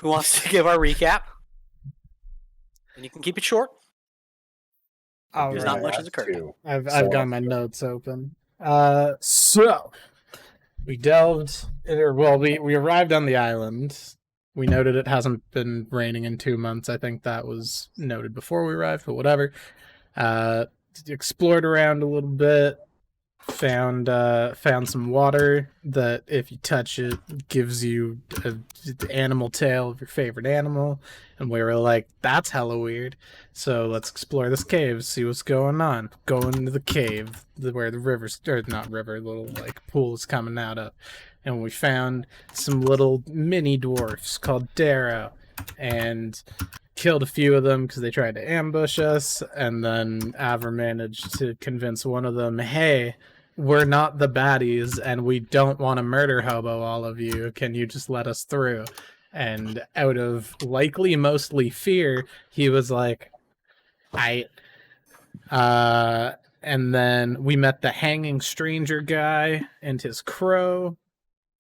Who wants to give our recap? And you can keep it short. There's not much has occurred. I've got my notes open. So we delved, we arrived on the island. We noted it hasn't been raining in 2 months. I think that was noted before we arrived, but whatever. Explored around a little bit. Found some water that, if you touch it, gives you the animal tail of your favorite animal. And we were like, that's hella weird. So let's explore this cave, see what's going on. Go into the cave where the river's, or not river, little like pool is coming out of. And we found some little mini dwarfs called Darrow. And killed a few of them because they tried to ambush us. And then Aver managed to convince one of them, hey, we're not the baddies, and we don't want to murder hobo all of you. Can you just let us through? And out of likely mostly fear, he was like, and then we met the hanging stranger guy and his crow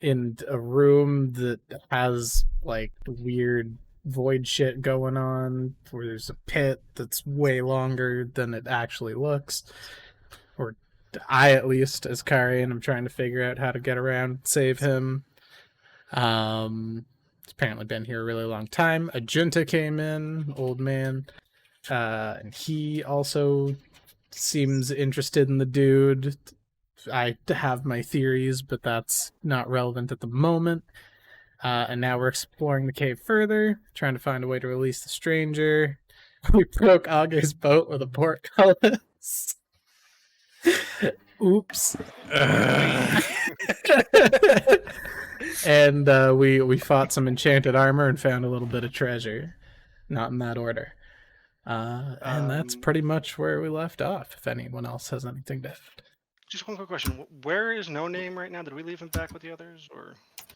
in a room that has like weird void shit going on, where there's a pit that's way longer than it actually looks. Or I, at least, as Karian, I'm trying to figure out how to get around, save him. It's apparently been here a really long time. A junta came in, old man, and he also seems interested in the dude. I have my theories, but that's not relevant at the moment. And now we're exploring the cave further, trying to find a way to release the stranger. We broke Age's boat with a portcullis. Oops. And we fought some enchanted armor and found a little bit of treasure. Not in that order. And that's pretty much where we left off, if anyone else has anything to add. Just one quick question. Where is No Name right now? Did we leave him back with the others, or?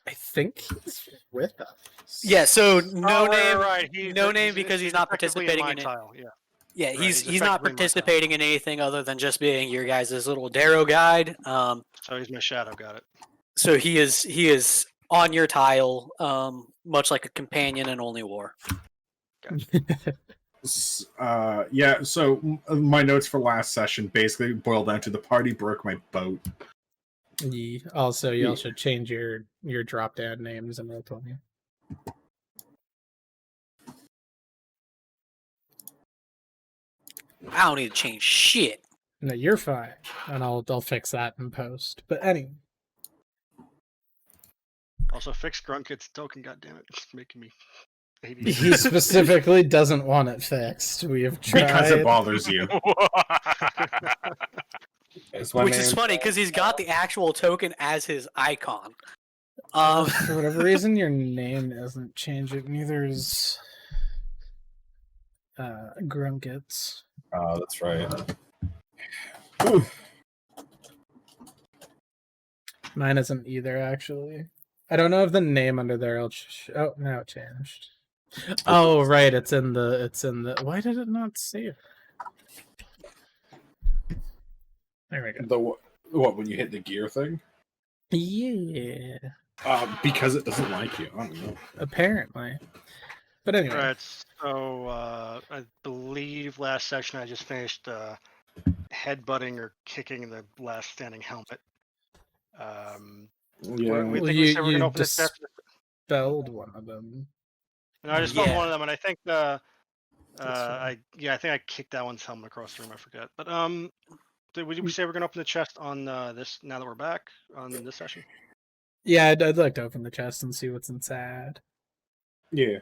I think he's with us. Yeah, so no name, right. No name because he's not participating in it. Yeah. Yeah, he's not participating in anything other than just being your guys' little Darrow guide. So he's my shadow. Got it. So he is on your tile, much like a companion in Only War. Yeah, so my notes for last session basically boiled down to the party broke my boat. You also change your drop down names in Roll20. I don't need to change shit. No, you're fine, and I'll fix that in post. But anyway. Also, fix Grunket's token. Goddammit, it's making me. He specifically doesn't want it fixed. We have tried. Because it bothers you. Which is funny because he's got the actual token as his icon. For whatever reason, your name isn't changing. Neither is Grunket's. Oh, that's right. Mine isn't either, actually. I don't know if the name under there will oh, now it changed. Oh, right, it's in the why did it not save? There we go. What, when you hit the gear thing? Yeah. Because it doesn't like you. I don't know. Apparently. But anyway. Right, so I believe last session I just finished headbutting or kicking the last standing helmet. Yeah. We think we said we're going to open this chest. Dispelled one of them. No, I just found one of them, and I think I think I kicked that one's helmet across the room. I forget, but did we say we're going to open the chest on this now that we're back on this session? Yeah, I'd like to open the chest and see what's inside. Yeah.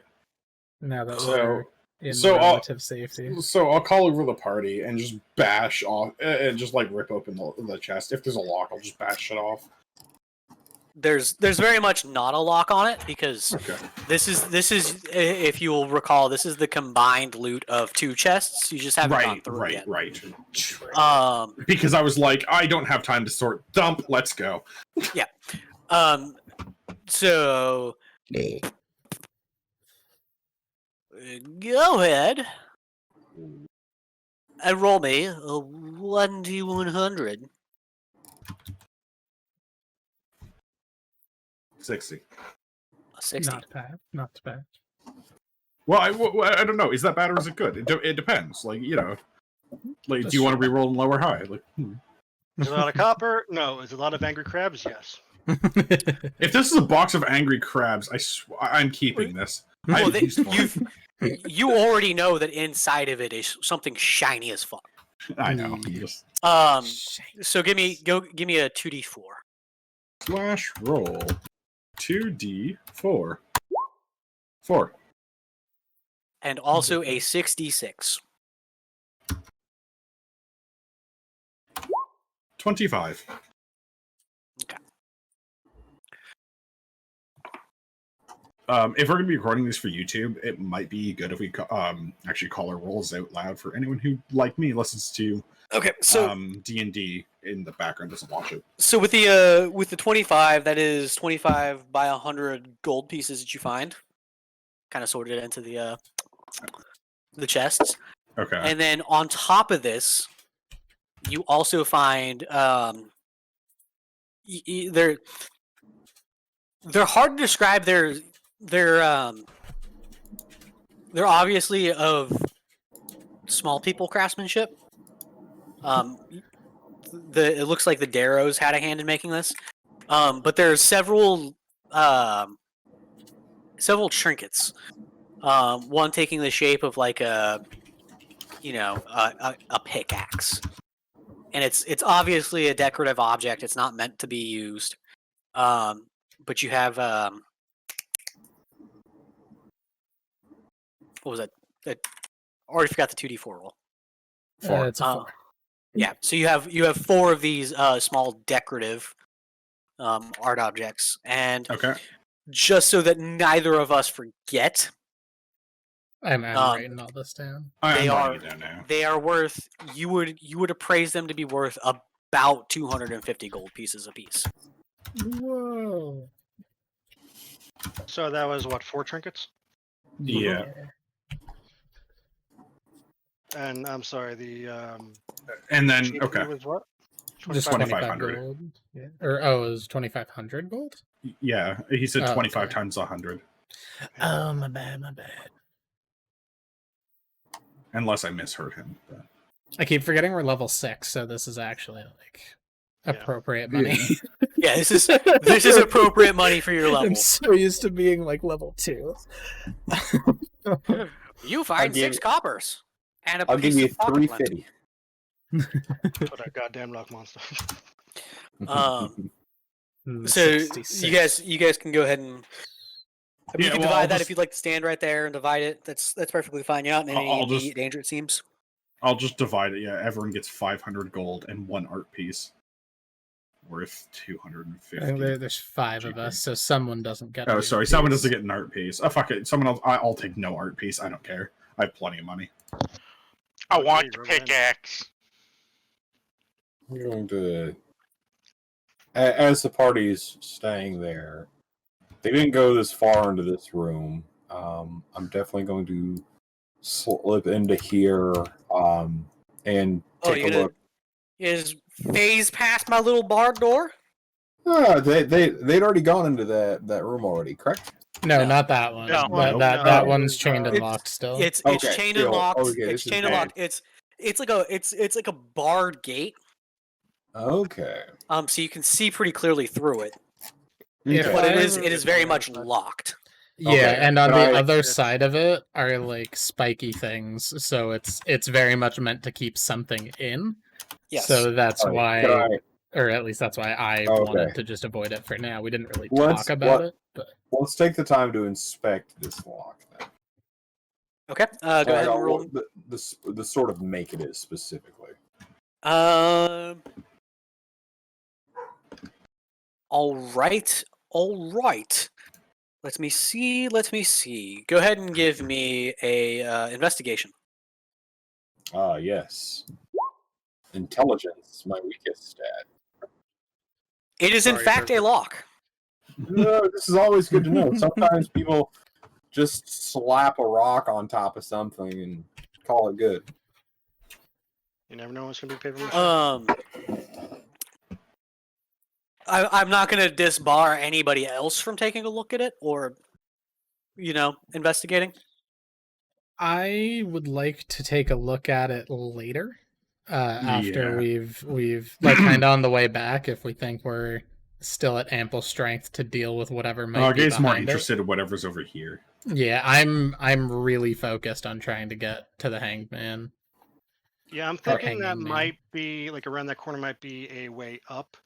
Now that we're in relative safety. So I'll call over the party and just bash off and just like rip open the chest. If there's a lock, I'll just bash it off. There's very much not a lock on it because this is if you will recall, this is the combined loot of 2 chests. You just haven't gone through it yet. Right. Because I was like, I don't have time to sort. Dump. Let's go. Yeah. So go ahead and roll me a 1d100. 60. 60. Not bad. Well, I don't know. Is that bad or is it good? It depends. Like, like, do you want to re-roll in low or high? Like, Is it a lot of copper? No. Is it a lot of angry crabs? Yes. if this is a box of angry crabs, I'm keeping this. Well, you already know that inside of it is something shiny as fuck. I know. So give me a 2d4. Slash roll 2d4. 4. And also a 6d6. 25. Okay. If we're going to be recording this for YouTube, it might be good if we actually call our rolls out loud for anyone who, like me, listens to D&D in the background, doesn't watch it. So with the 25, that is 25 by 100 gold pieces that you find, kind of sorted into the chests. Okay. And then on top of this, you also find they're hard to describe. They're obviously of small people craftsmanship. It looks like the Darrows had a hand in making this, but there's several trinkets. One taking the shape of like a pickaxe, and it's obviously a decorative object. It's not meant to be used. But you have what was that? I already forgot the 2d4 roll. 4. It's a 4. Yeah, so you have 4 of these small decorative art objects, and just so that neither of us forget, I'm writing all this down. They are worth. You would appraise them to be worth about 250 gold pieces apiece. Whoa! So that was what, 4 trinkets? Yeah. And I'm sorry, the and then GP was what? Just 2,500 gold. Yeah. It was 2,500 gold. Yeah, he said 25 okay. times 100. Oh, my bad. Unless I misheard him. But... I keep forgetting we're level 6, so this is actually like appropriate money. Yeah, this is appropriate money for your level. I'm so used to being like level 2. You find 6 coppers and I'll give you 350. For that goddamn rock monster. So 66. you guys can go ahead and you can divide that just... if you'd like to stand right there and divide it. That's perfectly fine. You're not in any immediate danger, it seems. I'll just divide it. Yeah, everyone gets 500 gold and 1 art piece worth 250. There's 5 of us, so someone doesn't get. Oh, sorry, someone doesn't get an art piece. Oh, fuck it. Someone else. I'll take no art piece. I don't care. I have plenty of money. I want the pickaxe. We're going to, as the party's staying there, they didn't go this far into this room. I'm definitely going to slip into here and take a look. You just phase past my little barred door? They'd already gone into that room already, correct? No, not that one. No. That one's chained and locked still. It's chained and locked. It's chained and locked. It's like a barred gate. Okay. So you can see pretty clearly through it. Okay. But it is very much locked. Yeah, Okay, and on the other side of it are like spiky things, so it's very much meant to keep something in. Yes. So that's why, or at least that's why I Okay. wanted to just avoid it for now. We didn't really talk about it, but Let's take the time to inspect this lock then. Okay. Go ahead and roll. The sort of make it is specifically. All right. Let me see. Go ahead and give me a investigation. Yes. Intelligence, my weakest stat. It is in fact a lock. No, this is always good to know. Sometimes people just slap a rock on top of something and call it good. You never know what's gonna be paper. I'm not gonna disbar anybody else from taking a look at it, or investigating? I would like to take a look at it later. After Yeah. we've like kind of on the way back, if we think we're still at ample strength to deal with whatever might be Gabe's more behind it. interested in whatever's over here. Yeah, I'm really focused on trying to get to the hanged man. Yeah, I'm thinking that hanging man. might be like around that corner might be a way up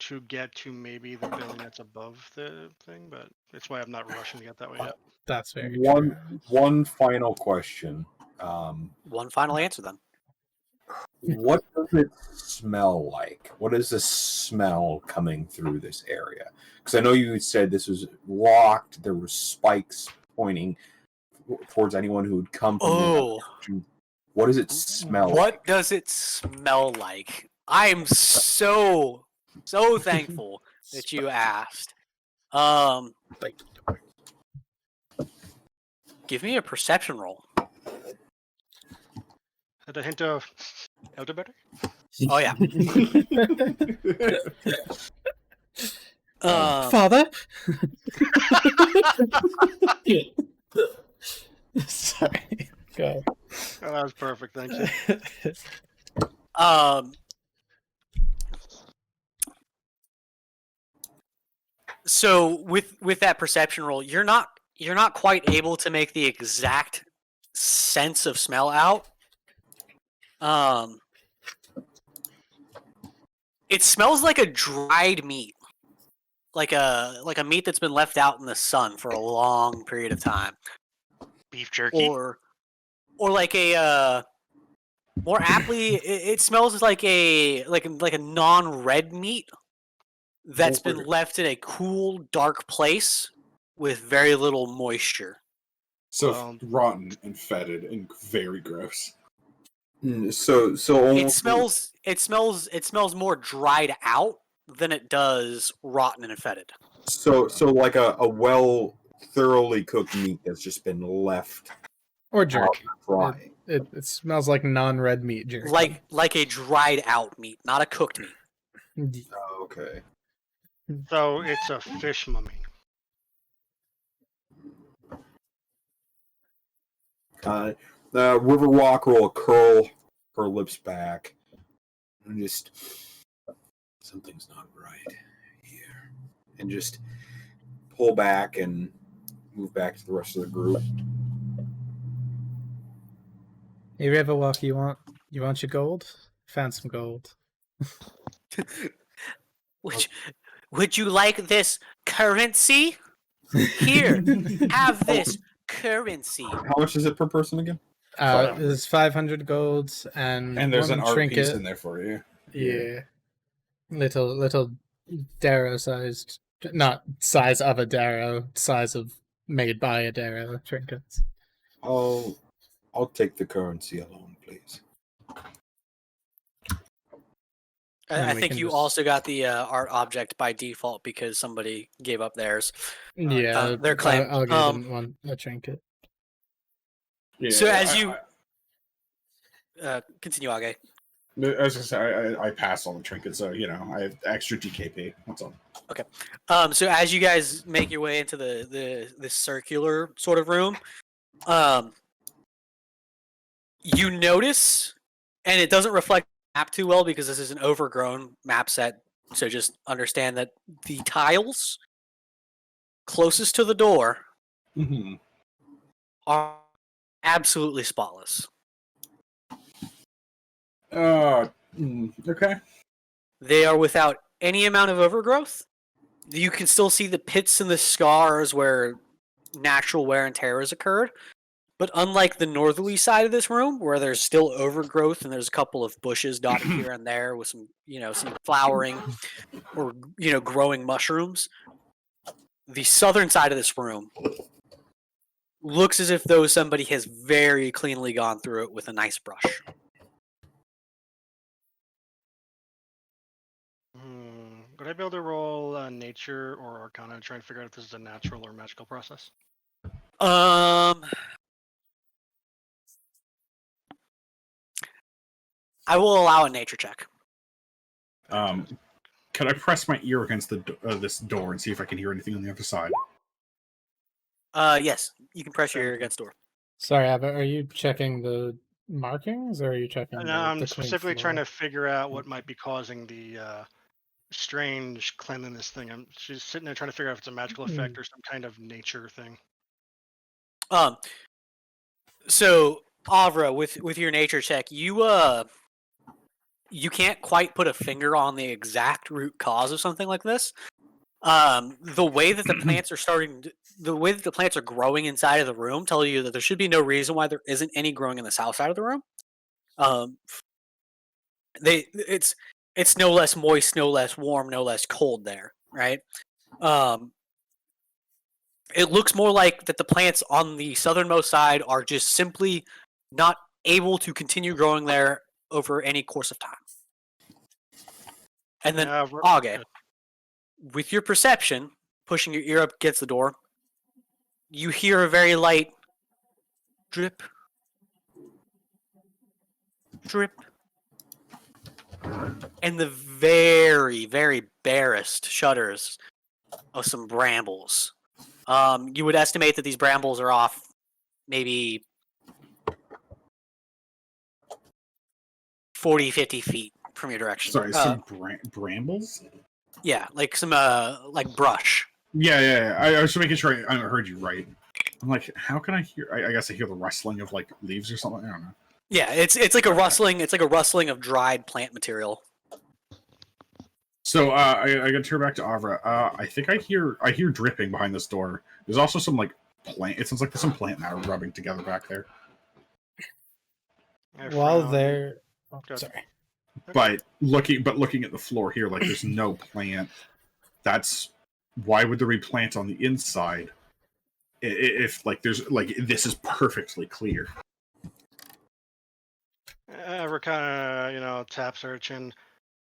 to get to maybe the building that's above the thing, but that's why I'm not rushing to get that way yet. That's very true. One final question. One final answer then. What does it smell like? What is the smell coming through this area? Because I know you said this was locked. There were spikes pointing towards anyone who would come from the direction. What does it smell like? What does it smell like? I am so thankful that you asked. Give me a perception roll. Had a hint of elderberry? Oh yeah. Father? Sorry. Go. Oh, that was perfect. Thank you. So with that perception roll, you're not quite able to make the exact sense of smell out. It smells like a dried meat, like a meat that's been left out in the sun for a long period of time. Beef jerky, or like a more aptly, it smells like a non-red meat that's been left in a cool, dark place with very little moisture. So rotten and fetid and very gross. So it smells more dried out than it does rotten and fetid. So like a well thoroughly cooked meat that's just been left or jerky. Dry. It smells like non-red meat jerky. Like a dried out meat, not a cooked meat. Oh, okay. So it's a fish mummy. River Walk will curl her lips back and just something's not right here, and just pull back and move back to the rest of the group. Hey Riverwalk, you want your gold? Found some gold. Would you like this currency? Here, have this currency. How much is it per person again? There's 500 golds and there's an art trinket piece in there for you. Yeah, little darrow sized, not size of a darrow, size of made by a darrow trinkets. I'll take the currency alone, please. I think you also got the art object by default because somebody gave up theirs. Yeah, their claim. I'll give them one a trinket. Yeah, so as you continue, Age. I was gonna say I passed on the trinkets, so I have extra DKP. That's all. Okay. So as you guys make your way into the circular sort of room, you notice, and it doesn't reflect the map too well because this is an overgrown map set. So just understand that the tiles closest to the door are absolutely spotless. Okay. They are without any amount of overgrowth. You can still see the pits and the scars where natural wear and tear has occurred. But unlike the northerly side of this room, where there's still overgrowth and there's a couple of bushes dotted here and there with some, some flowering or, growing mushrooms, the southern side of this room looks as if though somebody has very cleanly gone through it with a nice brush. Would I be able to roll nature or arcana to try and figure out if this is a natural or magical process? I will allow a nature check. Could I press my ear against this door and see if I can hear anything on the other side? Yes, you can press your ear Thank you. against the door. Sorry, Ava, are you checking the markings or are you checking And the I'm clean specifically trying floor? to figure out what might be causing the strange cleanliness thing. She's sitting there trying to figure out if it's a magical effect or some kind of nature thing. So Avra, with your nature check, you can't quite put a finger on the exact root cause of something like this. The way that the plants are growing inside of the room tell you that there should be no reason why there isn't any growing in the south side of the room. It's no less moist, no less warm, no less cold there, right? It looks more like that the plants on the southernmost side are just simply not able to continue growing there over any course of time. And then Age, with your perception, pushing your ear up against the door, you hear a very light drip, drip, and the very, very barest shudders of some brambles. You would estimate that these brambles are off maybe 40, 50 feet from your direction. Sorry, some brambles? Yeah, like some like brush. Yeah. I was just making sure I heard you right. I'm like, how can I hear? I guess I hear the rustling of like leaves or something. I don't know. Yeah, it's like a rustling. It's like a rustling of dried plant material. So I gotta turn back to Avra. I think I hear dripping behind this door. There's also some like plant. It sounds like there's some plant matter rubbing together back there. While they're sorry. But looking at the floor here, like there's no plant. That's why would there be plant on the inside? If like there's like this is perfectly clear. We're kind of taps her chin.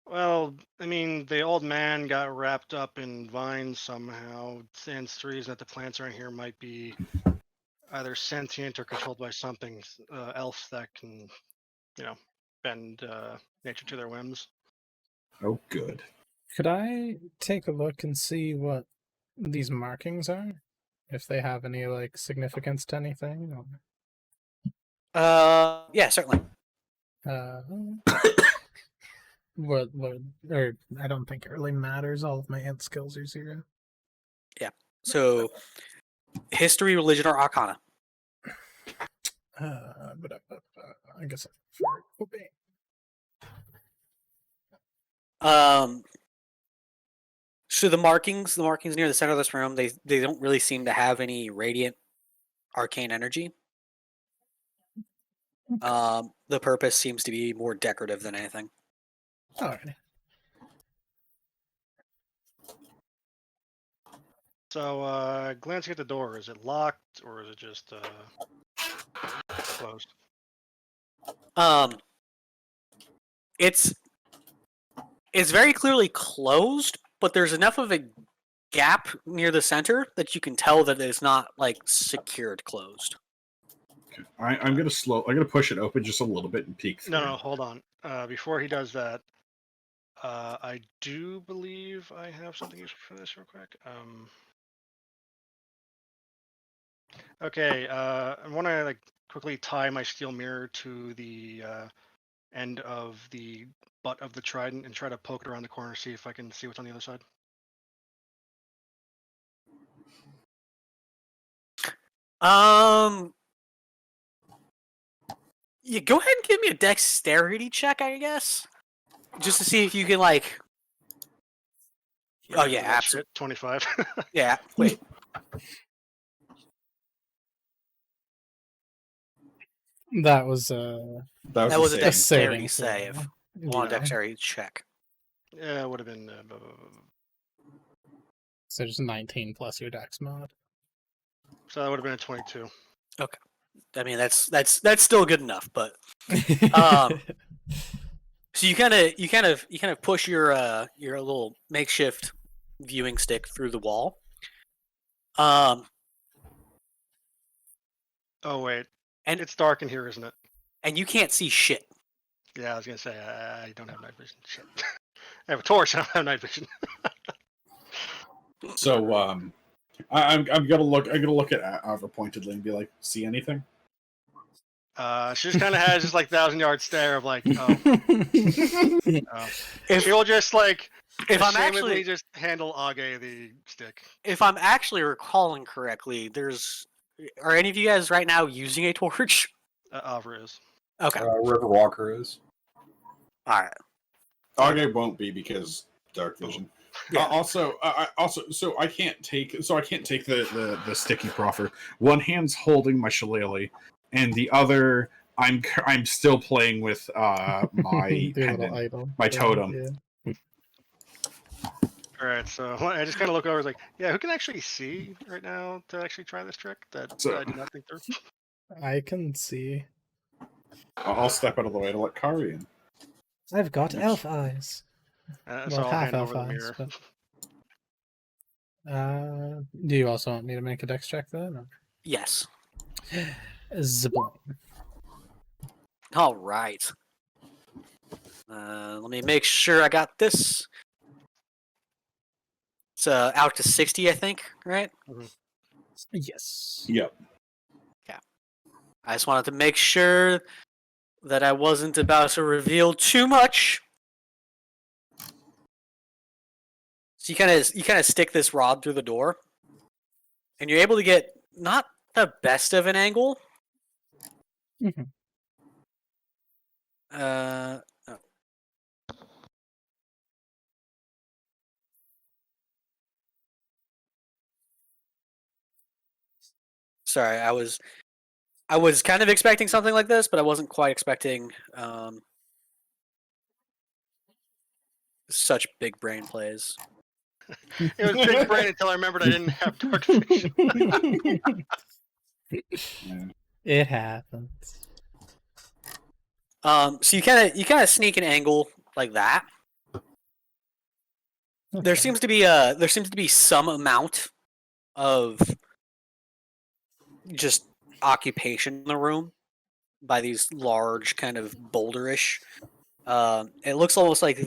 Well, I mean, the old man got wrapped up in vines somehow. Stands to reason that the plants around here might be either sentient or controlled by something else that can, bend nature to their whims. Oh, good. Could I take a look and see what these markings are? If they have any like significance to anything? Yeah, certainly. What or I don't think it really matters. All of my int skills are 0. Yeah. So history, religion, or arcana. But I guess So the markings near the center of this room, they don't really seem to have any radiant arcane energy. The purpose seems to be more decorative than anything. Alright. So, glancing at the door, is it locked or is it just closed? It's very clearly closed, but there's enough of a gap near the center that you can tell that it's not like secured closed. Okay. I'm gonna push it open just a little bit and peek through. No, hold on. Before he does that, I do believe I have something useful for this real quick. Okay, I want to like quickly tie my steel mirror to the end of the butt of the trident and try to poke it around the corner, see if I can see what's on the other side. Yeah, go ahead and give me a dexterity check, I guess, just to see if you can like. Oh yeah, absolutely. 25. Yeah. Wait. That was That was a dexterity saving save. throw. On a dexterity check. Yeah, it would have been. So just 19 plus your dex mod. So that would have been a 22. Okay. I mean that's still good enough, but so you kind of push your little makeshift viewing stick through the wall. Oh wait, and it's dark in here, isn't it? And you can't see shit. Yeah, I was gonna say I don't have night vision. Shit. I have a torch. I don't have night vision. So I'm gonna look. I'm gonna look at Avra pointedly and be like, "See anything?" She just kind of has just like 1,000-yard stare of like, oh. She'll just like If I'm ashamedly actually just handle Age the stick. if I'm actually recalling correctly, are any of you guys right now using a torch? Avra is. Okay. Riverwalker is. All right. Age won't be because dark vision. Yeah. Also, so I can't take the sticky proffer. One hand's holding my shillelagh, and the other I'm still playing with my The little pendant, idol. my totem. Yeah. All right, so I just kind of look over. Like, yeah, who can actually see right now to actually try this trick that I did not think through? I can see. I'll step out of the way to let Kari in. I've got elf eyes. So Well, I'll half hand elf over the eyes. mirror. But... do you also want me to make a dex check then? Or... Yes. Zaboing. All right. Let me make sure I got this. It's out to 60, I think, right? Yes. Yep. I just wanted to make sure that I wasn't about to reveal too much. So you kind of stick this rod through the door, and you're able to get not the best of an angle. Mhm. Oh. Sorry, I was kind of expecting something like this, but I wasn't quite expecting such big brain plays. It was big brain until I remembered I didn't have dark vision. It happens. So you kind of sneak an angle like that. There seems to be some amount of just occupation in the room by these large kind of boulderish. It looks almost like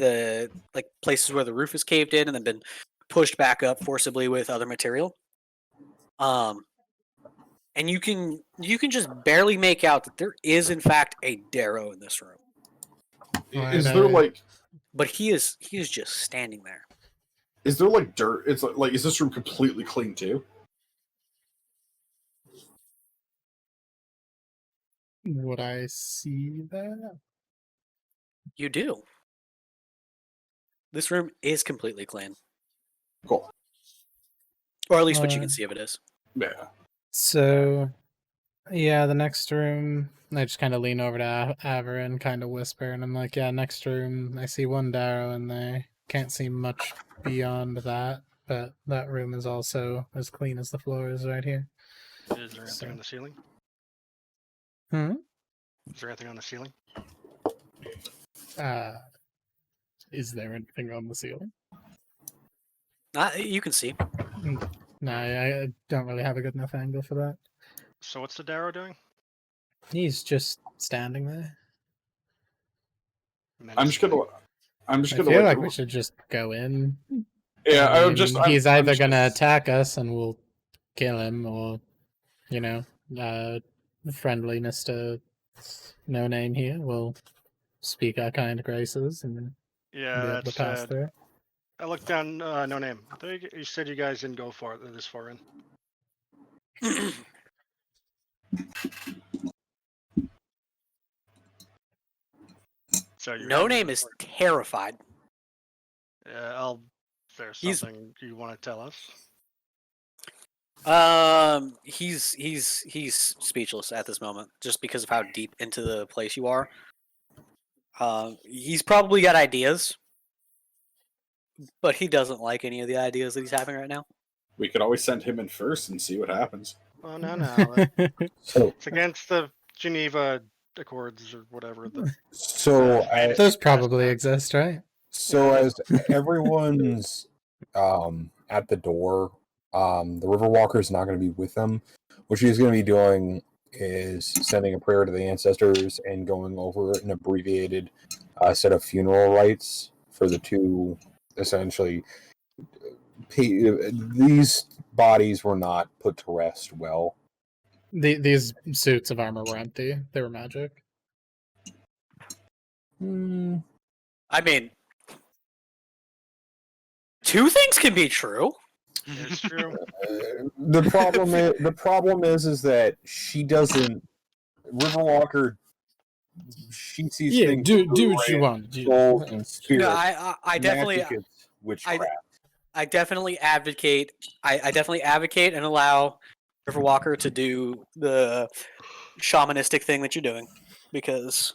places where the roof is caved in and then been pushed back up forcibly with other material. And you can just barely make out that there is in fact a Darrow in this room. Is there like? But he is just standing there. Is there like dirt? It's like is this room completely clean too? Would I see that? You do. This room is completely clean. Cool. Or at least what you can see of it is. Yeah. So, yeah, the next room, I just kind of lean over to Aver and kind of whisper, and I'm like, yeah, next room, I see one Darrow in there. Can't see much beyond that, but that room is also as clean as the floor is right here. Is there anything on the ceiling? Is there anything on the ceiling? Is there anything on the ceiling? You can see. No, I don't really have a good enough angle for that. So what's the Darrow doing? He's just standing there. I'm just gonna. I feel like we should just go in. Yeah, I I mean, would just. he's either gonna attack us and we'll kill him, or friendliness to no name here. We'll speak our kind graces and be able to pass through. I looked down. No name. You said you guys didn't go this far in. So No name is terrified. Yeah, there's something you want to tell us? He's speechless at this moment, just because of how deep into the place you are. He's probably got ideas, but he doesn't like any of the ideas that he's having right now. We could always send him in first and see what happens. Oh no. It's against the Geneva Accords or whatever. Those probably exist, right? So as everyone's at the door, the Riverwalker is not going to be with them. What she's going to be doing is sending a prayer to the ancestors and going over an abbreviated set of funeral rites for the two, essentially. These bodies were not put to rest well. These suits of armor were empty. They were magic. I mean, two things can be true. It's true. The problem is that she doesn't. Riverwalker. She sees Yeah, things. do through what you ray, want. soul and spirit. No, I definitely, Magic is witchcraft. I definitely advocate. I definitely advocate and allow Riverwalker to do the shamanistic thing that you're doing, because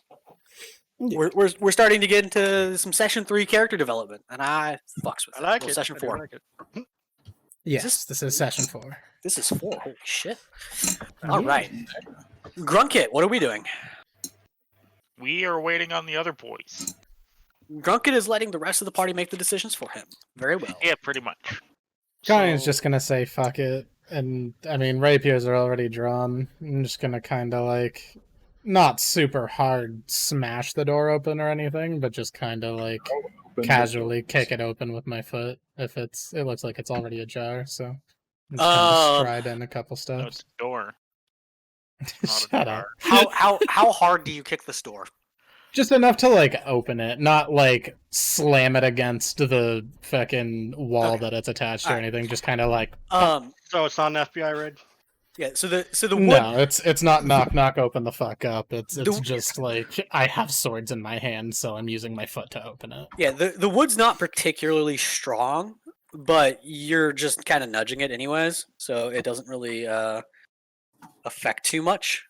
we're starting to get into some session 3 character development, and I fucks with I like Well, it. Session I do 4. like it. Yes, this is session 4. This is 4. Holy shit! All right, Grunkit, what are we doing? We are waiting on the other boys. Grunkit is letting the rest of the party make the decisions for him. Very well. Yeah, pretty much. Connie's So- just gonna say fuck it, and I mean rapiers are already drawn. I'm just gonna kind of like, not super hard smash the door open or anything, but just kind of like casually kick it open with my foot if it looks like it's already ajar. So I'm just kind of stride in a couple No, it's steps. a door. Not a Shut up. jar. How hard do you kick this door? Just enough to like open it, not like slam it against the fucking wall Okay. that it's attached to or Alright. anything. Just kind of like So it's not an FBI raid. Yeah. So the wood. no, it's not knock open the fuck up. It's The- just like I have swords in my hand, so I'm using my foot to open it. Yeah, the wood's not particularly strong, but you're just kind of nudging it anyways, so it doesn't really affect too much.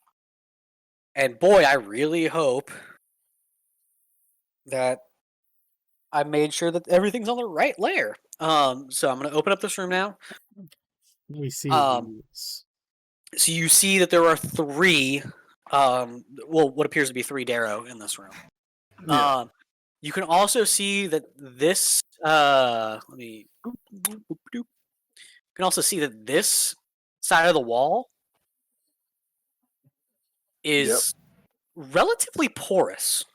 And boy, I really hope that I made sure that everything's on the right layer. So I'm gonna open up this room now. We see. So you see that there are 3, well, what appears to be 3 Darrow in this room. You can also see that this. You can also see that this side of the wall is relatively porous.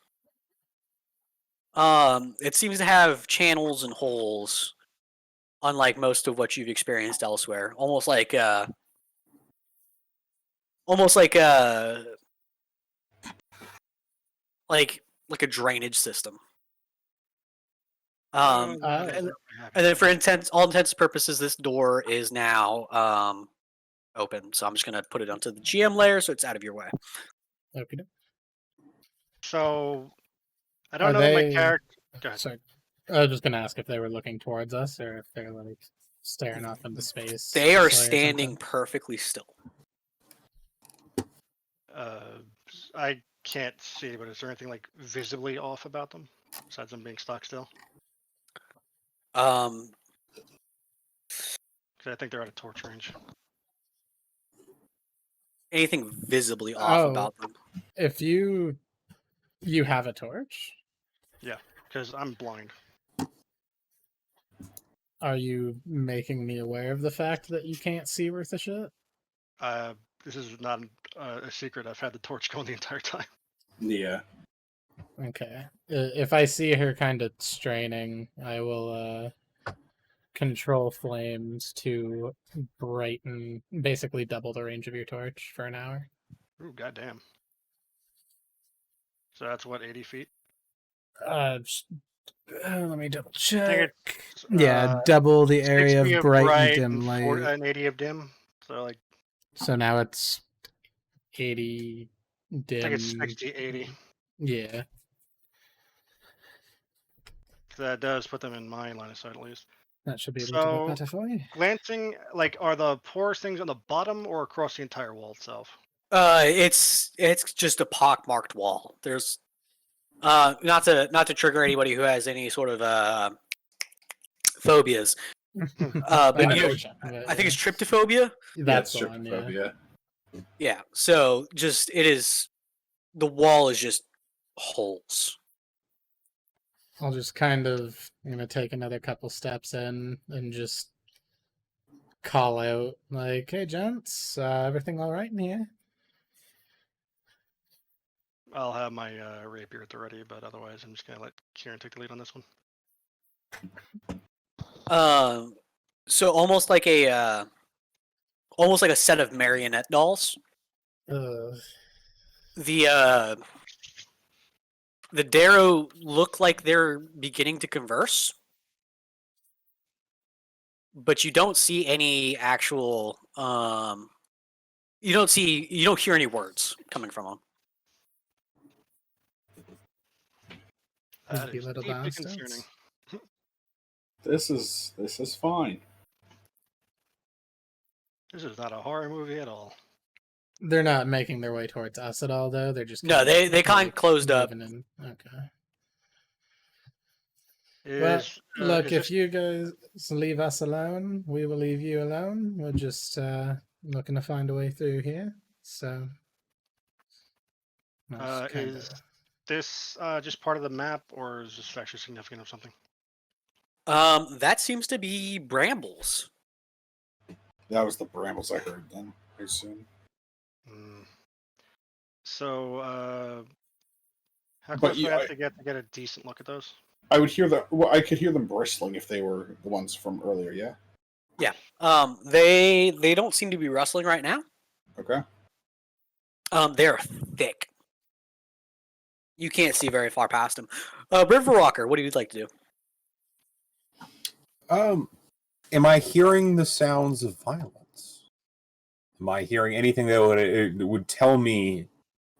It seems to have channels and holes, unlike most of what you've experienced elsewhere. Almost like a drainage system. And then for all intents and purposes, this door is now open. So I'm just gonna put it onto the GM layer so it's out of your way. Okay. So I don't Are know that my they- character. Go ahead. Sorry, I was just gonna ask if they were looking towards us or if they're like staring off into space. They are this way or standing something. perfectly still. I can't see, but is there anything like visibly off about them besides them being stuck still? Um, Because I think they're out of torch range. anything visibly off about them? If you have a torch, Because I'm blind. are you making me aware of the fact that you can't see worth a shit? This is not a secret. I've had the torch going the entire time. Yeah. Okay. If I see her kind of straining, I will control flames to brighten, basically double the range of your torch for an hour. Ooh, goddamn. So that's what, 80 feet? Let me double I think check. it's, Yeah, double the area 60 of bright and and dim light. and 80 of dim. So like, So now it's 80 I dim. think it's 60, 80. Yeah. So that does put them in my line of sight at least. That should be a So- little bit better for you. Glancing, like, are the porous things on the bottom or across the entire wall itself? It's just a pockmarked wall. There's not to trigger anybody who has any sort of phobias. I But know you- which one, but I think it's yeah. tryptophobia. That's yeah, the one, yeah. trypophobia. Yeah. So just the wall is just holes. I'll just kind of, I'm gonna take another couple steps in and just call out, like, hey, gents, everything all right in here? I'll have my rapier at the ready, but otherwise I'm just going to let Kieran take the lead on this one. So almost like a almost like a set of marionette dolls. The Darrow look like they're beginning to converse, but you don't see any actual. You don't hear any words coming from them. That Creepy is little deeply bastards. concerning. This is fine. This is not a horror movie at all. They're not making their way towards us at all, though. They're just No, they kind of closed up. moving in. Okay. Is, Look, is if this, you guys leave us alone, we will leave you alone. We're just looking to find a way through here. So, that's is this just part of the map, or is this factually significant of something? That seems to be brambles. That was the brambles I heard then, I assume. So, how But close do you- I have to get a decent look at those? I would hear the. Well, I could hear them bristling if they were the ones from earlier. Yeah. They don't seem to be rustling right now. Okay. They're thick. You can't see very far past them. River Walker, what do you like to do? Am I hearing the sounds of violence? Am I hearing anything that would tell me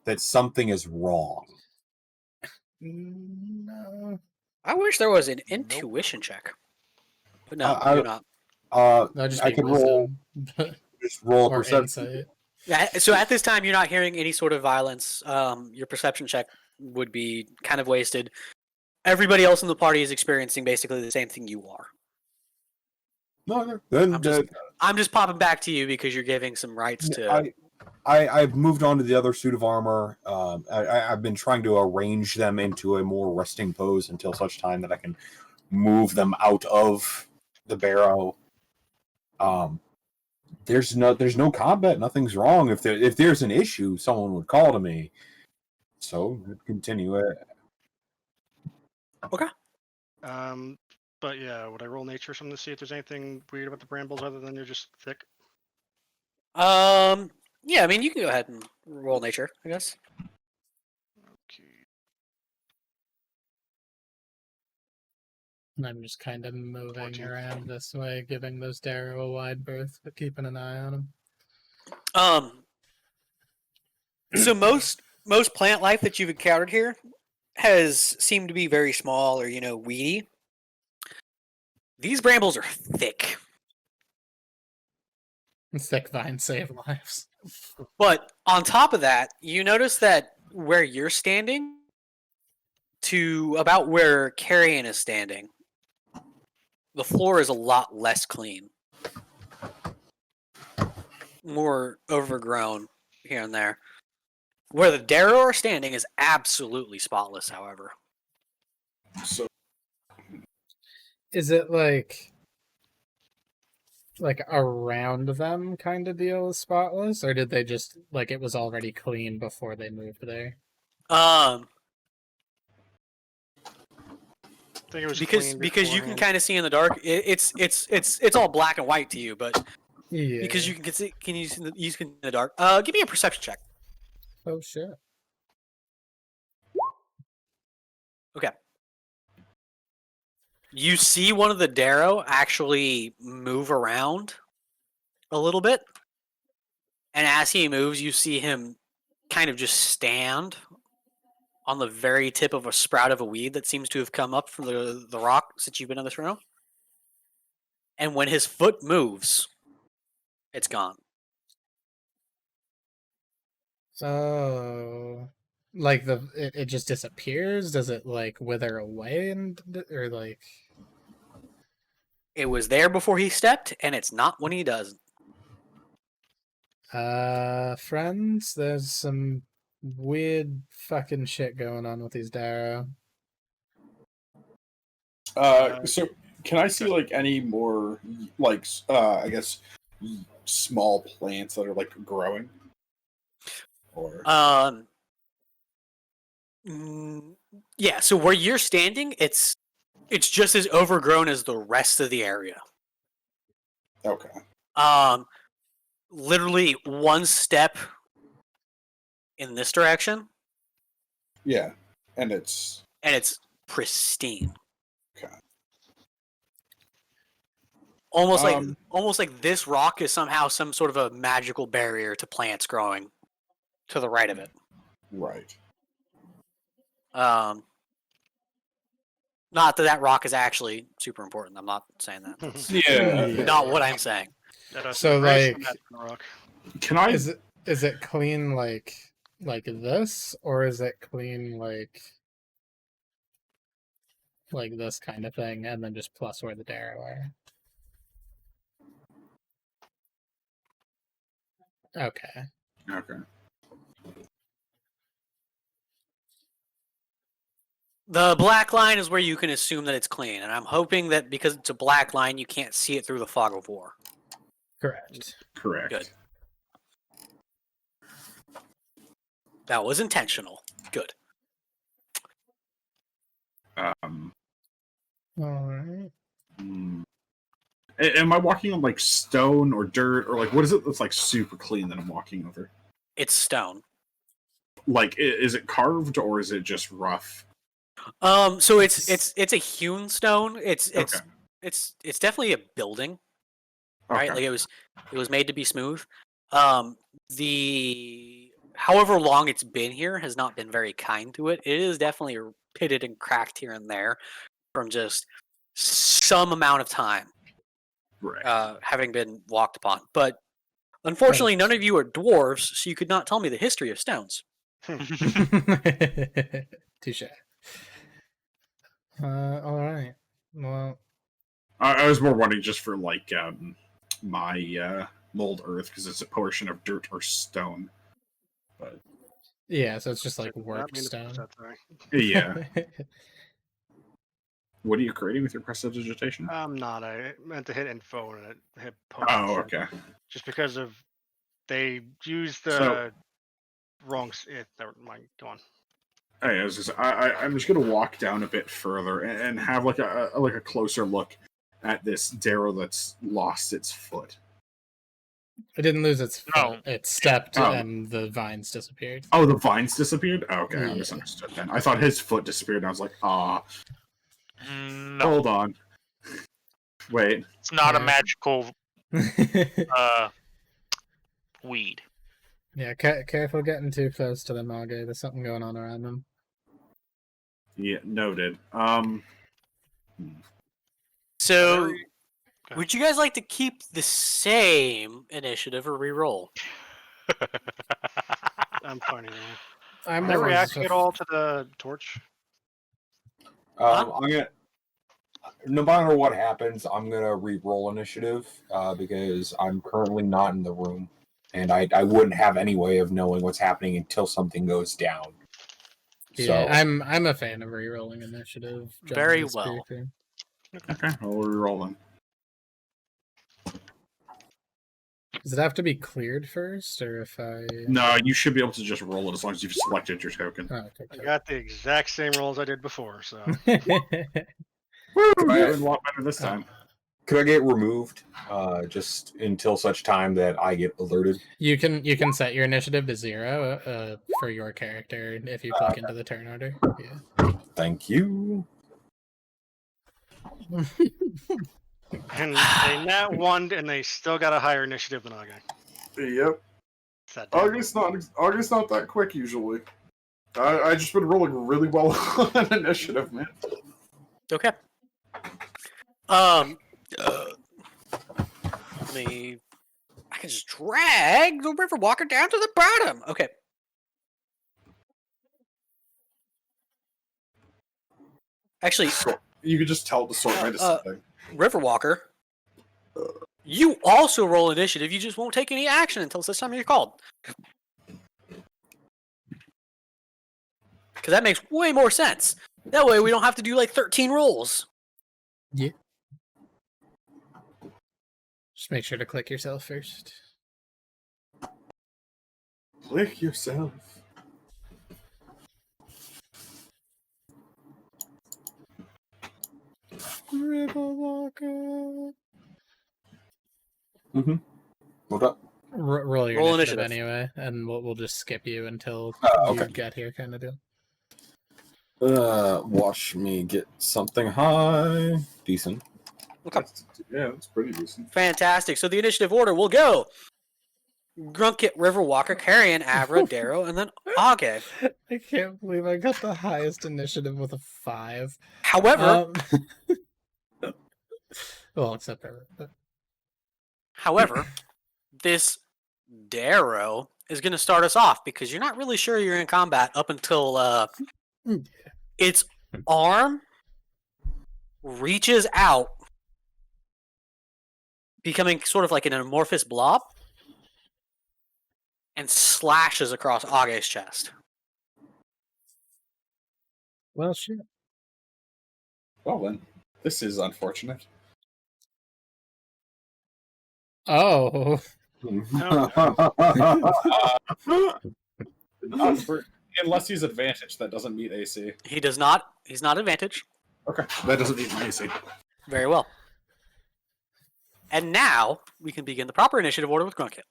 that something is wrong? No. I wish there was an Nope. intuition check, but no, I- you're not. That'd just I be could roll. wisdom. Just roll a or perception. insight. Yeah, so at this time, you're not hearing any sort of violence. Your perception check would be kind of wasted. Everybody else in the party is experiencing basically the same thing you are. No, then I'm just popping back to you because you're giving some rights to. I've moved on to the other suit of armor. I've been trying to arrange them into a more resting pose until such time that I can move them out of the barrow. There's no combat. Nothing's wrong. If there's an issue, someone would call to me. So continue it. Okay. But yeah, would I roll nature or something to see if there's anything weird about the brambles other than they're just thick? Yeah, I mean, you can go ahead and roll nature, I guess. Okay. And I'm just kind of moving 14. around this way, giving those Darrow a wide berth, but keeping an eye on them. So most plant life that you've encountered here has seemed to be very small or weedy. These brambles are thick, Thick vines save lives. but on top of that, you notice that where you're standing to about where Carrion is standing, the floor is a lot less clean, more overgrown here and there. Where the Darrow are standing is absolutely spotless, however. So Is it like around them kind of deal is spotless, or did they just it was already clean before they moved there? I think it was Because clean you can beforehand. kind of see in the dark. It's all black and white to you, but Yeah. because you can see, you see in the dark? Give me a perception check. Oh shit. Okay. You see one of the Darrow actually move around a little bit, and as he moves, you see him kind of just stand on the very tip of a sprout of a weed that seems to have come up from the rock since you've been in this room. And when his foot moves, it's gone. Oh, it just disappears? Does it wither away or It was there before he stepped, and it's not when he doesn't. Friends, there's some weird fucking shit going on with these Darrow. so can I see any more I guess small plants that are growing? Or Yeah. So where you're standing, it's just as overgrown as the rest of the area. okay. literally one step in this direction, Yeah, and it's and it's pristine. okay. Almost like this rock is somehow some sort of a magical barrier to plants growing to the right of it. Right. Not that rock is actually super important. I'm not saying that. That's Yeah. not what I'm saying. So, like, rock. Can I? is it clean like this, or is it clean like this kind of thing, and then just plus where the Dara are? Okay. Okay. The black line is where you can assume that it's clean, and I'm hoping that because it's a black line, you can't see it through the fog of war. Correct. Correct. Good. That was intentional. Good. All right. Am I walking on like stone or dirt or like what is it that's like super clean that I'm walking over? It's stone. Like, is it carved or is it just rough? So it's a hewn stone. It's definitely a building, right? Okay. Like it was made to be smooth. The however long it's been here has not been very kind to it. It is definitely pitted and cracked here and there from just some amount of time Right. having been walked upon. But unfortunately, none of you are dwarves, so you could not tell me the history of stones. Touche. All right. Well, I was more wondering just for like my mold earth because it's a portion of dirt or stone. But yeah. So it's just like Not work mean to stone. push that, sorry. yeah. What are you creating with your prestidigitation? I'm not. I meant to hit info and it hit post. Oh, okay. Just because of they used the So- wrong. Never mind. Go on. Hey, I'm just gonna walk down a bit further and have like a closer look at this Darrow that's lost its foot. It didn't lose its foot. No. It stepped Oh. and the vines disappeared. Oh, the vines disappeared? Oh, okay, I Yeah. misunderstood then. I thought his foot disappeared and I was like, No, hold on. Wait. it's not a Yeah. magical weed. Yeah, careful getting too close to the Mage. There's something going on around them. Yeah, noted. So, Okay. would you guys like to keep the same initiative or reroll? I'm fine either way. I'm Are they always reacting at all to the torch? Huh? I'm gonna. No matter what happens, I'm gonna re-roll initiative because I'm currently not in the room, and I wouldn't have any way of knowing what's happening until something goes down. Yeah, So I'm a fan of re-rolling initiative. Very generally well. speaking. Okay, well, we're rolling. Does it have to be cleared first, or if I? No, you should be able to just roll it as long as you've selected your token. Oh, okay. I got the exact same rolls I did before, so Woo! I- You're doing a lot better this time. could I get removed just until such time that I get alerted? You can set your initiative to 0 for your character if you click into the turn order. Yeah. Thank you. and they nat one and they still got a higher initiative than I got. Yep. It's that damn- August's not that quick usually. I just been rolling really well on initiative, man. Okay. Let me. I can just drag the river walker down to the bottom. Okay. Actually, You could just tell the sword might something. river walker, you also roll initiative. You just won't take any action until such time you're called. Because that makes way more sense. That way we don't have to do like 13 rolls. Yeah. Just make sure to click yourself first. Click yourself. River walker. Hold up. Roll your Roll initiative, initiative. anyway, and we'll just skip you until Oh, you okay. get here, kind of deal. Watch me get something high. Decent. Okay. That's pretty decent. Fantastic. So the initiative order will go Grunkit, Riverwalker, Carrion, Avra, Darrow, and then Age. I can't believe I got the highest initiative with a 5. However, Well, except for however, this Darrow is going to start us off because you're not really sure you're in combat up until its arm reaches out, becoming sort of like an amorphous blob, and slashes across Age's chest. well, shit. Well then, this is unfortunate. Oh, Unless he's advantage, that doesn't meet AC. He does not. He's not advantage. Okay, that doesn't meet my AC. Very well. And now we can begin the proper initiative order with Grunkit.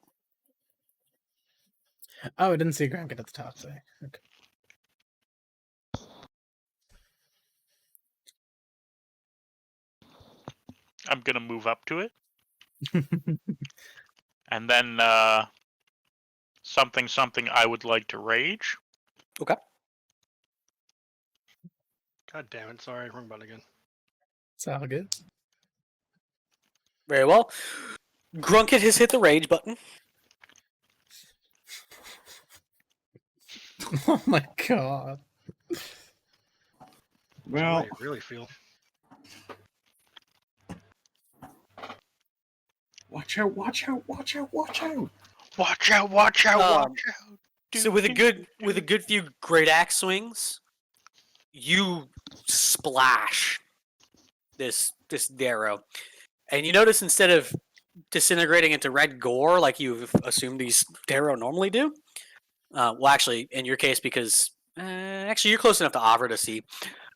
I didn't see Grunkit at the top there. Okay. I'm gonna move up to it, and then something I would like to rage. Okay. God damn it! Sorry, wrong button again. It's all good. Very well. Grunkit has hit the rage button. Oh my god. Well, Well, I really feel. watch out, watch out, watch out, watch out. Watch out! Watch out! Um, Watch out! So with a good few great axe swings, you splash this Darrow. And you notice instead of disintegrating into red gore like you've assumed these Darrow normally do, well, actually, in your case, because actually you're close enough to Avra to see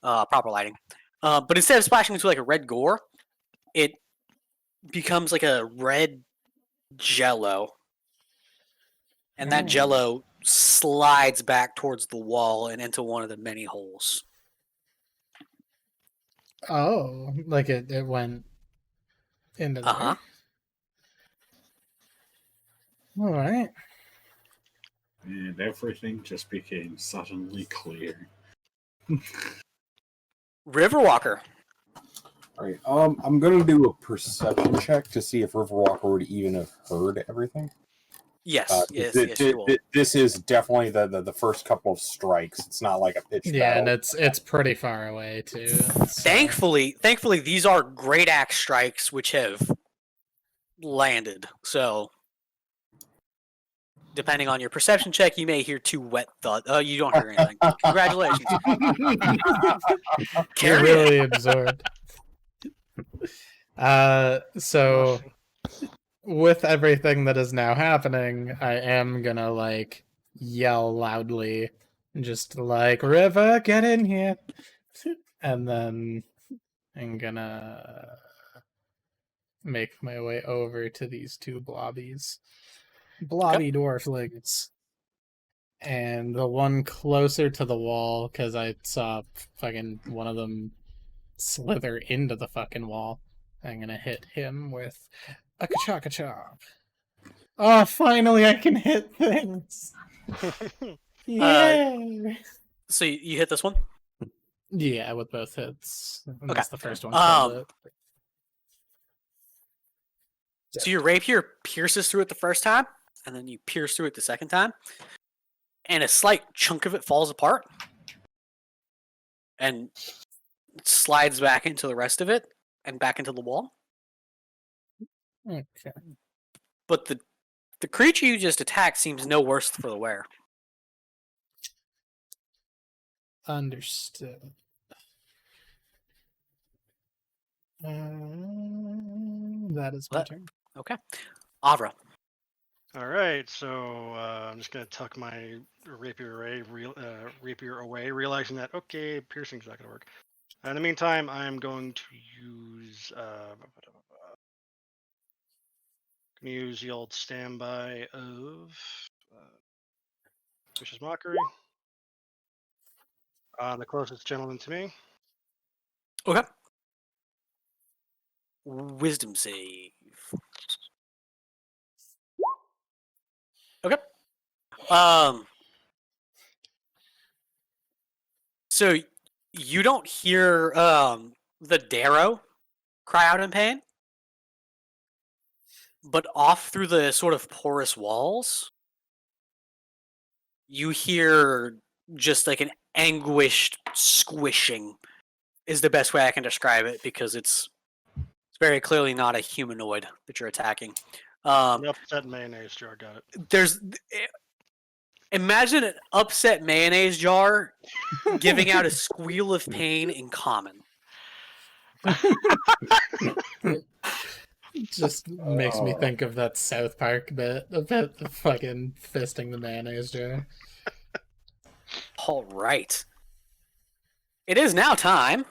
proper lighting. But instead of splashing into like a red gore, it becomes like a red jello. And that jello slides back towards the wall and into one of the many holes. Oh, like it went into there. Uh-huh. All right. And everything just became suddenly clear. Riverwalker. Alright, I'm gonna do a perception check to see if Riverwalker would even have heard everything. Yes, yes, you will. This is definitely the first couple of strikes. It's not like a pitch Yeah, battle. and it's pretty far away too. So. Thankfully, these are great axe strikes which have landed. So, depending on your perception check, you may hear 2 wet thuds. Oh, you don't hear anything. Congratulations. You're Carry really absorbed. So with everything that is now happening, I am gonna like yell loudly, just like River, get in here, and then I'm gonna make my way over to these 2 blobby dwarflings. And the one closer to the wall, because I saw fucking one of them slither into the fucking wall. I'm gonna hit him with a ka-chop. Oh, finally I can hit things! Yay! So you hit this one? Yeah, with both hits. Okay. That's the first one. Killed it. So your rapier pierces through it the first time, and then you pierce through it the second time, and a slight chunk of it falls apart, and slides back into the rest of it, and back into the wall. Okay. But the creature you just attacked seems no worse for the wear. Understood. That is my turn. Okay. Avra. All right, so I'm just gonna tuck my rapier away, realizing that okay, piercing's not gonna work. In the meantime, I'm going to use me use the old standby of Vicious Mockery. The closest gentleman to me. Okay. Wisdom save. Okay. So you don't hear the Darrow cry out in pain, but off through the sort of porous walls, you hear just like an anguished squishing is the best way I can describe it, because it's very clearly not a humanoid that you're attacking. An upset mayonnaise jar, got it. Imagine an upset mayonnaise jar giving out a squeal of pain in common. Just makes me think of that South Park bit about the fucking fisting the mayonnaise jar. All right. It is now time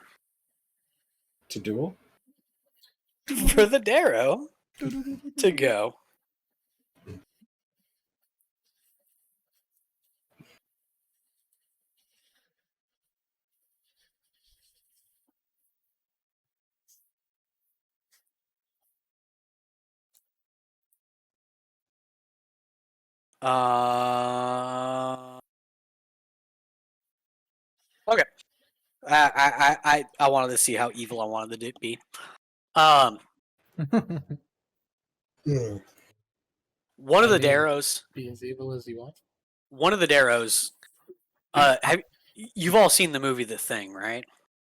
To duel? for the Darrow to go. Okay. I wanted to see how evil I wanted it to be. One of the Darrows. Be as evil as you want. One of the Darrows. You've all seen the movie The Thing, right?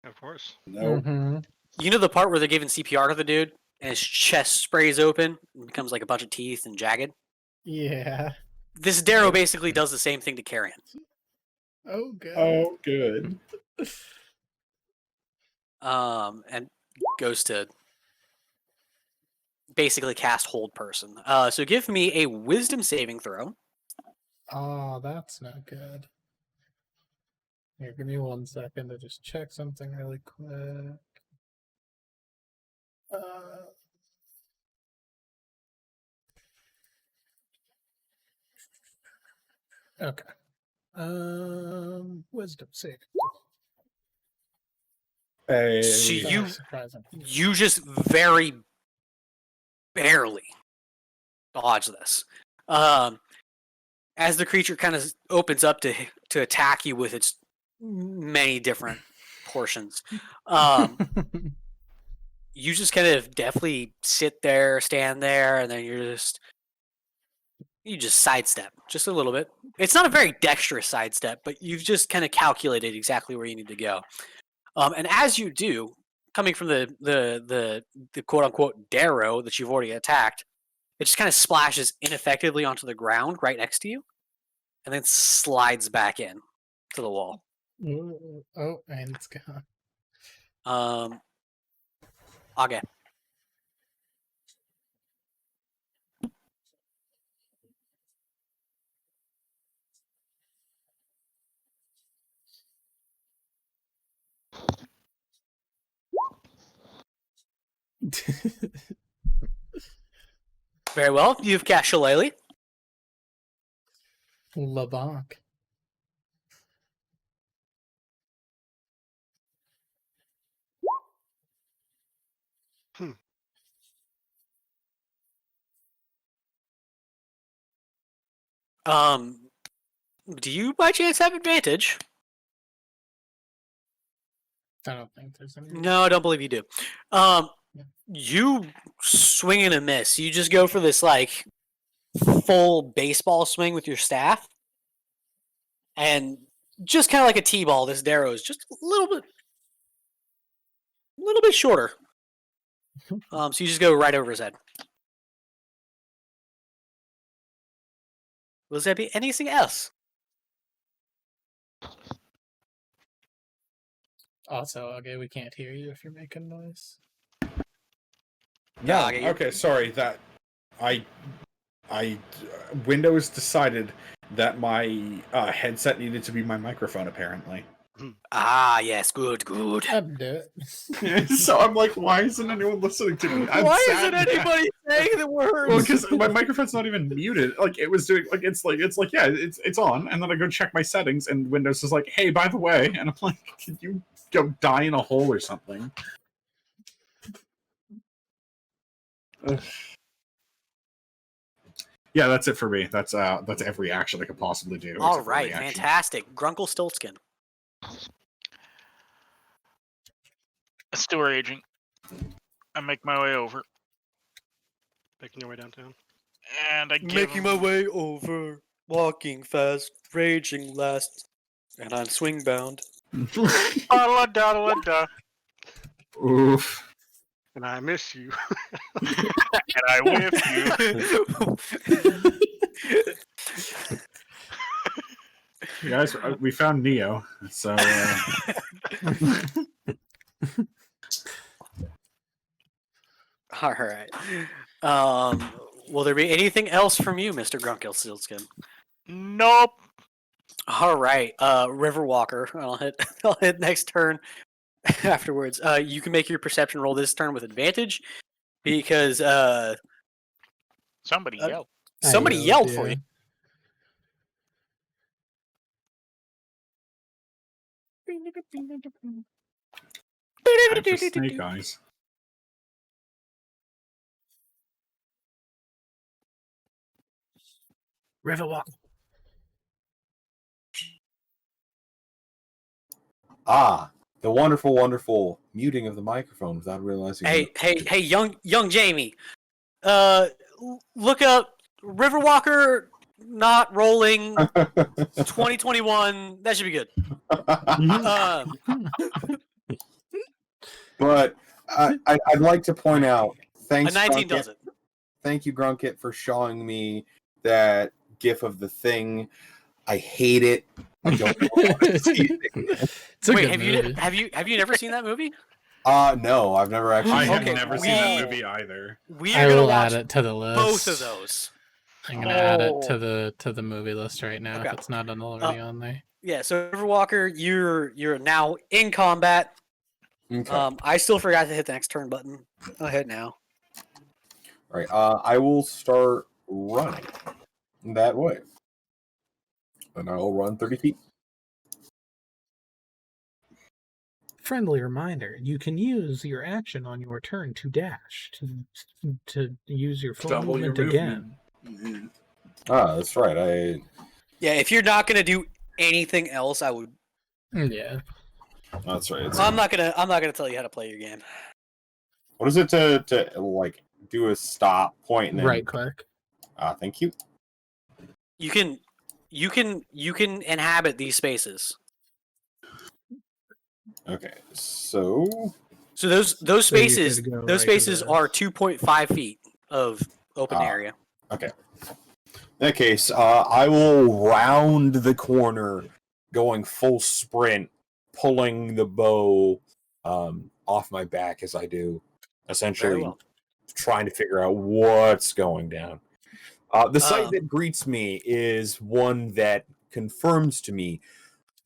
Of course. No. Mm-hmm. You know the part where they're giving CPR to the dude and his chest sprays open and becomes like a bunch of teeth and jagged? Yeah. This Darrow basically does the same thing to Carrion. Oh, good. Oh, good. And goes to basically cast Hold Person. So give me a Wisdom saving throw. Oh, that's not good. Here, give me 1 second to just check something really quick. Okay. Wisdom save. Hey. So you Surprising. you just very barely dodge this. As the creature kind of opens up to attack you with its many different portions, you just kind of definitely sit there, stand there, and then you just sidestep just a little bit. It's not a very dexterous sidestep, but you've just kind of calculated exactly where you need to go. And as you do, coming from the quote unquote Darrow that you've already attacked, it just kind of splashes ineffectively onto the ground right next to you, and then slides back in to the wall. Oh, and it's gone. Okay. Very well. You've cast Shillelagh. LeBlanc. Do you by chance have advantage? I don't think there's any. No, I don't believe you do. You swing and a miss. You just go for this like full baseball swing with your staff, and just kind of like a t-ball, this Darrow is just a little bit shorter. So you just go right over his head. Was there be anything else? Also, okay, we can't hear you if you're making noise. No, Okay. okay, sorry. That I Windows decided that my headset needed to be my microphone. Apparently, Ah, yes, good. I'd do it. So I'm like, why isn't anyone listening to me? I'm Why sad isn't now. anybody saying the words? Well, because my microphone's not even muted. Like it was doing, like it's yeah, it's on, and then I go check my settings, and Windows is like, hey, by the way, and I'm like, can you go die in a hole or something? Yeah, that's it for me. That's every action I could possibly do. All except for right, reaction. fantastic. Grunkle Stiltskin. A sewer agent. I make my way over, Making your way downtown. and I give Making him, my way over, walking fast, raging last, and I'm swing bound. da-da-da-da-da, Oof. And I miss you. and I whiff you. You guys, we found Neo. So All right. Will there be anything else from you, Mr. Grunkle Stiltskin? Nope. All right, Riverwalker. I'll hit next turn afterwards. You can make your perception roll this turn with advantage because Somebody yelled. somebody yelled for you. time for Snake Eyes. Riverwalk. Ah, the wonderful, wonderful muting of the microphone without realizing. Hey, young Jamie. Look up Riverwalker not rolling 2021. That should be good. But I'd like to point out, thanks, A 19 Grunkit. does it. Thank you, Grunkit, for showing me that GIF of the thing. I hate it. I don't want to see it again. It's a Wait, good movie. have you never seen that movie? No, I've never actually. I have Okay, never seen that movie either. We I are gonna will add watch it to the list. both of those. I'm gonna add it to the movie list right now Okay. if it's not already on there. Yeah, so Riverwalker, you're now in combat. Okay. I still forgot to hit the next turn button. I'll hit now. All right. I will start running that way, and I will run 30 feet. Friendly reminder: you can use your action on your turn to dash to use your full Double your movement again. movement. Ah, that's right. Yeah, if you're not gonna do anything else, I would. Yeah. That's right. It's, I'm not gonna tell you how to play your game. what is it to like do a stop point and then Right click. thank you. You can inhabit these spaces. Okay, so So those So you spaces could go those right to spaces this. are 2.5 feet of open area. in that case, I will round the corner, going full sprint, pulling the bow off my back as I do, essentially well. trying to figure out what's going down. The sight that greets me is one that confirms to me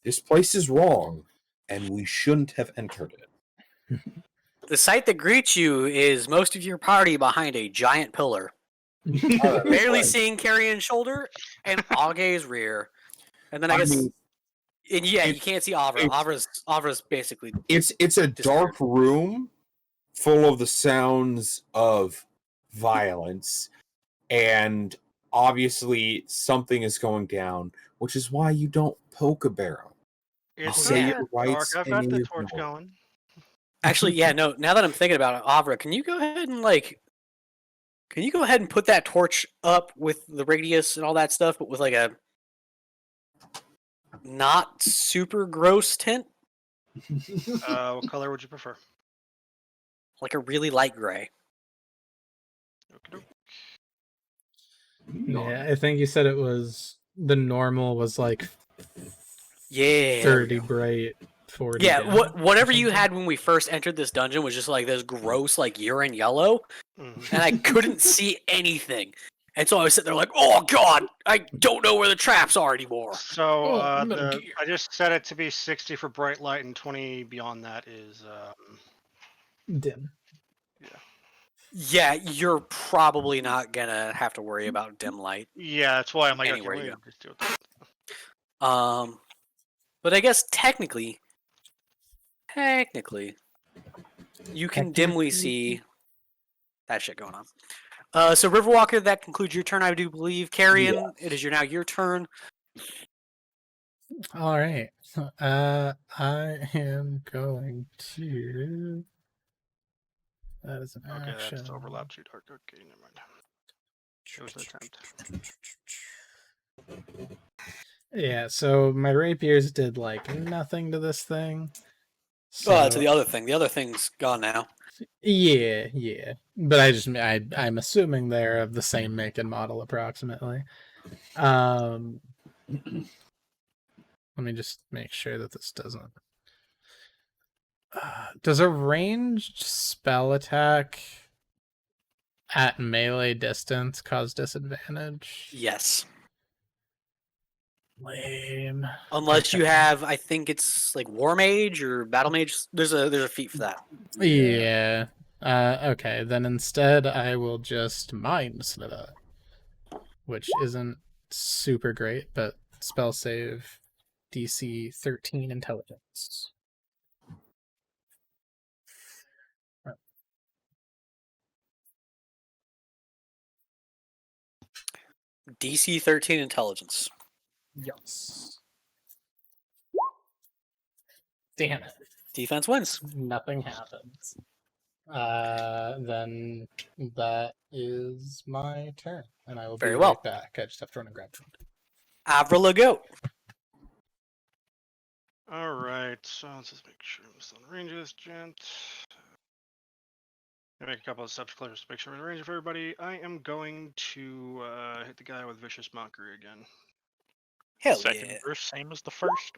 this place is wrong, and we shouldn't have entered it. The sight that greets you is most of your party behind a giant pillar, barely seeing Carrion's shoulder and Auge's rear, and then I guess. mean, And yeah, you can't see Avra. Avra's basically. it's a dark room full of the sounds of violence, and obviously something is going down, which is why you don't poke a barrel. It's say not your that rights dark. I've and got the you torch ignore. going. Actually, yeah, no. Now that I'm thinking about it, Avra, can you go ahead and put that torch up with the radius and all that stuff, but with like a not super gross tint, What color would you prefer? like a really light gray? Okey-doke. Yeah, I think you said it was the normal was like Yeah. 30 bright, 40. Yeah, down, whatever or you something. had when we first entered this dungeon was just like this gross, like urine yellow, Mhm. and I couldn't see anything. And so I was sitting there like, oh god, I don't know where the traps are anymore. So Oh, Metal Gear. I just set it to be 60 for bright light, and 20 beyond that is Dim. Yeah, you're probably not gonna have to worry about dim light. yeah. That's why I'm like, Anywhere okay, you let me just do it. But I guess technically, you can dimly see that shit going on. So Riverwalker, that concludes your turn, I do believe. Carrion, it is now your turn. All right. I am going to. That is an Okay, action. that's overlap too dark. Okay, never mind. It was an attempt. Yeah, so my rapiers did like nothing to this thing. To the other thing. The other thing's gone now. Yeah. But I'm assuming they're of the same make and model approximately. Let me just make sure that this doesn't. Does a ranged spell attack at melee distance cause disadvantage? Yes. Lame. Unless you Okay. have, I think it's like War Mage or Battle Mage. There's a feat for that. Yeah. Okay, then instead I will just Mind Sliver, which isn't super great, but spell save DC 13 intelligence. DC 13 intelligence. Yes. Damn it. Defense wins. Nothing happens. Then that is my turn, and I will Very be well. right back. I just have to run and grab food. Avril, go. All right, so let's just make sure I'm still in range of this gent. I make a couple of steps closer to make sure I'm in range of everybody. I am going to hit the guy with Vicious Mockery again. Hell Second yeah. verse, same as the first.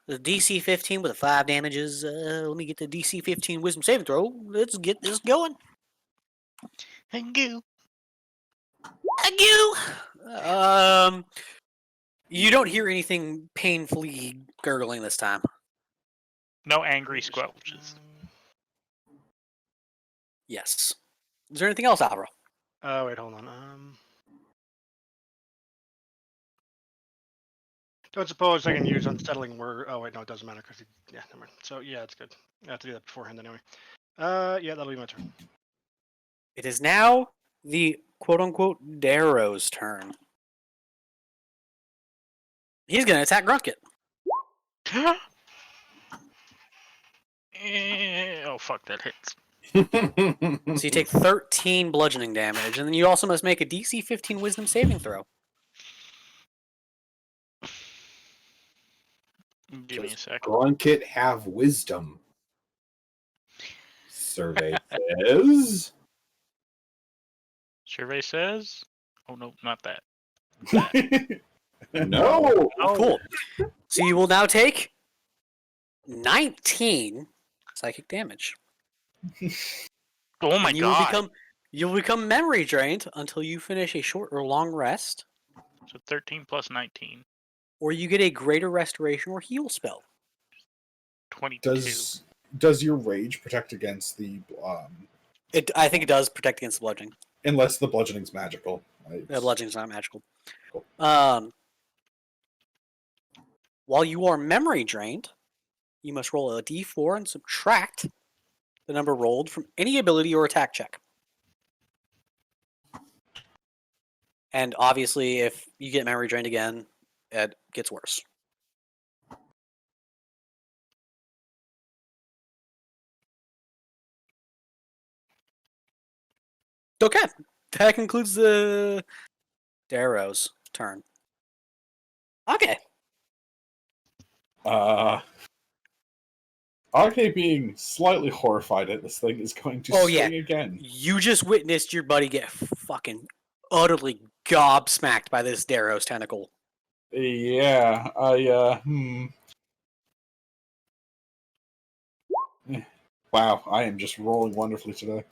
The DC 15 with the 5 damages. Let me get the DC 15 Wisdom saving throw. Let's get this going. Thank you. Thank you. You don't hear anything painfully gurgling this time. No angry squelches. Yes. Is there anything else, Avril? Oh wait, hold on. Don't suppose I can use unsettling word. Oh wait, no, it doesn't matter because yeah, never mind. So yeah, it's good. I have to do that beforehand anyway. Yeah, that'll be my turn. It is now the quote-unquote Darrow's turn. He's going to attack Grunket. Oh fuck, that hits. So you take 13 bludgeoning damage, and then you also must make a DC 15 Wisdom saving throw. Give me a sec. Grunkit have wisdom. Survey says. Survey says. Oh no, not that. No. Oh, cool. So you will now take 19 psychic damage. Oh my And god. you'll become memory drained until you finish a short or long rest, So 13 plus 19. or you get a greater restoration or heal spell. 22. Does your rage protect against the I think it does protect against the bludgeoning. unless the bludgeoning's magical? The bludgeoning's not magical. Cool. While you are memory drained, you must roll a d4 and subtract the number rolled from any ability or attack check. And obviously, if you get memory drained again, it gets worse. Okay, that concludes the Darrow's turn. Okay. Ake being slightly horrified at this thing is going to swing again. You just witnessed your buddy get fucking utterly gobsmacked by this Darrow's tentacle. Yeah, Wow, I am just rolling wonderfully today.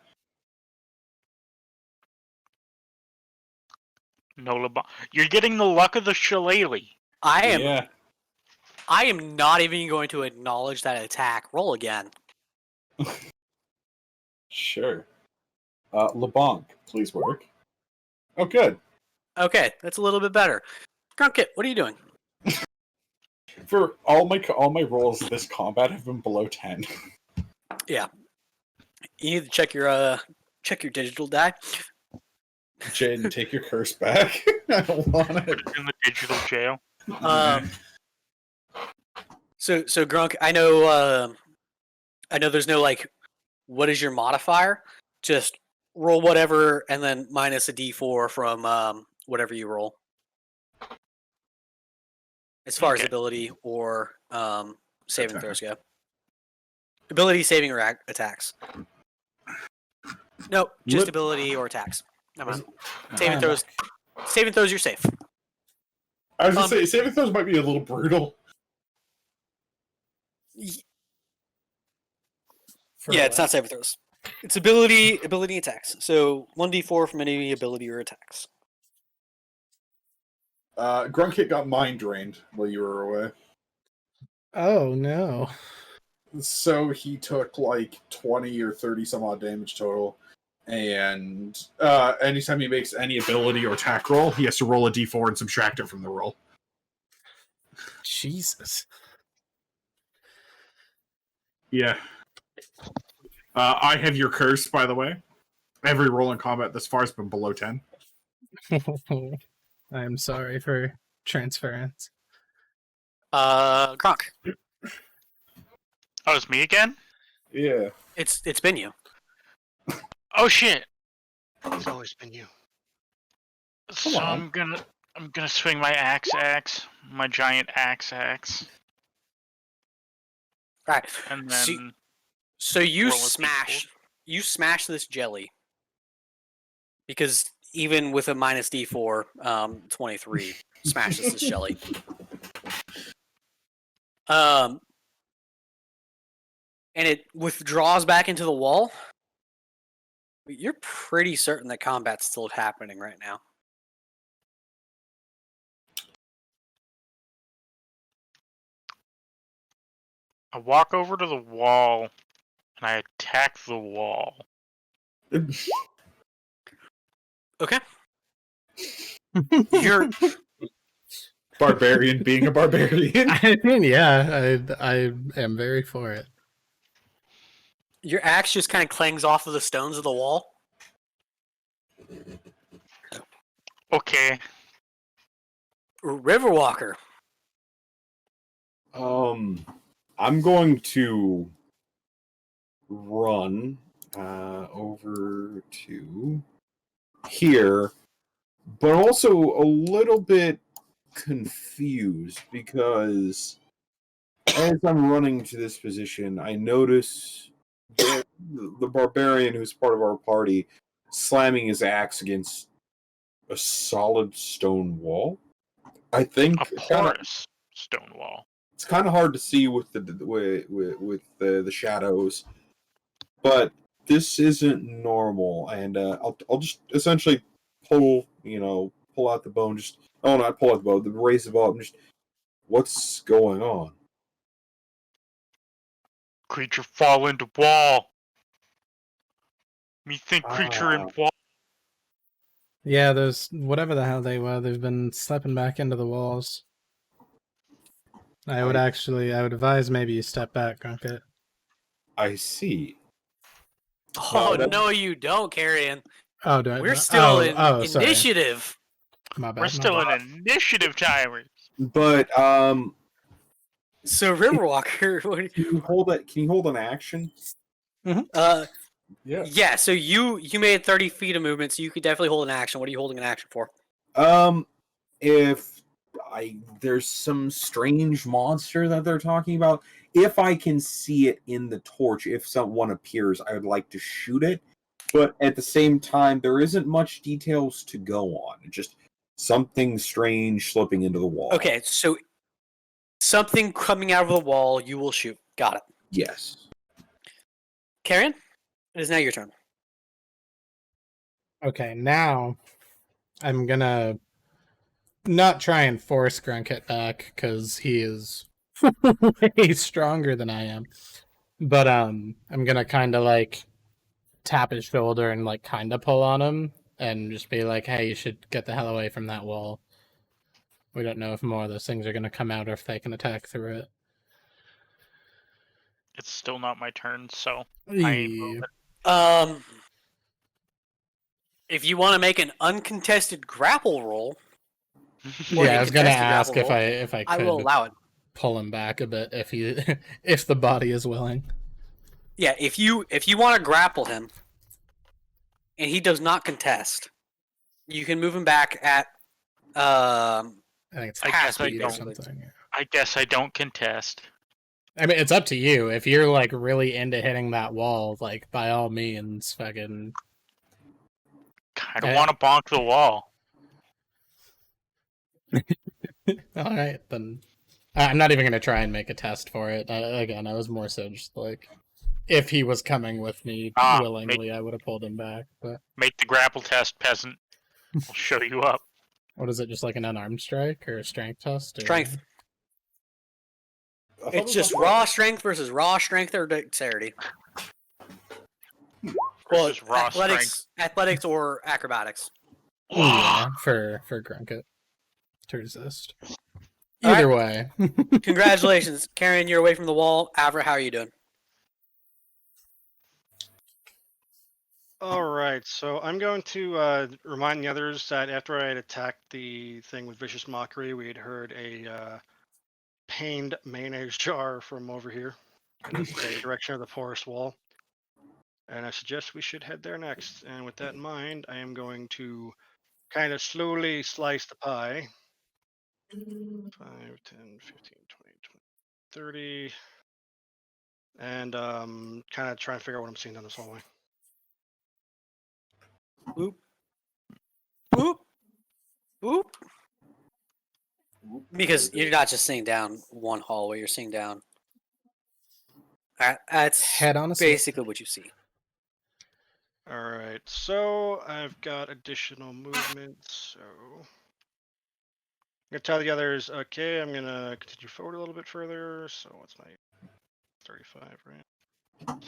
No LeBlanc. You're getting the luck of the shillelagh. I am. Yeah. I am not even going to acknowledge that attack. Roll again. Sure. LeBlanc, please work. Oh, good. Okay, that's a little bit better. Grunkit, what are you doing? For all my rolls this combat have been below 10. You need to check your digital die. Jaden, take your curse back. I don't want Put it. it in the digital jail. So Grunk, I know there's no like, what is your modifier? Just roll whatever and then minus a d4 from whatever you roll. As far as Okay. ability or saving Attack. throws go. Ability, saving, or attacks. No, just Lit- ability or attacks. Never mind. Ah, Saving throws, you're safe. I was gonna say, saving throws might be a little brutal. Yeah, it's not saving throws. It's ability attacks. So 1d4 from any ability or attacks. Grunkit got mind drained while you were away. Oh no. So he took like 20 or 30 some odd damage total. And Anytime he makes any ability or attack roll, he has to roll a d4 and subtract it from the roll. Jesus. Yeah. I have your curse, by the way. Every roll in combat thus far has been below 10. I'm sorry for transference. Gronk. Oh, it's me again? Yeah. It's been you. Oh shit. It's always been you. So on. I'm gonna swing my axe, my giant axe, Alright. and So- then So you Roll a smash this jelly. Because even with a minus d4, 23 smashes this jelly. And it withdraws back into the wall. But you're pretty certain that combat's still happening right now. I walk over to the wall and I attack the wall. Okay. You're Barbarian being a barbarian. I mean, yeah, I am very for it. your axe just kind of clangs off of the stones of the wall. Okay. Riverwalker. I'm going to run over to here, but also a little bit confused because as I'm running to this position, I notice the barbarian who's part of our party slamming his axe against a solid stone wall. I think A porous stone wall. it's kind of hard to see with the shadows, but this isn't normal. And I'll just essentially pull out the bone. Not pull out the bone, raise the bow. What's going on? Creature fall into wall. Me think creature in wall. Yeah, those whatever the hell they were, they've been slipping back into the walls. I would advise maybe you step back, Grunkit. I see. Oh, that's- no, you don't, Carrion. Oh, do I? We're still in sorry. initiative. My bad. We're still in initiative time. But So, Riverwalker. can you hold it? Can you hold an action? Yeah, so you made 30 feet of movement, so you could definitely hold an action. What are you holding an action for? If there's some strange monster that they're talking about, if I can see it in the torch, if someone appears, I would like to shoot it. But at the same time, there isn't much details to go on. Just something strange slipping into the wall. Okay, so something coming out of the wall, you will shoot. Got it. Yes. Carrion, it is now your turn. Okay, now I'm gonna not try and force Grunkit back because he is way stronger than I am. But I'm gonna kind of like tap his shoulder and like kind of pull on him and just be like, "Hey, you should get the hell away from that wall. We don't know if more of those things are gonna come out or if they can attack through it." It's still not my turn, so I ain't Yeah. moving. If you want to make an uncontested grapple roll, Or Yeah, I was gonna contested ask grapple if I I will could allow it. pull him back a bit if he if the body is willing. Yeah, if you want to grapple him, and he does not contest, you can move him back at I think it's I half guess I speed or don't. something. I guess I don't contest. I mean, it's up to you. If you're like really into hitting that wall, like by all means, fucking. Kind of want to bonk the wall. All right, then. I'm not even gonna try and make a test for it. Again, I was more so just like, if he was coming with me willingly, I would have pulled him back. But Make the grapple test, peasant. I'll show you up. what is it? Just like an unarmed strike or a strength test? Or... strength. I thought it It's was just a- raw strength versus raw strength or dexterity. Well, Versus raw athletics or acrobatics. Yeah, for Grunkit to resist. All Either way. Congratulations, Karen. You're away from the wall. Avra, how are you doing? All right, so I'm going to remind the others that after I had attacked the thing with vicious mockery, we had heard a pained mayonnaise jar from over here in the direction of the forest wall, and I suggest we should head there next. And with that in mind, I am going to kind of slowly slice the pie. 5, 10, 15, 20, 30, and kind of try and figure out what I'm seeing down this hallway. Boop. Boop. Boop. Because you're not just seeing down one hallway, you're seeing down. That's Head on a basically what you see. All right, so I've got additional movement, so I'm gonna tell the others, okay, I'm gonna continue forward a little bit further. So what's my 35, right?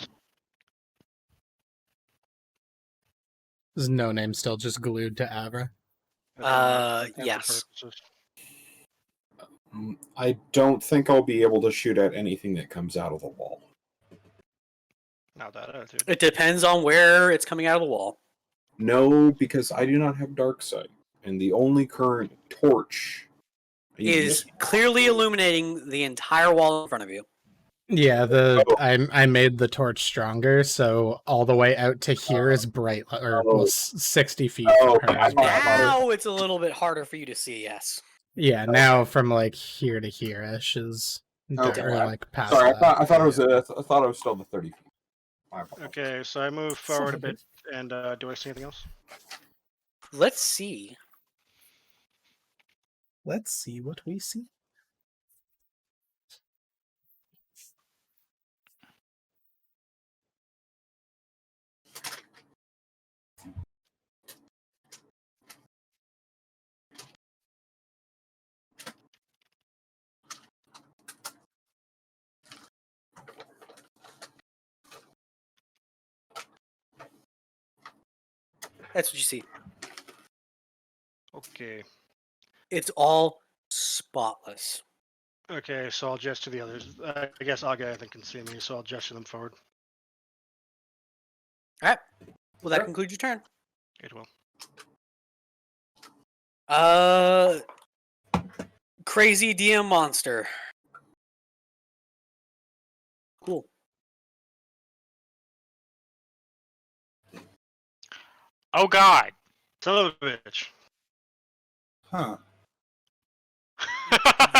Is No Name still just glued to Avra? Yes. I don't think I'll be able to shoot at anything that comes out of the wall. Not that attitude. It depends on where it's coming out of the wall. No, because I do not have dark sight, and the only current torch Is clearly illuminating the entire wall in front of you. Yeah, I made the torch stronger, so all the way out to here is bright, or well, 60 feet from her is bright. Now it's a little bit harder for you to see. Yes. Yeah, now from like here to here-ish is Okay. or like past. Sorry, that. I thought it was still the 30 feet. My apologies. Okay, so I move forward a bit, and do I see anything else? Let's see. Let's see what we see. That's what you see. Okay. It's all spotless. Okay, so I'll gesture to the others. I guess Aga, I think, can see me, so I'll gesture them forward. All right. Well, that concludes your turn. It will. Crazy DM monster. Cool. Oh God! Son of a bitch. Huh.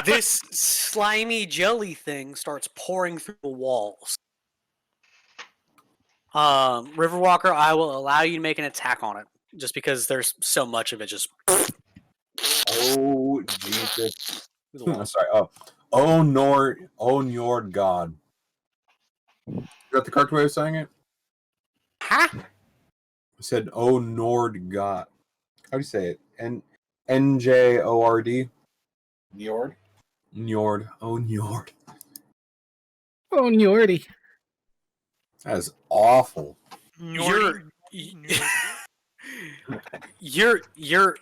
This slimy jelly thing starts pouring through the walls. Riverwalker, I will allow you to make an attack on it, just because there's so much of it. Just Oh Jesus! through the walls. Sorry. Oh Nord God. Is that the correct way of saying it? Huh? I said, "Oh Nord God." How do you say it? Njord. Njord? Njord. Oh, Njord. Oh, Yorty. That is awful. Your Norty. your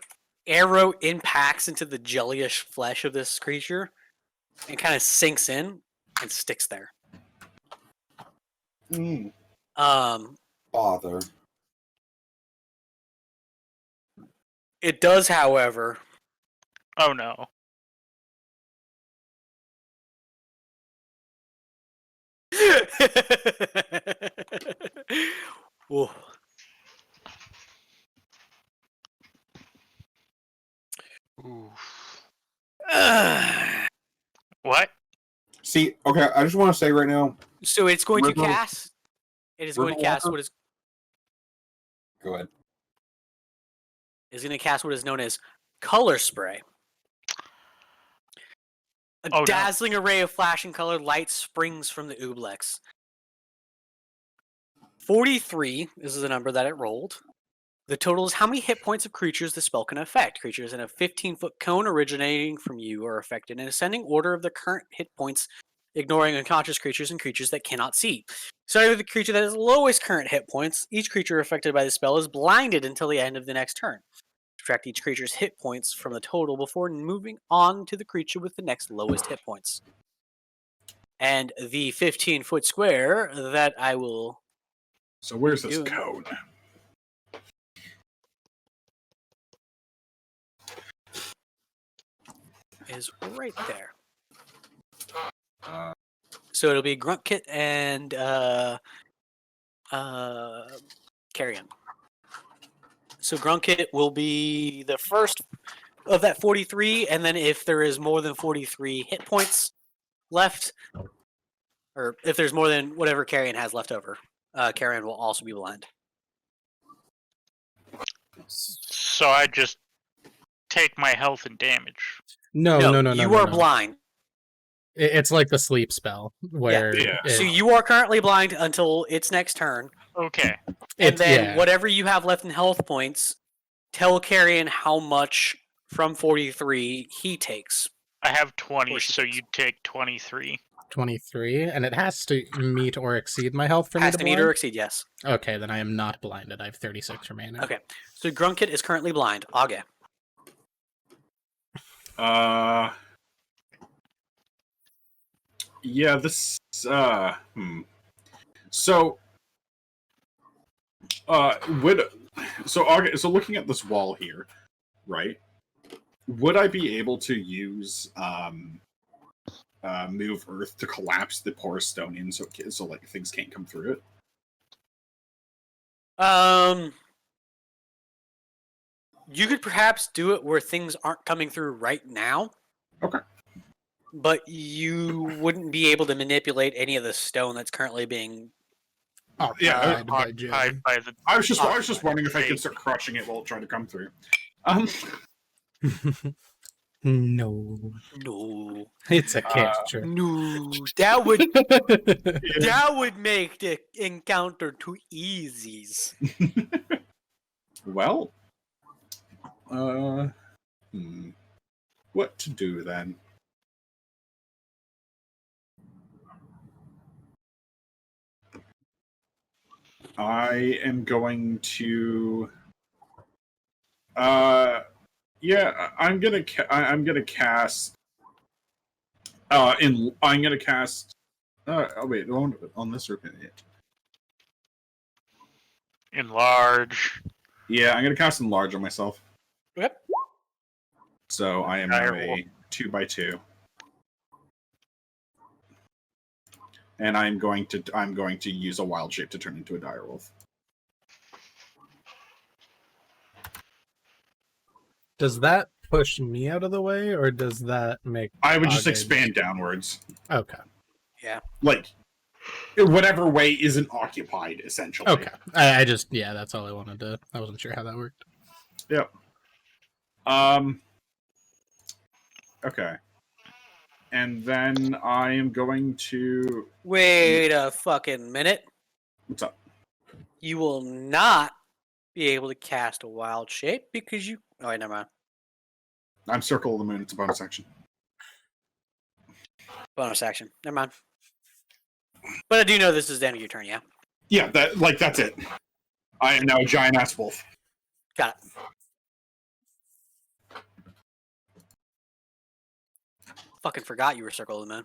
arrow impacts into the jellyish flesh of this creature and kind of sinks in and sticks there. Mm. Bother. It does, however, Oh no. Ooh. Oof. Ah. What? See, okay, I just want to say right now. So it's going to River- cast. It is going to cast Riverwalker? what is Go ahead. what is known as color spray. A Oh, no. dazzling array of flashing colored light springs from the ooblex. 43 is the number that it rolled. The total is how many hit points of creatures the spell can affect. Creatures in a 15-foot cone originating from you are affected in ascending order of their current hit points, ignoring unconscious creatures and creatures that cannot see. Starting with the creature that has the lowest current hit points, each creature affected by the spell is blinded until the end of the next turn. Subtract each creature's hit points from the total before moving on to the creature with the next lowest hit points. And the 15-foot square that I will So where's this Doing. cone? is right there. So it'll be Gruntkit and Carrion. So Gruntkit will be the first of that 43, and then if there is more than 43 hit points left, or if there's more than whatever Carrion has left over, Carrion will also be blind. So I just take my health and damage. No. You are blind. It's like the sleep spell where Yeah. it- So you are currently blind until its next turn. Okay. And then yeah. whatever you have left in health points, tell Carrion how much from 43 he takes. I have 20, Or she so takes. you take 23. 23, and it has to meet or exceed my health for me Has to to meet blind? or exceed, yes. Okay, then I am not blinded. I have 36 remaining. Okay. So Gruntkit is currently blind. Age. Yeah, this So so looking at this wall here, right? Would I be able to use move earth to collapse the porous stone in so like things can't come through it? You could perhaps do it where things aren't coming through right now. Okay. But you wouldn't be able to manipulate any of the stone that's currently being. Yeah, By Jim. Occupied by the. I was just wondering if I could start crushing it while it tried to come through. No. No. It's a cantrip. No. That would make the encounter too easy. Well, what to do then? I am going to. Yeah, I'm gonna cast. I'm gonna cast. Oh wait, on this or it. Enlarge. Yeah, I'm gonna cast enlarge on myself. Yep. So I am now a 2x2, and I'm going to use a wild shape to turn into a direwolf. Does that push me out of the way, or does that make... I would just Age- expand downwards, Okay. like whatever way isn't occupied, essentially. Okay. I just... Yeah, that's all I wanted to... I wasn't sure how that worked. Yep. Okay. And then I am going to. Wait a fucking minute. What's up? You will not be able to cast a wild shape because you. Oh, wait, never mind. I'm Circle of the Moon. It's a bonus action. Bonus action. Never mind. But I do know this is the end of your turn, yeah? Yeah, that's it. I am now a giant ass wolf. Got it. Fucking forgot you were Circle of the Moon.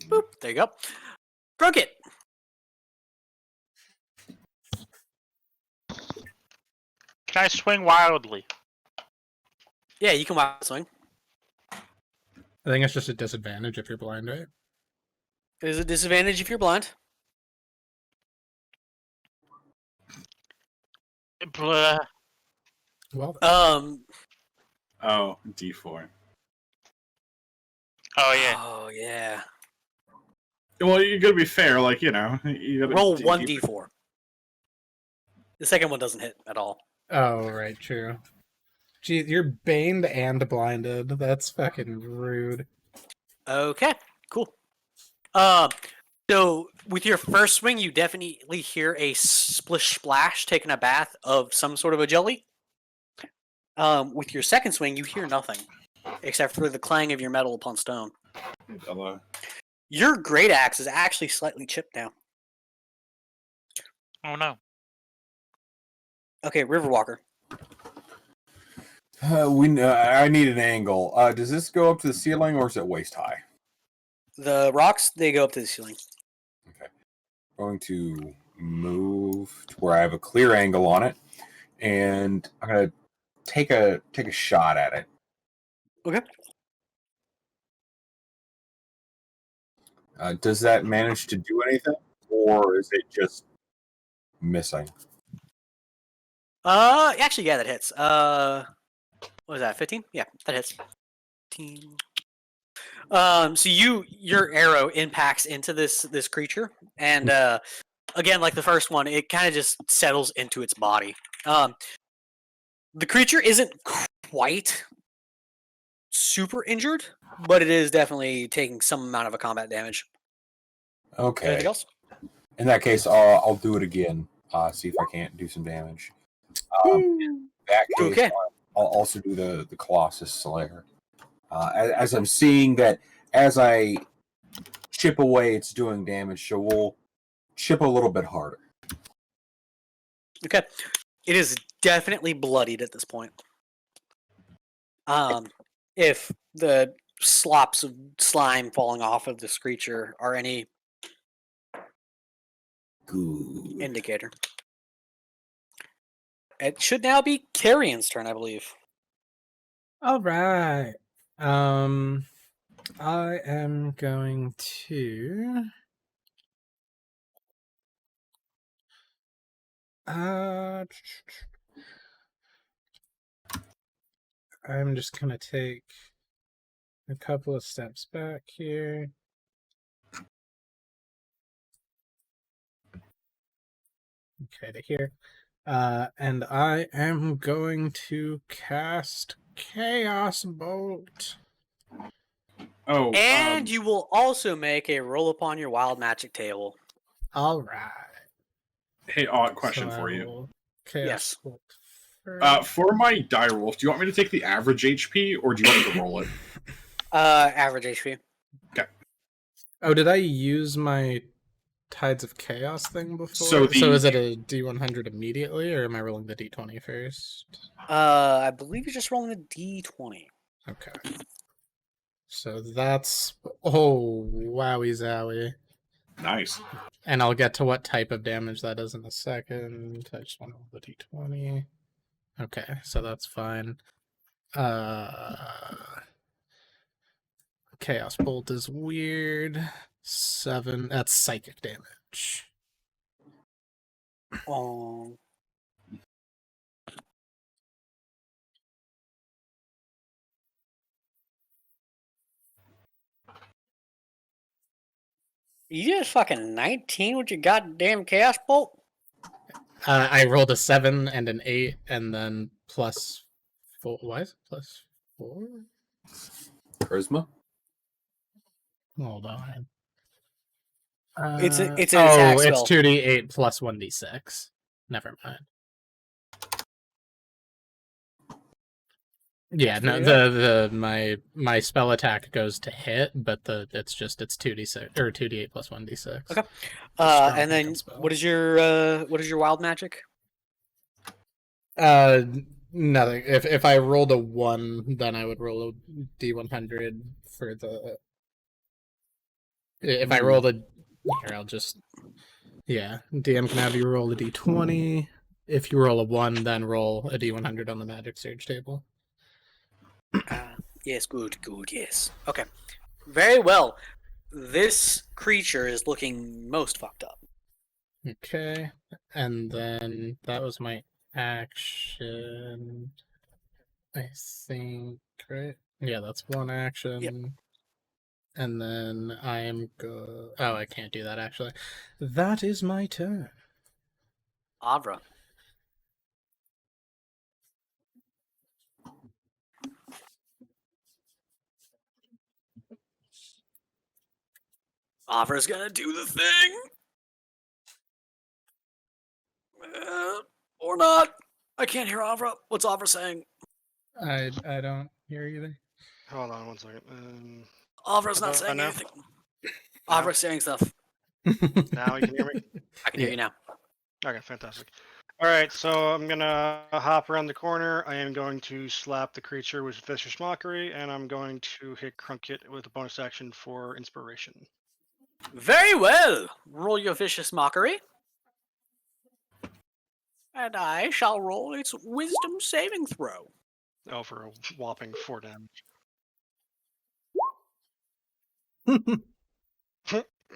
Boop. There you go. Broke it. Can I swing wildly? Yeah, you can wild swing. I think it's just a disadvantage if you're blind, right? It is a disadvantage if you're blind. Blah. Well, Oh, D4. Oh yeah. Oh, yeah. Well, you gotta be fair, like, you gotta Roll 1d4. The second one doesn't hit at all. oh, right, true. Gee, you're baned and blinded. That's fucking rude. Okay, cool. So with your first swing, you definitely hear a splish splash taking a bath of some sort of a jelly. With your second swing, you hear nothing except for the clang of your metal upon stone. Hello. Your great axe is actually slightly chipped now. Oh no. Okay, Riverwalker. I need an angle. Does this go up to the ceiling or is it waist high? The rocks, they go up to the ceiling. Okay. Going to move to where I have a clear angle on it, and I'm gonna take a shot at it. Okay. Does that manage to do anything, or is it just missing? Actually, yeah, that hits. What was that? 15? Yeah, that hits. 15. So your arrow impacts into this creature, and again, like the first one, it kind of just settles into its body. The creature isn't quite super injured, but it is definitely taking some amount of a combat damage. Okay. Anything else? In that case, I'll do it again. See if I can't do some damage. In that case, Okay. I'll also do the Colossus Slayer. As I'm seeing that as I chip away, it's doing damage, so we'll chip a little bit harder. Okay. It is definitely bloodied at this point. If the slops of slime falling off of this creature are any Good. indicator. It should now be Carrion's turn, I believe. All right. I am going to. I'm just gonna take a couple of steps back here. Okay, to here. And I am going to cast Chaos Bolt. Oh, And you will also make a roll upon your wild magic table. All right. hey, odd question So for I you. will Chaos Yes. Bolt first. For my die rolls, do you want me to take the average HP or do you want me to roll it? Average HP. Oh, did I use my Tides of Chaos thing before? So is it a D100 immediately, or am I rolling the D20 first? I believe you're just rolling a D20. Okay. So that's... Oh, wowie zowie. Nice. And I'll get to what type of damage that is in a second. I just want to roll the D20. Okay, so that's fine. Chaos Bolt is weird. 7. That's psychic damage. Oh. You just fucking 19 with your goddamn Chaos Bolt? I rolled a 7 and an 8, and then plus 4. Why is it plus 4? Charisma? Hold on. It's an it's attack spell. 2d8 plus 1d6. Never mind. Yeah, no, Yeah. my spell attack goes to hit, but it's 2d6 or 2d8 plus 1d6. Okay. Strong And then weapon spell. what is your wild magic? Nothing. If I rolled a 1, then I would roll a d100 for the. If I rolled a, here I'll just. Yeah, DM can have you roll a d20. If you roll a 1, then roll a d100 on the magic surge table. Yes, good, yes. Okay. Very well. This creature is looking most fucked up. Okay, and then that was my action. I think, right? Yeah, that's one action. Yep. And then I am Oh, I can't do that actually. That is my turn. Avra. Avra's gonna do the thing. Or not. I can't hear Avra. What's Avra saying? I don't hear either. Hold on 1 second. Avra's How not about saying now? anything. Avra's saying stuff. Now you can hear me? I can hear you now. Okay, fantastic. All right, so I'm gonna hop around the corner. I am going to slap the creature with vicious mockery, and I'm going to hit Crunkit with a bonus action for inspiration. Very well. Roll your vicious mockery. And I shall roll its wisdom saving throw. Oh, for a whopping 4 damage.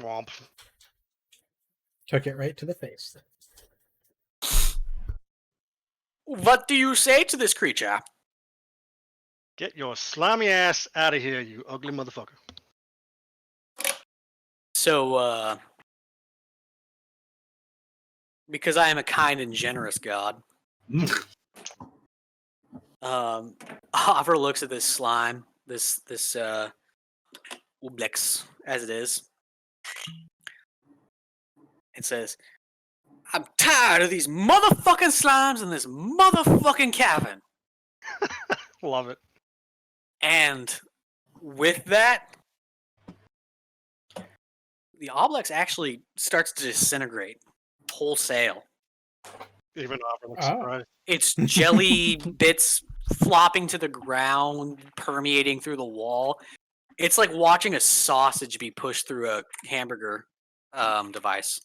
Womp. Took it right to the face. What do you say to this creature? Get your slimy ass out of here, you ugly motherfucker. So, because I am a kind and generous god, Avra looks at this slime, this Ublex, as it is, and says, I'm tired of these motherfucking slimes in this motherfucking cavern. Love it. And with that, the Oblex actually starts to disintegrate wholesale. Even Opera looks surprised. It's jelly bits flopping to the ground, permeating through the wall. It's like watching a sausage be pushed through a hamburger device.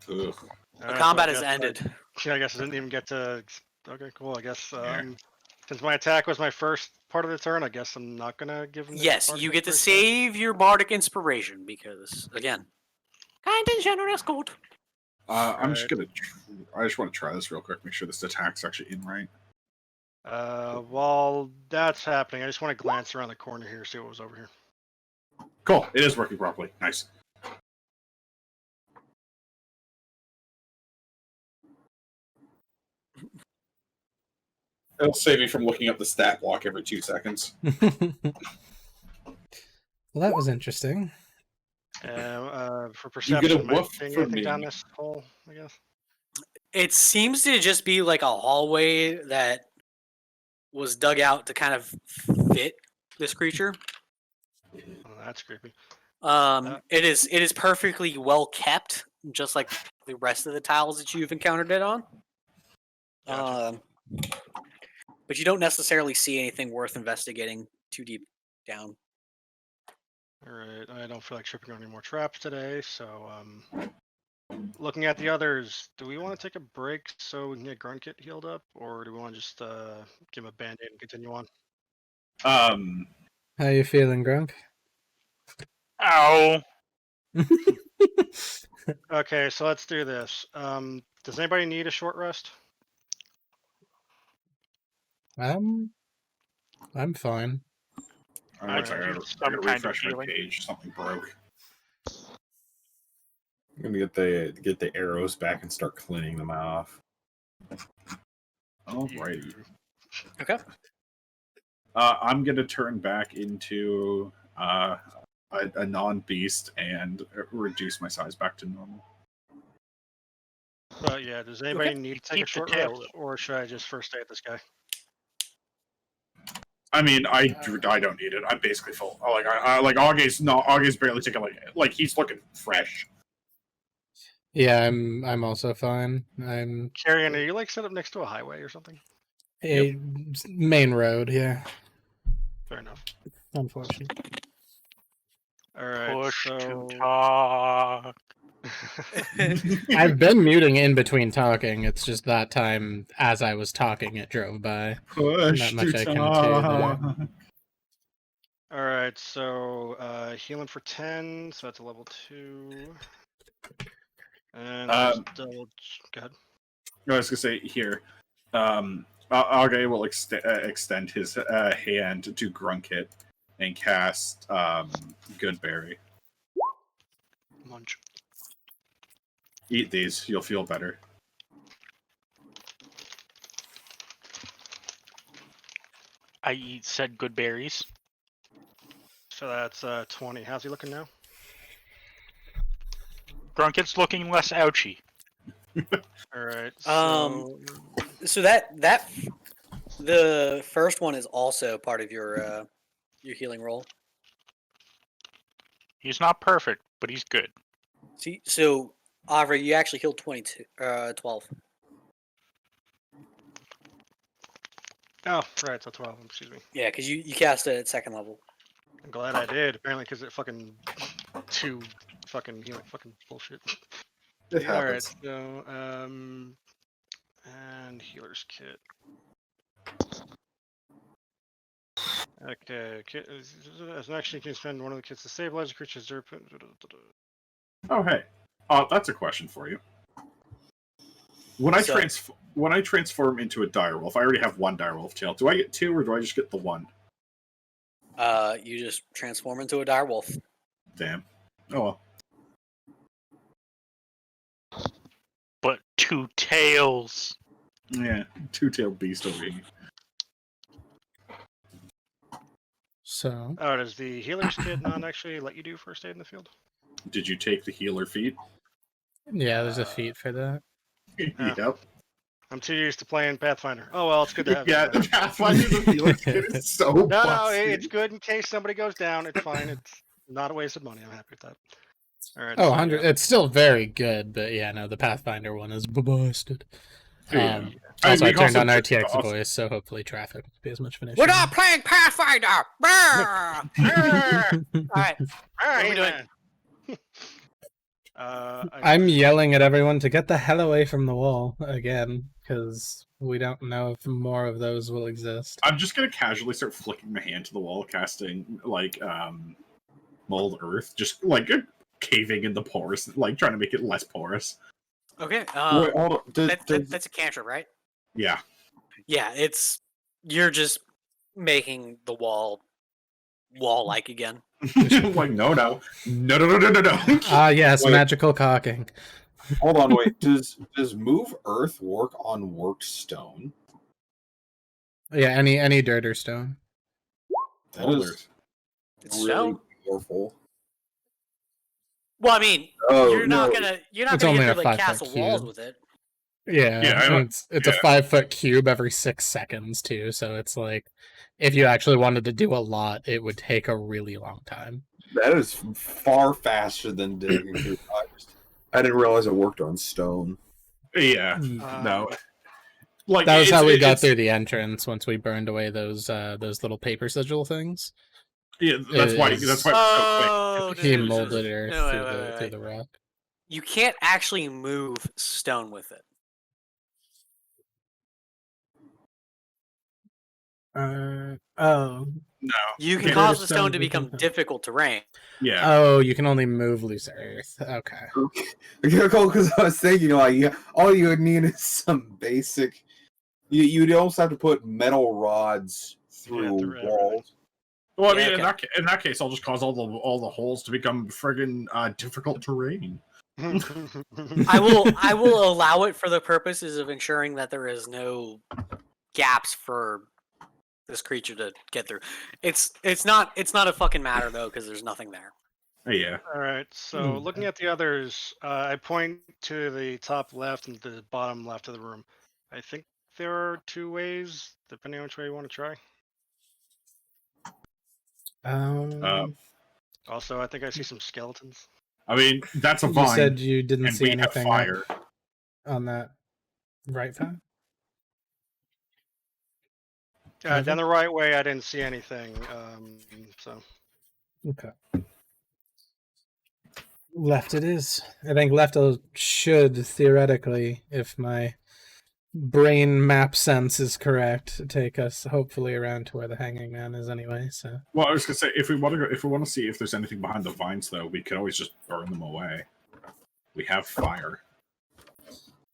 Ugh. The combat has ended. I guess I didn't even get to. Okay, cool. I guess since my attack was my first part of the turn, I guess I'm not gonna give him. Yes, you get to save your bardic inspiration because, again, kind and generous gold. I'm just gonna. I just want to try this real quick. Make sure this attack's actually in right. While that's happening, I just want to glance around the corner here, see what was over here. Cool. It is working properly. Nice. It'll save me from looking up the stat block every 2 seconds. Well, that was interesting. For perception, get a am I woof seeing from anything me. down this hole, I guess? It seems to just be like a hallway that was dug out to kind of fit this creature. Oh, that's creepy. It is perfectly well kept, just like the rest of the tiles that you've encountered it on. Gotcha. But you don't necessarily see anything worth investigating too deep down. Alright, I don't feel like tripping on any more traps today, so looking at the others, do we want to take a break so we can get Grunkit healed up, or do we want to just give him a band-aid and continue on? How you feeling, Grunk? Ow. Okay, so let's do this. Does anybody need a short rest? I'm fine. I gotta refresh my page. Something broke. I'm gonna get the arrows back and start cleaning them off. Alrighty. Okay. I'm gonna turn back into a non-beast and reduce my size back to normal. Yeah, does anybody need to take a short rest, or should I just first aid this guy? I mean, I don't need it. I'm basically full. I like Auge's barely taking like he's looking fresh. Yeah, I'm also fine. I'm Carrion, are you like set up next to a highway or something? a main road, yeah. Fair enough. Unfortunately. All right. Push so... to talk. I've been muting in between talking. It's just that time as I was talking it drove by. Push Not much to I can do there. talk. All right, so healing for 10, so that's a level 2. And just double. Go ahead. I was gonna say here, Auge will extend his hand to Grunkit and cast Goodberry. Munch. Eat these, you'll feel better. I eat said good berries. So that's 20. How's he looking now? Grunket's looking less ouchy. All right. So that the first one is also part of your healing roll. He's not perfect, but he's good. See, so Avra, you actually healed 12. Oh, right. So 12. Excuse me. Yeah, because you cast it at second level. I'm glad I did. Apparently, because it fucking 2 fucking healing fucking bullshit. It All right. happens. So and healer's kit. Okay. As an action, you can spend one of the kits to stabilize the creature's. Oh hey, that's a question for you. When I transform into a direwolf, I already have one direwolf tail. Do I get 2 or do I just get the 1? You just transform into a direwolf. Damn. Oh well. But 2 tails. Yeah, 2-tailed beast over here. So Oh, does the healer's kit not actually let you do first aid in the field? Did you take the healer feat? yeah, there's a feat for that. Yeah. Yep. I'm too used to playing Pathfinder. Oh well, it's good to have. Yeah, the Pathfinder the healer kit is so No, busted. it's good in case somebody goes down. It's fine. It's not a waste of money. I'm happy with that. All right. Oh, so, 100. yeah. It's still very good, but yeah, no, the Pathfinder one is busted. Yeah. Also, I we turned also on just- RTX also- voice, so hopefully traffic won't be as much of an issue. We're not playing Pathfinder. Brrr! Brrr! All right. All What are we right, doing? man. I'm yelling at everyone to get the hell away from the wall again, because we don't know if more of those will exist. I'm just gonna casually start flicking my hand to the wall, casting like mold earth, just like caving in the porous, like trying to make it less porous. Okay. Wait, hold on. That's a cantrip, right? Yeah. Yeah, you're just making the wall-like again. Like no. Ah, yes, Wait. magical cocking. Hold on, wait. Does move earth work on worked stone? Yeah, any dirt or stone. That Mold is earth. It's really stone. powerful. Well, I mean, Oh, you're not no. gonna It's get only through a like 5-foot castle walls cube. with it. Yeah, Yeah, and it's a 5-foot cube every 6 seconds too, so it's like if you actually wanted to do a lot, it would take a really long time. That is far faster than digging through. I didn't realize it worked on stone. Yeah. No. Like That was how we got it's- through the entrance once we burned away those little paper sigil things. Yeah, that's why. is- That's why. Oh, He no, no, molded no, earth no, through, wait, through wait. the rock. You can't actually move stone with it. Oh. No. You can Yeah, cause there's the stone stone to we become can- difficult terrain. Yeah. Oh, you can only move loose earth. Okay. Okay, cool. Because I was thinking, like, yeah, all you would need is some basic. You'd almost have to put metal rods through through walls. Well, I Yeah, mean, okay. in that case, I'll just cause all the holes to become friggin' difficult terrain. I will allow it for the purposes of ensuring that there is no gaps for this creature to get through. It's not a fucking matter though because there's nothing there. Yeah. All right. So looking at the others, I point to the top left and the bottom left of the room. I think there are 2 ways, depending on which way you want to try. Also, I think I see some skeletons. I mean, that's a You vine. said you didn't and see we have anything fire. up on that right path? Down the right way, I didn't see anything. So Okay. Left it is. I think left should, theoretically, if my brain map sense is correct, take us hopefully around to where the hanging man is anyway. So. Well, I was gonna say if we want to see if there's anything behind the vines, though, we could always just burn them away. We have fire.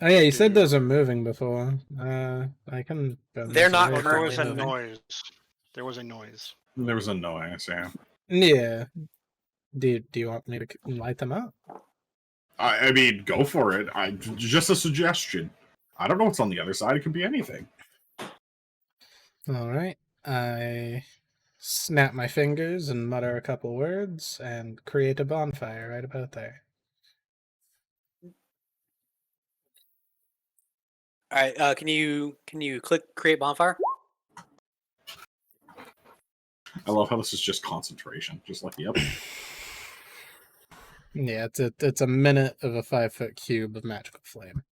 Oh yeah, you said those are moving before. I can. They're not there currently was a moving. noise. There was a noise. There was a noise, yeah. Yeah. Do you want me to light them up? I mean, go for it. Just a suggestion. I don't know what's on the other side. It could be anything. All right. I snap my fingers and mutter a couple words and create a bonfire right about there. All right. Can you click create bonfire? I love how this is just concentration. Just like, yep. Yeah, it's a minute of a 5-foot cube of magical flame.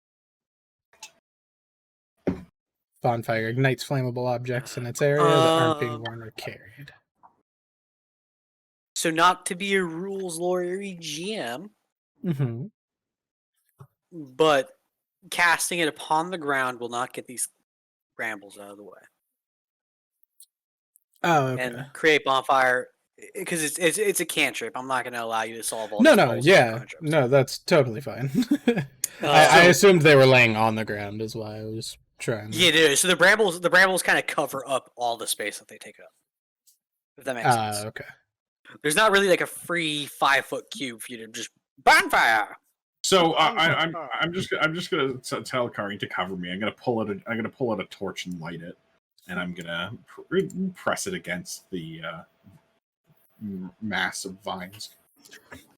Bonfire ignites flammable objects in its area that aren't being worn or carried. So not to be a rules lawyery GM, Mm-hmm. but casting it upon the ground will not get these brambles out of the way. Oh, okay. And create bonfire because it's a cantrip. I'm not going to allow you to solve all. No, these no, that's totally fine. I assumed they were laying on the ground, is why I was trying. Yeah, dude. So the brambles kind of cover up all the space that they take up. If that makes sense. Okay. There's not really like a free 5-foot cube for you to just bonfire. So I'm just gonna tell Kari to cover me. I'm gonna pull out a torch and light it, and I'm gonna press it against the mass of vines.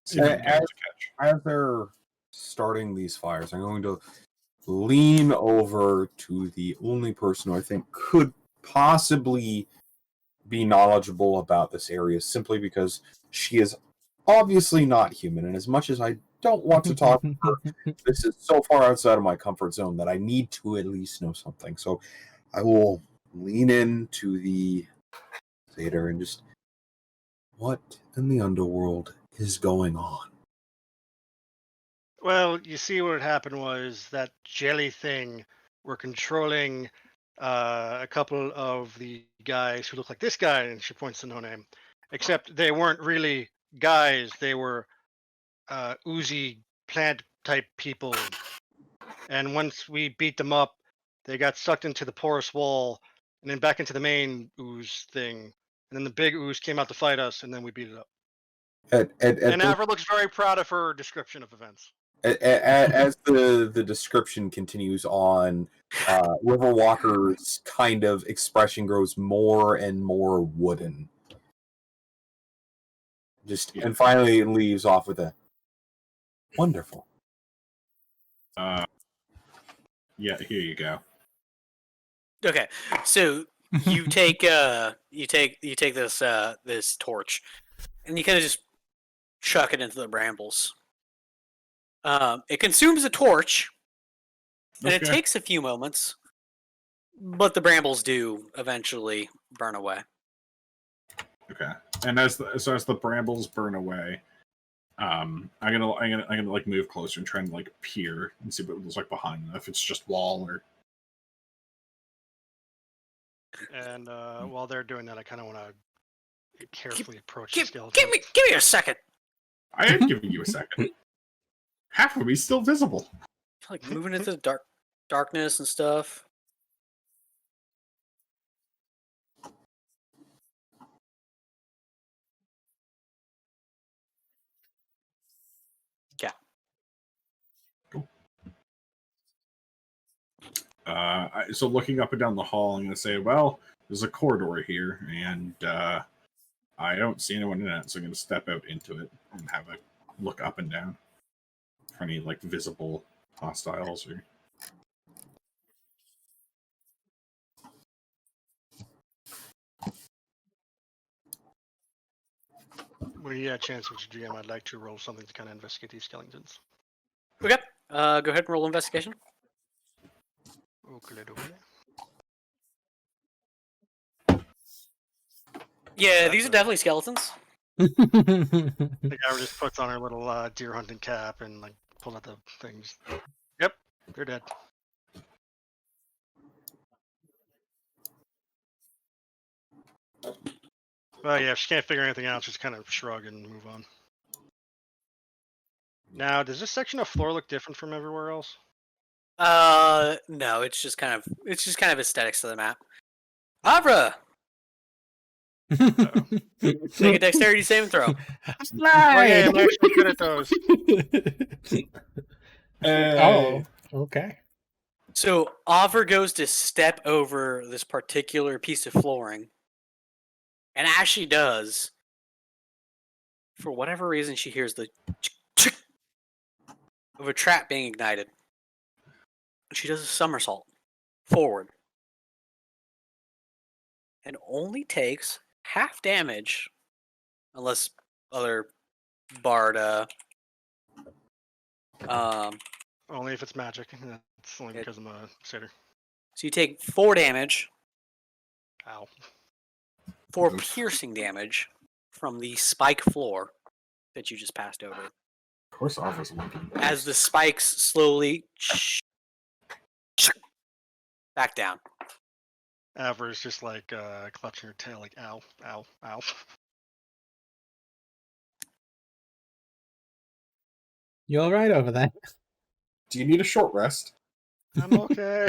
See if I can get it to catch. As they're starting these fires, I'm going to lean over to the only person who I think could possibly be knowledgeable about this area, simply because she is obviously not human, and as much as I don't want to talk to her, this is so far outside of my comfort zone that I need to at least know something. So I will lean into the theater and just, what in the underworld is going on? Well, you see, what happened was that jelly thing were controlling a couple of the guys who look like this guy, and she points to No Name. Except they weren't really guys; they were oozy plant type people. And once we beat them up, they got sucked into the porous wall, and then back into the main ooze thing. And then the big ooze came out to fight us, and then we beat it up. And Avra looks very proud of her description of events. As the description continues on, Riverwalker's kind of expression grows more and more wooden. And finally it leaves off with a wonderful. Yeah, here you go. Okay, so you take this torch, and you kind of just chuck it into the brambles. It consumes the torch, and it takes a few moments, but the brambles do eventually burn away. Okay, and as the brambles burn away, I'm gonna like move closer and try and like peer and see what it looks like behind them, if it's just wall or. And while they're doing that, I kind of want to carefully approach the skeleton. Give me a second. I am giving you a second. Half of me's still visible. Like moving into the darkness and stuff. Yeah. Cool. So looking up and down the hall, I'm going to say, well, there's a corridor here, and I don't see anyone in it, so I'm going to step out into it and have a look up and down for any like visible hostiles or. when you get a chance, Mr. GM, I'd like to roll something to kind of investigate these skeletons. Okay. Go ahead and roll investigation. Okay. Yeah, these are definitely skeletons. The guy just puts on her little deer hunting cap and like pulls out the things. Yep, they're dead. Well, yeah, if she can't figure anything out, just kind of shrug and move on. Now, does this section of floor look different from everywhere else? No, it's just kind of aesthetics to the map. Avra, make a dexterity saving throw. Oh yeah, I'm actually good at those. Oh, okay. So Avra goes to step over this particular piece of flooring, and as she does, for whatever reason, she hears the of a trap being ignited. She does a somersault forward and only takes half damage, unless other bard. Only if it's magic. That's only because I'm a satyr. So you take 4 damage, Ow. 4 piercing damage from the spike floor that you just passed over. Of course, Office looking. As the spikes slowly back down. Avra's just like clutching her tail, like ow, ow, ow. You all right over there? Do you need a short rest? I'm okay.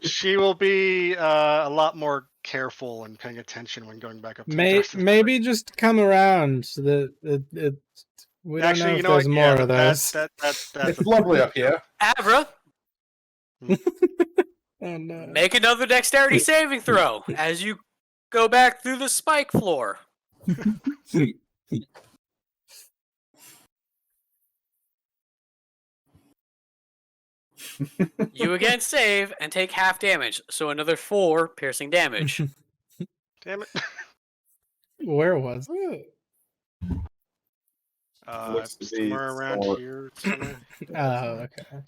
She will be a lot more careful and paying attention when going back up to the rest of the Maybe just come around so that we don't know if there's what? more Yeah, of those. That's It's lovely up here. Avra, Oh, no. make another dexterity saving throw as you go back through the spike floor. You again save and take half damage, so another 4 piercing damage. Damn it. Where was it? Looks to be Somewhere around for- here. Somewhere. Oh, okay.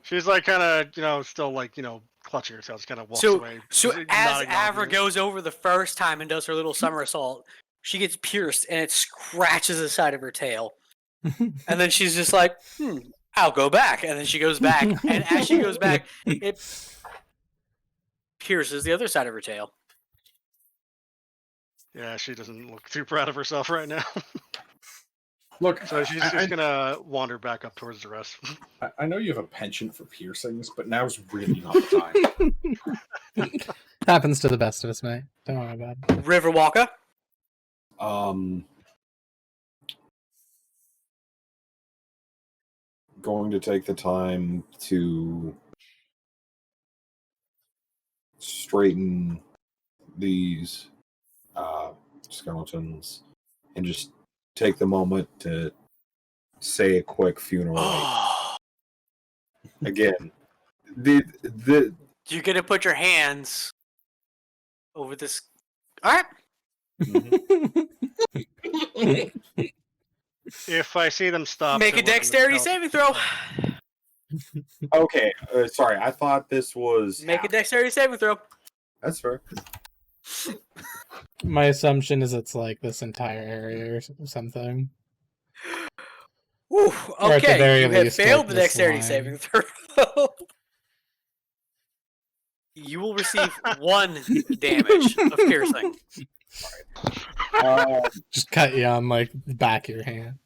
She's like kind of, still like, clutching herself. Just kind of walks So away. So She's as not acknowledging Avra it. goes over the first time and does her little somersault, she gets pierced and it scratches the side of her tail. And then she's just like, I'll go back. And then she goes back. And as she goes back, it pierces the other side of her tail. Yeah, she doesn't look too proud of herself right now. Look, So she's just gonna wander back up towards the rest. I know you have a penchant for piercings, but now's really not the time. Happens to the best of us, mate. Don't worry about it. Riverwalker. Going to take the time to straighten these skeletons and just take the moment to say a quick funeral rite. Again, the You get to put your hands over this. All right. If I see them stop, Make a they're looking to dexterity stealth. saving throw. Okay, sorry, I thought this was Make a dexterity saving throw. That's fair. My assumption is it's like this entire area or something. Ooh, Or at the okay, very you have least, failed like the this dexterity line. saving throw. You will receive 1 damage of piercing. Just cut you on like the back of your hand.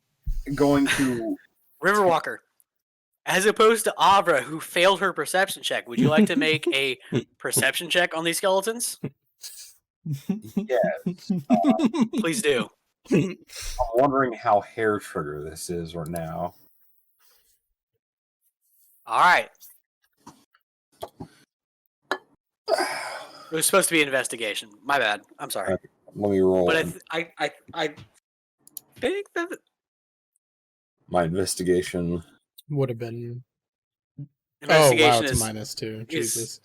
Going to Riverwalker, as opposed to Avra, who failed her perception check, would you like to make a perception check on these skeletons? yes. Please do. I'm wondering how hair trigger this is right now. All right. It was supposed to be investigation. My bad. I'm sorry. Let me roll But I think that my investigation. Would have been. investigation Oh wow, it's is a -2. Jesus.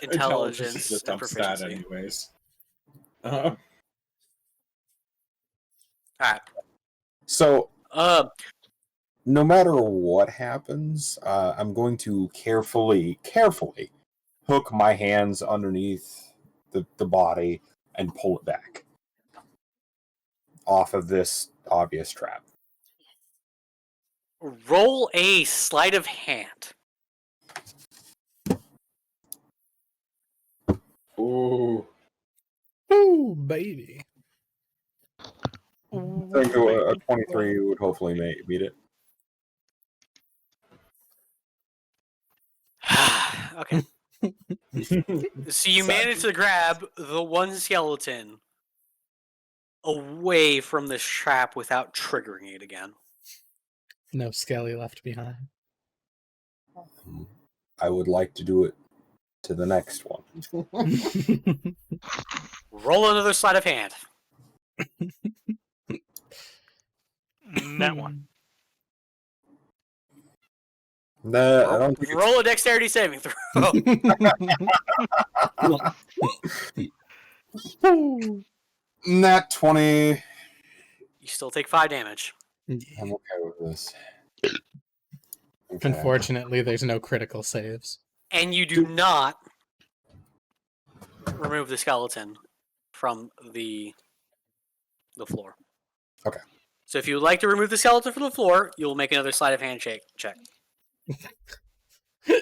intelligence is a and dumb stat proficiency. anyways. Uh-huh. All right. So, Uh, no matter what happens, I'm going to carefully hook my hands underneath the body and pull it back off of this obvious trap. roll a sleight of hand. Ooh. Ooh, baby. I think a 23 would hopefully beat it. Okay. So you manage to grab the one skeleton away from this trap without triggering it again. No Skelly left behind. I would like to do it to the next one. Roll another sleight of hand. That one. Nah, I don't think Roll a dexterity saving throw. Nat 20. You still take 5 damage. I'm okay with this. Okay. Unfortunately, there's no critical saves. And you do not remove the skeleton from the floor. Okay. So if you would like to remove the skeleton from the floor, you'll make another sleight of hand check.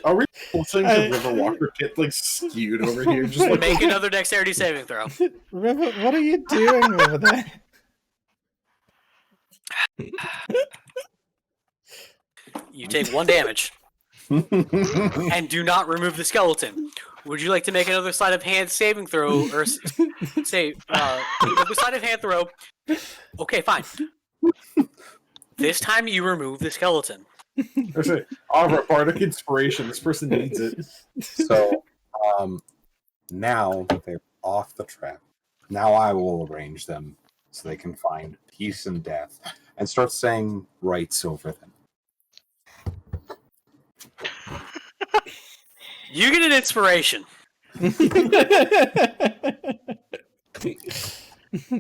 Are we listening to River Walker get like skewed over here? Just like Make another dexterity saving throw. River, what are you doing over there? You take 1 damage and do not remove the skeleton. Would you like to make another sleight of hand saving throw, or say another sleight of hand throw? Okay, fine. This time you remove the skeleton. there's a bardic inspiration. This person needs it. So, now that they're off the trap, now I will arrange them so they can find peace and death and start saying rights over them. You get an inspiration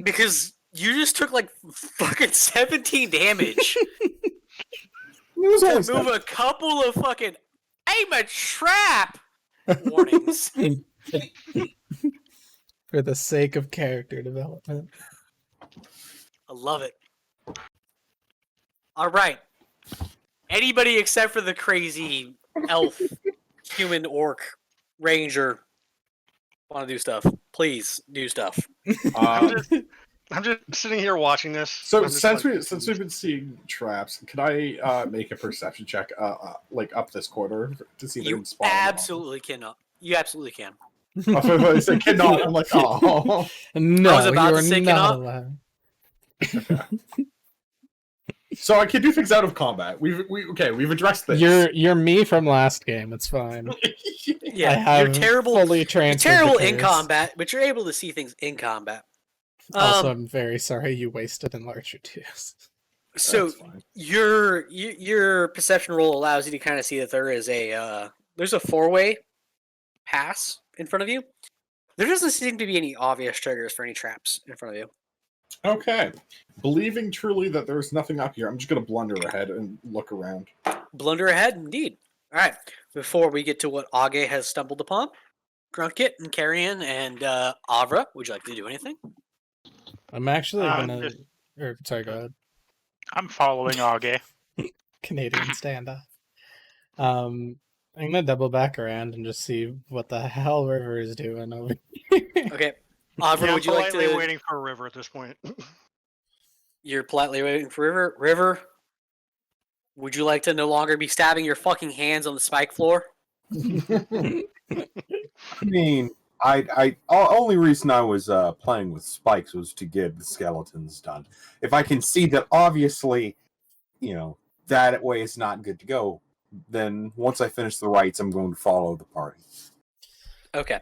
because you just took like fucking 17 damage to move a couple of fucking aim a trap warnings. For the sake of character development. I love it. All right. Anybody except for the crazy elf, human, orc, ranger want to do stuff? Please do stuff. I'm just sitting here watching this. So I'm just like, since we've been seeing traps, can I make a perception check, like up this corridor to see if I You can spot them? absolutely cannot. You absolutely can. I said cannot. I'm like, oh. No, I was about you to are say not cannot. allowed. So I can do things out of combat. We've addressed this. You're me from last game. It's fine. Yeah, I have you're terrible. fully You're transferred terrible the in curse. combat, but you're able to see things in combat. Also, I'm very sorry you wasted enlarger twos. So That's fine. your perception roll allows you to kind of see that there is there's a 4-way pass in front of you. There doesn't seem to be any obvious triggers for any traps in front of you. Okay. Believing truly that there's nothing up here, I'm just gonna blunder ahead and look around. Blunder ahead, indeed. All right. Before we get to what Age has stumbled upon, Gruntkit and Carrion and Avra, would you like to do anything? I'm actually gonna. just- Sorry, go ahead. I'm following Auge. Canadian standoff. I'm gonna double back around and just see what the hell River is doing over here. Okay. Avra, yeah, I'm would you like politely to? waiting for a river at this point. You're politely waiting for River. River, would you like to no longer be stabbing your fucking hands on the spike floor? I mean, only reason I was playing with spikes was to get the skeletons done. If I can see that obviously, that way it's not good to go, then once I finish the rites, I'm going to follow the party. Okay.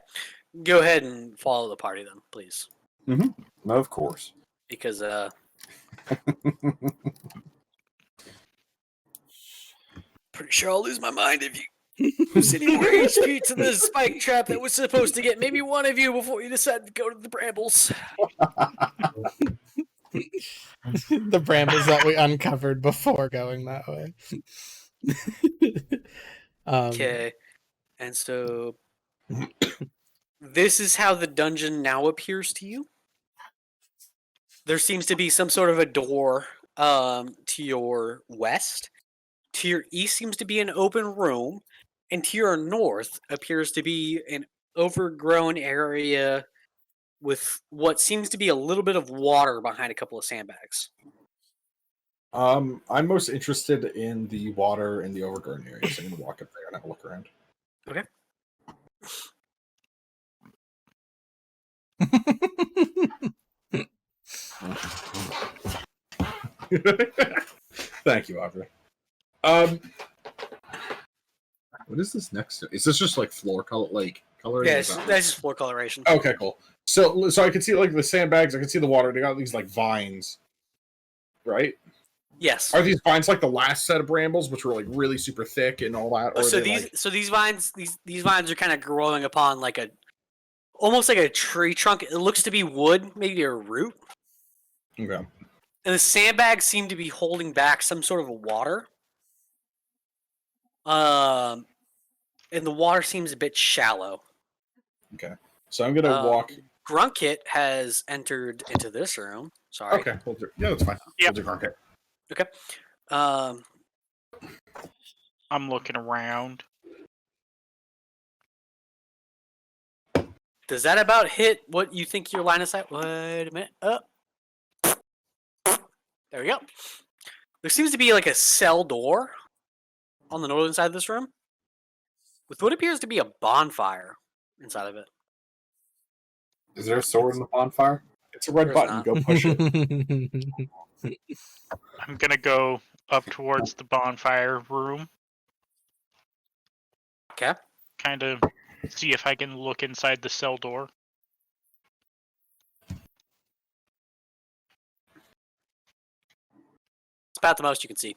Go ahead and follow the party then, please. Of course. Because pretty sure I'll lose my mind if you Who's adding more HP to the spike trap that was supposed to get maybe one of you before you decided to go to the brambles? The brambles that we uncovered before going that way. Okay. And so this is how the dungeon now appears to you. There seems to be some sort of a door to your west. To your east seems to be an open room. And to your north appears to be an overgrown area with what seems to be a little bit of water behind a couple of sandbags. I'm most interested in the water in the overgrown area, so I'm gonna walk up there and have a look around. Okay. Thank you, Aubrey. What is this next to? Is this just like floor color, coloring? Yeah, Is that- that's just floor coloration. Okay, cool. So I can see like the sandbags. I can see the water. They got these like vines, right? Yes. Are these vines like the last set of brambles, which were like really super thick and all that? Or So are they, these vines are kind of growing upon like almost like a tree trunk. It looks to be wood, maybe a root. Okay. And the sandbags seem to be holding back some sort of water. And the water seems a bit shallow. Okay. So I'm gonna walk. Grunkit has entered into this room. Sorry. Okay. Yeah, that's fine. Yep. We'll do Grunkit. Okay. I'm looking around. Does that about hit what you think your line of sight? Wait a minute. There we go. There seems to be like a cell door on the northern side of this room with what appears to be a bonfire inside of it. Is there a sword in the bonfire? It's a red There's button. not. Go push it. I'm gonna go up towards the bonfire room. Okay. Kind of see if I can look inside the cell door. It's about the most you can see.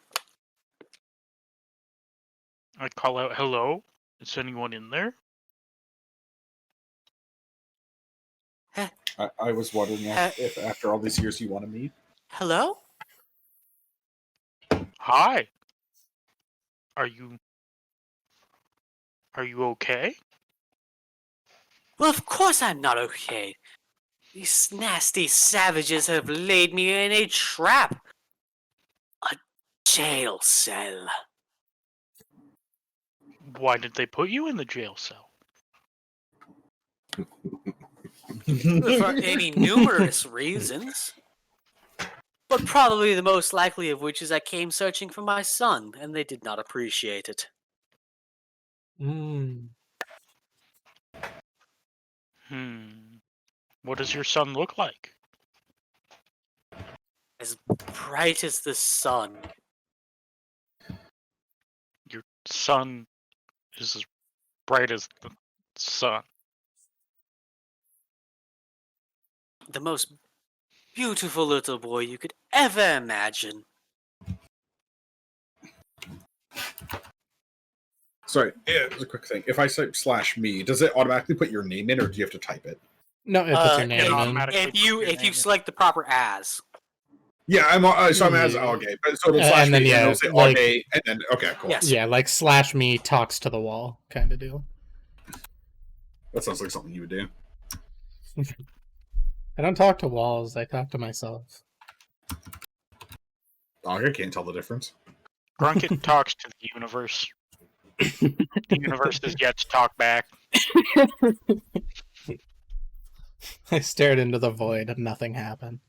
I call out, "Hello? Is anyone in there?" I was wondering if after all these years you want to meet. Hello? Hi. Are you okay? Well, of course I'm not okay. These nasty savages have laid me in a trap. A jail cell. Why did they put you in the jail cell? For any numerous reasons. But probably the most likely of which is I came searching for my son, and they did not appreciate it. What does your son look like? As bright as the sun. Your son is as bright as the sun. The most beautiful little boy you could ever imagine. Sorry, it's a quick thing. If I type /me, does it automatically put your name in, or do you have to type it? No, it puts your name in. automatically If you puts your name in. select the proper as. Yeah, I'm as okay, but so it'll slash And then, me, yeah, and it'll say like- okay, and then okay, cool. Yes. Yeah, like /me talks to the wall kind of deal. That sounds like something you would do. I don't talk to walls, I talk to myself. I can't tell the difference. Grunkit talks to the universe. The universe has yet to talk back. I stared into the void and nothing happened.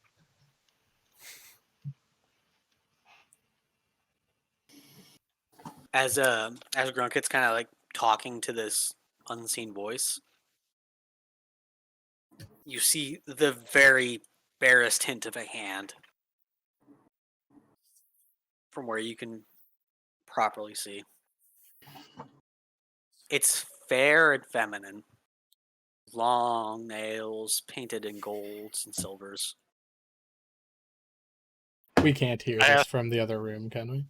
As Grunkit's kind of like talking to this unseen voice, you see the very barest hint of a hand from where you can properly see. It's fair and feminine. Long nails painted in golds and silvers. We can't hear I this from the other room, can we?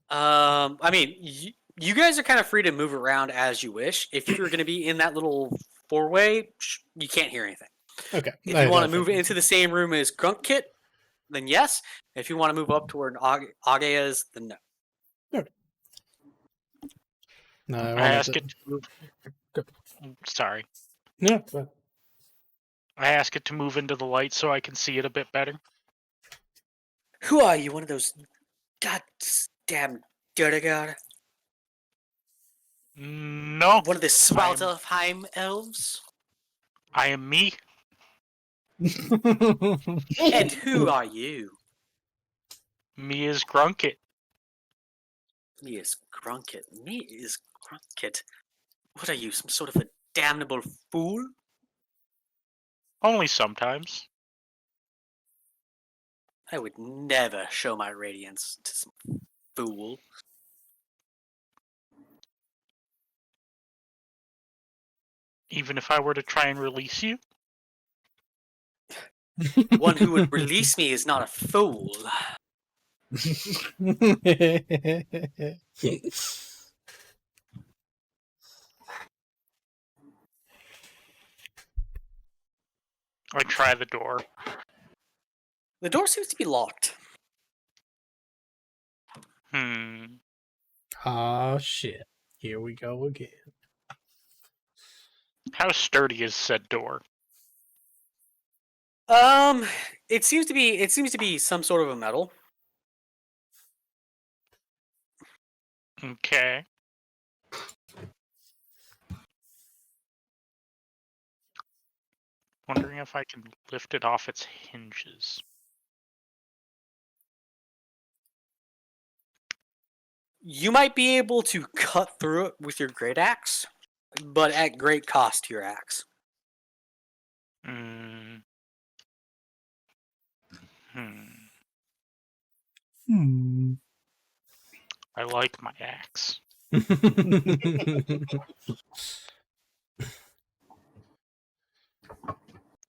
I mean, You guys are kind of free to move around as you wish. If you're going to be in that little four-way, you can't hear anything. Okay. If you want to move into the same room as Grunk Kit, then yes. If you want to move up to where Age is, then no. No, I ask it to move. Sorry. Yeah. I ask it to move into the light so I can see it a bit better. Who are you? One of those goddamn dirty god? No. One of the Svartalfheim elves? I am me. And who are you? Me is Grunkit. Me is Grunkit. Me is Grunkit. What are you, some sort of a damnable fool? Only sometimes. I would never show my radiance to some fool. Even if I were to try and release you? One who would release me is not a fool. I try the door. The door seems to be locked. Oh shit. Here we go again. How sturdy is said door? It seems to be some sort of a metal. Okay. Wondering if I can lift it off its hinges. You might be able to cut through it with your great axe, but at great cost to your axe. I like my axe.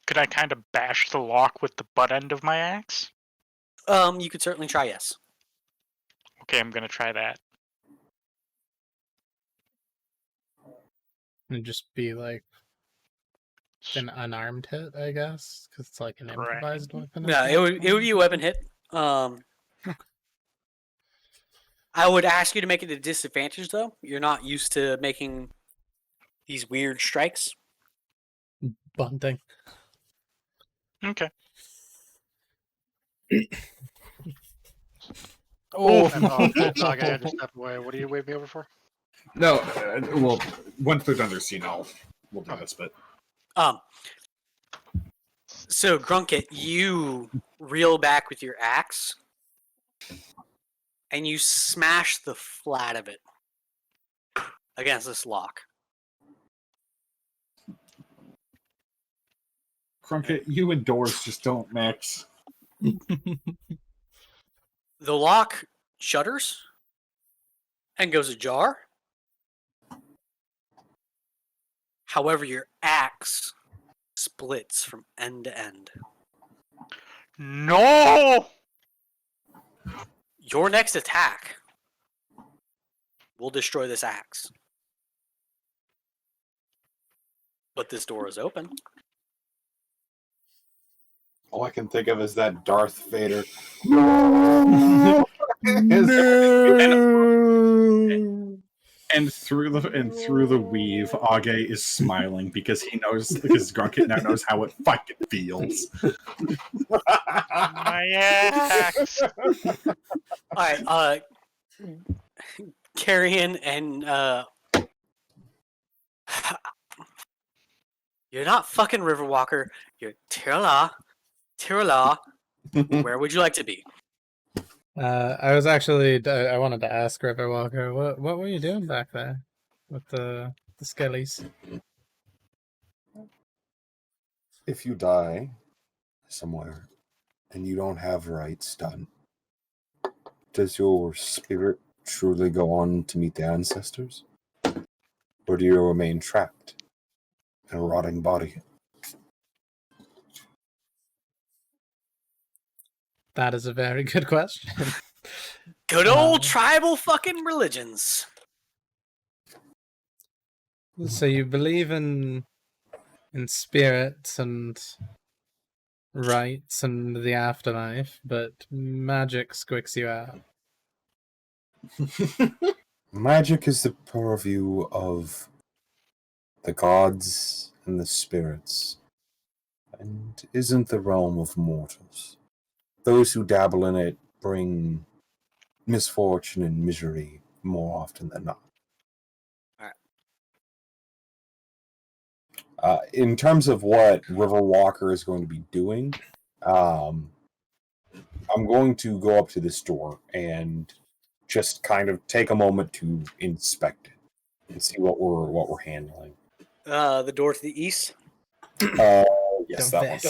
Could I kind of bash the lock with the butt end of my axe? You could certainly try, yes. Okay, I'm gonna try that. And just be like an unarmed hit, I guess, because it's like an improvised weapon. No, it would be a weapon hit. I would ask you to make it a disadvantage, though. You're not used to making these weird strikes. Bunting. Okay. Oh, Dog, I had to step away. What are you waving me over for? No, well, once they're done their scene, we'll do this, but So Grunkit, you reel back with your axe, and you smash the flat of it against this lock. Crunkit, you and Doers just don't mix. The lock shudders and goes ajar. However, your axe splits from end to end. No! Your next attack will destroy this axe. But this door is open. All I can think of is that Darth Vader. And through the weave, Age is smiling because Grunkit now knows how it fucking feels. My axe! Alright, Carrion and you're not fucking Riverwalker, you're Tirla. Where would you like to be? I was actually I wanted to ask Riverwalker, what were you doing back there with the skellies? If you die somewhere and you don't have rites done, does your spirit truly go on to meet the ancestors? Or do you remain trapped in a rotting body? That is a very good question. Good old tribal fucking religions. So you believe in spirits and rights and the afterlife, but magic squicks you out. Magic is the purview of the gods and the spirits, and isn't the realm of mortals. Those who dabble in it bring misfortune and misery more often than not. In terms of what Riverwalker is going to be doing, I'm going to go up to this door and just kind of take a moment to inspect it and see what we're handling. The door to the east. Yes, that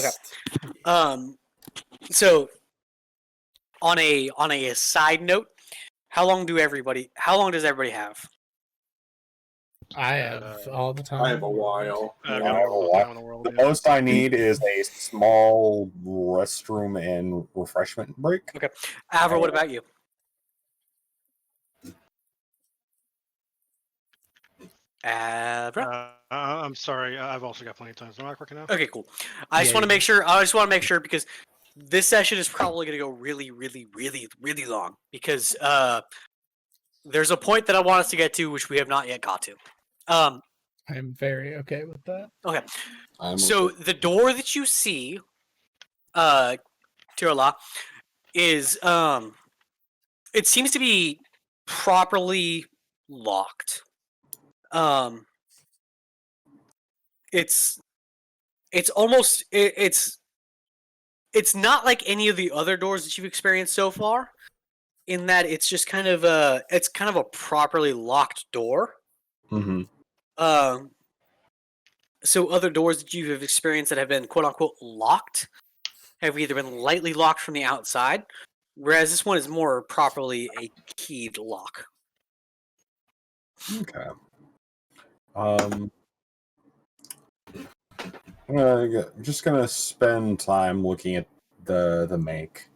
one. Okay. So on a side note, how long does everybody have? I have all the time. I have a while. I've Yeah, got all the time in the world. The Yeah. most I need is a small restroom and refreshment break. Okay. Avra, what about you? Avra? I'm sorry. I've also got plenty of time. Am I working out? Okay, cool. I just want to make sure. I just want to make sure because this session is probably going to go really, really, really, really long because there's a point that I want us to get to which we have not yet got to. I'm very okay with that. Okay. So The door that you see, Tirala, is it seems to be properly locked. It's almost it's not like any of the other doors that you've experienced so far, in that it's just kind of a properly locked door. Mm-hmm. So other doors that you have experienced that have been quote unquote locked have either been lightly locked from the outside, whereas this one is more properly a keyed lock. Okay. I'm just gonna spend time looking at the make,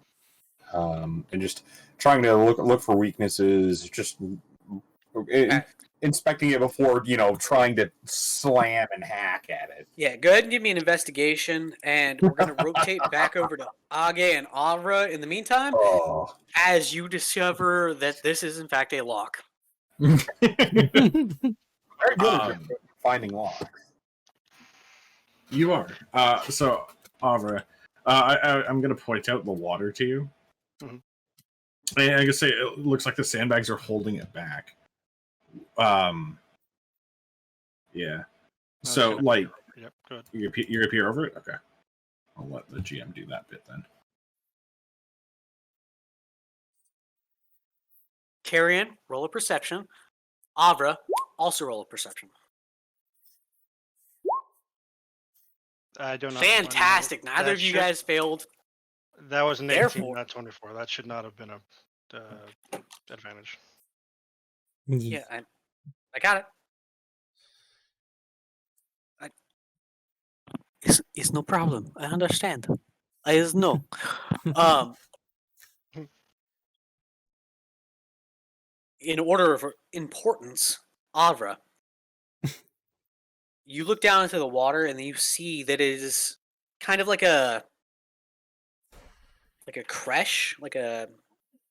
and just trying to look for weaknesses. Just inspecting it before trying to slam and hack at it. Yeah, go ahead and give me an investigation, and we're gonna rotate back over to Age and Avra in the meantime, Oh, as you discover that this is in fact a lock. very good at finding locks. You are. So, Avra, I'm going to point out the water to you. Mhm. And I can say it looks like the sandbags are holding it back. Yeah. So, like, Yep, good. you're going to peer over it? Okay. I'll let the GM do that bit then. Carrion, roll a perception. Avra, also roll a perception. I do not. Fantastic. Neither of you guys failed. That was an 18, Therefore- not 24. That should not have been a advantage. Yeah, I got it. It's no problem. I understand. I just know. In order of importance, Avra, you look down into the water and you see that it is kind of like a creche, like a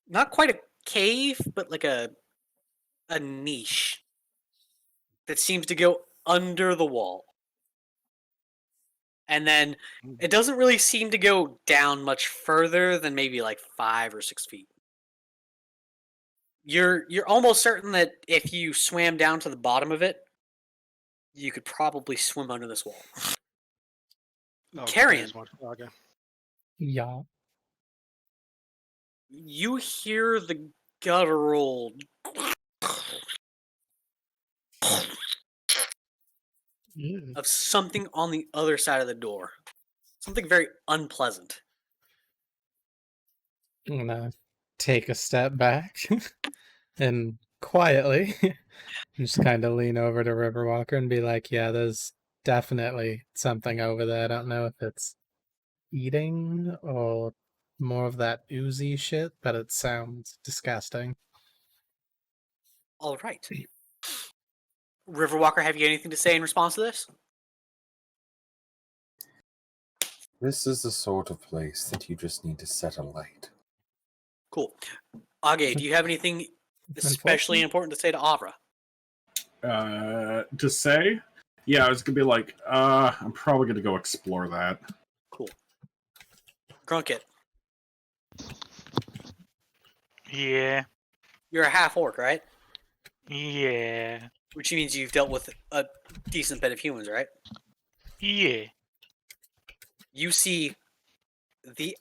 not quite a cave, but like a niche that seems to go under the wall. And then it doesn't really seem to go down much further than maybe like 5 or 6 feet. You're almost certain that if you swam down to the bottom of it, you could probably swim under this wall. Oh, Carrion, okay. Yeah. you hear the guttural of something on the other side of the door. Something very unpleasant. I'm gonna take a step back and quietly just kind of lean over to Riverwalker and be like, yeah, there's definitely something over there. I don't know if it's eating or more of that oozy shit, but it sounds disgusting. All right. Riverwalker, have you anything to say in response to this? This is the sort of place that you just need to set alight. Cool. Age, do you have anything especially important to say to Avra? To say? Yeah, I was gonna be like, I'm probably gonna go explore that. Cool. Grunket, Yeah. you're a half orc, right? Yeah. Which means you've dealt with a decent bit of humans, right? Yeah. You see the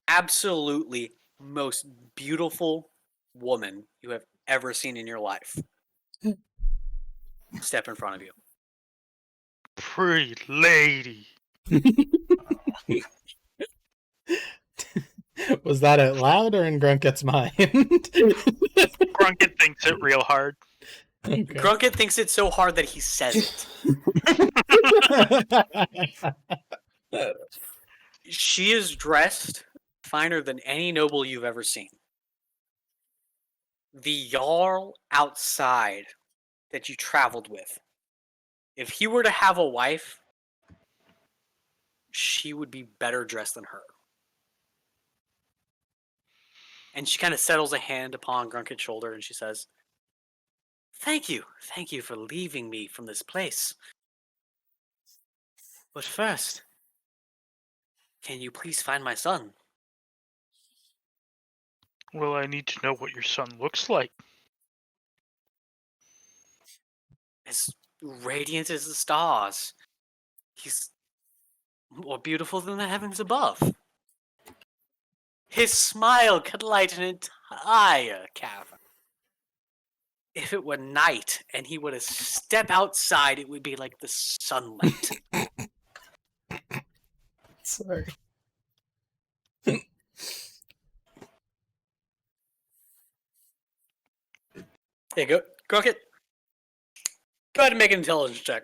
absolutely most beautiful woman you have ever seen in your life step in front of you. Pretty lady. Was that out loud or in Grunket's mind? Grunket thinks it real hard. Okay. Grunket thinks it's so hard that he says it. She is dressed finer than any noble you've ever seen. The Jarl outside that you traveled with, if he were to have a wife, she would be better dressed than her. And she kind of settles a hand upon Grunket's shoulder and she says, Thank you for leaving me from this place. But first, can you please find my son? Well, I need to know what your son looks like. As radiant as the stars. He's more beautiful than the heavens above. His smile could light an entire cavern. If it were night and he were to step outside, it would be like the sunlight. Sorry. Hey, go, Crockett. Go ahead and make an intelligence check.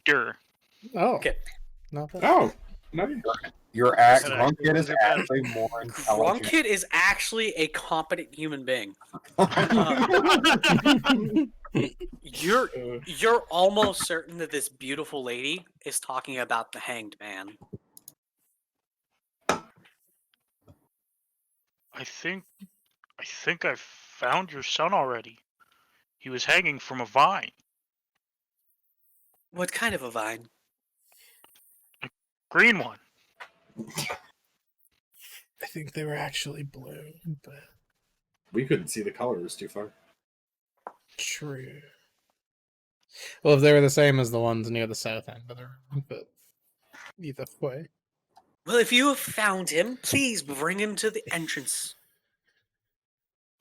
Dur. Oh. Okay. Not bad. Oh, nice. Your Grunket is actually more intelligent. Grunkit is actually a competent human being. You're almost certain that this beautiful lady is talking about the hanged man. I think I found your son already. He was hanging from a vine. What kind of a vine? Green one. I think they were actually blue, but We couldn't see the color; it was too far. true. Well, if they were the same as the ones near the south end of the room, but either way. Well, if you have found him, please bring him to the entrance.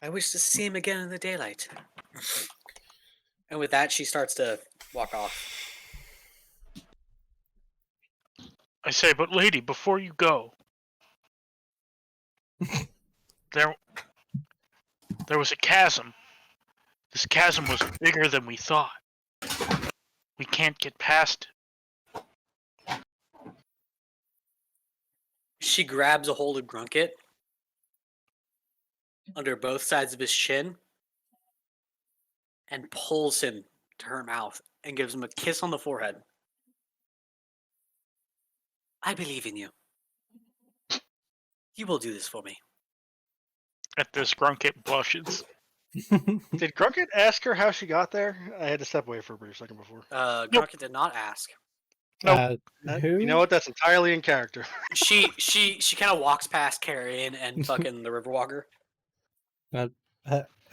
I wish to see him again in the daylight. And with that, she starts to walk off. I say, but lady, before you go, there was a chasm. This chasm was bigger than we thought. We can't get past it. She grabs a hold of Grunket under both sides of his chin and pulls him to her mouth and gives him a kiss on the forehead. I believe in you. You will do this for me. At this, Grunket blushes. Did Grunket ask her how she got there? I had to step away for a brief second before. Grunket did not ask. Who? You know what? That's entirely in character. She kind of walks past Carrion and fucking the Riverwalker.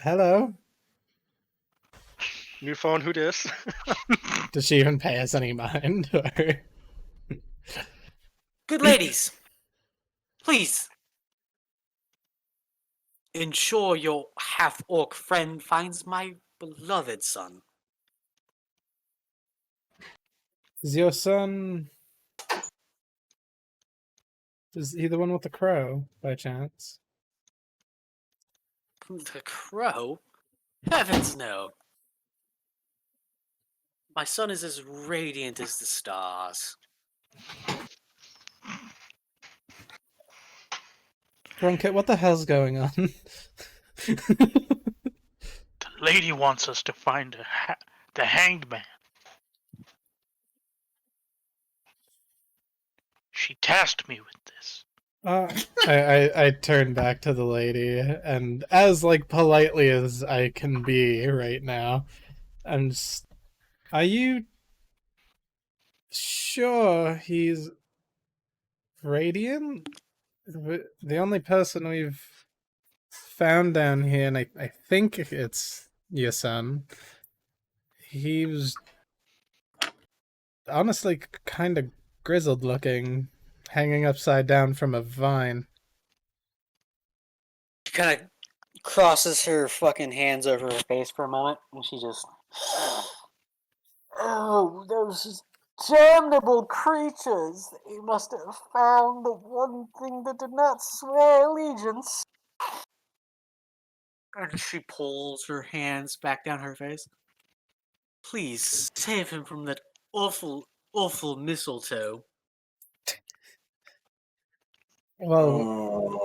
Hello? New phone, who dis? Does she even pay us any mind? Or... Good ladies, please ensure your half-orc friend finds my beloved son. Is your son... Is he the one with the crow, by chance? The crow? Heavens no. My son is as radiant as the stars. Grunkit, what the hell's going on? The lady wants us to find the hanged man. She tasked me with this. I turn back to the lady, and as like politely as I can be right now, I'm just, are you sure he's radiant? The only person we've found down here, and I think it's your son. He was honestly kind of grizzled looking, hanging upside down from a vine. She kind of crosses her fucking hands over her face for a moment, and she just... Oh, those damnable creatures! They must have found the one thing that did not swear allegiance. And she pulls her hands back down her face. Please save him from that awful, awful mistletoe. Well,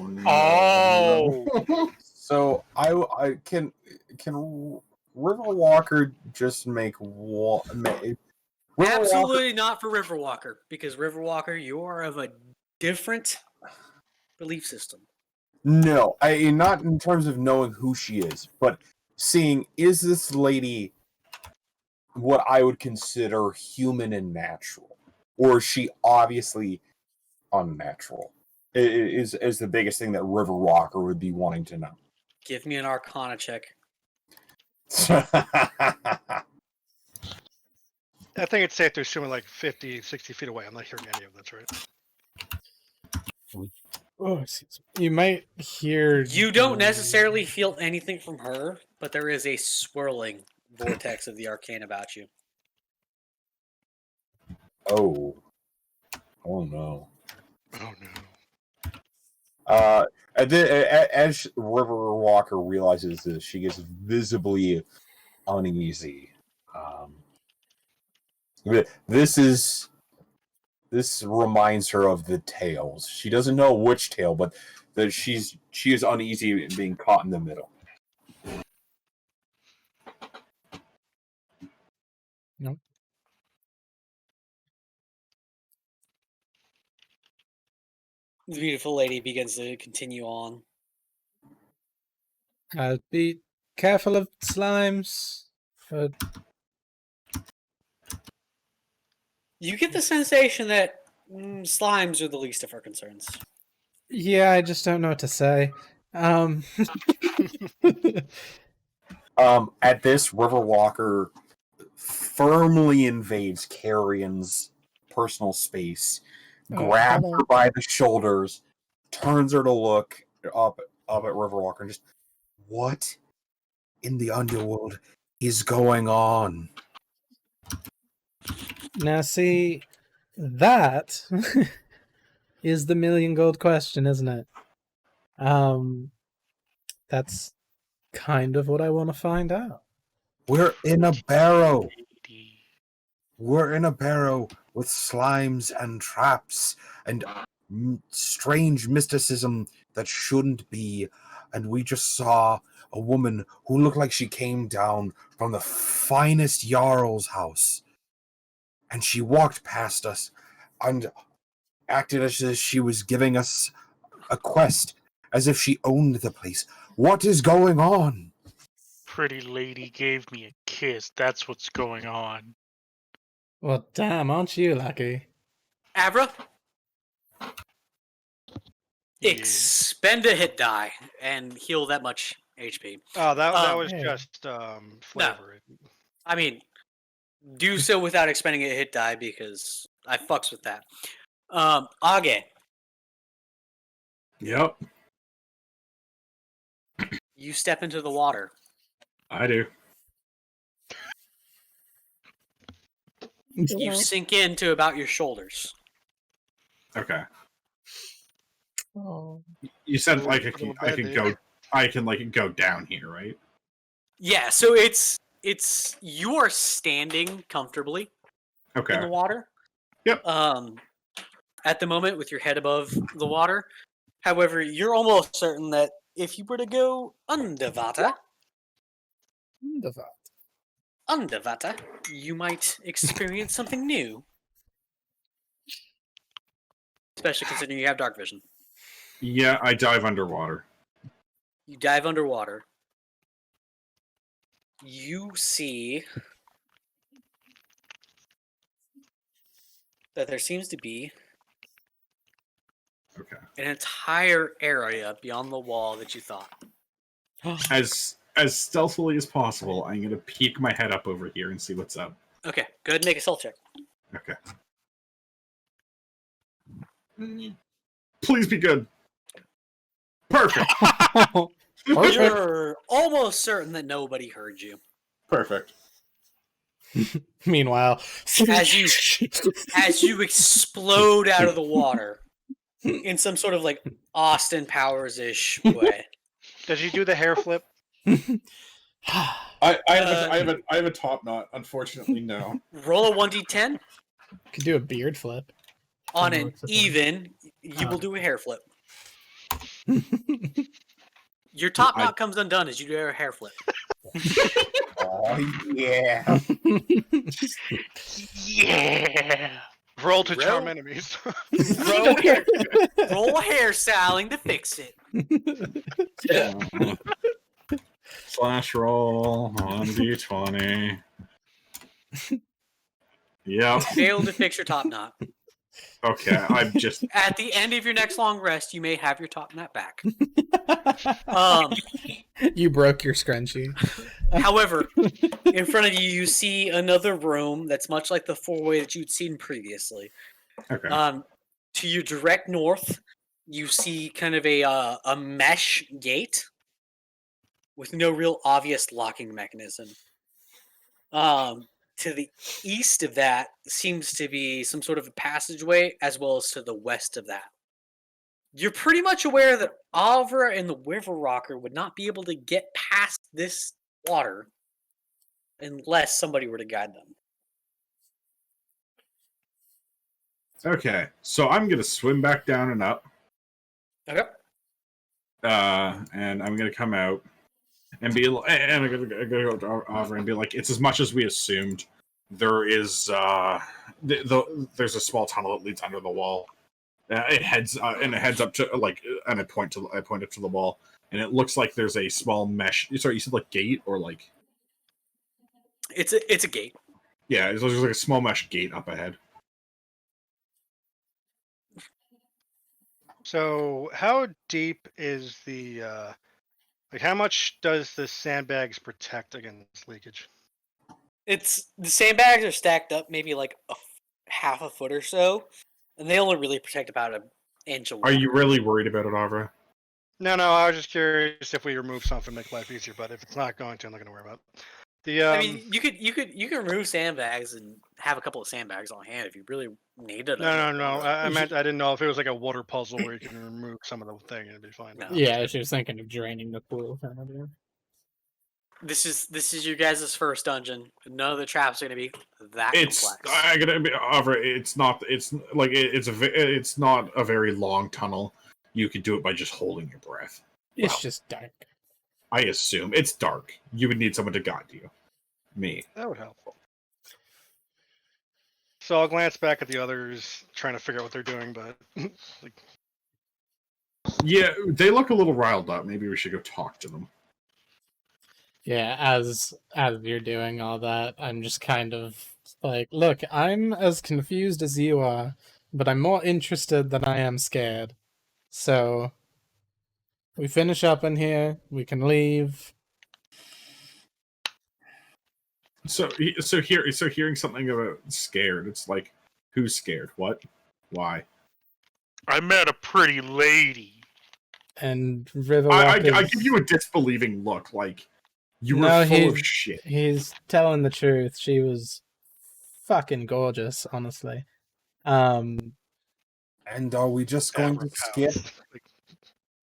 Oh no! Oh. So I can Riverwalker just make one? Absolutely not for Riverwalker, because Riverwalker, you are of a different belief system. No, not in terms of knowing who she is, but seeing, is this lady what I would consider human and natural, or is she obviously unnatural? Is the biggest thing that Riverwalker would be wanting to know. Give me an Arcana check. I think it's safe to assume like 50, 60 feet away. I'm not hearing any of this, right? oh, excuse me. You might hear. You don't necessarily feel anything from her, but there is a swirling vortex of the arcane about you. Oh no. Oh no. As Riverwalker realizes this, she gets visibly uneasy. This reminds her of the tales. She doesn't know which tale, but that she is uneasy being caught in the middle. No. The beautiful lady begins to continue on. Be careful of slimes. You get the sensation that slimes are the least of her concerns. Yeah, I just don't know what to say. At this, Riverwalker firmly invades Carrion's personal space, grabs her by the shoulders, turns her to look up at Riverwalker, and just, what in the underworld is going on? Now, see, that is the million gold question, isn't it? That's kind of what I want to find out. We're in a barrow. We're in a barrow with slimes and traps and strange mysticism that shouldn't be. And we just saw a woman who looked like she came down from the finest Jarl's house. And she walked past us and acted as if she was giving us a quest, as if she owned the place. What is going on? Pretty lady gave me a kiss. That's what's going on. Well, damn, aren't you lucky? Abra? Yeah. Expend a hit die and heal that much HP. Oh, that was yeah. just flavor. I mean, do so without expending a hit die because I fucks with that. Age, Yep, you step into the water. I do. You sink into about your shoulders. Okay. Oh. You said Little- like little I bad can dude. go. I can like go down here, right? Yeah, so it's you are standing comfortably in the Okay. water. Yep. At the moment with your head above the water, However, you're almost certain that if you were to go underwater, you might experience something new. Especially considering you have dark vision. Yeah, I dive underwater. You dive underwater. You see that there seems to be an entire area beyond the wall that you thought. As stealthily as possible, I'm gonna peek my head up over here and see what's up. Okay, go ahead and make a stealth check. Okay. Please be good. Perfect. You're almost certain that nobody heard you. Perfect. Meanwhile, As you explode out of the water in some sort of like Austin Powers-ish way. Does he do the hair flip? I have a top knot. Unfortunately, no. Roll a 1d10. could do a beard flip. On That an works, I think. even, you will do a hair flip. Your top knot comes undone as you do a hair flip. Oh, yeah. Yeah. Roll to charm Roll. enemies. Roll hairstyling to fix it. Slash roll on d20. Yep. Failed to fix your top knot. Okay, I'm just. At the end of your next long rest, you may have your top knot back. You broke your scrunchie. However, in front of you, you see another room that's much like the four-way that you'd seen previously. Okay. To your direct north, you see kind of a mesh gate with no real obvious locking mechanism. To the east of that seems to be some sort of a passageway, as well as to the west of that. You're pretty much aware that Avra and the River Rocker would not be able to get past this water unless somebody were to guide them. Okay, so I'm gonna swim back down and up. Okay. And I'm gonna come out and be, and I'm gonna go to Avra and be like, it's as much as we assumed. There is there's a small tunnel that leads under the wall. It heads up to and I point up to the wall, and it looks like there's a small mesh. Sorry, you said like gate or like? It's a gate. Yeah, there's like a small mesh gate up ahead. So, how deep is the how much does the sandbags protect against leakage? The sandbags are stacked up maybe like half a foot or so, and they only really protect about an inch of Are water. you really worried about it, Avra? No, I was just curious if we remove something to make life easier, but if it's not going to, I'm not going to worry about it. The I mean, you could remove sandbags and have a couple of sandbags on hand if you really needed them. No. I meant I didn't know if it was like a water puzzle where you can remove some of the thing and it'd be fine. No. Yeah, she was thinking of draining the pool. Kind of, yeah. This is your guys' first dungeon. None of the traps are going to be that It's complex. I gotta be Avra. It's not not a very long tunnel. You could do it by just holding your breath. It's just dark. I assume it's dark. You would need someone to guide you. Me. That would help. So I'll glance back at the others, trying to figure out what they're doing, but like, Yeah, they look a little riled up. Maybe we should go talk to them. Yeah, as you're doing all that, I'm just kind of like, look, I'm as confused as you are, but I'm more interested than I am scared. So we finish up in here, we can leave. So hearing something about scared, it's like, who's scared? What? Why? I met a pretty lady. And River I Walker's- give you a disbelieving look, like you were No, full of shit. He's telling the truth. She was fucking gorgeous, honestly. And are we just going to skip?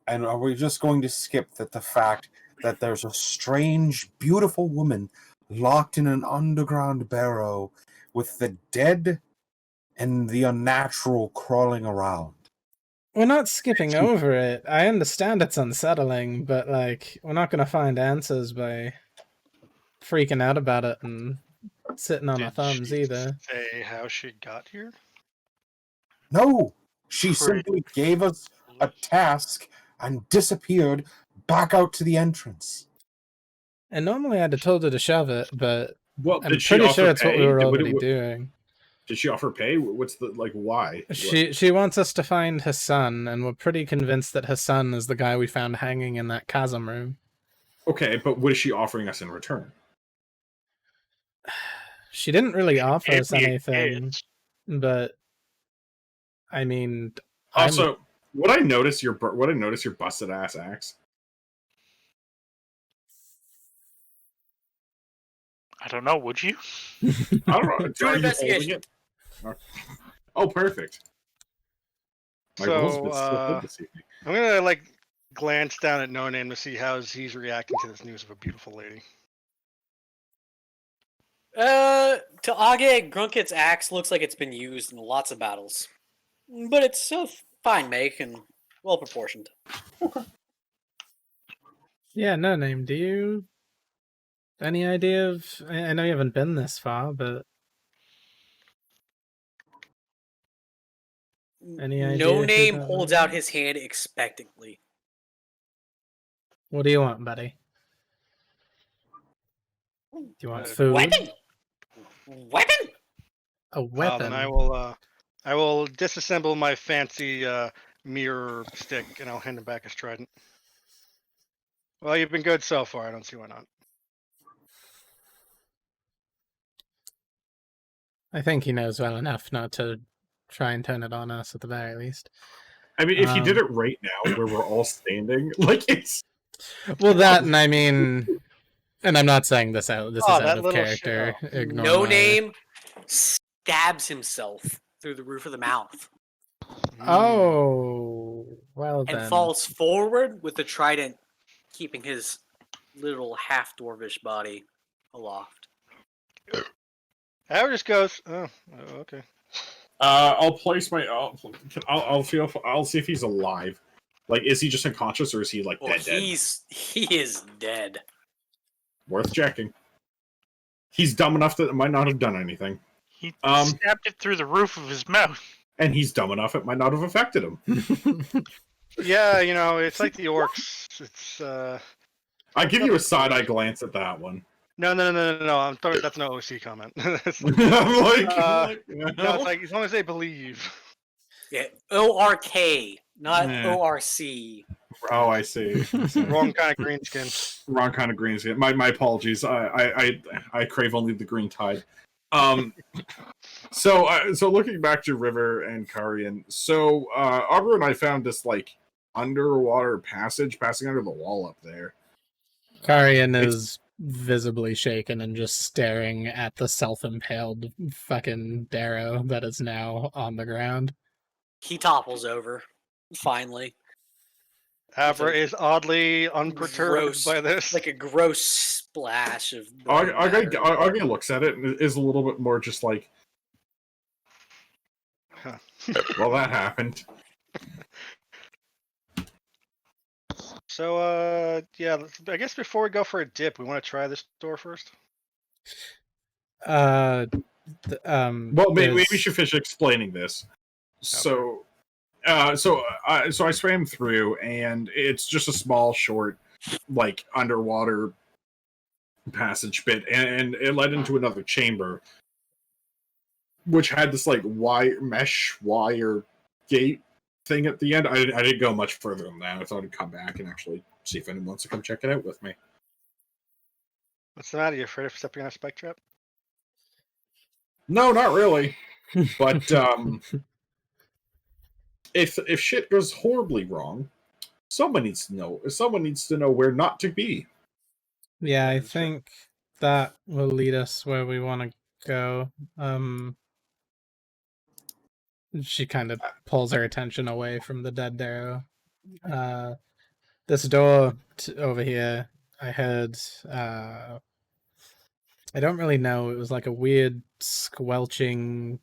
And are we just going to skip the fact that there's a strange, beautiful woman locked in an underground barrow with the dead and the unnatural crawling around? We're not skipping over it. I understand it's unsettling, but like we're not gonna find answers by freaking out about it and sitting on our Did thumbs she either. say how she got here? No, she Pretty simply gave us a task and disappeared back out to the entrance. And normally I'd have told her to shove it, but Well, I'm did she pretty offer sure it's what we pay? were Did- already doing. Did she offer pay? What's the like? Why? She wants us to find her son, and we're pretty convinced that her son is the guy we found hanging in that chasm room. Okay, but what is she offering us in return? She didn't really offer gave us me a anything, kiss. but I mean, I'm Also, would I notice your busted ass axe? I don't know. Would you? I don't know. Do Are an you holding investigation. it? Oh, perfect. My roll's So, been so good this evening. I'm gonna like glance down at No Name to see how he's reacting to this news of a beautiful lady. To Age, Grunket's axe looks like it's been used in lots of battles, but it's a fine make and well proportioned. yeah, no name. Do you any idea of? I know you haven't been this far, but any idea No who Name that holds might out be? his hand expectantly. What do you want, buddy? Do you want food? Weapon. Weapon. A Then weapon? I will disassemble my fancy mirror stick and I'll hand him back his trident. Well, you've been good so far. I don't see why not. I think he knows well enough not to try and turn it on us at the very least. I mean, if you did it right now, where we're all standing, like it's Well, that and I mean, and I'm not saying this out. This is out that of little character. Ignore No my- Name stabs himself through the roof of the mouth Oh, well and then. falls forward with the trident, keeping his little half dwarvish body aloft. Howard just goes, oh, okay. I'll place my. I'll see if he's alive. Like, is he just unconscious or is he like Well, dead? he is dead. Worth checking. He's dumb enough that it might not have done anything, He stabbed it through the roof of his mouth. and he's dumb enough it might not have affected him. Yeah, it's like the orcs. It's I give you a side eye glance at that one. no. I'm sorry, that's an OC comment. It's like, I'm like, no, it's like as long as they believe. Yeah, ORK, not Yeah. ORC. oh, I see. Wrong kind of green skin. Wrong kind of green skin. My apologies. I crave only the green tide. So looking back to River and Karian, so Augur and I found this like underwater passage passing under the wall up there. Karian It's- is visibly shaken and just staring at the self-impaled fucking Darrow that is now on the ground. He topples over, finally. Abra is oddly unperturbed Gross. by this. Like a gross splash of blood matter. Augur looks at it and is a little bit more just like, Huh. well, that happened. So, yeah, I guess before we go for a dip, we want to try this door first. Well, maybe we there's- should finish explaining this. So I swam through, and it's just a small, short, like underwater passage bit, and it led into another chamber, which had this like mesh wire gate thing at the end. I didn't go much further than that. I thought I'd come back and actually see if anyone wants to come check it out with me. What's the matter? You afraid of stepping on a spike trap? No, not really. But if shit goes horribly wrong, someone needs to know. Someone needs to know where not to be. Yeah, I That's true. think that will lead us where we want to go. She kind of pulls her attention away from the dead Darrow. This door over here, I heard. I don't really know. It was like a weird squelching.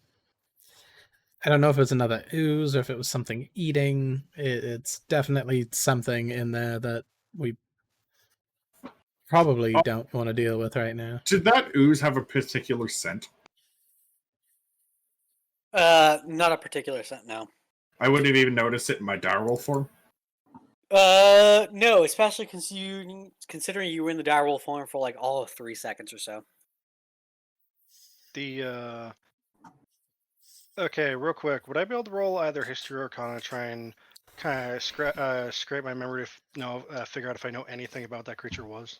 I don't know if it was another ooze or if it was something eating. It's definitely something in there that we probably don't want to deal with right now. Did that ooze have a particular scent? Not a particular scent, no. I wouldn't have even noticed it in my direwolf form. No, especially considering you were in the direwolf form for like all of 3 seconds or so. Okay, real quick, would I be able to roll either history or arcana to try and kind of scrape my memory to figure out if I know anything about that creature was?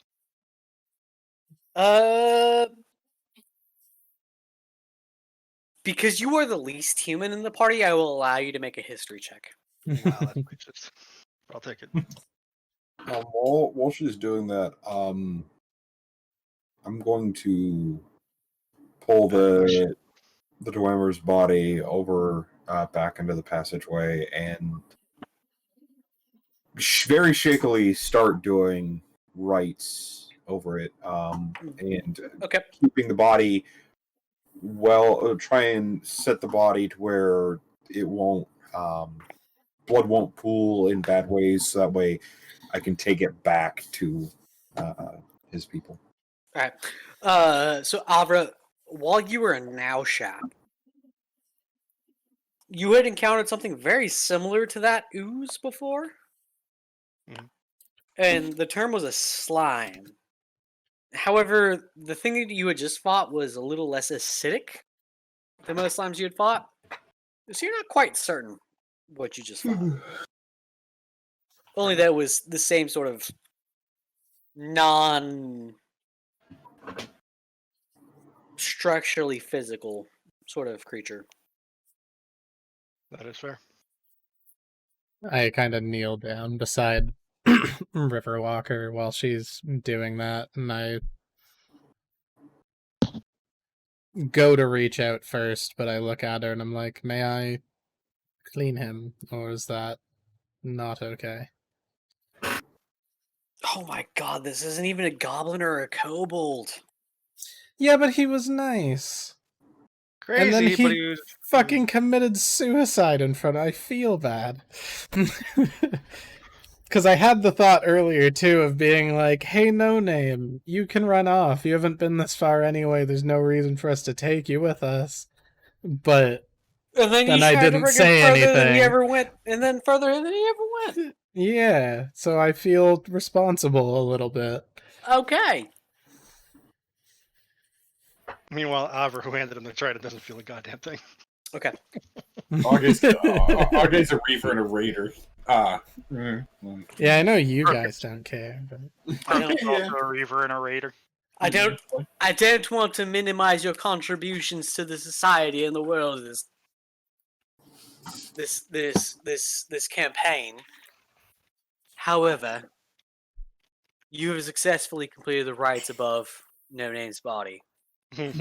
Because you are the least human in the party, I will allow you to make a history check. Wow, that's just, I'll take it. While she's doing that, I'm going to pull the Dwemer's body over back into the passageway and very shakily start doing rites over it, and keeping the body try and set the body to where it won't blood won't pool in bad ways, so that way I can take it back to his people. All right. So Avra, while you were in Naushap, you had encountered something very similar to that ooze before, and the term was a slime. However, the thing that you had just fought was a little less acidic than most slimes you had fought, so you're not quite certain what you just fought. Only that it was the same sort of non-structurally physical sort of creature. That is fair. I kind of kneel down beside Riverwalker while she's doing that, and I go to reach out first, but I look at her and I'm like, may I clean him, or is that not okay? Oh my god, this isn't even a goblin or a kobold. Yeah, but he was nice. Crazy, and then but he was fucking committed suicide in front. I feel bad. Because I had the thought earlier, too, of being like, hey, No Name, you can run off. You haven't been this far anyway. There's no reason for us to take you with us. But and then I didn't say anything. Than he ever went, and then further than he ever went. Yeah, so I feel responsible a little bit. Okay. Meanwhile, Avra, who handed him the trident, doesn't feel a goddamn thing. Okay. Augie's a reaver and a raider. Yeah, I know you guys don't care, but I'm also a reaver and a raider. I don't want to minimize your contributions to the society and the world of this campaign. However, you have successfully completed the rites above No Name's body. As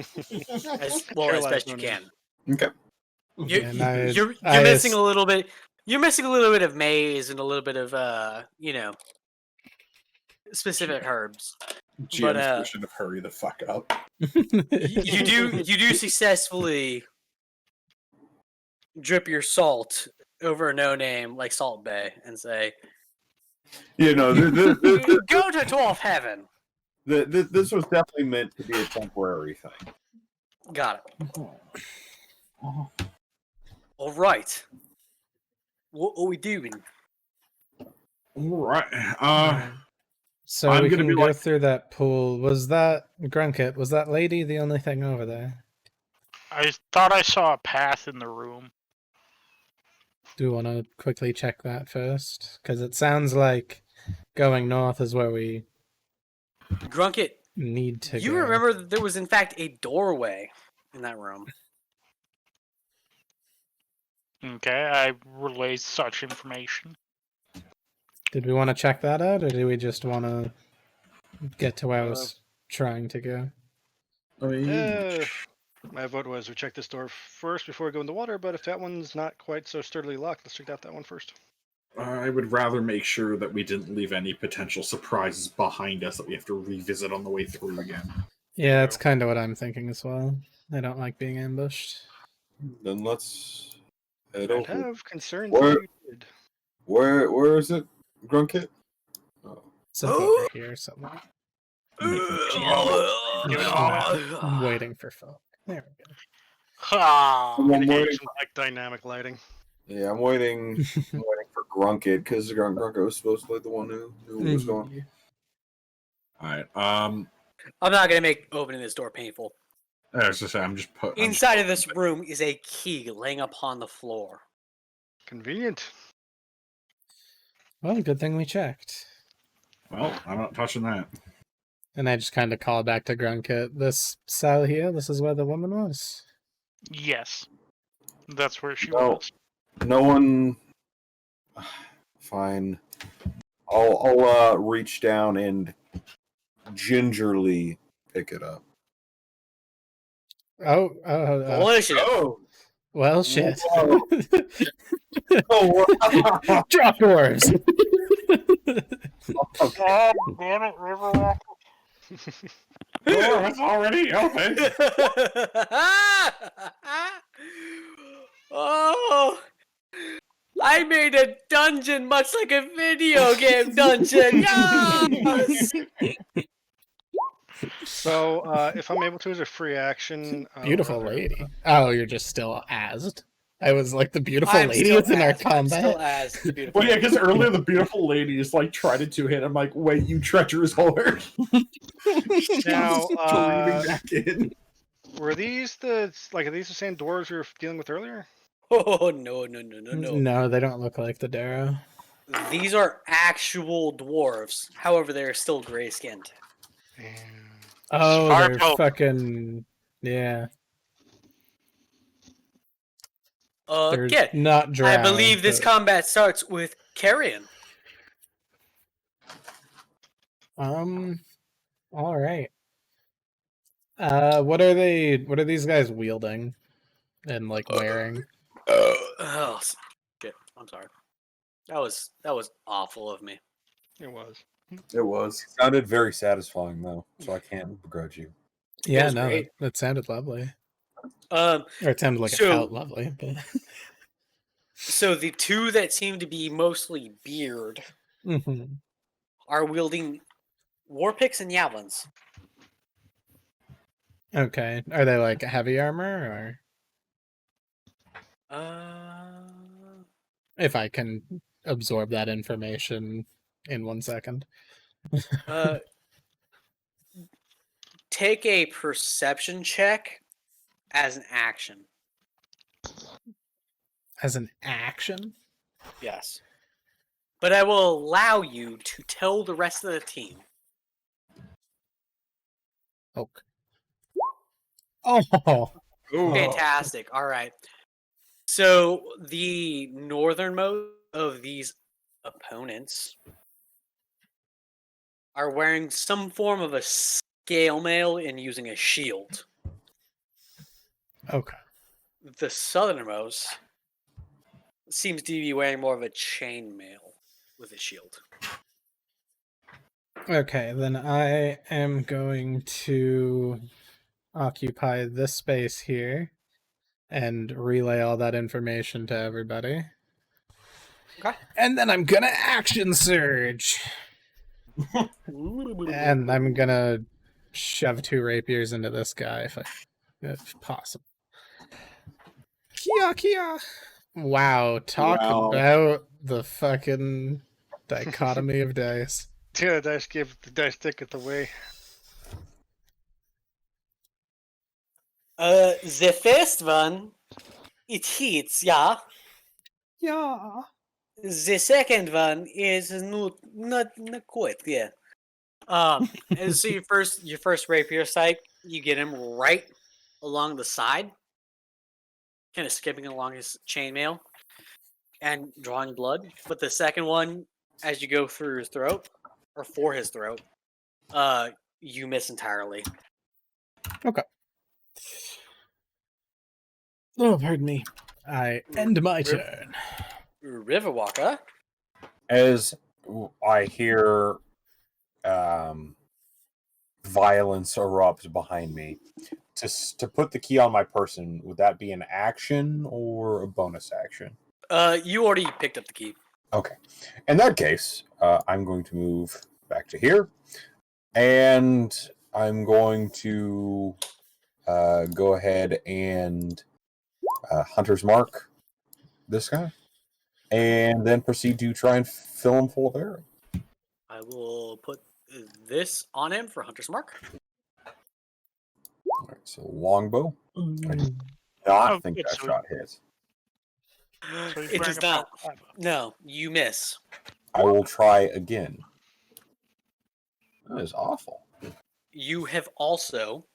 best you can. Okay. You're missing a little bit. You're missing a little bit of maize and a little bit of specific herbs. GM's version of hurry the fuck up. You do successfully drip your salt over a No Name like Salt Bay and say, go to Dwarf Heaven. This was definitely meant to be a temporary thing. Got it. All right. What are we doing? All right. So I'm we gonna can be go like- through that pool. Was that Grunkit? Was that lady the only thing over there? I thought I saw a path in the room. Do you want to quickly check that first? Because it sounds like going north is where we Grunkit, need to you go. remember that there was in fact a doorway in that room. Okay, I relay such information. Did we want to check that out, or do we just want to get to where I was trying to go? I mean, My vote was we check this door first before we go in the water, but if that one's not quite so sturdily locked, let's check out that one first. I would rather make sure that we didn't leave any potential surprises behind us that we have to revisit on the way through again. Yeah, that's kind of what I'm thinking as well. I don't like being ambushed. Then let's I'd It'll. have concerns Where- if you did. Where is it, Grunkit? Oh. It's like over here somewhere. Give it a moment. I'm waiting for folk. There we go. Ha! I'm gonna I'm get you waiting. some like dynamic lighting. Yeah, I'm waiting. I'm waiting for Grunkit because Grunkit was supposed to be the one who knew what was going on. All right. I'm not gonna make opening this door painful. I was just saying, I'm just putting Inside of this room is a key laying upon the floor. Convenient. Well, good thing we checked. Well, I'm not touching that. And I just kind of call back to Grunkit. This cell here, this is where the woman was. Yes. That's where she No. was. No one. Fine. I'll reach down and gingerly pick it up. Oh, Delicious. Oh. well, shit. Whoa. Oh, wow. Drop dwarves. Okay. Oh, damn it, Riverwalk. Door is already open. Oh, I made a dungeon much like a video game dungeon. Yes! So, if I'm able to, as a free action, Beautiful or- lady. Oh, you're just still ased. I was like, the beautiful I'm lady still is in our as- I'm still combat. as the beautiful. Well, yeah, because earlier the beautiful lady is like tried to two hit. I'm like, wait, you treacherous whore. Now, Dreaming back in. were these the are these the same doors we were dealing with earlier? Oh no. No, they don't look like the Darrow. These are actual dwarves. However, they are still gray skinned. Oh, they're Sparkle. fucking... Yeah. They're Okay. not drow. I believe this but- combat starts with carrion. All right. What are these guys wielding and like wearing? Oh shit! I'm sorry. That was awful of me. It was. It was. Sounded very satisfying though, so I can't begrudge you. Yeah, was no, great. that sounded lovely. Um, Or it sounded like it So- felt lovely. But... so the two that seem to be mostly beard Mhm. are wielding war picks and javelins. Okay, are they like heavy armor, or if I can absorb that information in 1 second? Take a perception check as an action. As an action? Yes. But I will allow you to tell the rest of the team. Okay. Oh, Fantastic. All right. So the northernmost of these opponents are wearing some form of a scale mail and using a shield. okay. The southernmost seems to be wearing more of a chain mail with a shield. Okay, then I am going to occupy this space here and relay all that information to everybody. Okay. And then I'm gonna action surge. And I'm gonna shove 2 rapiers into this guy if possible. Kia Kia! Wow, talk Wow. about the fucking dichotomy of dice. Yeah, the dice take it away. The first one, it hits, yeah. Yeah. The second one is not quite, yeah. And so your first rapier strike, you get him right along the side, kind of skipping along his chainmail and drawing blood. But the second one, as you go through his throat or for his throat, you miss entirely. Oh, pardon me. I end my turn. Riverwalker. As I hear violence erupt behind me, to put the key on my person, would that be an action or a bonus action? You already picked up the key. Okay. In that case, I'm going to move back to here, and I'm going to go ahead and Hunter's Mark this guy, and then proceed to try and fill him full of arrow. I will put this on him for Hunter's Mark. All right, so longbow. I Mm. not Oh, think good, that so shot hits. So he's It wearing does a not. power five. No, you miss. I will try again. That is awful. You have also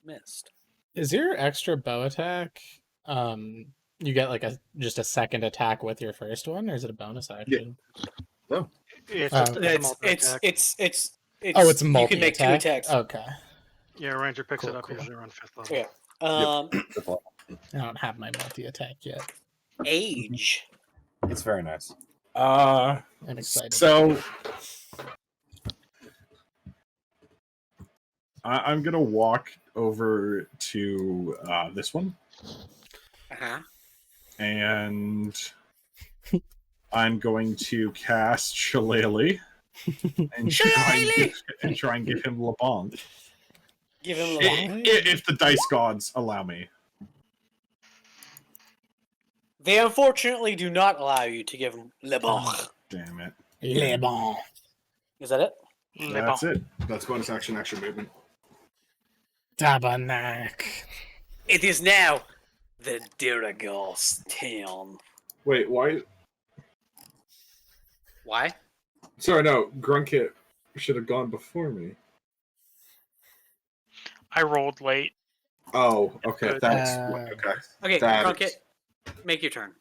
missed. Is your extra bow attack? You get like just a second attack with your first one, or is it a bonus action? It's Oh, just okay. a It's multi-attack. It's You multi. can make 2 attacks. Okay. Yeah, Ranger picks Cool, it up cool. usually around 5th level. Yeah. Um, Good luck. I don't have my multi attack yet. age. It's very nice. I'm excited. So I'm gonna walk over to this one, Uh-huh. and I'm going to cast Shillelagh and try and give him LeBlanc. Give him If the dice gods allow me. They unfortunately do not allow you to give him Le Bon. Damn it. Le bon. Is that it? That's it. That's bonus action movement. Tabernacle. It is now the Diragos turn. Wait, why? Why? Sorry, no. Grunkit should have gone before me. I rolled late. Oh, okay. Good. That's Uh, okay. Okay, That Grunkit, is- make your turn.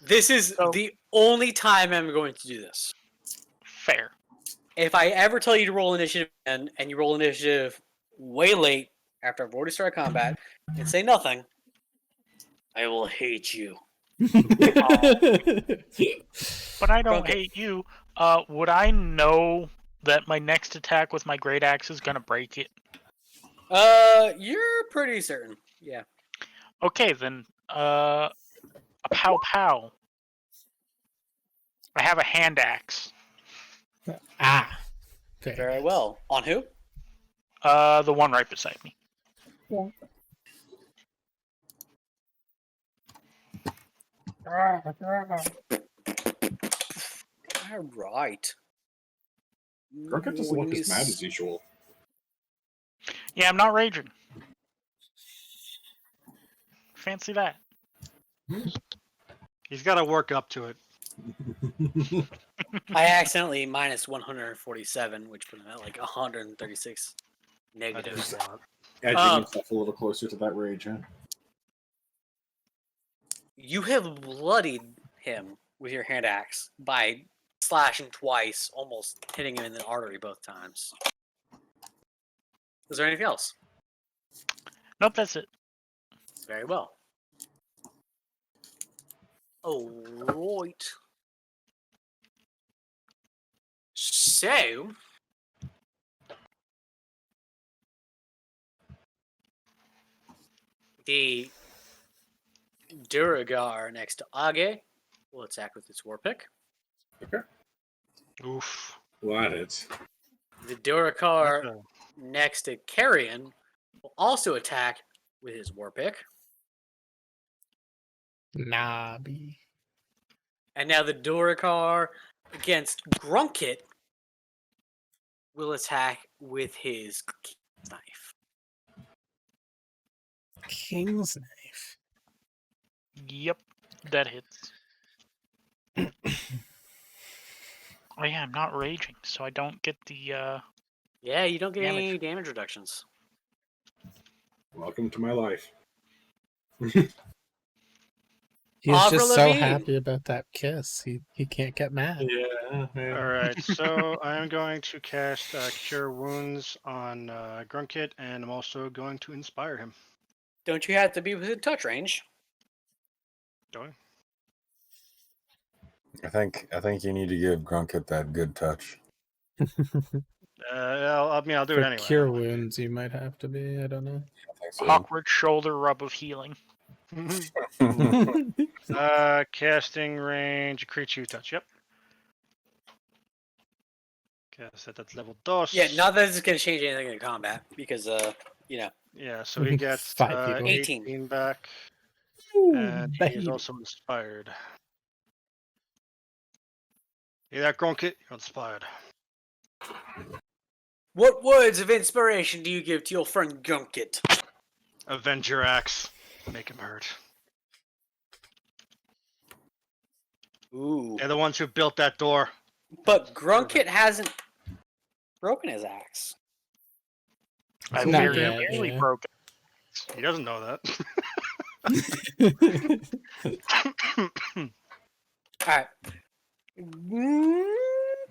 This is the only time I'm going to do this. Fair. If I ever tell you to roll initiative and you roll initiative way late after I've already started combat and say nothing, I will hate you. But I don't Okay. hate you. Would I know that my next attack with my great axe is gonna break it? You're pretty certain. Yeah. Okay, then a pow pow. I have a hand axe. Ah. Very well. On who? The one right beside me. All right. Grunkit doesn't look as mad as usual. Yeah, I'm not raging. Fancy that. He's got to work up to it. I accidentally minus 147, which put him at like 136 negatives. Edging Um, himself a little closer to that rage, huh? You have bloodied him with your hand axe by slashing twice, almost hitting him in the artery both times. Is there anything else? Nope, that's it. Very well. All right. So, the Duragar next to Age will attack with its war pick. Oof. Well, that hits. The Durakar Okay. next to Carrion will also attack with his war pick. Nobby. And now the Durakar against Grunkit will attack with his knife. King's knife. Yep, that hits. Oh yeah, I'm not raging, so I don't get the Yeah, you don't get Damage. any damage reductions. Welcome to my life. He's Avril just so Lavigne. happy about that kiss. He can't get mad. Yeah. All right, so I'm going to cast Cure Wounds on Grunkit, and I'm also going to inspire him. Don't you have to be within touch range? Do I? I think you need to give Grunkit that good touch. I'll do it For anyway. cure wounds, you might have to be. I don't know. I think so. Awkward shoulder rub of healing. Casting range, creature you touch. Yep. Cast at level 2. Yeah, not that it's going to change anything in combat because, you know. Yeah, so he gets 5 people. 18 back, Ooh, and he baby. is also inspired. Hear that, Grunkit? You're inspired. What words of inspiration do you give to your friend Gunkit? Avenger axe. Make him hurt. Ooh. They're the ones who built that door. But Grunkit hasn't broken his axe. I Not very yet, nearly yeah. broke it. He doesn't know that. Alright.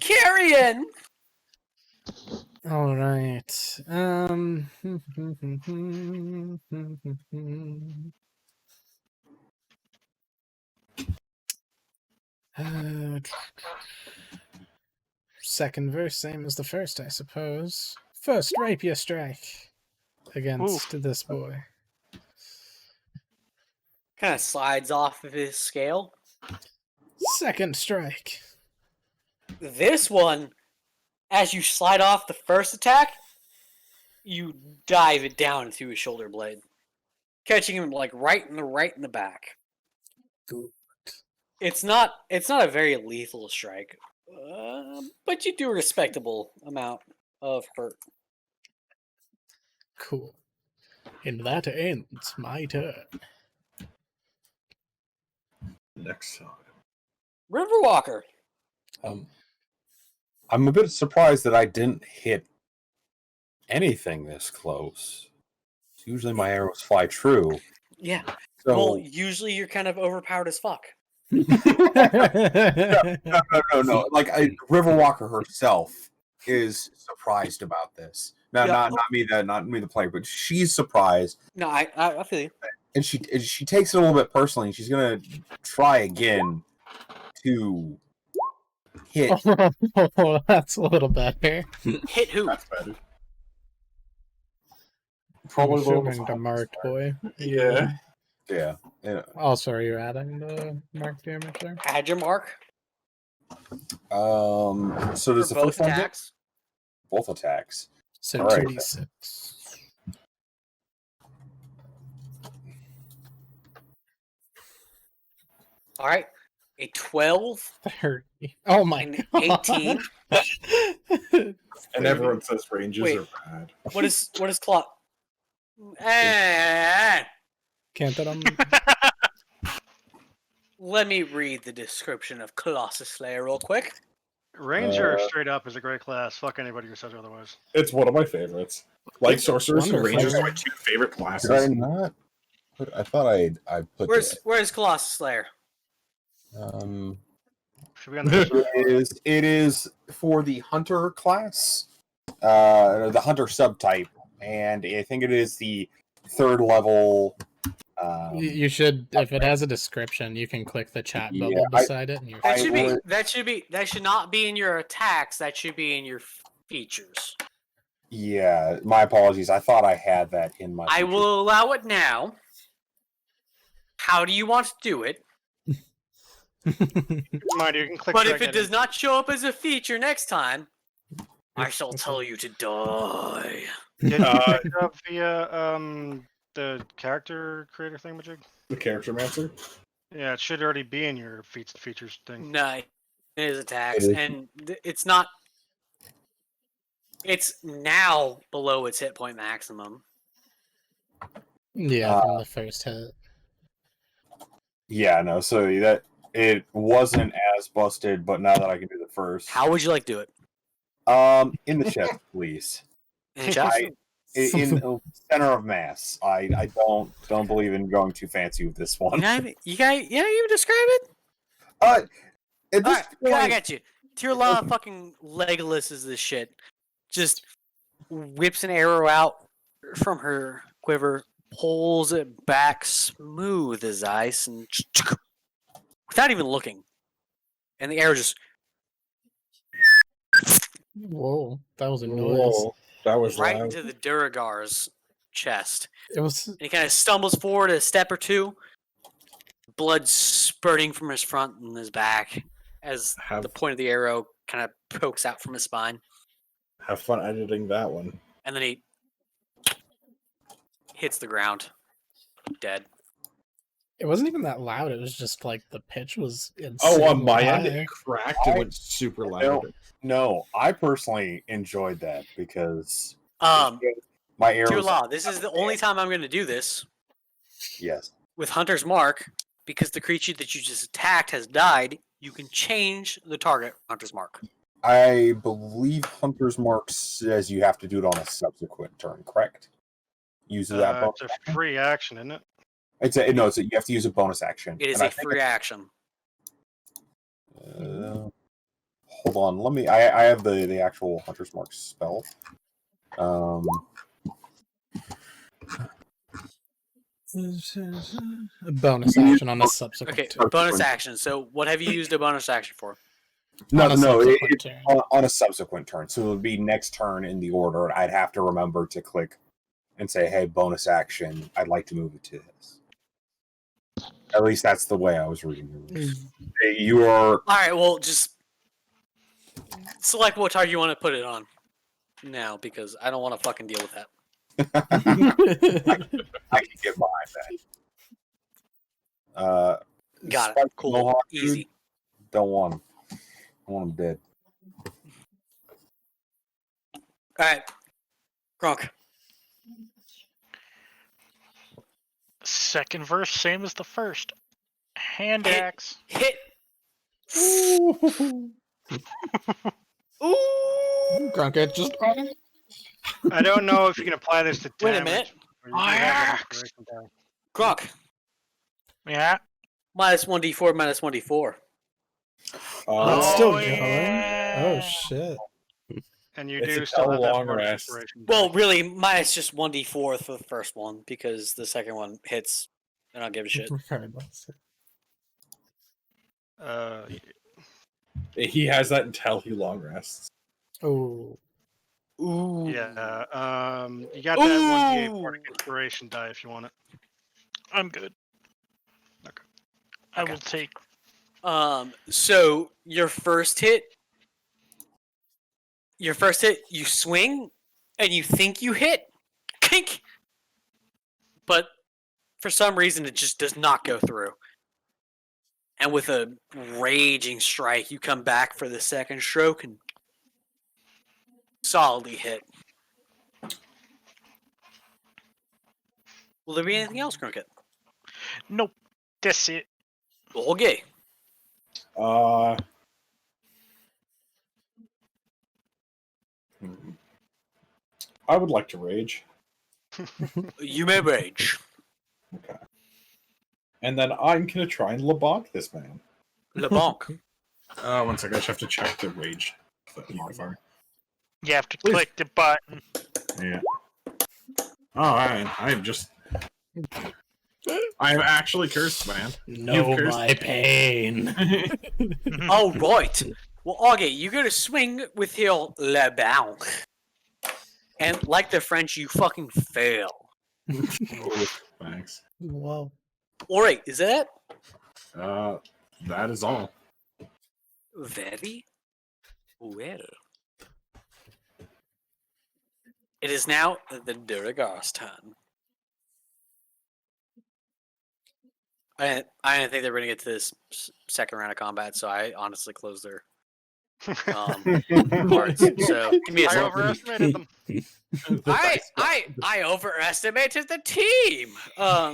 Carrion! All right. Second verse, same as the first, I suppose. First rapier strike against this boy. Kind of slides off of his scale. Second strike. This one, as you slide off the first attack, you dive it down into his shoulder blade, catching him like right in the back. Good. It's not a very lethal strike, but you do a respectable amount of hurt. Cool. And that ends my turn. Next time. Riverwalker. I'm a bit surprised that I didn't hit anything this close. Usually my arrows fly true. Yeah. So Well, usually you're kind of overpowered as fuck. no. Like Riverwalker herself is surprised about this. No, Yeah. not me, the player, but she's surprised, No, I feel you. and she takes it a little bit personally. And she's gonna try again to hit. Oh, that's a little better. Hit who? That's better. Probably I'm a little assuming the marked boy. Yeah. Yeah. Also, are you adding the mark damage there? Add your mark So does for the both first one hit? attacks. Both attacks. So All right. 2d6. All right. A 12 30. Oh my and god. 18. And everyone says ranges Wait. are bad. What is claw? Eh. Can't that Let me read the description of Colossus Slayer real quick. Ranger straight up is a great class. Fuck anybody who says otherwise. It's one of my favorites. Like sorcerers and Wonderful. rangers are my two favorite classes. Did I not? I thought I put Where's Colossus Slayer? Should be on the it is for the hunter class, the hunter subtype, and I think it is the 3rd level. You should, if it has a description, you can click the chat bubble Yeah, beside it. And you're That should not be in your attacks. That should be in your features. Yeah, my apologies. I thought I had that in my. I will allow it now. How do you want to do it? Mind you, can click. But drag if it that does in. not show up as a feature next time, I shall tell you to die. Did you have the character creator thingamajig? The character master. Yeah, it should already be in your features thing. No, it is attacks, It is. and it's not. It's now below its hit point maximum. Yeah, from the first hit. Yeah, no. So that it wasn't as busted, but now that I can do the first, How would you like to do it? in the chest, please. In the chest? In the center of mass. I don't believe in going too fancy with this one. You even describe it? At this Alright, point, I got you. Tirla fucking Legolas is this shit. Just whips an arrow out from her quiver, pulls it back smooth as ice, and without even looking. And the arrow just Whoa, that was a noise. Whoa, that was right loud. into the Duragar's chest. It was. And he kind of stumbles forward a step or two, blood spurting from his front and his back as the point of the arrow kind of pokes out from his spine. Have fun editing that one. And then he hits the ground, dead. It wasn't even that loud. It was just like the pitch was insane. Oh, on my end, high. it cracked and went super loud. No, I personally enjoyed that because my Dear arrows. Law, this is the only time I'm going to do this Yes. with Hunter's Mark, because the creature that you just attacked has died. You can change the target Hunter's Mark. I believe Hunter's Mark says you have to do it on a subsequent turn, correct? Use that bonus. It's a free action, isn't it? You have to use a bonus action. It is And a free action. Hold on, let me. I have the actual Hunter's Mark spell. A bonus action on a subsequent. Okay, turn. bonus action. So, what have you used a bonus action for? No, On a no, subsequent it's turn. on a subsequent turn. So it would be next turn in the order. I'd have to remember to click and say, "Hey, bonus action. I'd like to move it to this." At least that's the way I was reading the rules. Hey, you are. All right, well, just select what target you want to put it on now, because I don't want to fucking deal with that. I can get behind that. Got it. Spike Cool. Mohawk dude, Easy. Don't want him. I want him dead. All right, Gronk. Second verse, same as the first. Hand axe. Hit. Ooh. Grunkett just. I don't know if you can apply this to Wait a damage. minute. or you do have an inspiration die. Gronk. Yeah. Minus 1d4, minus 1d4. That's still Oh, going. yeah. Oh shit. And you It's do a still have that long bonus rest. inspiration die. Well, really, minus just 1d4 for the first one, because the second one hits, and I don't give a shit. Regardless. He has that until he long rests. Oh. Ooh. yeah. You got that 1d8 Ooh. bardic inspiration die if you want it. I'm good. Okay. I Okay. will take. So your first hit, you swing, and you think you hit, kink, but for some reason it just does not go through. And with a raging strike, you come back for the second stroke and solidly hit. Will there be anything else, Crooked? Nope. That's it. Okay. I would like to rage. You may rage. Okay. And then I'm gonna try and LeBonk this man. LeBonk. One second, I just have to check the rage modifier. You have to Please. click the button. Yeah. Oh, I'm just. I'm actually cursed, man. Know cursed my pain. Oh, right. Well, Augie, you're going to swing with your LeBonk. And like the French, you fucking fail. Thanks. Whoa. All right, is that That is all. very well? It is now the Duragar's turn. I didn't think they were going to get to this second round of combat, so I honestly closed their cards. So give me a I second. overestimated them. I overestimated the team.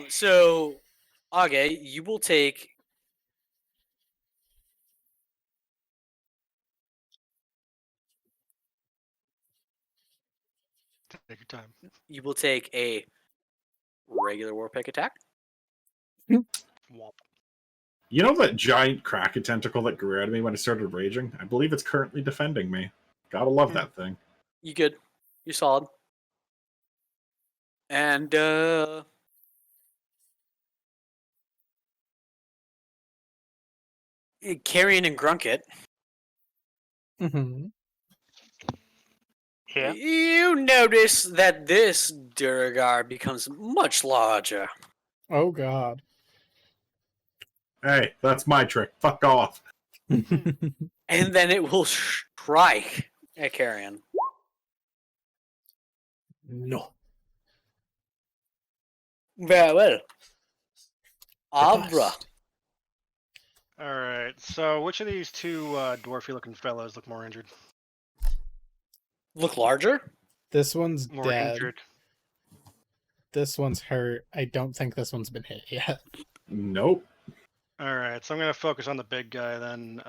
So Age, you will take Take your time. a regular war pick attack. Womp. You know that giant Kraken tentacle that grew out of me when I started raging? I believe it's currently defending me. Gotta love that thing. You good? You're solid. And Carrion and Grunkett, Mm-hmm. Yeah. You notice that this Duragar becomes much larger. Oh God. Hey, that's my trick. Fuck off. And then it will strike at Carrion. No. Very well. The Abra. bust. All right. So, which of these two dwarfy-looking fellows look more injured? Look larger? This one's More dead. injured. This one's hurt. I don't think this one's been hit yet. Nope. All right. So I'm gonna focus on the big guy then.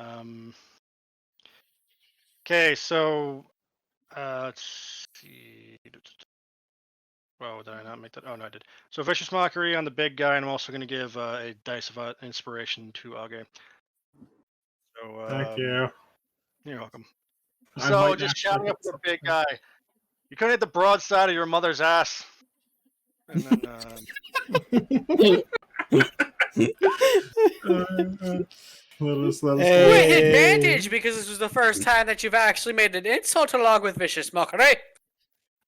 Okay. So, let's see. Well, did I not make that? Oh no, I did. So vicious mockery on the big guy, and I'm also gonna give a dice of inspiration to Age. So, Thank you. You're welcome. I So might just actually shouting hit up the big guy. You couldn't hit the broadside of your mother's ass. And then, Let us With Hey. advantage, because this was the first time that you've actually made an insult along with vicious mockery.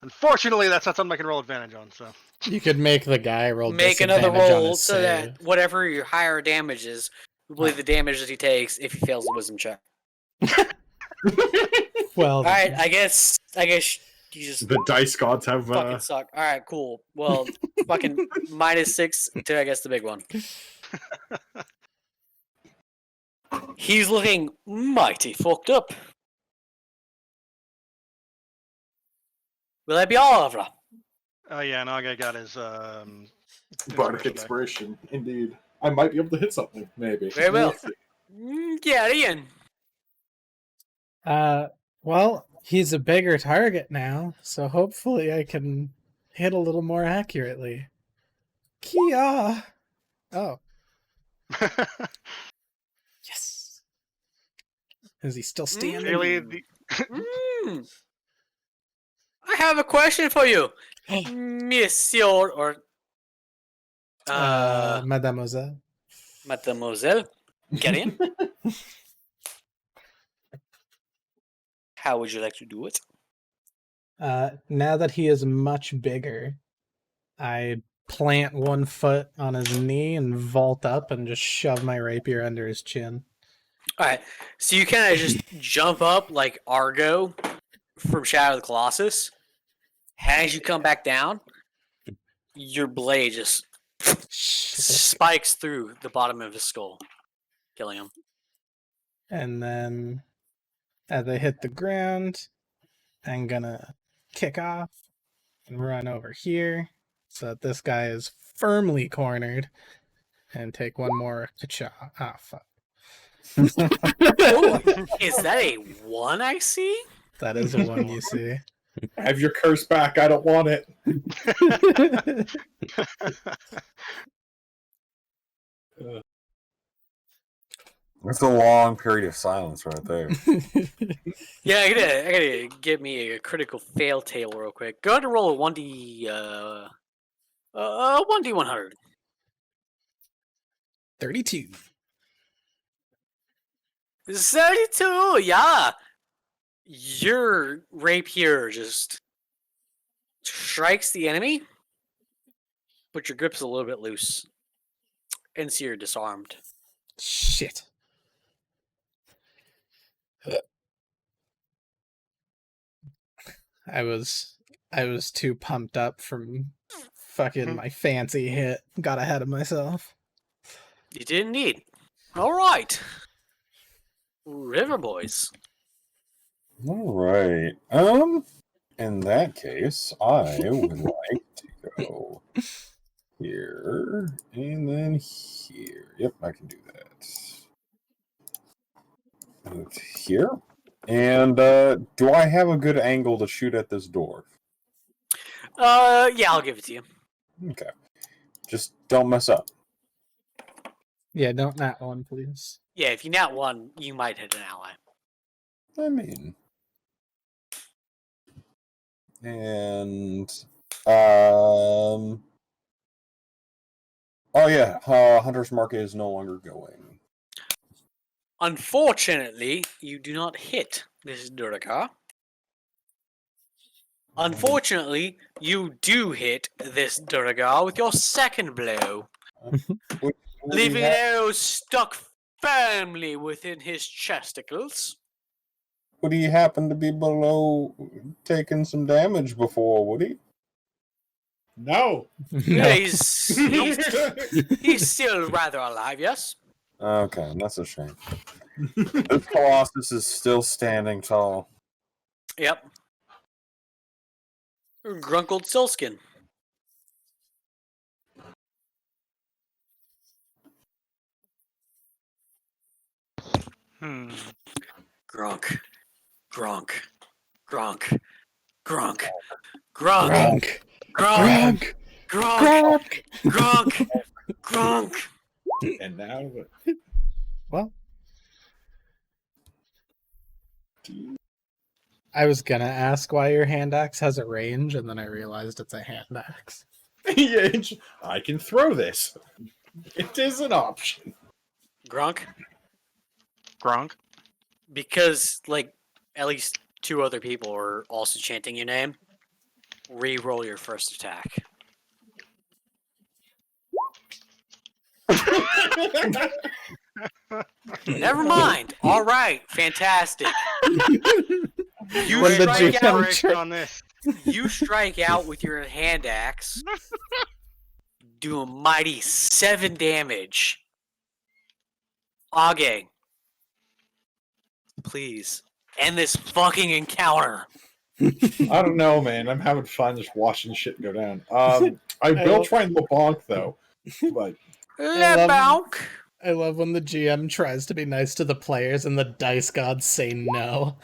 unfortunately, that's not something I can roll advantage on. So You could make the guy roll Make another disadvantage on roll his so save. that whatever your higher damage is, will be the damage that he takes if he fails the wisdom check. Well, All right, I guess you just The dice gods have. fucking suck. All right, cool. Well, fucking -6 to I guess the big one. He's looking mighty fucked up. Will that be all, Avra? yeah, Naga got his Bardic back. inspiration, indeed. I might be able to hit something, maybe. Very well. We'll see. Get in. well, he's a bigger target now, so hopefully I can hit a little more accurately. Kia! Oh, yes! Is he still standing? Really, the, Mm. I have a question for you, Monsieur or Mademoiselle. Mademoiselle. Get in. How would you like to do it? Now that he is much bigger, I plant one foot on his knee and vault up and just shove my rapier under his chin. All right, so you kind of just jump up like Argo from Shadow of the Colossus. As you come back down, your blade just spikes through the bottom of his skull, killing him. And then as I hit the ground, I'm gonna kick off and run over here so that this guy is firmly cornered and take one more ka-cha. Ah, fuck. Ooh, is that a 1 I see? That is the one you see. Have your curse back. I don't want it. That's a long period of silence right there. Yeah, I gotta get me a critical fail table real quick. Go ahead and roll a 1d100. 32. 32, yeah. Your rapier just strikes the enemy, but your grip's a little bit loose. And so you're disarmed. Shit. I was too pumped up from fucking my fancy hit. Got ahead of myself. You didn't need. All right. River boys. All right. In that case, I would like to go here and then here. Yep, I can do that. Move here. And do I have a good angle to shoot at this door? Yeah, I'll give it to you. Okay. Just don't mess up. Yeah, don't that one, please. Yeah, if you nat 1, you might hit an ally. I mean, and oh yeah, Hunter's Mark is no longer going. Unfortunately, you do not hit this Duraka. Unfortunately, you do hit this Durgar with your second blow, What do you leaving have- an arrow stuck firmly within his chesticles. Would he happen to be below taking some damage before, would he? No. Yeah, he's still rather alive, yes? Okay, that's a shame. This Colossus is still standing tall. Yep. Grunkled Silskin. Hmm. Grunk. Grunk. Grunk. Grunk. Grunk. Grunk. Grunk. Grunk. Grunk. Grunk. Grunk. And now, Well, I was gonna ask why your hand axe has a range, and then I realized it's a hand axe. yeah, I can throw this. It is an option. Grunk. Gronk. Because, like, at least 2 other people are also chanting your name, re-roll your first attack. Never mind. All right. Fantastic. You When the strike GM out. Elaboration on this. You strike out with your hand axe. Do a mighty 7 damage. Age, please end this fucking encounter. I don't know, man. I'm having fun just watching shit go down. I will love- try and LeBlanc though, but LeBlanc. I love when the GM tries to be nice to the players and the dice gods say no.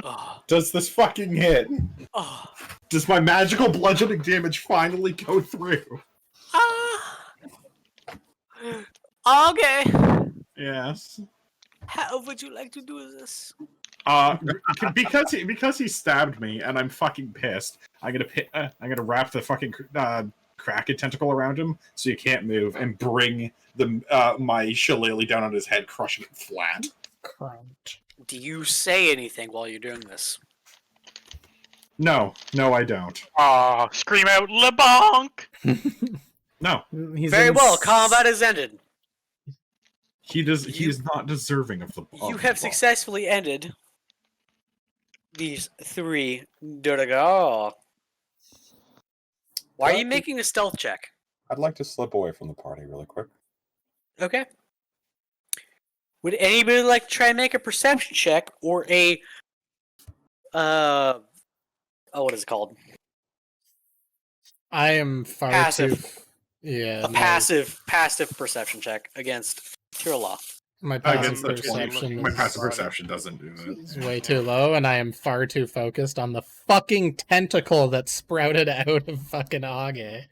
Oh, does this fucking hit? oh, Does my magical bludgeoning damage finally go through? Okay. Yes. How would you like to do this? Because he stabbed me and I'm fucking pissed. I'm gonna wrap the fucking Kraken tentacle around him so you can't move, and bring my shillelagh down on his head, crushing it flat. Crunch. Do you say anything while you're doing this? No, I don't. Ah, scream out LeBonk! No, He's Very in well. s- Combat is ended. he does. He is not deserving of the. You have successfully ended these 3 Durga. Why are you making a stealth check? I'd like to slip away from the party really quick. Okay. Would anybody like to try and make a perception check or a what is it called? I am far Passive. too. Yeah. A passive perception check against Tirla. My Against passive the 20. perception My is, passive perception doesn't do that. is way too low, and I am far too focused on the fucking tentacle that sprouted out of fucking Age.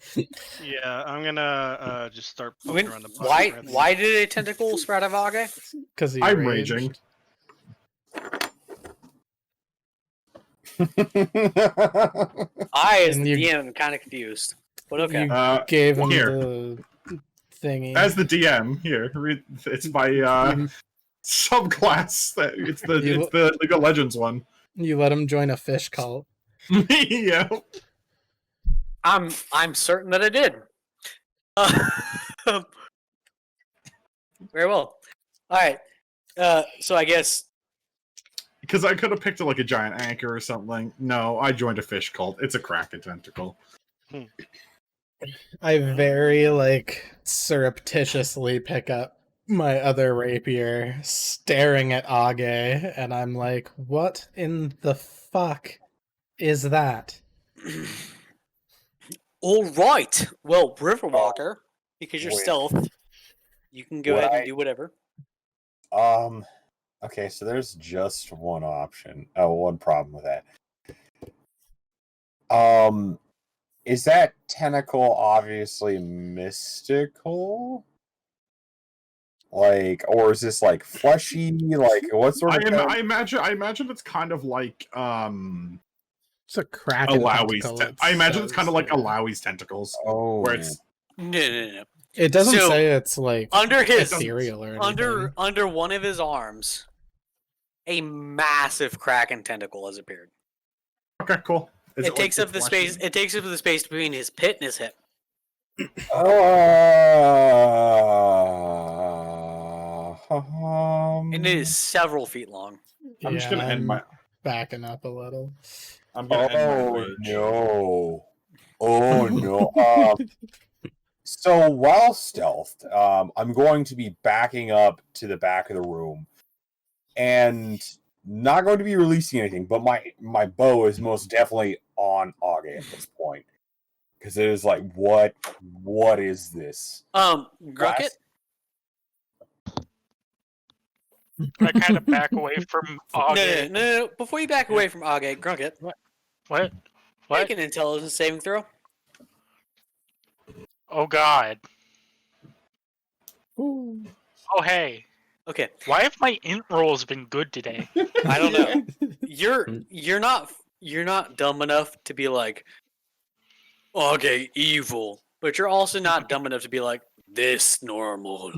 Yeah, I'm gonna just start poking around the body. Why did a tentacle sprout of Age? Because he I'm raged. raging. I, as And the you- DM, am kind of confused. But okay. You gave him here. the thingy. As the DM, here, it's my subclass. It's the League of Legends one. You let him join a fish cult. Yeah. I'm certain that I did. Very well. All right. So I guess Because I could have picked like a giant anchor or something. No, I joined a fish cult. It's a Kraken tentacle. I very surreptitiously pick up my other rapier, staring at Age, and I'm like, "What in the fuck is that?" all right. Well, Riverwalker, because you're Wait. stealth, you can go Would ahead and I- do whatever. Okay, so there's just one option. Oh, one problem with that. Is that tentacle obviously mystical? Or is this fleshy? What sort of? I imagine it's kind of like It's a Kraken Alawi's. tentacle, it I imagine it's kind of like says, yeah. Alawi's tentacles, Oh, where it's No. It doesn't So, say it's like Under his ethereal or anything. under one of his arms, a massive Kraken tentacle has appeared. Okay, cool. Is It takes like up the space. It takes up the space between his pit and his hip. And it is several feet long. I'm just gonna end my. backing up a little. I'm gonna end my rage. No! Oh no! So while stealthed, I'm going to be backing up to the back of the room, and not going to be releasing anything. But my bow is most definitely on Augie at this point, because it is like, what is this? Grunkit. I kind of back away from Augie. No. Before you back away from Augie, Grunkit, What? make an intelligence saving throw. Oh God. Ooh. Oh hey. Okay, Why have my int rolls been good today? I don't know. You're not dumb enough to be like, okay, evil, but you're also not dumb enough to be like this normal.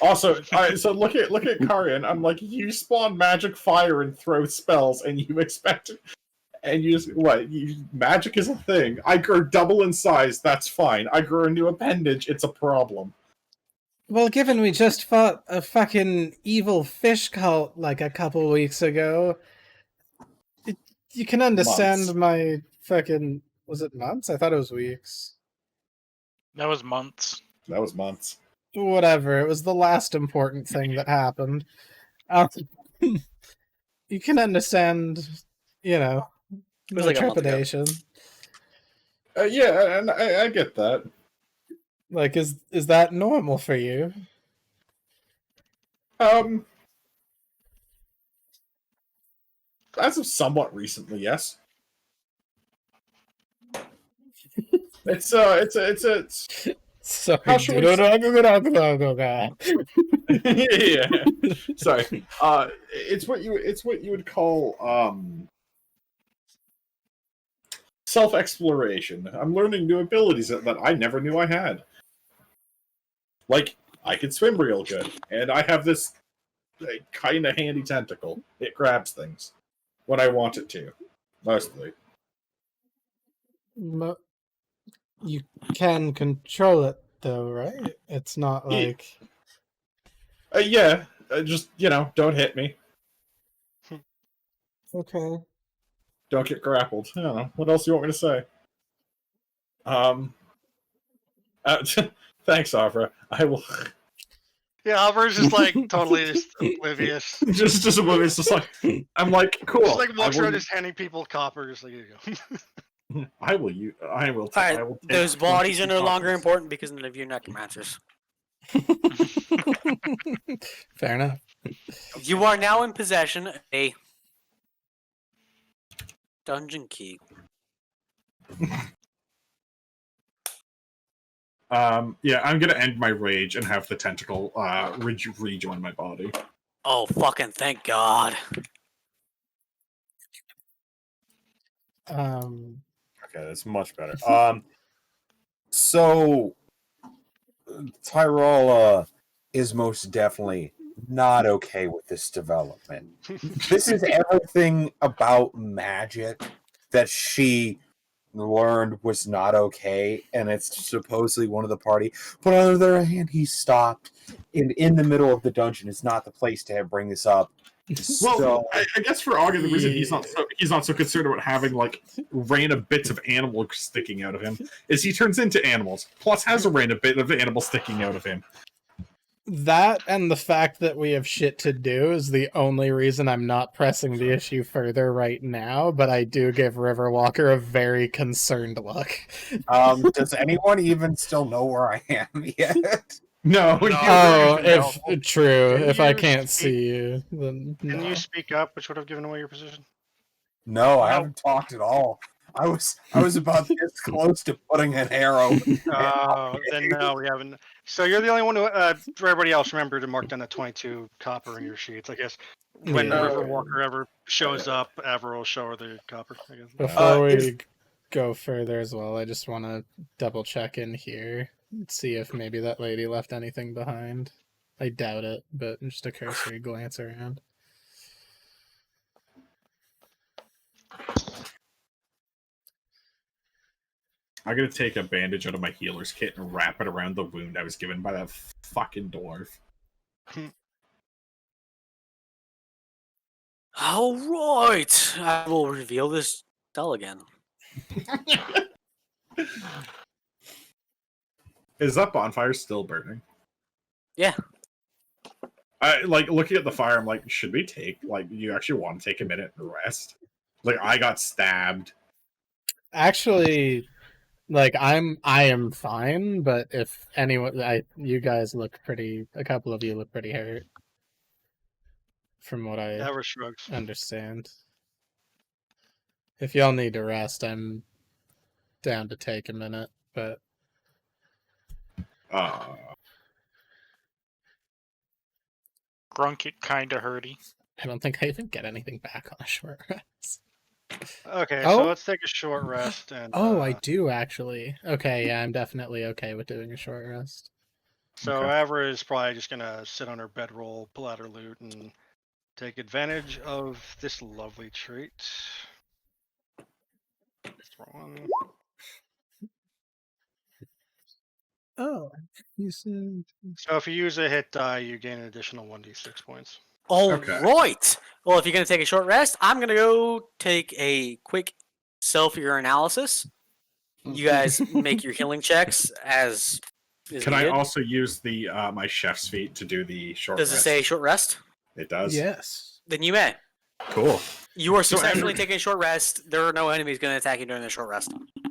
Also, so look at Karian. I'm like, you spawn magic fire and throw spells, and you expect it. And you just, what? Magic is a thing. I grow double in size, that's fine. I grow a new appendage, it's a problem. Well, given we just fought a fucking evil fish cult like a couple weeks ago, you can understand Months. my fucking... Was it months? I thought it was weeks. That was months. That was months. Whatever, it was the last important thing that happened. You can understand, you know, It was my like a month ago. trepidation. Yeah, and I get that. Like, is that normal for you? As of somewhat recently, yes. It's Sorry, How should we yeah. Sorry. It's what you would call self-exploration. I'm learning new abilities that I never knew I had. Like, I can swim real good, and I have this kind of handy tentacle. It grabs things when I want it to, mostly. You can control it, though, right? It's not like... Yeah, just, don't hit me. Okay. Don't get grappled. I don't know. What else do you want me to say? Thanks, Avra. I will... Yeah, Alvar's just like totally just oblivious. just oblivious. Just like, I'm like, cool. Just like walks I will- around just handing people coppers. Like, here you go. I will use. I will. All right, I will take those bodies are no 20 longer copies. important because none of you are necromancers. Fair enough. You are now in possession of a dungeon key. Yeah, I'm gonna end my rage and have the tentacle rejoin my body. Oh, fucking thank God. Okay, that's much better. So Tyrell is most definitely not okay with this development. This is everything about magic that she learned was not okay, and it's supposedly one of the party. But on the other hand, he stopped in the middle of the dungeon. It's not the place to bring this up. Well, So, I guess for Augie, the reason he's not so concerned about having like random bits of animal sticking out of him is he turns into animals, plus has a random bit of animal sticking out of him. That and the fact that we have shit to do is the only reason I'm not pressing the issue further right now, but I do give Riverwalker a very concerned look. does anyone even still know where I am yet? No. Oh, No. true. Can If I you can't speak- see you, then Can no. you speak up, which would have given away your position? No, I haven't talked at all. I was about this close to putting an arrow. Then no, we haven't. So you're the only one who, for everybody else, remember to mark down the 22 copper in your sheets. I guess when Yeah. Riverwalker ever shows up, Aver will show her the copper. I guess. Before we is- go further as well, I just want to double check in here, see if maybe that lady left anything behind. I doubt it, but just a cursory glance around. I'm gonna take a bandage out of my healer's kit and wrap it around the wound I was given by that fucking dwarf. All right, I will reveal this spell again. Is that bonfire still burning? Yeah. I like looking at the fire. I'm like, should we take you actually want to take a minute and rest? Like I got stabbed. Actually, like I am fine, but if anyone, you guys look pretty. A couple of you look pretty hurt, from what I Ever shrugs. understand. If y'all need to rest, I'm down to take a minute, but Grunk it kinda hurty. I don't think I even get anything back on a short rest. Okay, Oh. so let's take a short rest and. I do actually. Okay, yeah, I'm definitely okay with doing a short rest. So Okay. Avra is probably just gonna sit on her bedroll, pull out her loot, and take advantage of this lovely treat. Throw one. Oh, you said. So if you use a hit die, you gain an additional 1d6 points. All Okay. right. Well, if you're gonna take a short rest, I'm gonna go take a quick self-analysis. You guys make your healing checks as is Can I needed. also use the my chef's feat to do the short Does it rest? say short rest? It does? Yes. Then you may. Cool. You are So successfully every- taking a short rest. There are no enemies going to attack you during the short rest.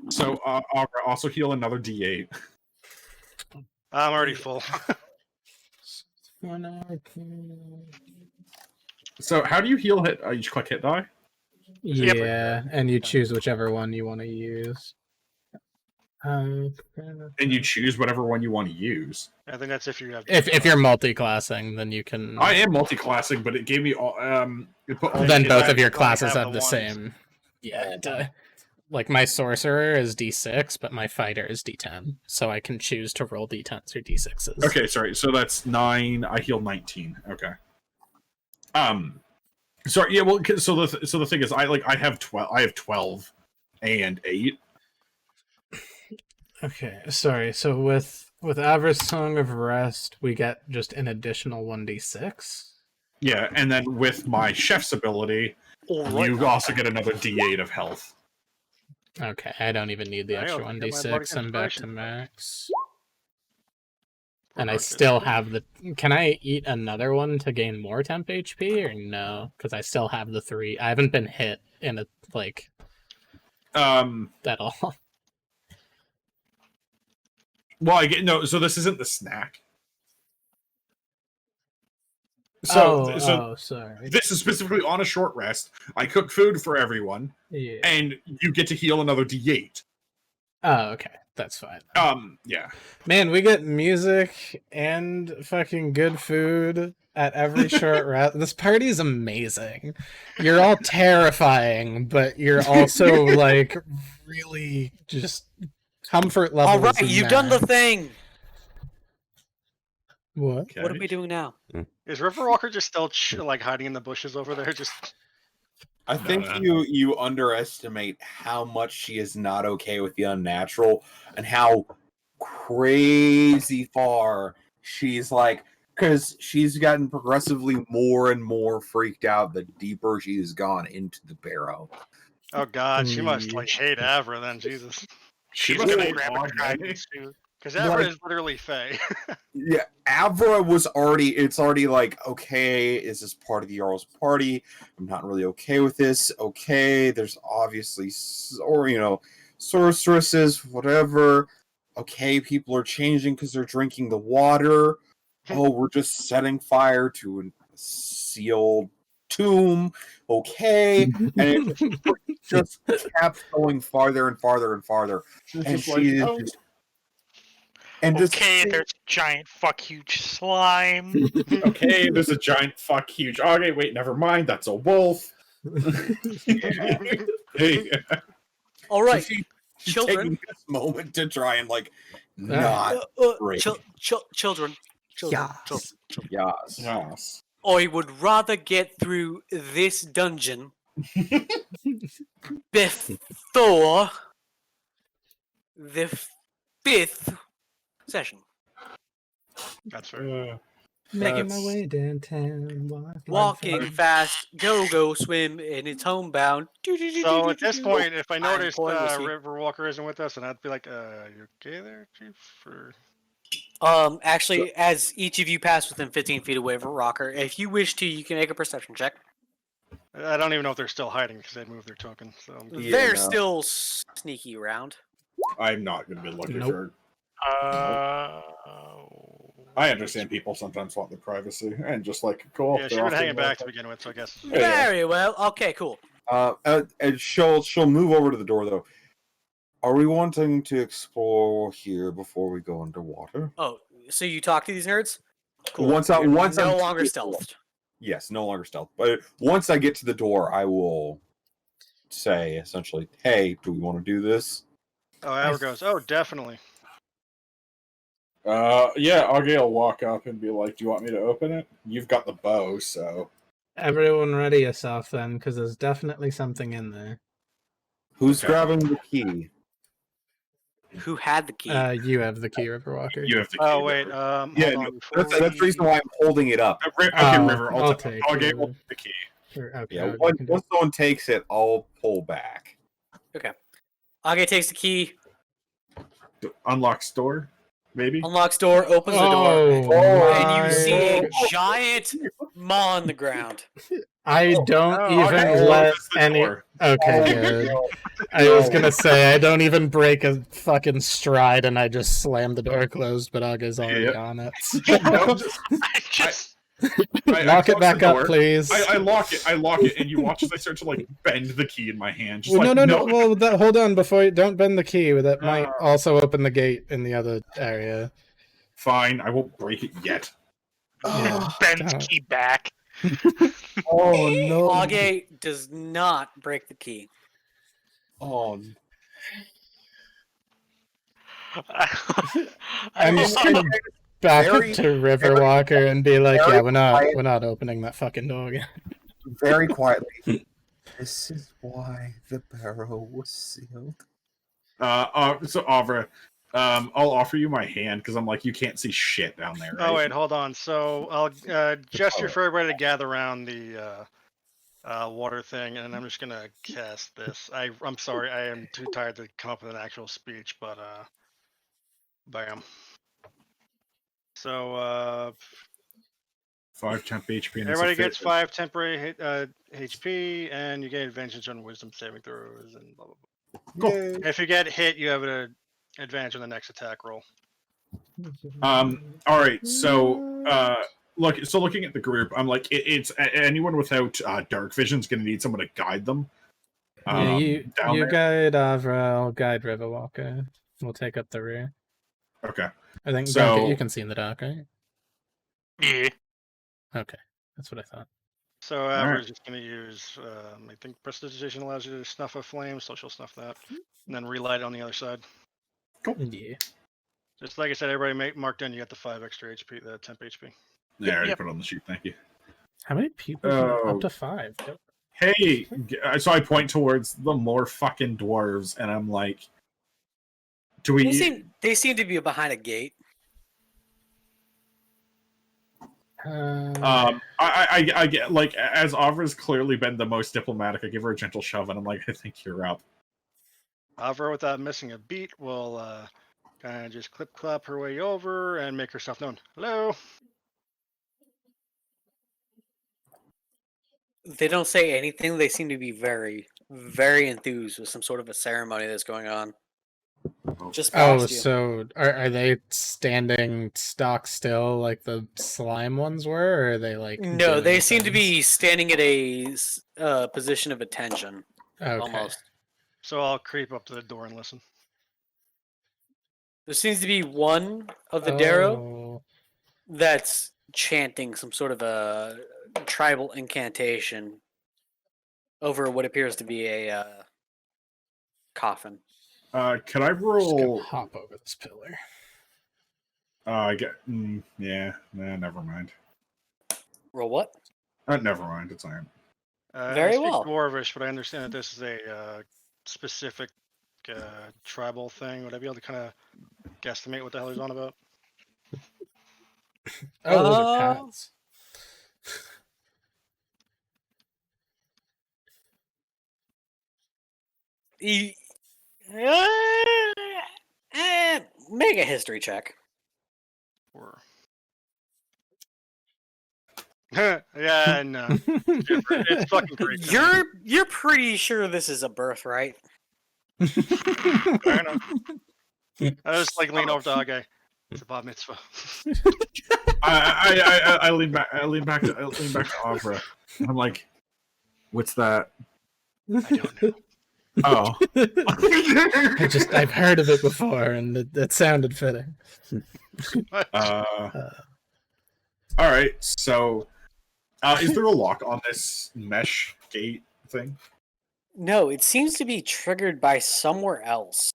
So I'll also heal another D8. I'm already full. So how do you heal hit? You just click hit die? Yeah, and you choose whichever one you want to use. And you choose whatever one you want to use. I think that's if you have. If you're multi-classing, then you can. I am multi-classing, but it gave me all. It put all Then the both hit of your only classes have have the the ones. same. Yeah. Like my sorcerer is D6, but my fighter is D10, so I can choose to roll D10s or D6s. Okay, sorry. So that's 9. I healed 19. Okay. Sorry. Yeah. Well, so the thing is, I have 12. I have 12 and 8. Okay, sorry. So with Avra's Song of Rest, we get just an additional 1d6. Yeah, and then with my chef's ability, All right. you also get another D8 of health. Okay, I don't even need the I extra also get my 1d6. bardic I'm back to inspiration. max. And I still have the. Can I eat another one to gain more temp HP or no? Because I still have the 3. I haven't been hit in a at all. Well, I get no. So this isn't the snack. So sorry. this is specifically on a short rest. I cook food for everyone, Yeah. and you get to heal another D8. Oh, okay. That's fine. Yeah. Man, we get music and fucking good food at every short rest. This party is amazing. You're all terrifying, but you're also like really just comfort level. All right, you've done the thing. What? Okay. What are we doing now? Is Riverwalker just still like hiding in the bushes over there? Just I think No. you underestimate how much she is not okay with the unnatural and how crazy far she's like, because she's gotten progressively more and more freaked out the deeper she's gone into the barrow. oh god, she must like hate Avra then. Jesus, She's must gonna be grab a odd, dragon right? suit. because Avra Like- is literally Fae. Yeah, Avra was it's already like, okay, is this part of the Jarl's party? I'm not really okay with this. Okay, there's obviously, sorceresses, whatever. Okay, people are changing because they're drinking the water. Oh, we're just setting fire to a sealed tomb. Okay, and it just kept going farther and farther and farther. And Just like, she is oh, just... And just Okay, there's giant fuck huge slime. okay, there's a giant fuck huge. Okay, wait, never mind. That's a wolf. Hey, All right, she's children. taking this moment to try and not break. Children. Yes. Yes. yes. I would rather get through this dungeon before the 5th session. That's fair. Making my That's- way downtown, Walking fast, go swim, and it's homebound. So at this point, if I I'm noticed pouring whiskey. Riverwalker isn't with us, and I'd be like, you okay there, Chief? Or... Actually, as each of you pass within 15 feet of Wave Rocker, if you wish to, you can make a perception check. I don't even know if they're still hiding because they moved their token. So Yeah, They're no. still sneaky around. I'm not going to be looking Nope. for. I I understand people sometimes want their privacy and just like go. Yeah, she was hanging back to begin with, so I guess. Yeah. Very well. Okay, cool. And she'll move over to the door though. Are we wanting to explore here before we go underwater? Oh, so you talk to these nerds? Cool. Once You're I'm no longer to the door. stealthed. Yes, no longer stealth. But once I get to the door, I will say essentially, "Hey, do we want to do this?" Oh, Albert goes, oh, definitely. Yeah, Augie will walk up and be like, "Do you want me to open it? You've got the bow, so." Everyone ready yourself then, because there's definitely something in there. Who's Okay. grabbing the key? Who had the key? You have the key, Riverwalker. You have to. Oh, wait. Yeah, Hold no, on, before that's the reason why I'm holding it up. Okay, Oh, River. I'll I'll take take. it. Will take the key. Okay, Yeah, you once can do- someone takes it, I'll pull back. Age takes the key, Unlocks door, maybe. unlocks door, opens the door, Oh, and you see a my- giant maw on the ground. I don't Oh, even Okay, let opens the any. door. Okay, good. I was gonna say I don't even break a fucking stride, and I just slam the door closed. But Aga's already Yep. on it. No, just- I just I Lock it close back the up, door. please. I lock it, and you watch as I start to like bend the key in my hand. Just Well, like, no. Well, hold on before you don't bend the key. That might Uh. also open the gate in the other area. Fine, I won't break it yet. Yeah. bend don't. the key back. Oh no! Age does not break the key. Oh, I'm just gonna back Very- up to Riverwalker and be like, very "Yeah, we're quiet. not opening that fucking door again." very quietly. This is why the barrow was sealed. So Avra, I'll offer you my hand because I'm like, you can't see shit down there. Right? Oh, wait, hold on. So I'll gesture for everybody to gather around the water thing, and I'm just going to cast this. I'm sorry, I am too tired to come up with an actual speech, but bam. So 5 temp HP. And everybody it's a gets fit. 5 temporary HP, and you gain advantage on wisdom saving throws, and blah, blah, blah. Cool. And if you get hit, you have an advantage on the next attack roll. All right. So looking at the group, I'm like, it's anyone without dark vision is going to need someone to guide them. Yeah, you down there. guide Avra, I'll guide Riverwalker. We'll take up the rear. Okay. I think So- Duncan, you can see in the dark, right? Yeah. Okay, that's what I thought. So right. Average is just going to use, I think prestidigitation allows you to snuff a flame, so she'll snuff that, and then relight it on the other side. Yeah. Just like I said, everybody mark down. You got the 5 extra HP, the temp HP. Yeah, I already Yep. put it on the sheet. Thank you. How many people? Oh. Up to 5. Yep. Hey, so I point towards the more fucking dwarves, and I'm like, do we? They seem to be behind a gate. I get like as Avra's clearly been the most diplomatic. I give her a gentle shove, and I'm like, I think you're up. Avra, without missing a beat, will kind of just clap her way over and make herself known. Hello. They don't say anything. They seem to be very, very enthused with some sort of a ceremony that's going on. Just Oh, past you. so are they standing stock still like the slime ones were, or are they like? No, they doing seem to things? be standing at a position of attention, Okay. almost. So I'll creep up to the door and listen. There seems to be one of the Darrow Oh. that's chanting some sort of a tribal incantation over what appears to be a coffin. Could I Just gonna roll? hop over this pillar. I get. Yeah. Nah, never mind. Roll what? Never mind. It's iron. I Very speak well. Dwarvish, but I understand that this is a specific tribal thing? Would I be able to kind of guesstimate what the hell he's on about? Oh, those are paths. Make a history check. Or yeah, no, it's fucking great. You're pretty sure this is a birthright. Fair enough. I just like lean over to the guy. It's a bar mitzvah. I lean back. I lean back to Avra. I'm like, what's that? I don't know. Oh, I've heard of it before, and it sounded fitting. all right. So, is there a lock on this mesh gate thing? No, it seems to be triggered by somewhere else.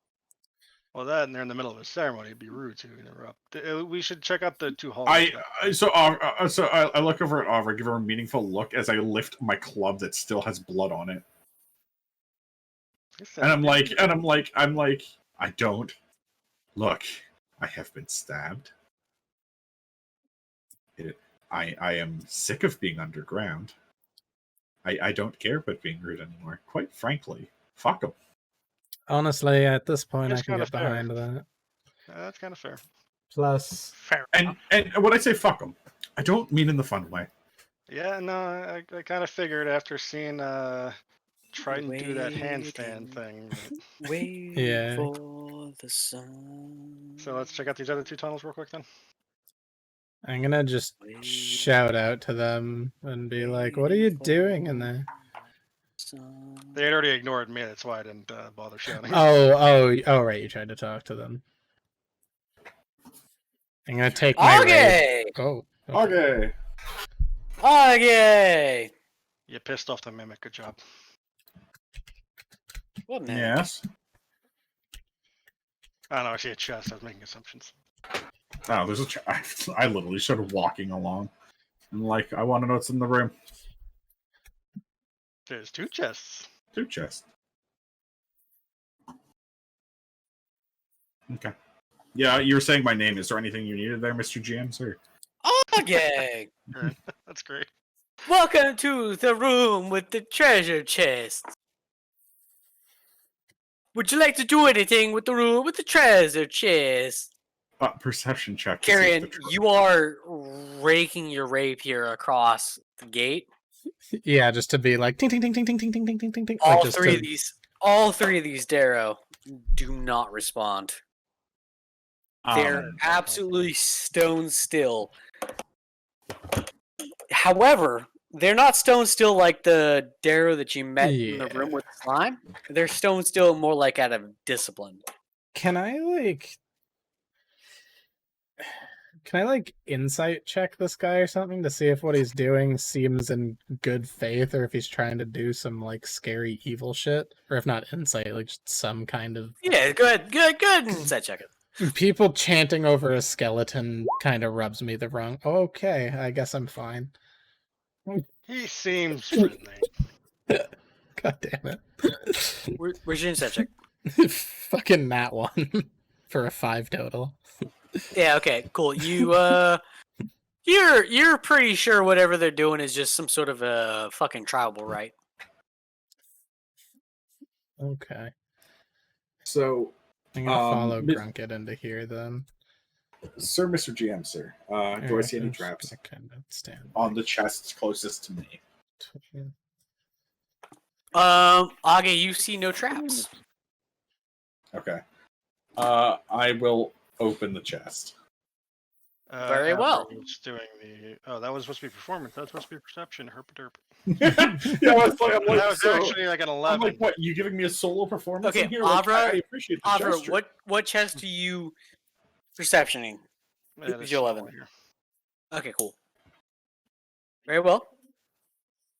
Well, that and they're in the middle of a ceremony. It'd be rude to interrupt. We should check out the two halls. So I look over at Avra, give her a meaningful look as I lift my club that still has blood on it, and I'm like, I don't look. I have been stabbed. I am sick of being underground. I don't care about being rude anymore. Quite frankly, fuck them. Honestly, at this point, It's I can kinda get behind that. That's kind of fair. Plus, Fair. And when I say fuck them, I don't mean in the fun way. Yeah, no, I kind of figured after seeing Triton do that handstand thing. Wait Yeah. for the sun. So let's check out these other two tunnels real quick then. I'm gonna just shout out to them and be like, "What are you doing in there?" They had already ignored me. That's why I didn't bother shouting. Oh, right. You tried to talk to them. I'm gonna take my Okay. raid. Oh, Okay. Okay. You pissed off the mimic. Good job. What now? Yes. I don't know. I see a chest. I was making assumptions. Oh, there's I literally started walking along. I'm like, I want to know what's in the room. There's two chests. Two chests. Okay. Yeah, you were saying my name. Is there anything you needed there, Mr. GM, sir? Okay. That's great. Welcome to the room with the treasure chest. Would you like to do anything with the room with the treasure chest? Perception check. to see if Carrion, the tr- you are raking your rapier across the gate. yeah, just to be like ting ting ting ting ting ting ting ting ting ting ting. All Like, just three to- of these, all three of these Darrow do not respond. They're absolutely stone still. However, they're not stone still like the Darrow that you met in the room with the slime. They're stone still more like out of discipline. Can I insight check this guy or something to see if what he's doing seems in good faith or if he's trying to do some like scary evil shit, or if not insight, like just some kind of Yeah, good. Insight check it. people chanting over a skeleton kind of rubs me the wrong. Okay, I guess I'm fine. He seems friendly. God damn it. Where's your insight check? Fucking that one for a 5 total. Yeah, okay, cool. You you're pretty sure whatever they're doing is just some sort of a fucking tribal rite. Okay. So, I'm gonna follow Mis- Grunket into here then. sir, Mr. GM, sir, do I see any I'm just traps gonna kind of stand on the chests closest to me? Age, you see no traps. Okay. I will open the chest. Very well. Was doing the. Oh, that was supposed to be performance. That was supposed to be perception. Herp derp. Yeah, I'm like, That was so, actually like an I'm 11. like, what? You giving me a solo performance Okay, in here? Like, Avra- I appreciate the Avra, gesture. what chest do you perceptioning? Yeah, Who's this your one 11? here. Okay, cool. Very well.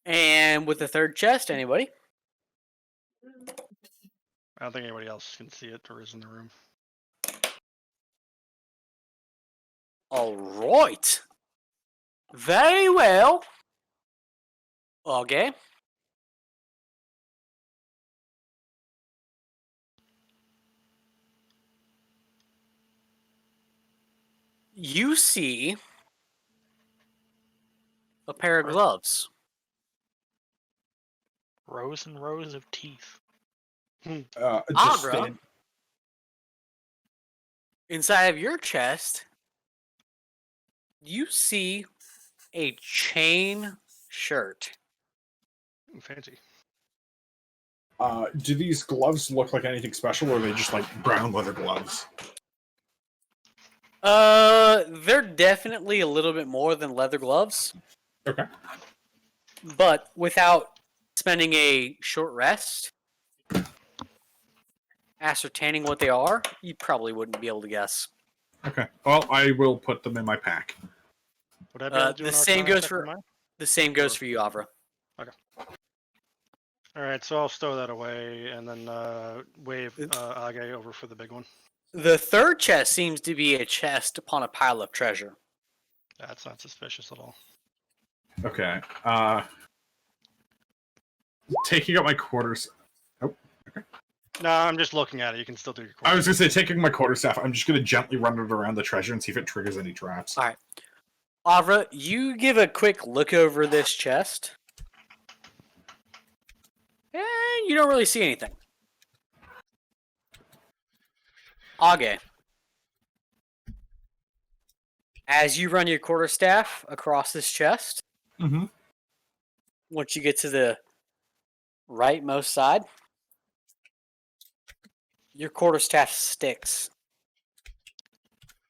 And with the third chest, anybody? I don't think anybody else can see it or is in the room. All right. Very well. Okay. You see a pair of gloves. Rows and rows of teeth. Just Abra, stand. inside of your chest, you see a chain shirt. Ooh, fancy. Do these gloves look like anything special, or are they just like brown leather gloves? They're definitely a little bit more than leather gloves, Okay. but without spending a short rest, ascertaining what they are, you probably wouldn't be able to guess. Okay. Well, I will put them in my pack. Would I be able to do The an same Arcana goes check for on mine? the same goes for you, Avra. All right, so I'll stow that away and then wave Age over for the big one. The third chest seems to be a chest upon a pile of treasure. That's not suspicious at all. Okay. Taking out my quarters. No, I'm just looking at it. You can still do your I was questions. gonna say, taking my quarterstaff, I'm just gonna gently run it around the treasure and see if it triggers any traps. All right. Avra, you give a quick look over this chest. And you don't really see anything. Age. As you run your quarterstaff across this chest, Mm-hmm. once you get to the rightmost side, your quarterstaff sticks,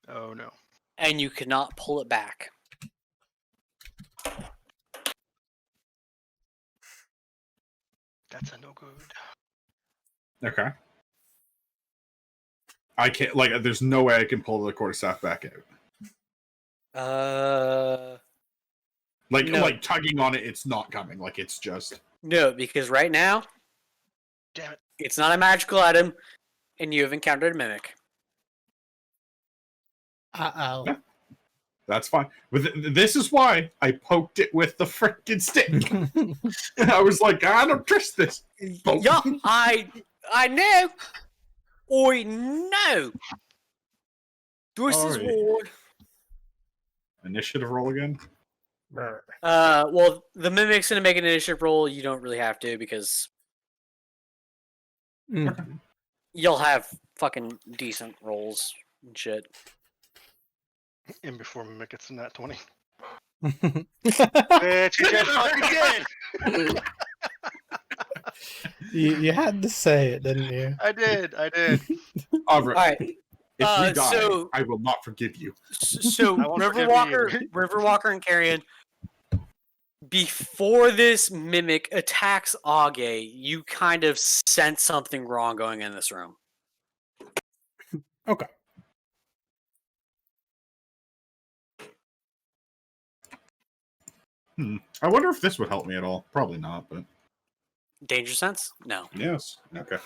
Oh no. and you cannot pull it back. That's a no good. Okay. I can't, like, there's no way I can pull the quarterstaff back out. Like, No. like tugging on it, it's not coming. Like, it's just. No, because right now, Damn it. it's not a magical item, and you have encountered a mimic. Uh-oh. That's fine. But this is why I poked it with the freaking stick. And I was like, I don't trust this. Poke. Yeah, I know. I know. This is Alright. what. Initiative roll again. Well, the mimic's gonna make an initiative roll. You don't really have to because you'll have fucking decent rolls and shit. In before Mimic gets in that 20. Bitch, you just fucking did! You had to say it, didn't you? I did. All right. All right. If we die, so- I will not forgive you. So I won't forgive you Riverwalker, and Carrion. Before this mimic attacks Age, you kind of sense something wrong going in this room. Okay. I wonder if this would help me at all. Probably not, but Danger sense? No. yes. Okay.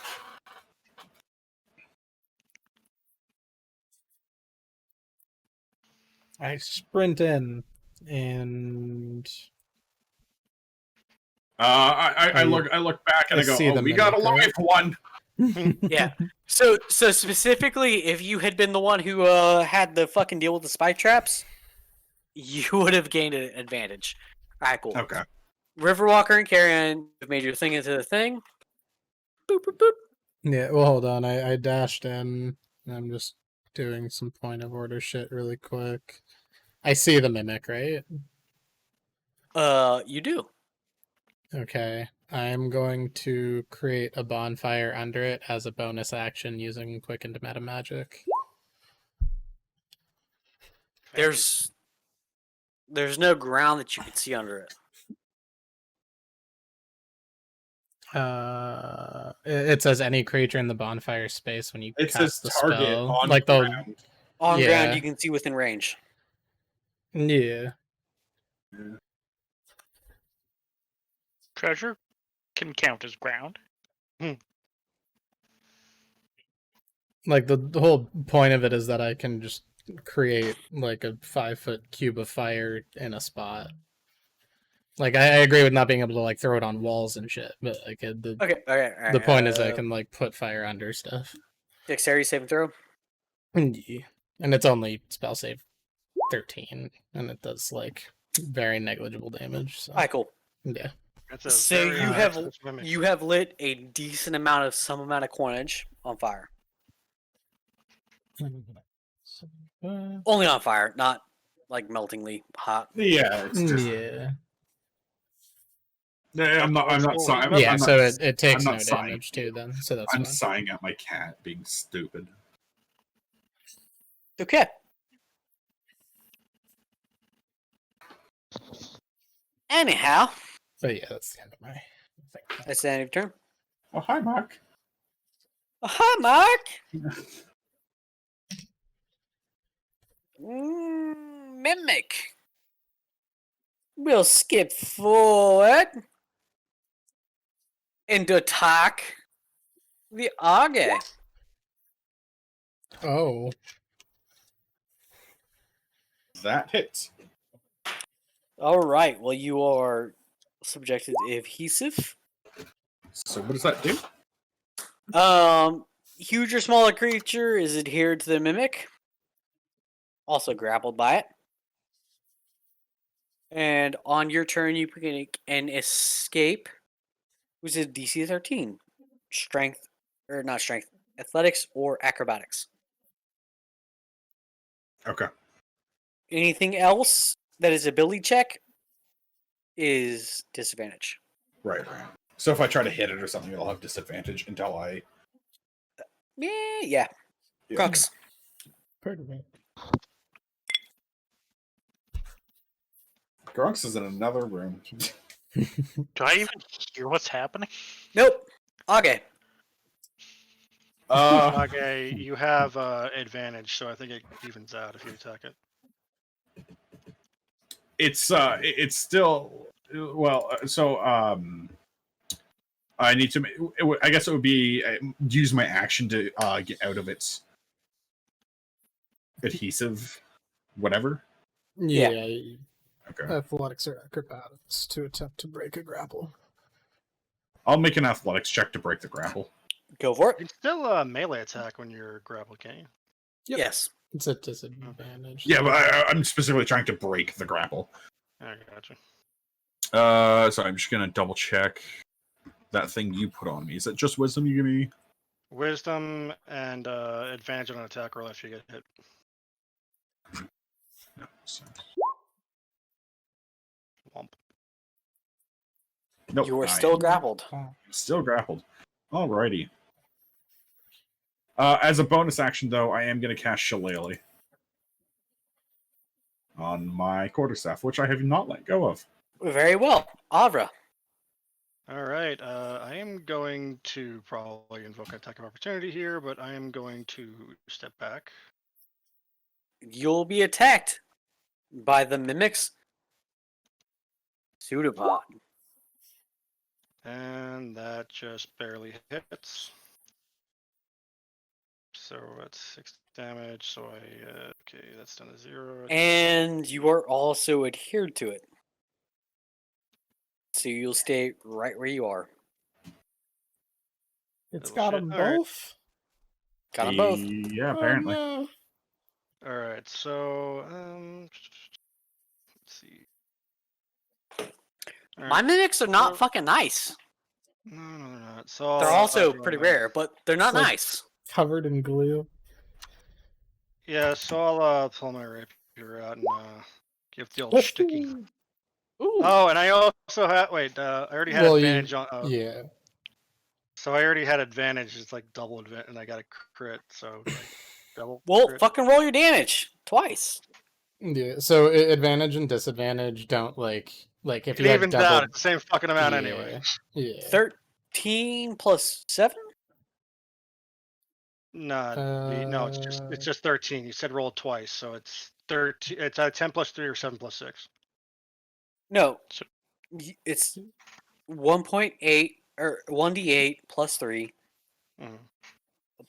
I sprint in and I look back and I I go, see oh, the we got a mimic, live one. Yeah. So specifically, if you had been the one who had the fucking deal with the spike traps, you would have gained an advantage. All right, cool. Okay. Riverwalker and Carrion have made your thing into the thing. Boop boop boop. yeah. Well, hold on. I dashed in. I'm just doing some point of order shit really quick. I see the mimic, right? You do. Okay. I'm going to create a bonfire under it as a bonus action using quick into meta magic. There's no ground that you can see under it. It says any creature in the bonfire space when you It cast says the target spell. on Like the ground. On Yeah. ground, you can see within range. yeah. Treasure can count as ground. Like the whole point of it is that I can just create like a 5-foot cube of fire in a spot. Like I agree with not being able to like throw it on walls and shit, but like the Okay. All right. point is I can like put fire under stuff. Dexterity saving throw. Yeah. And it's only spell save 13, and it does like very negligible damage. So Alright, cool. yeah. That's a So very you have expensive mimic. you have lit a decent amount of some amount of coinage on fire. Only on fire, not like meltingly hot. Yeah, it's just. Yeah. I'm not. I'm not. Cool. I'm Yeah, not, so it takes I'm no not sighing. damage too then, so that's I'm fine. sighing at my cat being stupid. Okay. Anyhow, But yeah, that's the end of my thing. that's the end of your turn. Oh, hi, Mark. Oh, hi, Mark. Mimic. We'll skip forward and attack the Arge. Oh. That hits. All right. Well, you are subjected to adhesive. So what does that do? Huge or smaller creature is adhered to the mimic. Also grappled by it. And on your turn, you can an escape, which is DC 13. Strength, or not strength, athletics or acrobatics. Okay. Anything else that is ability check is disadvantage. Right. So if I try to hit it or something, it'll have disadvantage until I. Yeah. Yeah. Crux. Pardon me. Grunks is in another room. Do I even hear what's happening? Nope. Okay. Okay, you have advantage, so I think it evens out if you attack it. It's still well. So I need to. I guess it would be use my action to get out of its adhesive, whatever. Yeah. Okay. Athletics or acrobatics to attempt to break a grapple. I'll make an athletics check to break the grapple. Go for You it. can still melee attack when you're grappled, can't you? Yep. Yes. It's a disadvantage. Yeah, but I'm specifically trying to break the grapple. I gotcha. So I'm just gonna double check that thing you put on me. Is that just wisdom you give me? Wisdom and advantage on an attack roll if you get hit. No. So. Womp. Nope. You are 9. still grappled. Still grappled. Alrighty. As a bonus action, though, I am going to cast Shillelagh on my quarterstaff, which I have not let go of. Very well. Avra. All right, I am going to probably invoke an attack of opportunity here, but I am going to step back. You'll be attacked by the mimic's pseudopod. And that just barely hits. So that's 6 damage. So okay, that's down to 0. And you are also adhered to it. So you'll stay right where you are. It's Little got shit. them Alright. both. Got them both. Yeah, apparently. Oh, no. All right, so let's see. All My right. mimics are not Well- fucking nice. No, they're not. So They're I'll also draw pretty that. rare, but they're not It's like- nice. Covered in glue. Yeah, so I'll pull my rapier out and give the old sticky. Ooh. Oh, and I also had I already had Well, advantage on. Yeah. So I already had advantage. It's like double advantage, and I got a crit. So like double. Well, crit. fucking roll your damage twice. Yeah. So advantage and disadvantage don't like if It you have evens double. out. It's the same fucking amount Yeah. anyway. Yeah. 13 plus 7? No, it's just 13. You said roll twice, so it's 13. It's 10 plus 3 or 7 plus 6. No. So- It's 1.8 or 1d8 plus 3 Mhm.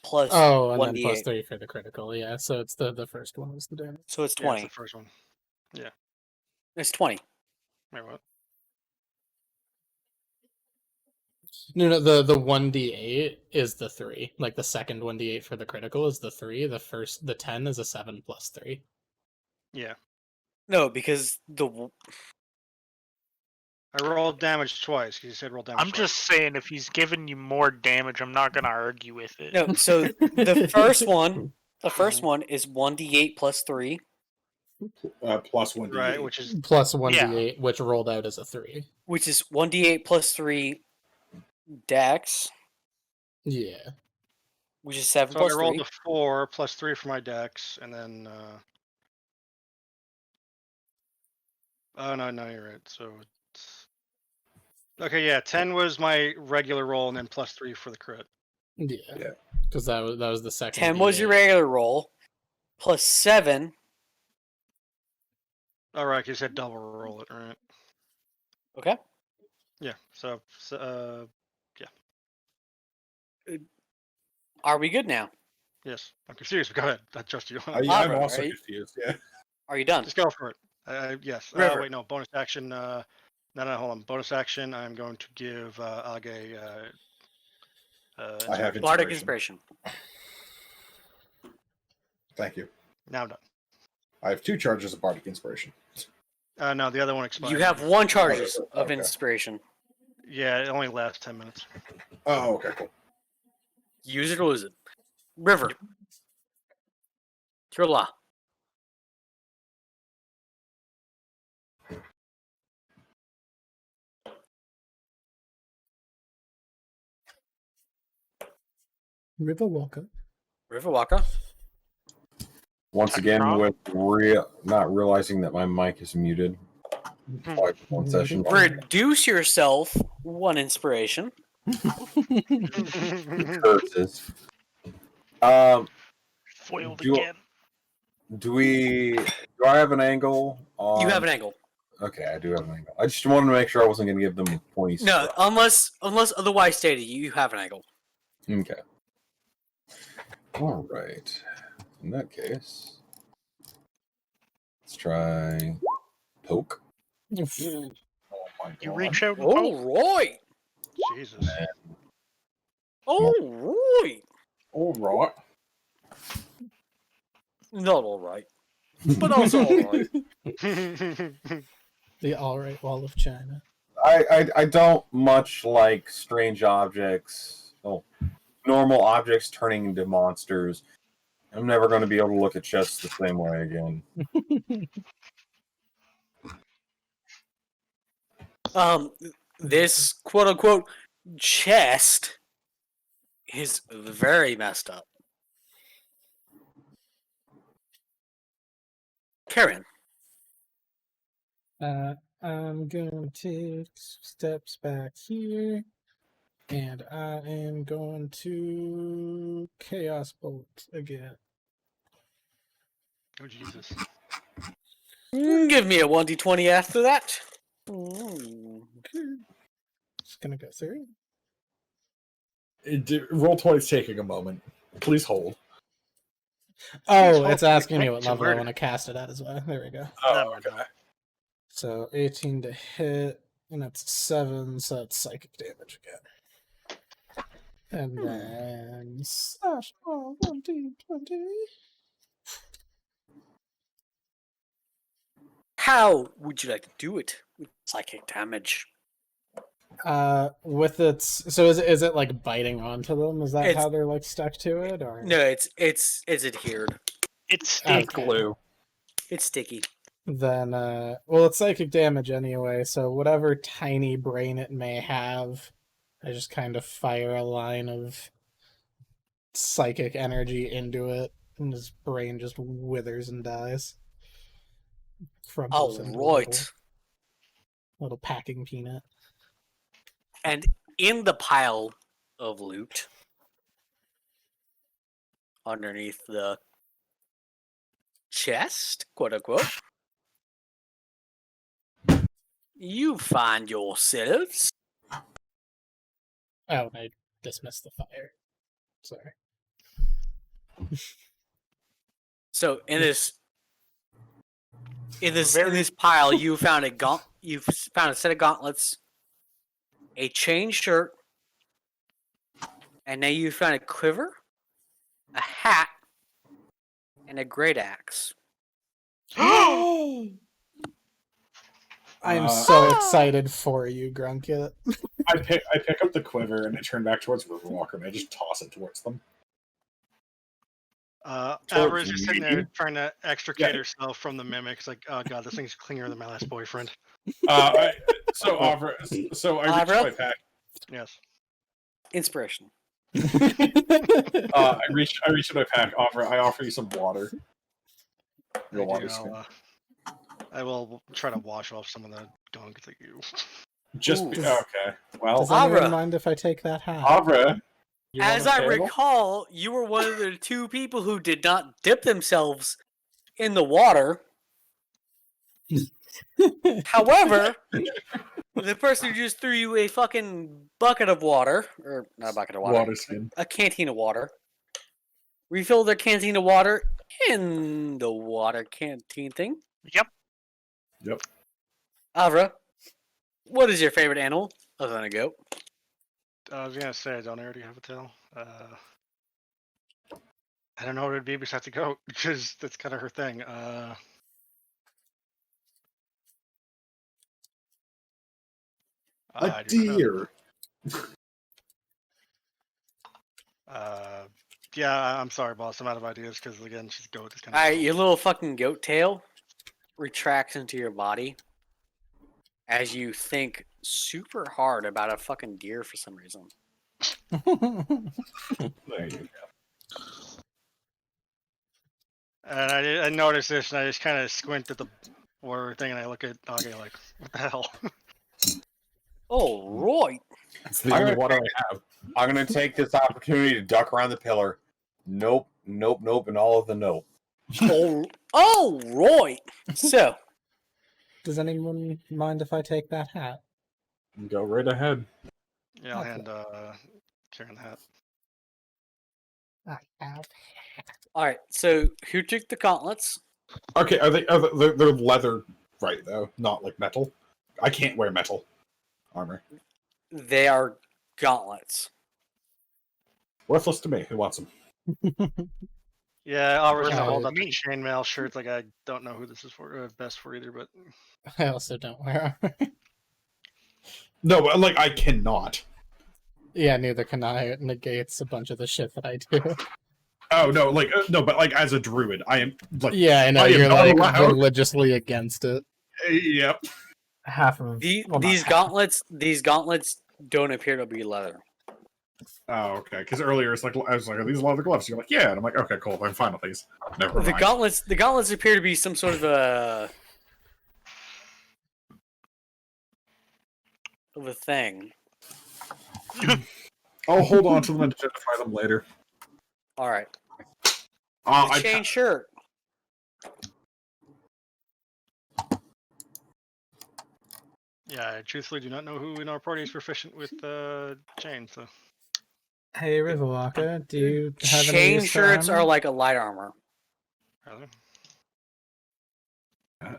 plus Oh, and then 1d8. plus 3 for the critical. Yeah. So it's the first one is the damage. So it's Yeah, it's 20. the first one. It's 20. Wait, what? No, the 1d8 is the 3. Like the second 1d8 for the critical is the 3. The 10 is a 7 plus 3. Yeah. No, because I rolled damage twice. You said roll damage. I'm just saying, if he's giving you more damage, I'm not gonna argue with it. no. So the first one is 1d8 plus 3, Plus 1d8. right, which is Plus 1d8, which rolled out as a 3. which is 1d8 plus 3 dex, Yeah. which is 7 so plus I rolled 3. a 4 plus 3 for my dex, and then. Oh no, you're right. So it's okay. Yeah, 10 was my regular roll, and then plus 3 for the crit. Yeah. Yeah. Because that was the second. 10 was your D8. regular roll, plus 7. All right, you said double roll it, right? Okay. Yeah. So Are we good now? yes, I'm confused. But go ahead. I trust you. I'm Robert, also right? confused. Yeah. Are you done? Just go for it. Yes. River. Wait, no. Bonus action. No, hold on. Bonus action. I'm going to give Age. I have Bardic inspiration. inspiration. Thank you. Now I'm done. I have 2 charges of bardic inspiration. No, the other one expired. You have 1 charge Okay, of okay. inspiration. Yeah, it only lasts 10 minutes. Oh, okay, cool. Use it or lose it. River. It's your law. River Walker. River Walker. Once again, with not realizing that my mic is muted. Like one session. Reduce yourself 1 inspiration. Curses. Foiled Do- again. Do I have an angle? You have an angle. Okay, I do have an angle. I just wanted to make sure I wasn't going to give them points. No, unless otherwise stated, you have an angle. Okay. All right. In that case, let's try poke. Oh my god. You reach out and poke. All right. Jesus. All right. All right. Not all right, but also all right. The alright wall of China. I don't much like strange objects. Oh, normal objects turning into monsters. I'm never going to be able to look at chests the same way again. This quote unquote chest is very messed up. Karen. I'm going to take steps back here, and I am going to Chaos Bolt again. Oh, Jesus. Give me a 1d20 after that. Just gonna go through. Roll 20 is taking a moment. Please hold. Oh, it's asking me Thank what you, level I Word. want to cast it at as well. There we go. Oh, okay. So 18 to hit, and that's 7, so it's psychic damage again. And then slash 1d20. How would you like to do it with psychic damage? With its so is it like biting onto them? Is that It's- how they're like stuck to it, or No, it's adhered. It's sticky. Okay. It's sticky. Then well, it's psychic damage anyway, so whatever tiny brain it may have, I just kind of fire a line of psychic energy into it, and his brain just withers and dies. Crumples into a Alright. little packing peanut. And in the pile of loot, underneath the chest, quote unquote, you find yourselves. Oh, I dismissed the fire. Sorry. So in this pile, you found you found a set of gauntlets, a chain shirt, and now you found a quiver, a hat, and a great axe. I'm so excited for you, Grunkit. I pick up the quiver and I turn back towards Riverwalker and I just toss it towards them. Alvara's just sitting there me? trying to extricate herself from the mimic. It's like, oh god, this thing's clingier than my last boyfriend. So I reach my pack. Yes. Inspiration. I reach in my pack. I offer you some water. Your water skin. I will try to wash off some of the gunk that you. Okay. Well, Does anyone Avra. mind if I take that hat? Avra. As I recall, you were one of the 2 people who did not dip themselves in the water. However, the person who just threw you a fucking bucket of water, or not a bucket of water, Water skin. a canteen of water, refilled their canteen of water in the water canteen thing. Yep. Avra, what is your favorite animal other than a goat? I was gonna say, I don't already have a tail. I don't know what it'd be besides a goat, because that's kind of her thing. A deer. Yeah, I'm sorry, boss. I'm out of ideas because again, she's a goat. It's kind Alright, your little fucking goat tail retracts into your body as you think super hard about a fucking deer for some reason. There you go. And I noticed this, and I just kind of squint at the water thing, and I look at Augie like, what the hell? Oh, right. It's the only water I have. I'm gonna take this opportunity to duck around the pillar. Nope, and all of the nope. Oh, right. So, Does anyone mind if I take that hat? Go right ahead. Yeah, I'll Okay. hand Karen the hat. I have. alright, so who took the gauntlets? Okay, they're leather, right? Though, not like metal. I can't wear metal armor. They are gauntlets. Worthless to me. Who wants them? Yeah, I was gonna Uh, hold up the me. chainmail shirt. Like I don't know who this is for, best for either, but I also don't wear armor. No, but, like I cannot. Yeah, neither can I. It negates a bunch of the shit that I do. Oh no, no, but like as a druid, I am like Yeah, I know. I am You're not like allowed. religiously against it. Yep. Half of These well, not half. gauntlets don't appear to be leather. Oh, okay. Because earlier it's like I was like, are these leather gloves? You're like, yeah, and I'm like, okay, cool. I'm fine with these. Never The mind. gauntlets appear to be some sort of a thing. I'll hold on to them and identify them later. All right. I Chain shirt. yeah, I truthfully do not know who in our party is proficient with chains. So Hey, Riverwalker, do you have any Chain use for shirts armor? are like a light armor. really?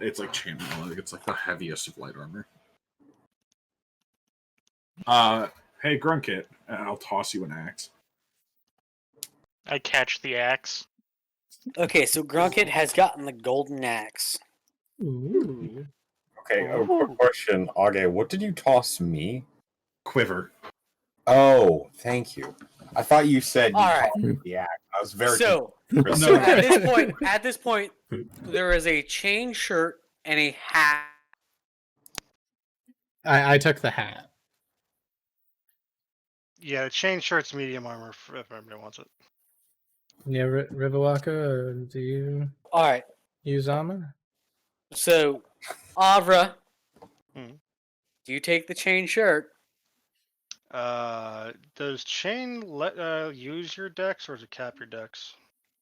It's like chainmail. Like, it's like the heaviest of light armor. Hey, Grunkit, I'll toss you an axe. I catch the axe. Okay, so Grunkit has gotten the golden axe. Ooh. Okay, a quick question, Augie. What did you toss me? Quiver. Oh, thank you. I thought you said you All right. tossed me the axe. I was very So confused. No. at this point, there is a chain shirt and a hat. I took the hat. Yeah, the chain shirt's medium armor if everybody wants it. Yeah, Riverwalker, do you All right. use armor? So, Avra, Hmm. do you take the chain shirt? Does chain use your dex or does it cap your dex?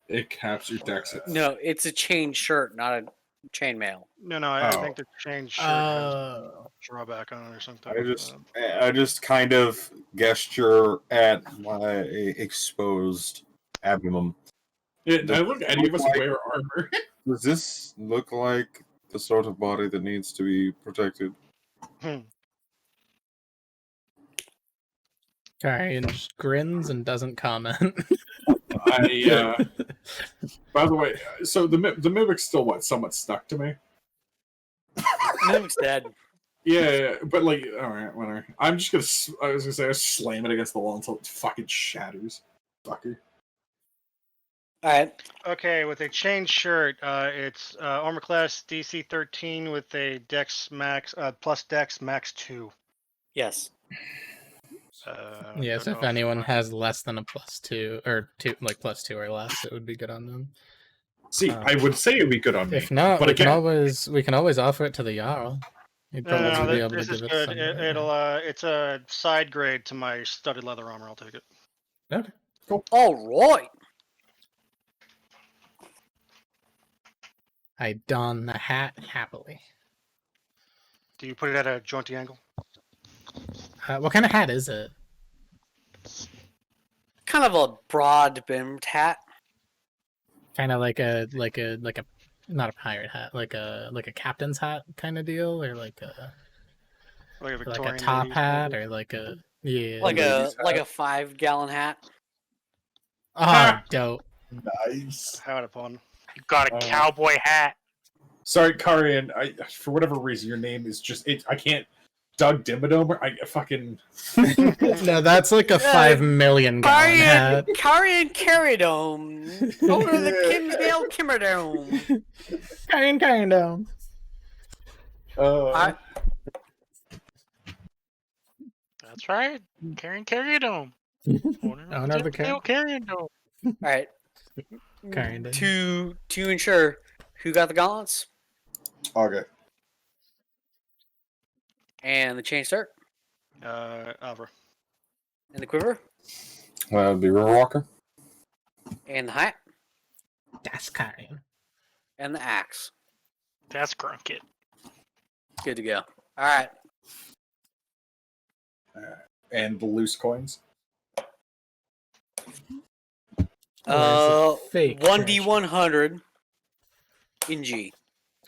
It caps your dex. No, it's a chain shirt, not a chain mail. No, I Oh. think the chain shirt has Oh. drawback on it or something. I just kind of gesture at my exposed abdomen. I look, any of us wear armor. Does this look like the sort of body that needs to be protected? Karian just grins and doesn't comment. By the way, so the mimic's still somewhat stuck to me. Mimic's dead. Yeah, but like, all right, whatever. I'm just gonna. I was gonna say, I slam it against the wall until it fucking shatters. Fucker. All right. Okay, with a chain shirt, it's armor class DC 13 with a Dex max plus Dex max 2. Yes. Yes, don't if know anyone my- has less than a +2 or +2 or less, it would be good on them. See, I would say it'd be good on me. If not, but we can again, always offer it to the Jarl. He'd No, probably be no, able to this is give us good. some. It's a side grade to my studded leather armor. I'll take it. Okay. All right. I don the hat happily. Do you put it at a jaunty angle? What kind of hat is it? Kind of a broad-brimmed hat. Kind of like a not a pirate hat, like a captain's hat kind of deal, or like a Victorian top ladies, hat, maybe? or like a Like ladies' a hat. 5-gallon hat. Oh, dope. nice. How upon? You got a cowboy hat. Sorry, Karian. For whatever reason, your name is just it. I can't. Doug Dimmadome. I fucking. No, that's like a 5 million gallon hat. Carian Caridome. Owner of the Kimsdale Kimmerdome. Kind of. That's right. Carrion Dome. Owner of the Carrion Dome. All right. Kinda. To ensure who got the gauntlets Okay. and the chain shirt Avra. and the quiver That'd be Riverwalker. and the hat That's kind. and the axe. That's Grunkit. Good to go. All right. And the loose coins. Fake 1d100 in G.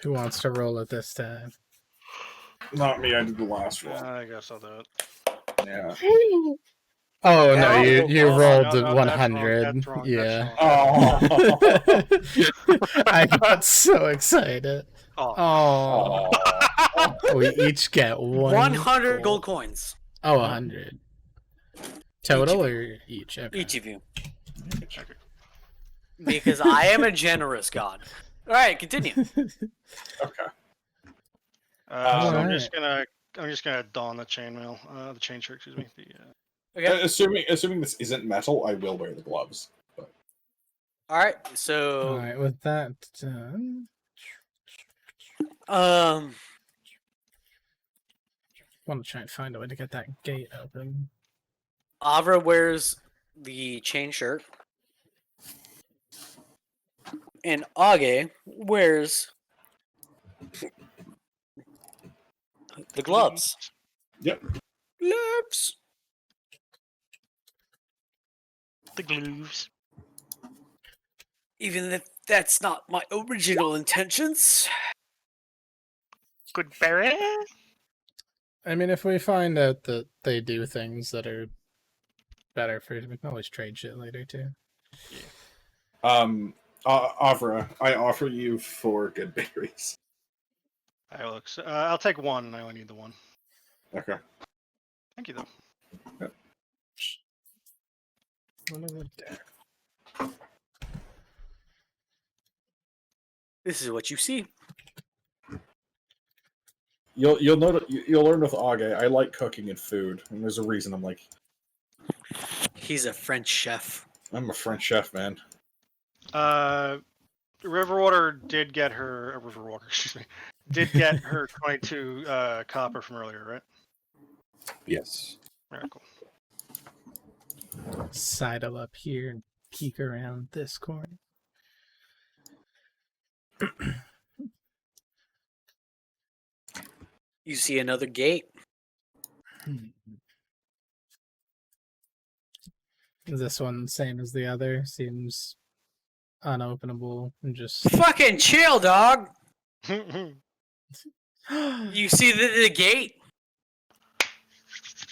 Who wants to roll it this time? Not me. I did the last one. I guess I'll do it. Yeah. Oh no, No. you Oh, rolled no, the no, 100. that's wrong, Yeah. that's wrong. Oh. I got so excited. Oh. Oh. We each get 100 gold coins. Oh, 100. Total or each? Okay. Each of you. Because I am a generous god. All right, continue. Okay. So I'm Alright. just gonna don the chainmail, the chain shirt. Excuse me. Okay. Assuming this isn't metal, I will wear the gloves. But... All right. So, All right, with that done, um, want to try and find a way to get that gate open. Avra wears the chain shirt, and Age wears the gloves. Yep. Gloves. The grooves. Even if that's not my original intentions. Good berry. I mean, if we find out that they do things that are better for we can always trade shit later too. Avra, I offer you 4 good berries. I'll take one. I only need the one. Okay. Thank you, though. This is what you see. You'll learn with Age. I like cooking and food, and there's a reason I'm like He's a French chef. I'm a French chef, man. Riverwater did get her Riverwalker. Excuse me. Did get her 22 copper from earlier, right? Yes. Very cool. Sidle up here and peek around this corner. You see another gate. Is this one same as the other? Seems unopenable and just Fucking chill, dog. You see the gate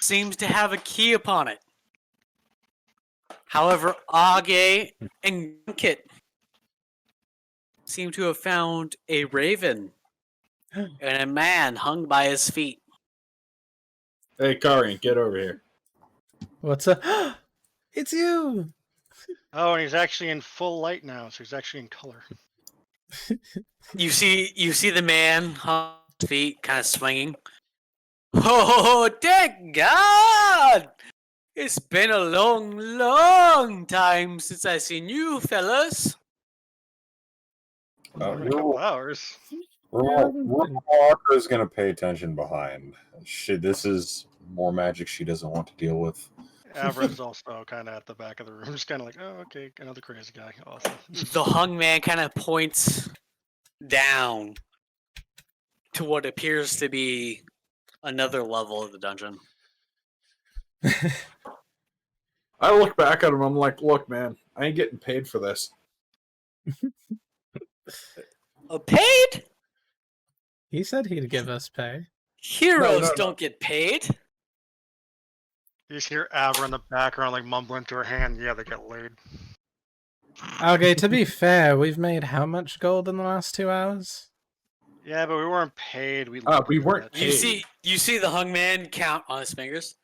seems to have a key upon it. However, Age and Kit seem to have found a raven and a man hung by his feet. Hey, Karian, get over here. What's up? It's you! Oh, and he's actually in full light now, so he's actually in color. You see the man on his feet, kind of swinging. Oh, thank God! It's been a long, long time since I seen you, fellas. Well, in a couple hours. Walker is going to pay attention behind. This is more magic she doesn't want to deal with. Avra's also kind of at the back of the room, just kind of like, oh, okay, another crazy guy. Awesome. The hung man kind of points down to what appears to be another level of the dungeon. I look back at him. I'm like, look, man, I ain't getting paid for this. Paid? He said he'd give us pay. Heroes No. don't get paid. You just hear Avra in the background, like mumbling to her hand. Yeah, they get laid. Okay, to be fair, we've made how much gold in the last 2 hours? Yeah, but we weren't paid. We We weren't paid. You see the hung man count on his fingers.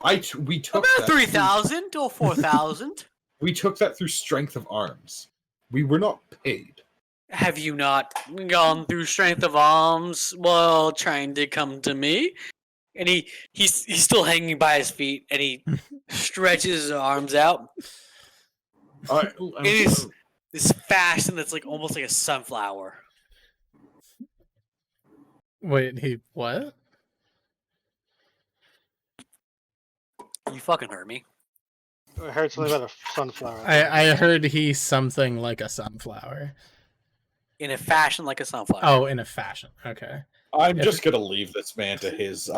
We took About that 3,000 or 4,000. We took that through strength of arms. We were not paid. Have you not gone through strength of arms while trying to come to me? And he's still hanging by his feet, and he stretches his arms out. It is this fashion that's like almost like a sunflower. Wait, he what? You fucking heard me. I heard something about a sunflower. I heard he's something like a sunflower. In a fashion like a sunflower. Oh, in a fashion. Okay. I'm just gonna leave this man to his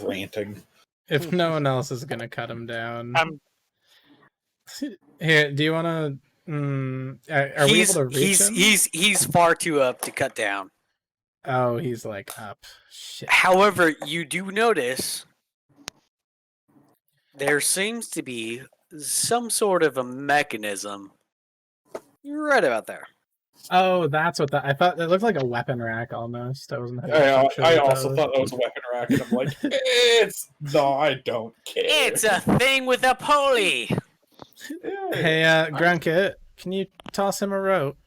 ranting. If no one else is gonna cut him down. I'm- Here, do you want to? Are we able to reach him? He's far too up to cut down. Oh, he's like up. Shit. However, you do notice there seems to be some sort of a mechanism right about there. Oh, that's what that. I thought it looked like a weapon rack almost. I wasn't. I also thought that was a weapon rack, and I'm like, I don't care. It's a thing with a pulley. Hey, Grunket, can you toss him a rope?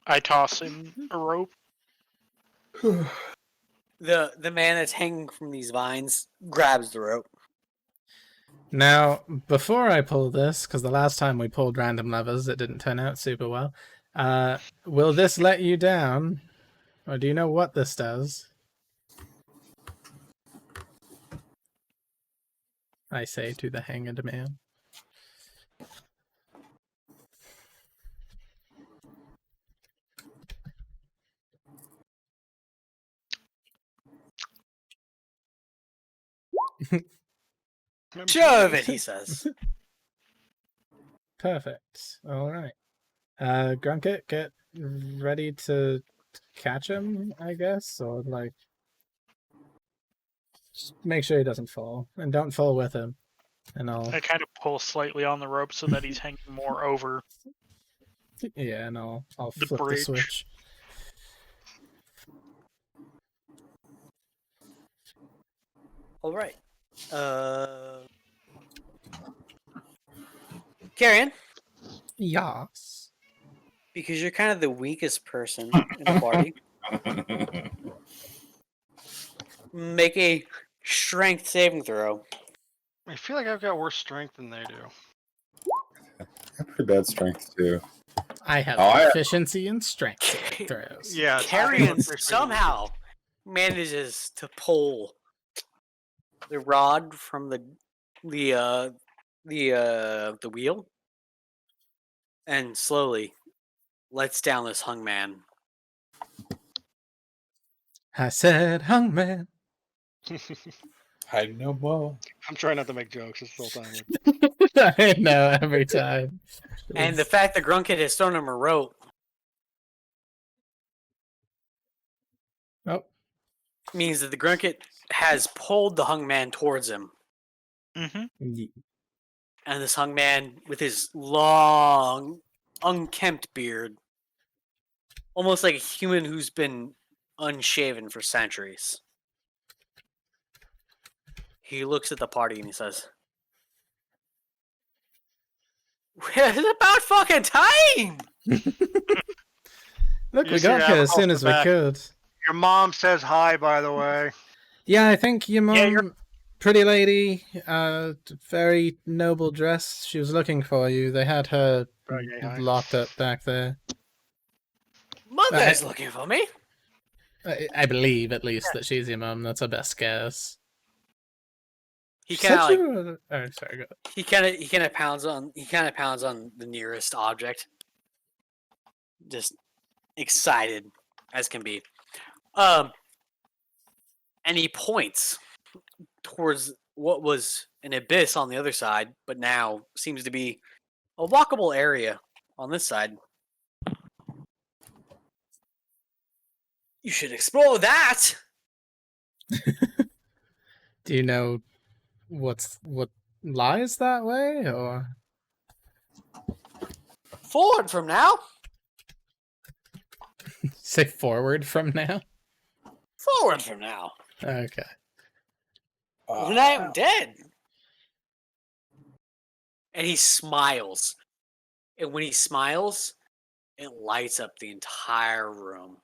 I toss him a rope. The man that's hanging from these vines grabs the rope. Now, before I pull this, because the last time we pulled random levers, it didn't turn out super well. Will this let you down, or do you know what this does? I say to the hanged man. Shove it, he says. Perfect. All right. Grunket, get ready to catch him, I guess, or like just make sure he doesn't fall, and don't fall with him. And I kind of pull slightly on the rope so that he's hanging more over. yeah, and I'll The flip the bridge. switch. All right. Karen, Yes. because you're kind of the weakest person in the party, make a strength saving throw. I feel like I've got worse strength than they do. I have pretty bad strength too. I have Oh, I- efficiency and strength saving throws. Yeah, Carrion somehow manages to pull the rod from the wheel and slowly lets down this hung man. I said, hung man. I know more. I'm trying not to make jokes this whole time. I know every time. And the fact that Grunkit has thrown him a rope Oh, means that the Grunkit has pulled the hung man towards him. Mm-hmm. And this hung man, with his long, unkempt beard, almost like a human who's been unshaven for centuries. He looks at the party and he says, "It's about fucking time!" Look, You we see got that here as off soon the as we back. could. Your mom says hi, by the way. Yeah, I think your mom, Yeah, pretty lady, very noble dress. She was looking for you. They had her Okay, hi. locked up back there. Mother's looking for me. I believe, at least, that she's your mom. That's our best guess. He She kind of said like you were- Oh, sorry. Go. he kind of pounds on the nearest object, just excited as can be. And he points towards what was an abyss on the other side, but now seems to be a walkable area on this side. You should explore that. Do you know what lies that way, or Forward from now. say forward from now? Forward from now. Okay. Then I am dead. And he smiles. And when he smiles, it lights up the entire room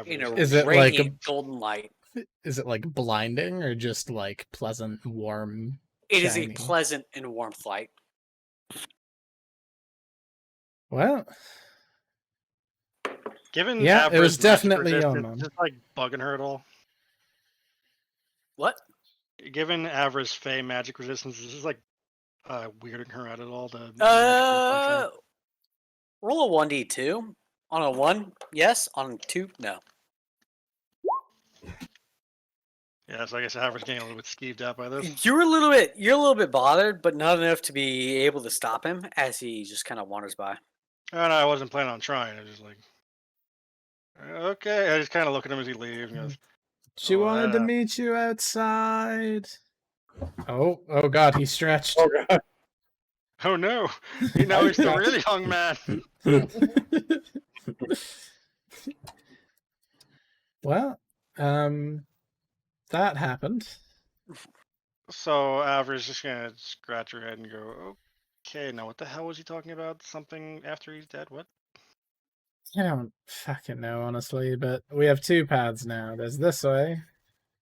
in a Is it like a- radiant golden light. Is it like blinding or just like pleasant, warm? It is a shiny? pleasant and warmth light. Well, Given Yeah, it Avra's was magic definitely your resistance, mom. is this like bugging her at all? What? Given Avra's Fey magic resistance, is this like weirding her out at all? Roll a 1d2. On a 1, yes. On a 2, no. Yeah, so I guess Avra's getting a little bit skeeved out by this. You're a little bit bothered, but not enough to be able to stop him as he just kind of wanders by. Oh, no, I wasn't planning on trying. I was just like, okay. I just kind of look at him as he leaves. And goes, she Oh, wanted to that- meet you outside. Oh God, he stretched. Oh god. oh no, now he's the really young man. Well, that happened. So Avra's just gonna scratch her head and go, okay, now what the hell was he talking about? Something after he's dead? What? I don't fucking know, honestly, but we have two paths now. There's this way,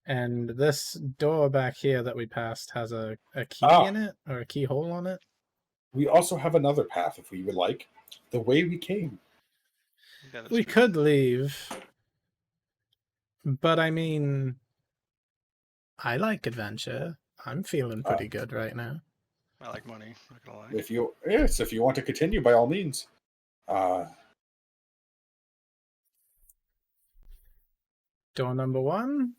and this door back here that we passed has a key in it, or a keyhole on it. We also have another path if we would like. The way we came. Yeah, that's We true. could leave, but I mean, I like adventure. I'm feeling pretty good right now. I like money. Not gonna lie. If you want to continue, by all means. Door number 1?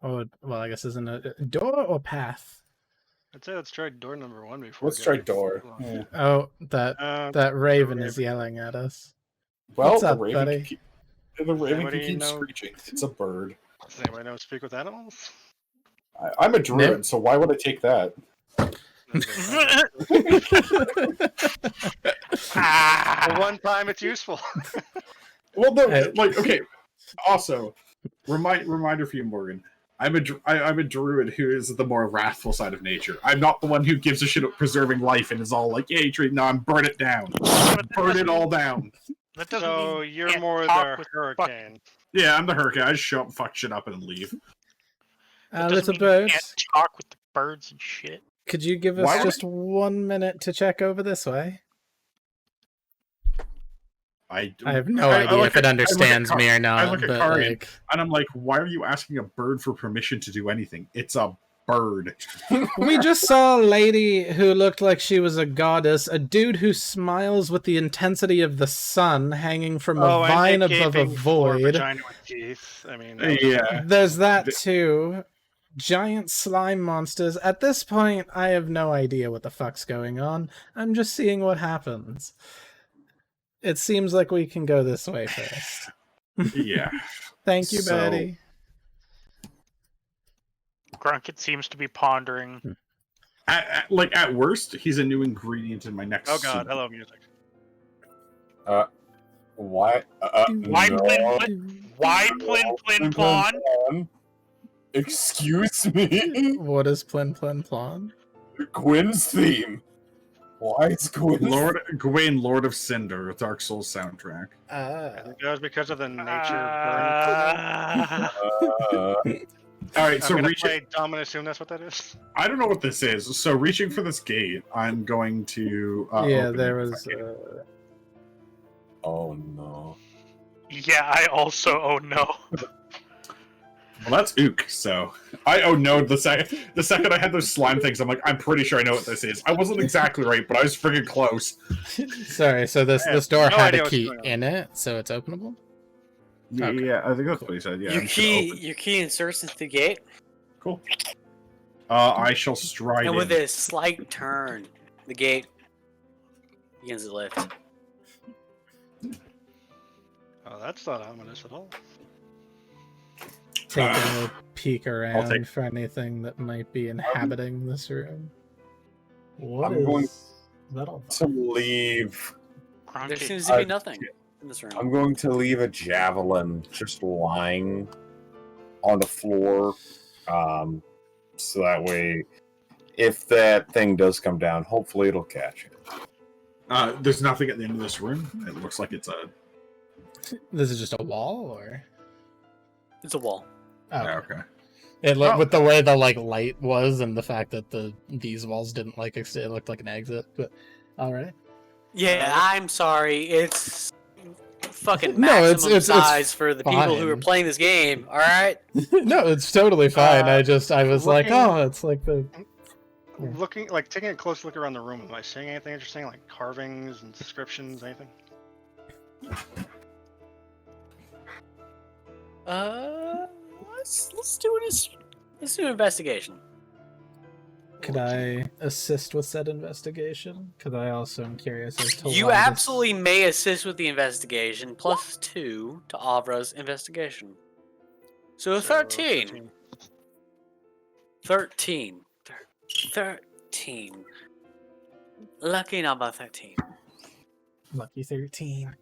Or, well, I guess isn't a door or path? I'd say let's try door number 1 before. Let's try door. Yeah. Oh, that raven is yelling at us. Well, What's the up, raven buddy? can keep, the raven Anybody can keep know- screeching. It's a bird. Does anybody know speak with animals? I'm a druid, Nope. so why would I take that? The one time it's useful. Well, no, Hey. like okay. Also, reminder for you, Morgan. I'm a druid who is the more wrathful side of nature. I'm not the one who gives a shit about preserving life and is all like, "Hey, tree, no, burn it down, burn it all down." That doesn't So mean you you're can't more talk the with hurricane. Yeah, I'm the hurricane. I just show up, and fuck shit up, and then leave. that Little doesn't mean you birds, can't talk with the birds and shit. could you give us Why would- just 1 minute to check over this way? I I have no I idea look if it at- understands me or not. look at but Karian. like, and I'm like, why are you asking a bird for permission to do anything? It's a bird. we just saw a lady who looked like she was a goddess, a dude who smiles with the intensity of the sun hanging from a vine and above a gaping for void. vagina with teeth. I mean, that was- Yeah. There's that too. Giant slime monsters. At this point, I have no idea what the fuck's going on. I'm just seeing what happens. It seems like we can go this way first. Yeah. Thank you, So- Betty. Grunkett seems to be pondering. At worst, he's a new ingredient in my next. Oh god, soup. hello music. Why? Why? No. Why Plin Plin Plon? Excuse me? What is Plin Plin Plon? Gwyn's theme. Why is Gwyn's Gwyn, Lord of Cinder, Dark Souls soundtrack. I think that was because of the nature burn. All right, so I'm gonna reaching. play dumb and assume that's what that is. I don't know what this is. So reaching for this gate, I'm going to. Yeah, open there it. was. Oh no. Yeah, I also oh no. Well, that's ook. So I no. The second I had those slime things, I'm like, I'm pretty sure I know what this is. I wasn't exactly right, but I was freaking close. Sorry, so this door no had idea a what's key going on. in it, so it's openable. Yeah, Okay. yeah, I think that's what he said. Yeah, your I'm just gonna open- key inserts into the gate, Cool. I shall stride and with in. a slight turn, the gate begins to lift. Oh, that's not ominous at all. Taking a peek take- around for anything that might be inhabiting this room. What I'm going is that all? to leave. There Cronky. seems to be nothing in this room. I'm going to leave a javelin just lying on the floor, so that way, if that thing does come down, hopefully it'll catch it. There's nothing at the end of this room. It looks like it's a. This is just a wall, or It's a wall. oh, Okay. it looked Oh. with the way the light was, and the fact that these walls didn't it looked like an exit. But all right, Yeah, I'm sorry. It's fucking No, maximum it's size for the people who are fine. playing this game. All right. no, it's totally fine. I was like, looking- oh, it's like the Yeah. Looking, like taking a close look around the room. Am I seeing anything interesting, like carvings, inscriptions, anything? Let's do an investigation. Could I assist with said investigation? Because I also am curious as to You why this- absolutely may assist with the investigation, +2 to Avra's investigation. So 13. 13. 13. Lucky number 13. Lucky 13.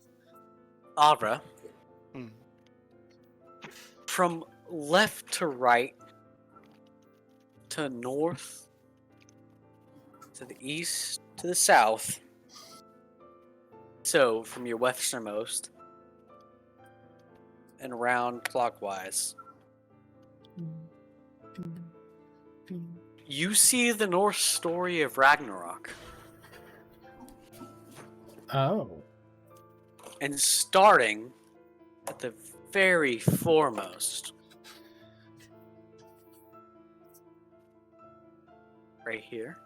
Avra, Hmm. from left to right, to north, to the east, to the south. So from your westernmost and around clockwise, you see the Norse story of Ragnarok. Oh. And starting at the very foremost, right here,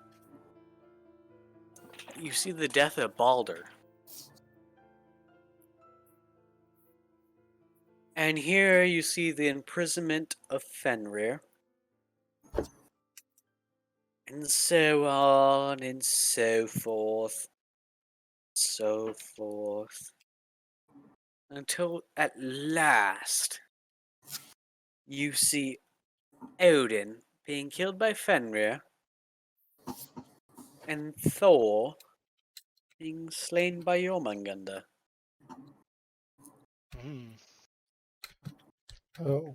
you see the death of Balder. And here you see the imprisonment of Fenrir. And so on and so forth. So forth. Until at last you see Odin being killed by Fenrir and Thor being slain by Jormungandr. Hmm. Oh.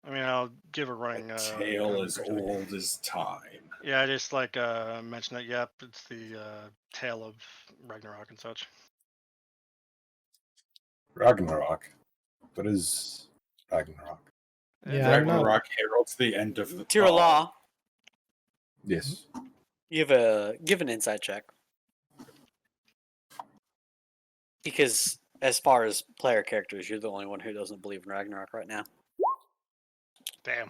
I mean, I'll give a running. Tale as old as time. Yeah, I just like mentioned that. Yep, it's the tale of Ragnarok and such. Ragnarok. What is Ragnarok? Yeah, I'm not- Ragnarok heralds the end of the Tira Law, Yes. give an insight check. Because as far as player characters, you're the only one who doesn't believe in Ragnarok right now. Damn.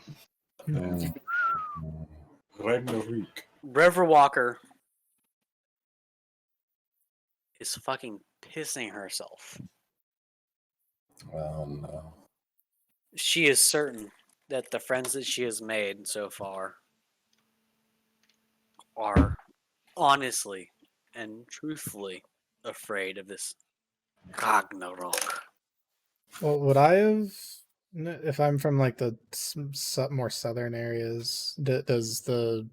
Ragnarok. Rever Walker is fucking pissing herself. Well, no. She is certain that the friends that she has made so far are honestly and truthfully afraid of this Ragnarok. Well, would I have, if I'm from like the more southern areas, does the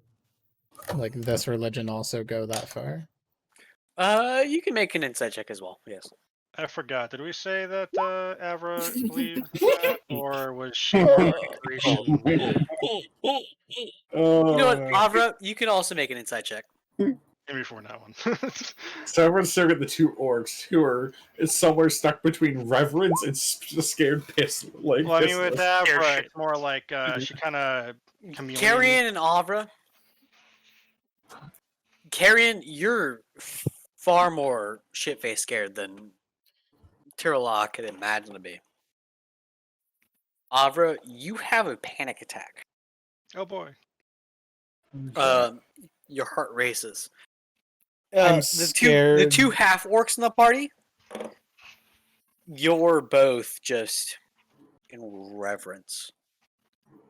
like this religion also go that far? You can make an insight check as well. Yes. I forgot. Did we say that Avra believed that, or was she more like a creation? You know what, Avra? You can also make an insight check. Maybe for that one. So everyone's staring at the two orcs who are somewhere stuck between reverence and scared piss. Like, Well, I mean, with pissless. Avra, shit. it's more like she kind of Carrion and Avra. Carrion, you're far more shit-faced scared than Tirala could imagine to be. Avra, you have a panic attack. Oh boy. Your heart races. I'm The scared. two half orcs in the party. You're both just in reverence.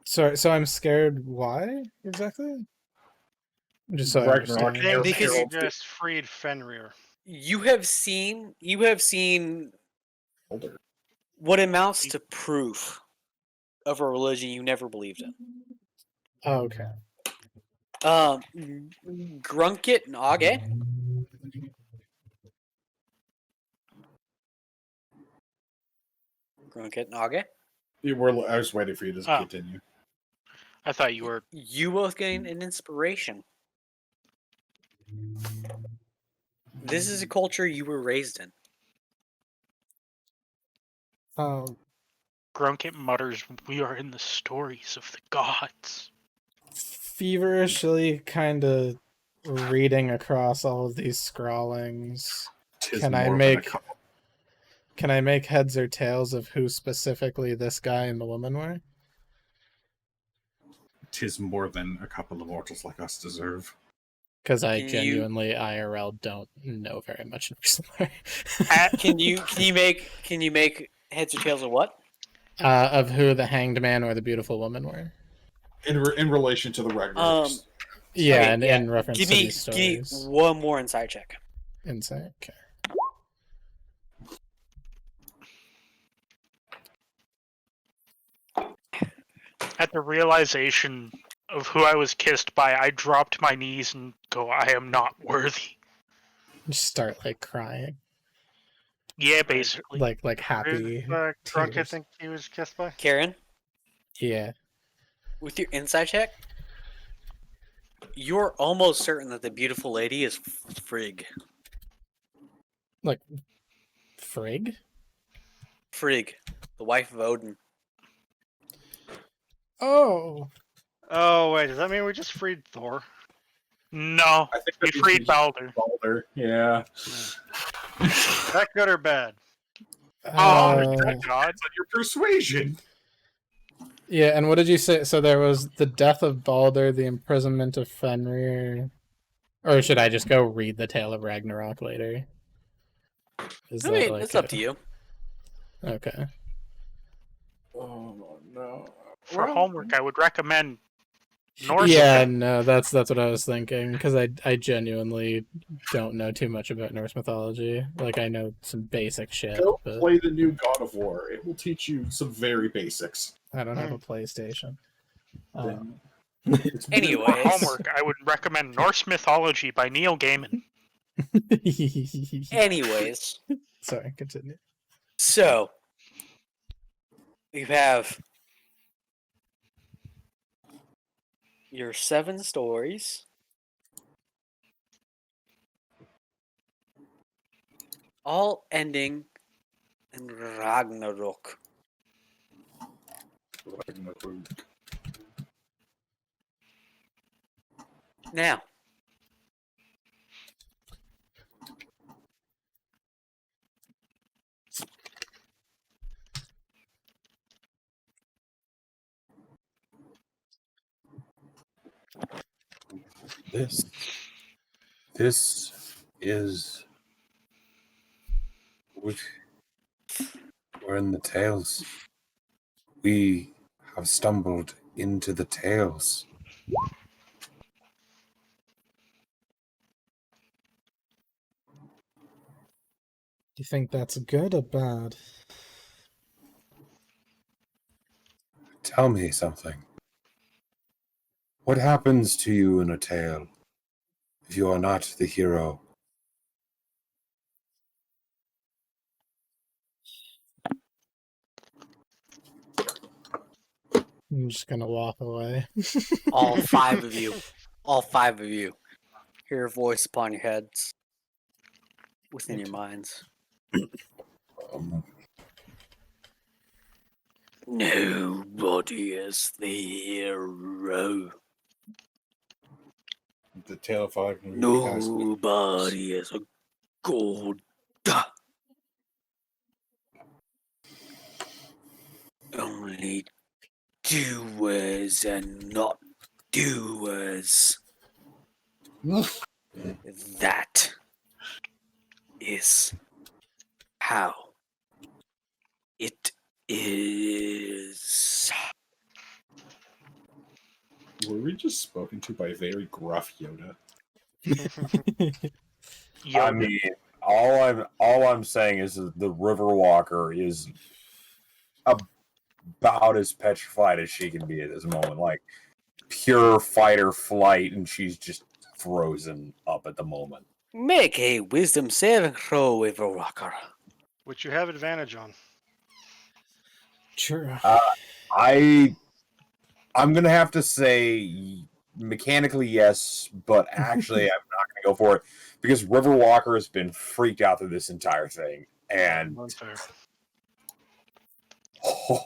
So I'm scared. Why exactly? Just so I Ragnarok understand. Air Because- They Herald. just freed Fenrir. You have seen Older. what amounts to proof of a religion you never believed in. Oh, okay. Grunkit and Age. Grunkit and Age. I was waiting for you to Oh. continue. I thought you were. You both gain an inspiration. This is a culture you were raised in. Grunkit mutters, "We are in the stories of the gods." Feverishly kind of reading across all of these scrawlings. Tis Can I more than a make couple- Can I make heads or tails of who specifically this guy and the woman were? Tis more than a couple of mortals like us deserve. Because I Can you- genuinely IRL don't know very much in recent life. Can you make heads or tails of what? Of who the hanged man or the beautiful woman were? In relation to the Ragnaroks. Yeah, Okay, and yeah. in reference Give to me these stories. one more insight check. Insight. Okay. At the realization of who I was kissed by, I dropped my knees and go, "I am not worthy." Just start like crying, Yeah, basically. like happy. Drunk, I tears. think he was kissed by. Karen, Yeah. with your insight check, you're almost certain that the beautiful lady is Frigg. Like Frigg? Frigg, the wife of Odin. Oh. Oh wait, does that mean we just freed Thor? No, I think we that freed means Balder. Balder. Yeah. That good or bad? Oh, my God. On your persuasion. Yeah, and what did you say? So there was the death of Balder, the imprisonment of Fenrir. Or should I just go read the Tale of Ragnarok later? Is I that mean, like it's up to you. Okay. Oh no. For Well, homework, I would recommend Norse. Yeah, no, that's what I was thinking because I genuinely don't know too much about Norse mythology. Like I know some basic shit, Go but play the new God of War. It will teach you some very basics. I don't have a PlayStation. Then- For Anyways, homework, I would recommend Norse Mythology by Neil Gaiman. anyways, Sorry, continue. so we have your 7 stories, all ending in Ragnarok. Now, This is we're in the tales. We have stumbled into the tales. Do you think that's good or bad? Tell me something. What happens to you in a tale if you are not the hero? I'm just gonna walk away. All 5 of you. All 5 of you. Hear a voice upon your heads. Within your minds. Nobody is the hero. The tale of five. Nobody is a god. Only doers and not doers. That is how it is. Were we just spoken to by a very gruff Yoda? I mean, all I'm saying is that the Riverwalker is about as petrified as she can be at this moment. Like pure fight or flight, and she's just frozen up at the moment. Make a wisdom saving throw, Riverwalker. Which you have advantage on. True. I'm gonna have to say mechanically yes, but actually I'm not gonna go for it because Riverwalker has been freaked out through this entire thing, and Unfair.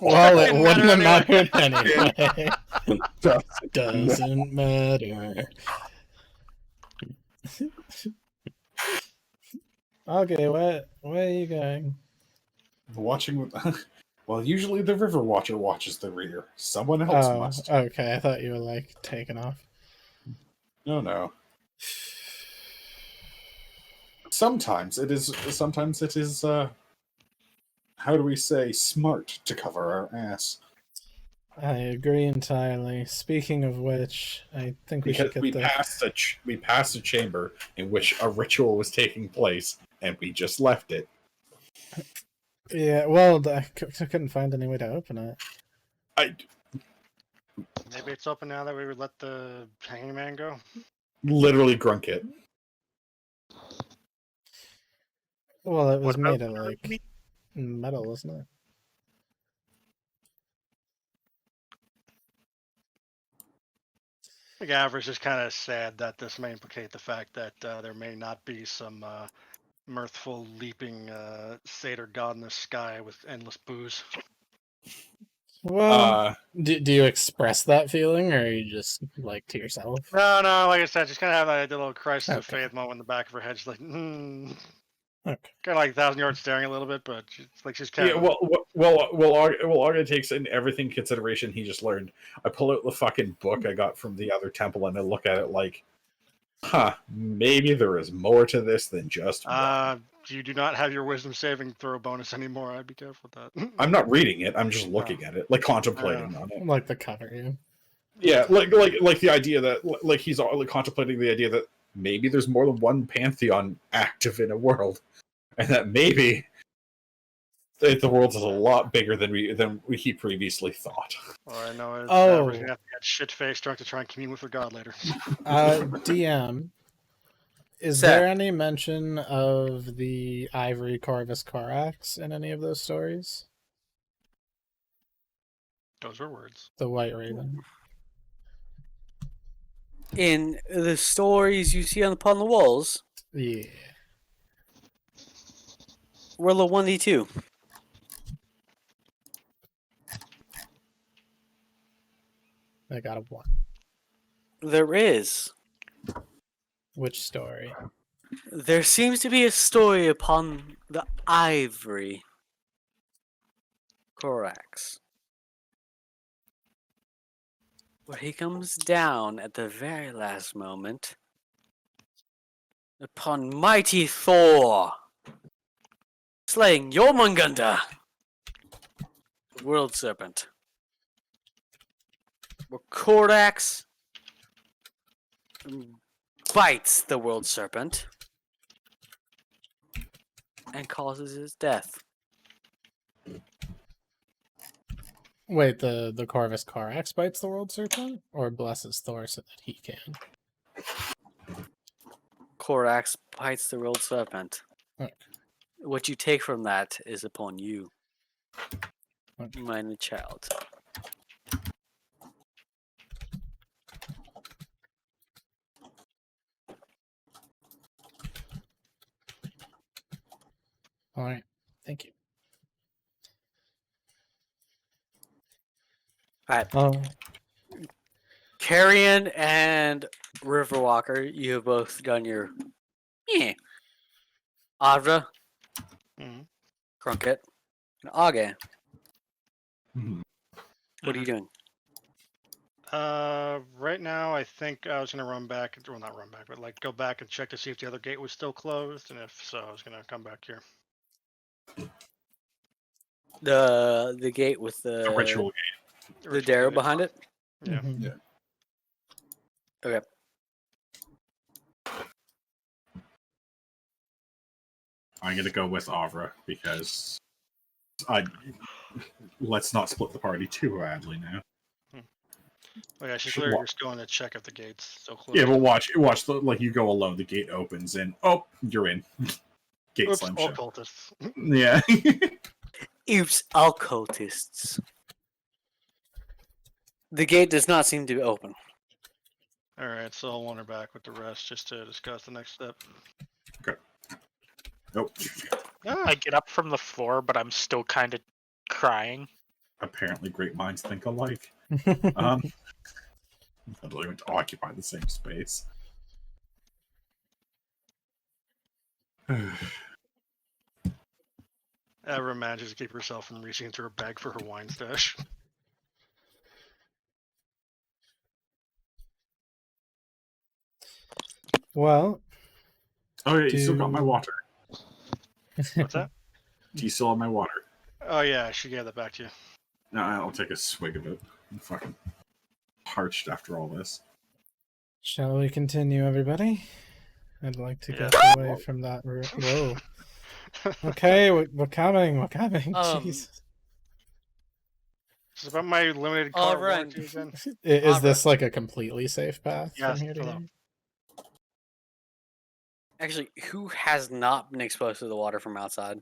Well, it Didn't wouldn't have matter mattered anyway. Doesn't matter. Okay, where are you going? Watching with. Well, usually the River Watcher watches the rear. Someone else Oh, must. okay. I thought you were like taking off. No. Sometimes it is. Sometimes it is. How do we say smart to cover our ass? I agree entirely. Speaking of which, I think we Because should we get the. passed a chamber in which a ritual was taking place, and we just left it. Yeah, well, I couldn't find any way to open it. Maybe it's open now that we would let the hanging man go. Literally grunk it. Well, it was What about made of like metal, isn't it? I think Average is kind of sad that this may implicate the fact that there may not be some mirthful, leaping satyr god in the sky with endless booze. Well, do you express that feeling, or are you just like to yourself? No, like I said, she's kind of have that little crisis of Okay. faith moment in the back of her head. She's like, Okay. kind of like 1,000 yards staring a little bit, but she's kind Yeah, of. Arga takes in everything consideration he just learned. I pull out the fucking book I got from the other temple and I look at it like, maybe there is more to this than just one. You do not have your wisdom saving throw bonus anymore. I'd be careful with that. I'm not reading it. I'm just looking at it, like contemplating on it. Like the cover, yeah. Yeah, like the idea that like he's all like contemplating the idea that maybe there's more than one pantheon active in a world, and that maybe the world is a lot bigger than he previously thought. All I know is Oh. we're gonna have to get shit faced drunk to try and commune with her god later. DM, is Seth. there any mention of the ivory Corvus Corax in any of those stories? Those were words. The White Raven. In the stories you see upon the walls, Yeah. roll a 1d2. I got a 1. There is. Which story? There seems to be a story upon the ivory Corax, where he comes down at the very last moment upon mighty Thor, slaying Jormungandr, the world serpent. Where Corax bites the world serpent and causes his death. Wait, the Corvus Corax bites the world serpent, or blesses Thor so that he can? Corax bites the world serpent. Okay. What you take from that is upon you, Okay. minor child. All right. Thank you. All right. Oh, Carrion and Riverwalker, you have both done your. Yeah. Avra, Mhm. Crunket, and Age. Mhm. What are you doing? Right now, I think I was gonna run back. Well, not run back, but like go back and check to see if the other gate was still closed, and if so, I was gonna come back here. The gate with The the ritual the Ritual Darrow gate. behind it. Yeah. mhm. Yeah. Okay. I'm gonna go with Avra because let's not split the party too badly now. Oh yeah, she's Should literally wa- just going to check if the gate's still closed. Yeah, but watch the like you go alone, the gate opens and you're in. Gate Oops, slam all shut. cultists. Yeah. Oops, all cultists. The gate does not seem to be open. All right, so I'll wander back with the rest just to discuss the next step. Nope. Ah, I get up from the floor, but I'm still kind of crying. Apparently great minds think alike. I'm going to occupy the same space. Ever manages to keep herself from reaching into her bag for her wine stash. Well, Oh yeah, you still got my water. What's that? Do you still have my water? Oh yeah, she gave that back to you. No, I'll take a swig of it. I'm fucking parched after all this. shall we continue, everybody? I'd like to Yeah. get away from that. Whoa. Okay, we're coming. We're coming. Jeez. It's about my limited All car right. warranty again. Is this like a completely safe path Yes, from here to hello. here? Actually, who has not been exposed to the water from outside?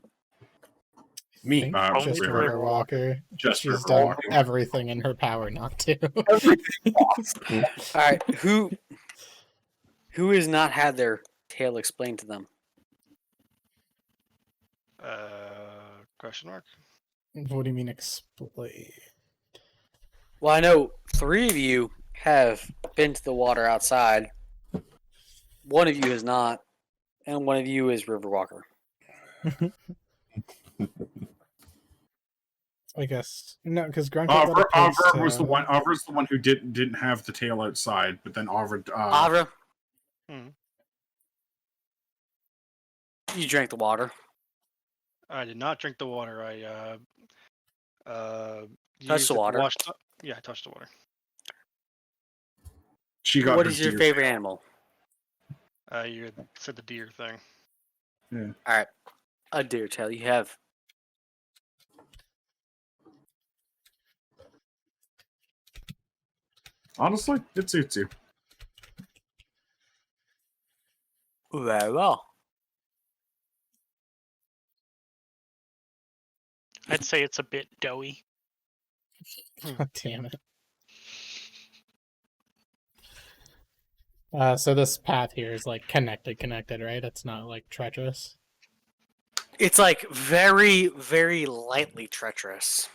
I Me. think Only just River Riverwalker. Just She's for done walking. everything in her power not to. All right, who has not had their tale explained to them? Question mark. What do you mean explain? Well, I know 3 of you have been to the water outside. 1 of you has not, and 1 of you is Riverwalker. I guess no, because Grunkle got a place Avra was the to- one. Avra's the one who didn't have the tail outside, but then Avra. Avra, Hmm. you drank the water. I did not drink the water. I Touched used the it to water. wash yeah, I touched the water. She got. What her is your deer favorite tail. animal? You had said the deer thing. All right, a deer tail. You have. Honestly, it suits you. Very well. I'd say it's a bit doughy. God damn it. So this path here is like connected, right? It's not like treacherous. It's like very, very lightly treacherous.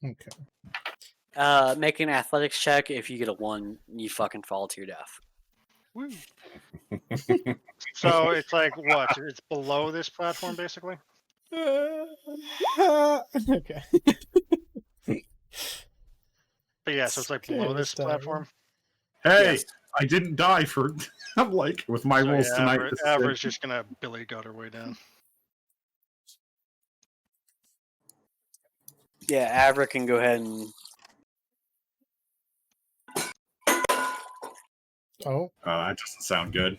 Okay. Make an athletics check. If you get a 1, you fucking fall to your death. Woo. So it's like what? It's below this platform, basically. Okay. But yeah, so it's like below this Scary platform. Hey, Yes. I didn't die for. I'm like with my So, rules yeah, tonight. Avra- this is Avra's it. just gonna Billy Goat her way down. Yeah, Avra can go ahead and. Oh That doesn't sound good.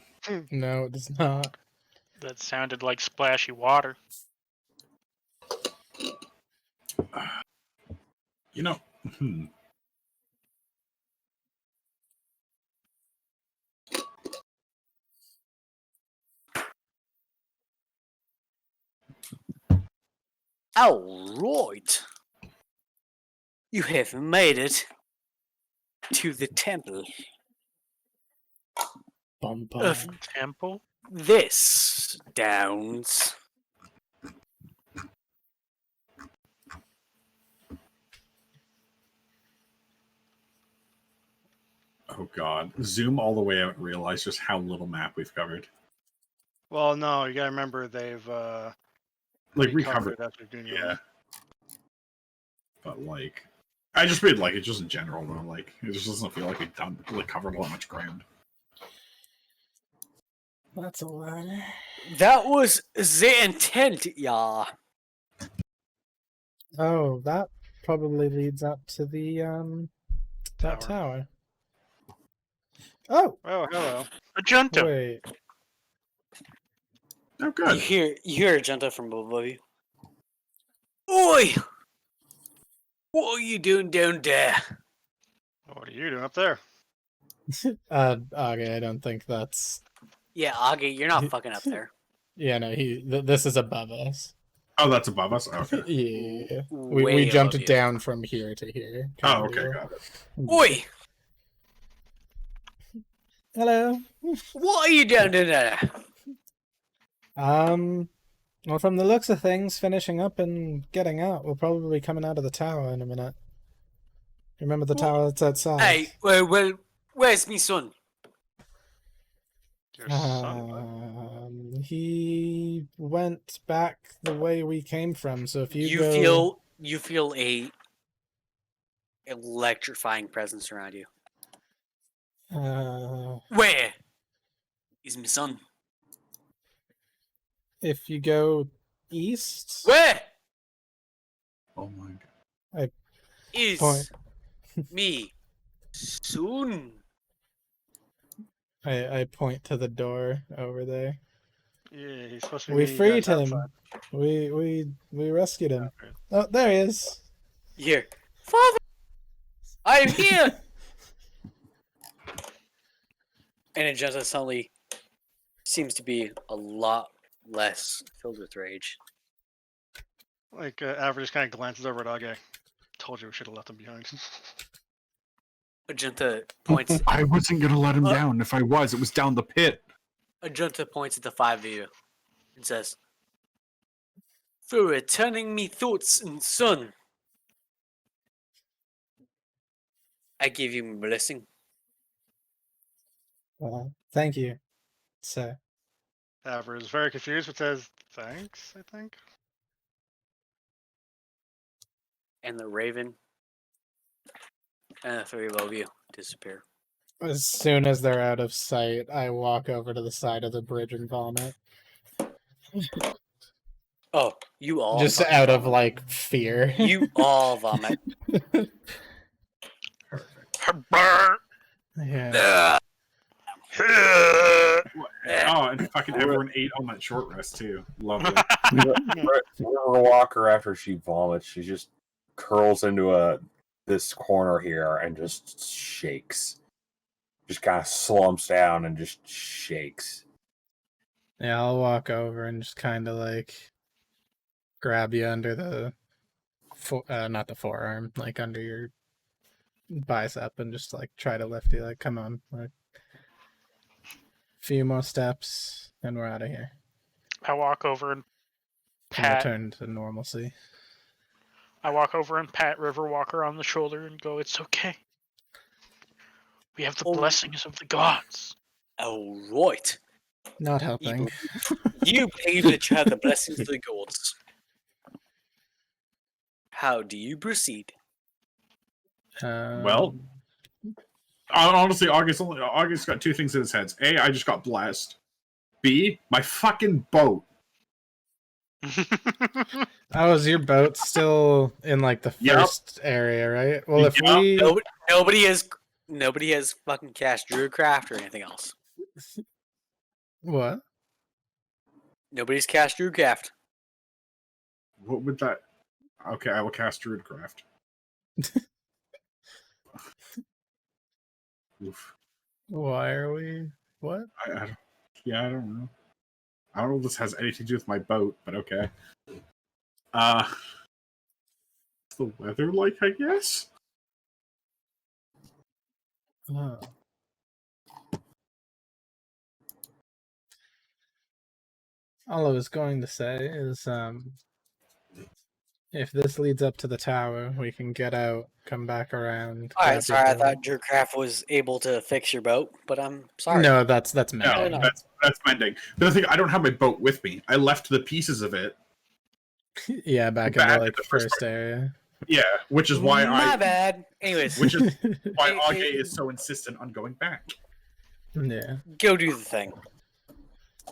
no, it does not. That sounded like splashy water. You know. All right. You have made it to the temple. Bum bum. Of Temple? this, Downs. god. Zoom all the way out and realize just how little map we've covered. Well, no, you gotta remember they've Like, recovered recovered. it after doing Yeah. But, like, I just mean, like, it just in general, though. Like, it just doesn't feel like we've covered a lot much ground. That's a lot. That was the intent, yeah. Oh, that probably leads up to the that tower. Oh, Oh, hello. A junta. wait. Oh, You good. hear a junta from above you. Oi! What are you doing down there? What are you doing up there? Okay, I don't think that's. Yeah, Augie, you're not fucking up there. Yeah, no, this is above us. Oh, that's above us? Okay. Yeah, Way we jumped above you. down from here to here. Oh, okay, got it. Oi! Hello. What are you doing down there? Well, from the looks of things, finishing up and getting out, we'll probably be coming out of the tower in a minute. Remember the tower that's outside? Hey, well, where's me son? Your son? He went back the way we came from. So if you feel a electrifying presence around you. Where is my son? if you go east, Where Oh my god. is Point. me son? I point to the door over there. Yeah, he's supposed to be. We meeting you freed guys him. outside. We rescued him. Okay. Oh, there he is. Here, Father, I'm here. And it just suddenly seems to be a lot less filled with rage. Like, Aver just kind of glances over at Age. Told you we should have left him behind. Ajunta points. I wasn't gonna let him down. If I was, it was down the pit. Ajunta points at the five of you and says, "For returning me thoughts and son, I give you my blessing." Thank you, sir. Aver is very confused, but says, thanks, I think. And the raven and the three above you disappear. As soon as they're out of sight, I walk over to the side of the bridge and vomit. Oh, you all Just fucking out of vomit. like fear. You all vomit. Yeah. Oh, and fucking everyone ate on that short rest too. Lovely. River Walker, after she vomits, she just curls into this corner here and just shakes. Just kind of slumps down and just shakes. Yeah, I'll walk over and just kind of like grab you under the, not the forearm, like under your bicep, and just like try to lift you. Like, come on, like, few more steps, and we're out of here. I walk over and Can pat. return to normalcy. I walk over and pat River Walker on the shoulder and go, "It's okay. We have the blessings of the gods." All right. Not helping. You believe that you have the blessings of the gods. How do you proceed? Well, honestly, August got two things in his head. A, I just got blessed. B, my fucking boat. Oh, is your boat still in like the Yep. first area, right? Well, if Yep. we Nobody has fucking cast Druidcraft or anything else. what? Nobody's cast Druidcraft. What would that? Okay, I will cast Druidcraft. Oof. Why are we? What? I don't know. I don't know if this has anything to do with my boat, but okay. What's the weather like, I guess? Oh. All I was going to say is, If this leads up to the tower, we can get out, come back around. All right, grab your sorry. I boat. thought Jerkraft was able to fix your boat, but I'm sorry. No, that's No, mending. no. that's mending. The thing, I don't have my boat with me. I left the pieces of it. Yeah, back in Back the in like the first first area. Yeah, which is why My bad. Anyways, which is why It- Age it- is so insistent on going back. Yeah, go do the thing.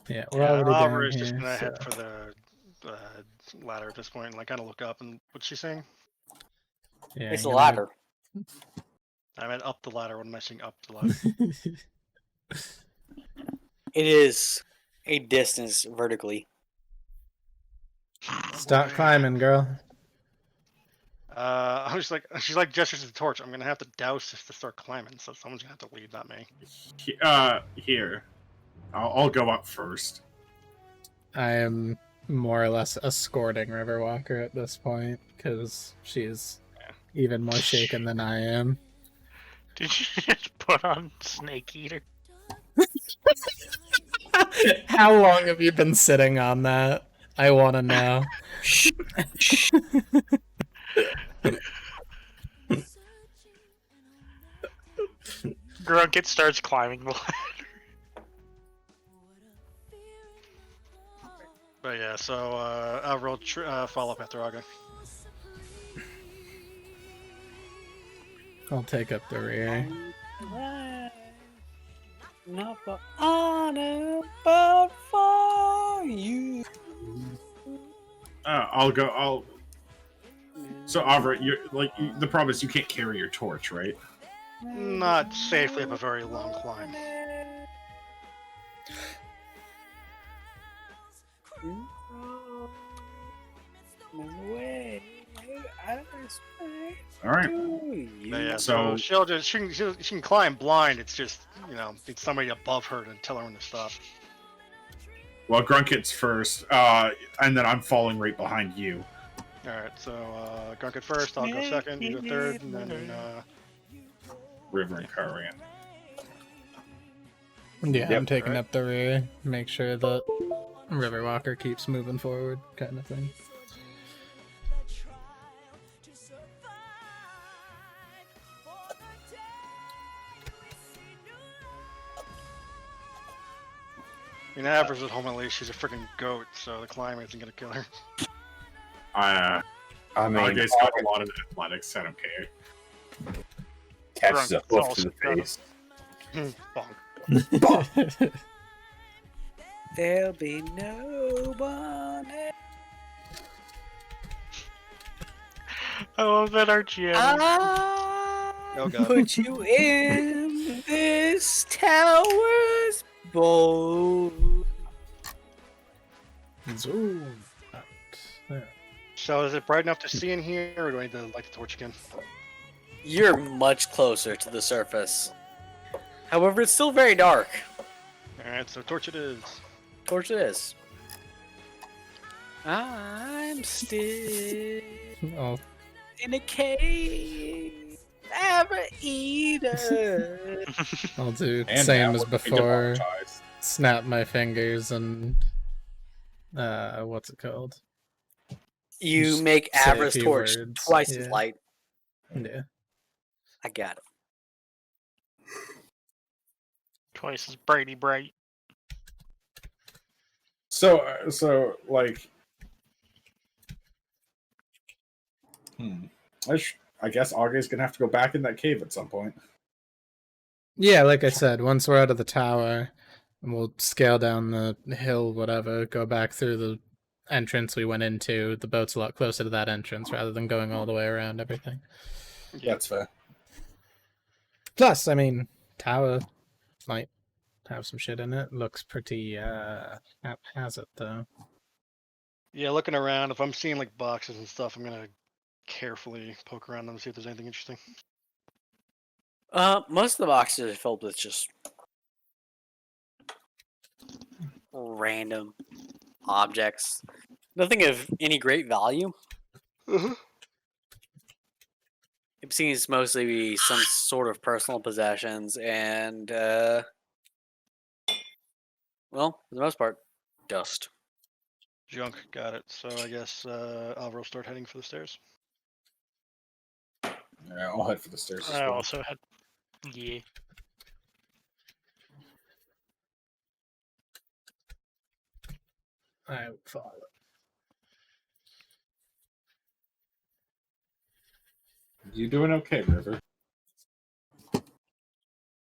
yeah, we're Yeah, already Oliver down is just here. gonna head so- for the ladder at this point, and like kind of look up and what's she saying? Yeah, It's a gonna- ladder. I meant up the ladder. What am I saying? Up the ladder. It is a distance vertically. Stop climbing, girl. I was like, she's like gestures to the torch. I'm gonna have to douse this to start climbing, so someone's gonna have to lead, not me. Here, I'll go up first. I am more or less escorting Riverwalker at this point because she's even more shaken than I am. Did you just put on Snake Eater? How long have you been sitting on that? I want to know. Grunkett starts climbing the ladder. But yeah, so I'll roll follow up after Aga. I'll take up the rear. Not for honor, but for you. I'll go. So, Avra, the problem is you can't carry your torch, right? Not safely up a very long climb. All right. But yeah, So- so she can climb blind. It's just need somebody above her to tell her when to stop. Well, Grunkett's first, and then I'm falling right behind you. All right, so Grunkett first. I'll go second. You go third, and then River and Karian. Yeah, Yep, I'm taking right. up the rear. Make sure that Riverwalker keeps moving forward, kind of thing. I mean, Avra's at home at least. She's a freaking goat, so the climb isn't gonna kill her. I mean, Age's got a lot of athletics. I don't care. catches a Grunk's hoof to the also face. Bonk. There'll be no one. I love that our GM. I Oh, God. put you in this tower's boat. Zoom out. There. So is it bright enough to see in here, or do I need to light the torch again? You're much closer to the surface. However, it's still very dark. All right, so torch it is. Of course it is. I'm still Oh, in a cave. Never eater. I'll do And same now as we're before. demonetized. Snap my fingers and what's it called? You Just make say a Avra's few torch words, twice as yeah. light. Yeah. I got it. Twice as Brady bright. So like, I guess Age's gonna have to go back in that cave at some point. Yeah, like I said, once we're out of the tower, we'll scale down the hill, whatever, go back through the entrance we went into. The boat's a lot closer to that entrance rather than going all the way around everything. That's fair. Plus, I mean, tower might have some shit in it. Looks pretty haphazard though. Yeah, looking around, if I'm seeing like boxes and stuff, I'm gonna carefully poke around them and see if there's anything interesting. Most of the boxes are filled with just random objects. Nothing of any great value. It seems mostly be some sort of personal possessions and, well, for the most part, dust. Junk, got it. So I guess Alvaro start heading for the stairs. Yeah, I'll head for the stairs as I well. also had. Yeah. I follow. You doing okay, River?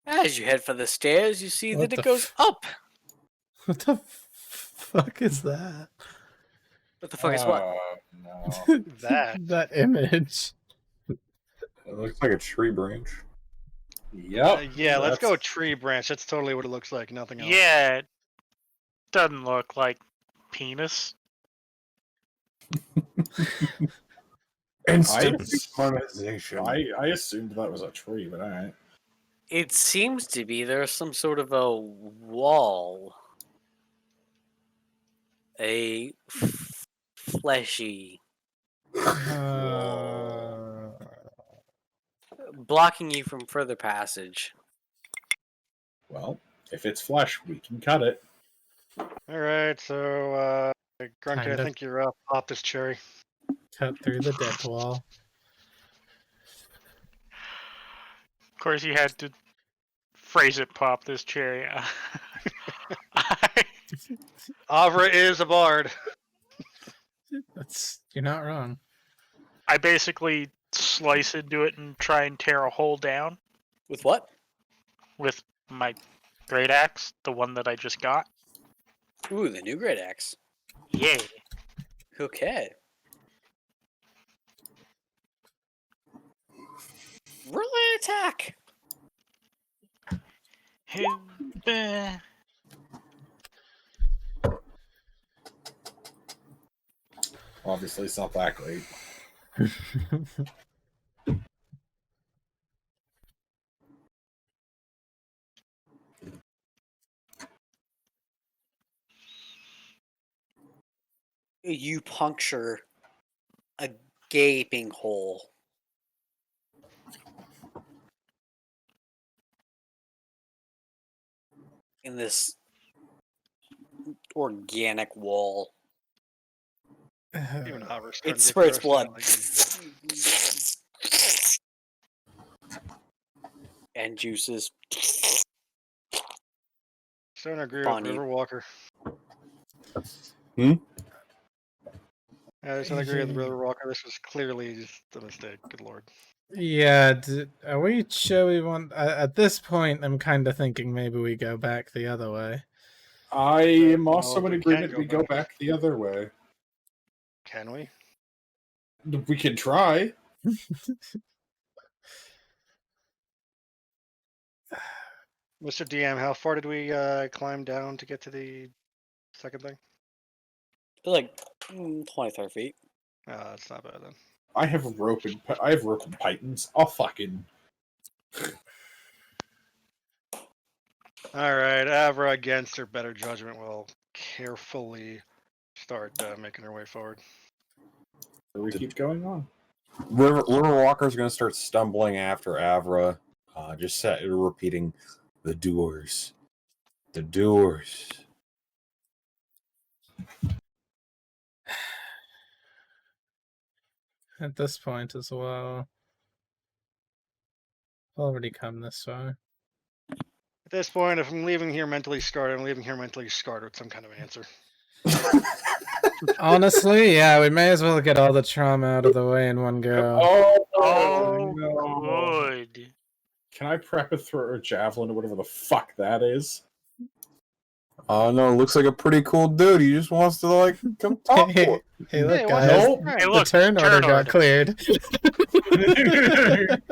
As you head for the stairs, you see What that the it goes f- up. What the fuck is that? What the fuck is what? No. That. That image. It looks like a tree branch. Yep. Yeah, let's go that's- tree branch. That's totally what it looks like. Nothing else. Yeah, it doesn't look like penis. Instant monetization. I assumed that was a tree, but alright. It seems to be there's some sort of a wall. A fleshy blocking you from further passage. Well, if it's flesh, we can cut it. All right, so Grunky, I Kinda. think you're up. Pop this cherry. Cut through the dead wall. Of course, you had to phrase it. Pop this cherry. Avra is a bard. You're not wrong. I basically slice into it and try and tear a hole down With what? with my great axe, the one that I just got. Ooh, the new great axe. Yeah. Okay. Really attack. Obviously, it's not that great. You puncture a gaping hole. In this organic wall. Even Avra's starting It to get spurts grossed blood. out, like, And juices. Starting to agree Bonnie. with River Walker. Hmm? Yeah, I just don't agree with River Walker. This was clearly just a mistake. Good lord. Yeah, are we sure we want... at this point, I'm kind of thinking maybe we go back the other way. I am also No, in we agreement can't we go go back the other way. Can we? We can try. Mr. DM, how far did we climb down to get to the second thing? Like 25 feet. That's not bad then. I have rope and pythons. I'll fucking. All right, Avra, against her better judgment, will carefully start making her way forward. So we keep going on. River Walker's going to start stumbling after Avra, just repeating, "The Doers, the Doers." At this point as well. Already come this far. At this point, if I'm leaving here mentally scarred, I'm leaving here mentally scarred with some kind of answer. Honestly, yeah, we may as well get all the trauma out of the way in one go. Oh, no. good. Can I prep a throw or javelin or whatever the fuck that is? Oh no, looks like a pretty cool dude. He just wants to like come talk to Hey, him. look, Hey, guys. what's Hey, The look, turn order got order. cleared.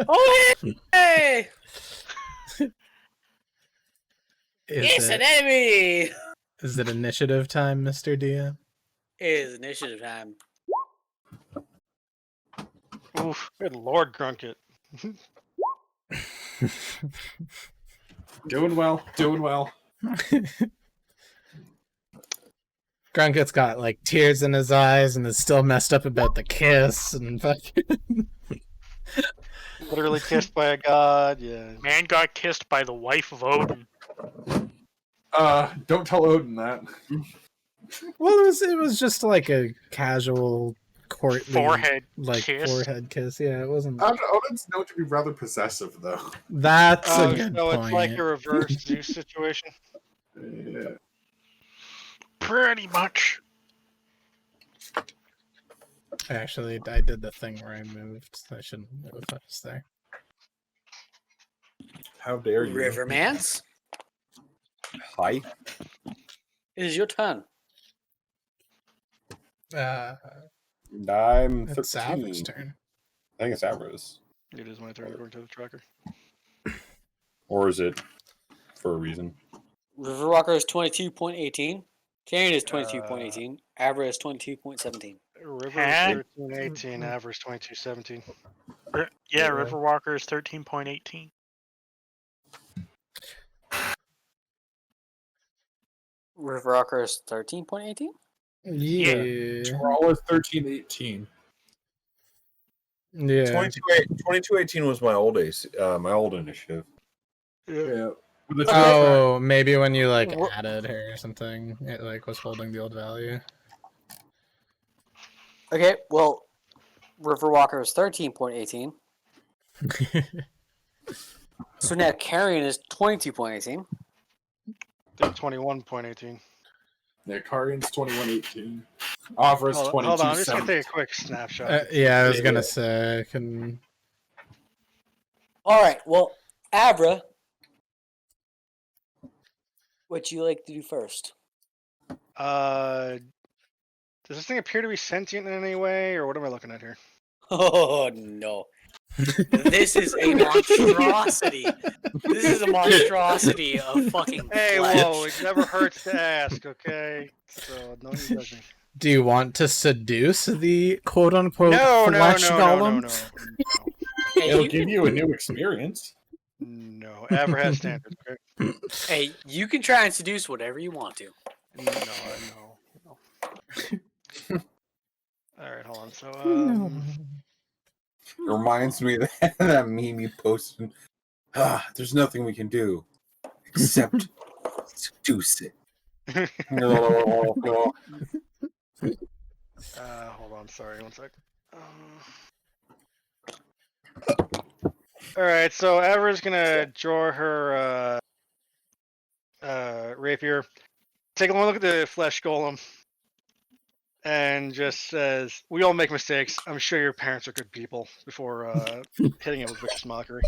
Oh, hey! It's Is an it, enemy! is it initiative time, Mr. DM? It is initiative time. Oof, good lord, Grunkit. Doing well. Doing well. Grunket's got like tears in his eyes and is still messed up about the kiss and fucking. Literally kissed by a god, yeah. Man got kissed by the wife of Odin. Don't tell Odin that. Well, it was just like a casual courtly Forehead kiss. Forehead kiss. Yeah, it wasn't. Odin's known to be rather possessive, though. That's a Oh, good so point. it's like a reverse Zeus situation. Yeah. Pretty much. Actually, I did the thing where I moved. I shouldn't move if I was there. How dare you? Rivermans, Hi. it is your turn. I'm It's 13. Avra's turn. I think it's Avra's. It is my turn according to the tracker. Or is it for a reason? Riverwalker is 22.18. Carrion is 22.18. Abra is 22.17. River Huh? is 13.18. Average 22.17. Yeah, Riverwalker is 13.18. Riverwalker is 13.18. Yeah. Troll is 13-18. Yeah. 2218 was my old my old initiative. Yeah. Oh, maybe when you like Wha- added her or something, it like was holding the old value. Okay, well, Riverwalker is 13.18. So now Carrion is 22.18. 21.18. Yeah, Carion's 21-18. Avra's 22-17. Hold on, I'm just gonna take a quick snapshot. Yeah, I was gonna say, I can. All right, well, Abra, what you like to do first? Does this thing appear to be sentient in any way, or what am I looking at here? Oh no. This is a monstrosity. This is a monstrosity of fucking Hey, flesh. whoa! It never hurts to ask, okay? So no one judging. Do you want to seduce the quote unquote No, flesh golem? Hey, It'll give you a new experience. No, Aver has standards. Okay. Hey, you can try and seduce whatever you want to. No. All right, hold on. So It reminds me of that meme you posted. There's nothing we can do except seduce it. hold on. Sorry, one sec. All right, so Aver's gonna draw her rapier. Take a look at the flesh golem, and just says, "We all make mistakes. I'm sure your parents are good people." Before hitting it with vicious mockery.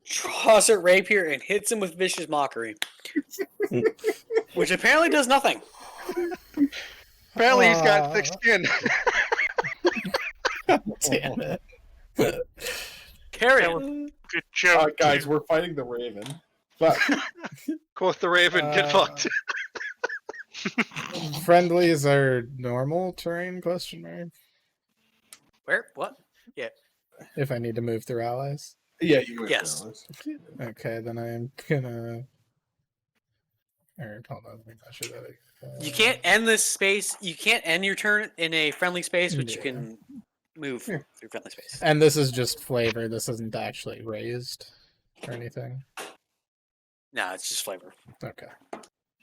Draws her rapier and hits him with vicious mockery. Which apparently does nothing. Apparently, he's got thick skin. Damn it. Carrion. Good joke. Guys, we're fighting the Raven. But Quoth the Raven, get fucked. Friendlies are normal terrain? Question mark. Where? What? If I need to move through allies. yeah, you would. Yes. Okay, then I am gonna. Alright, hold on. Let me measure that. You can't end this space. You can't end your turn in a friendly space, but you Yeah. can move through friendly space. And this is just flavor. This isn't actually raised or anything. No, it's just flavor. Okay.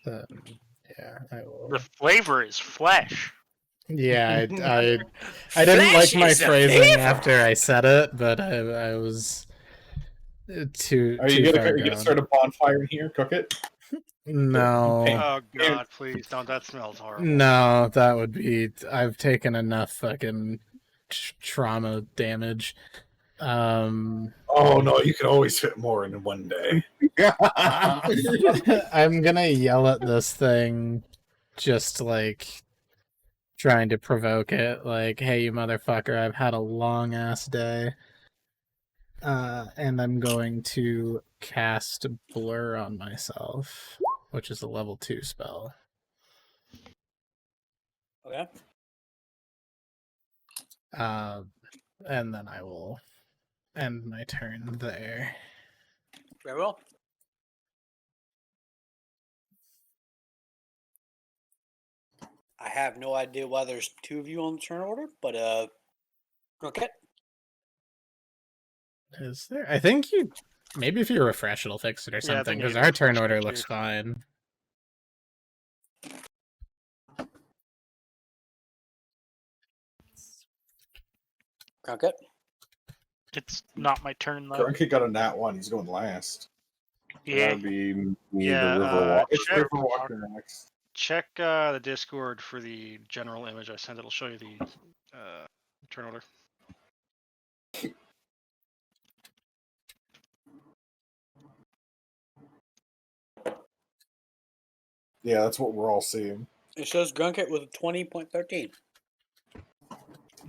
Yeah, I will. The flavor is flesh. Yeah, I didn't Flesh like my is the phrasing flavor. after I said it, but I was too. Are too you far gonna gone. start a bonfire in here? Cook it? No, Oh God, please don't. That smells horrible. no, that would be. I've taken enough fucking trauma damage. Oh no, you can always fit more in one day. I'm gonna yell at this thing, just like trying to provoke it. Like, hey, you motherfucker! I've had a long ass day. And I'm going to cast Blur on myself, which is a level 2 spell. Okay. And then I will end my turn there. Very well. I have no idea why there's two of you on the turn order, but okay. Is there? I think you Maybe if you refresh, it'll fix it or Yeah, I something, think because you our turn refresh order it, looks too. fine. Okay. It's not my turn though. Grunky got a nat 1. He's going last. That Yeah. would be me, Yeah, the Riverwalk. It's check, Riverwalker next. check the Discord for the general image I sent. It'll show you the turn order. Yeah, that's what we're all seeing. It shows Grunkett with a 20.13.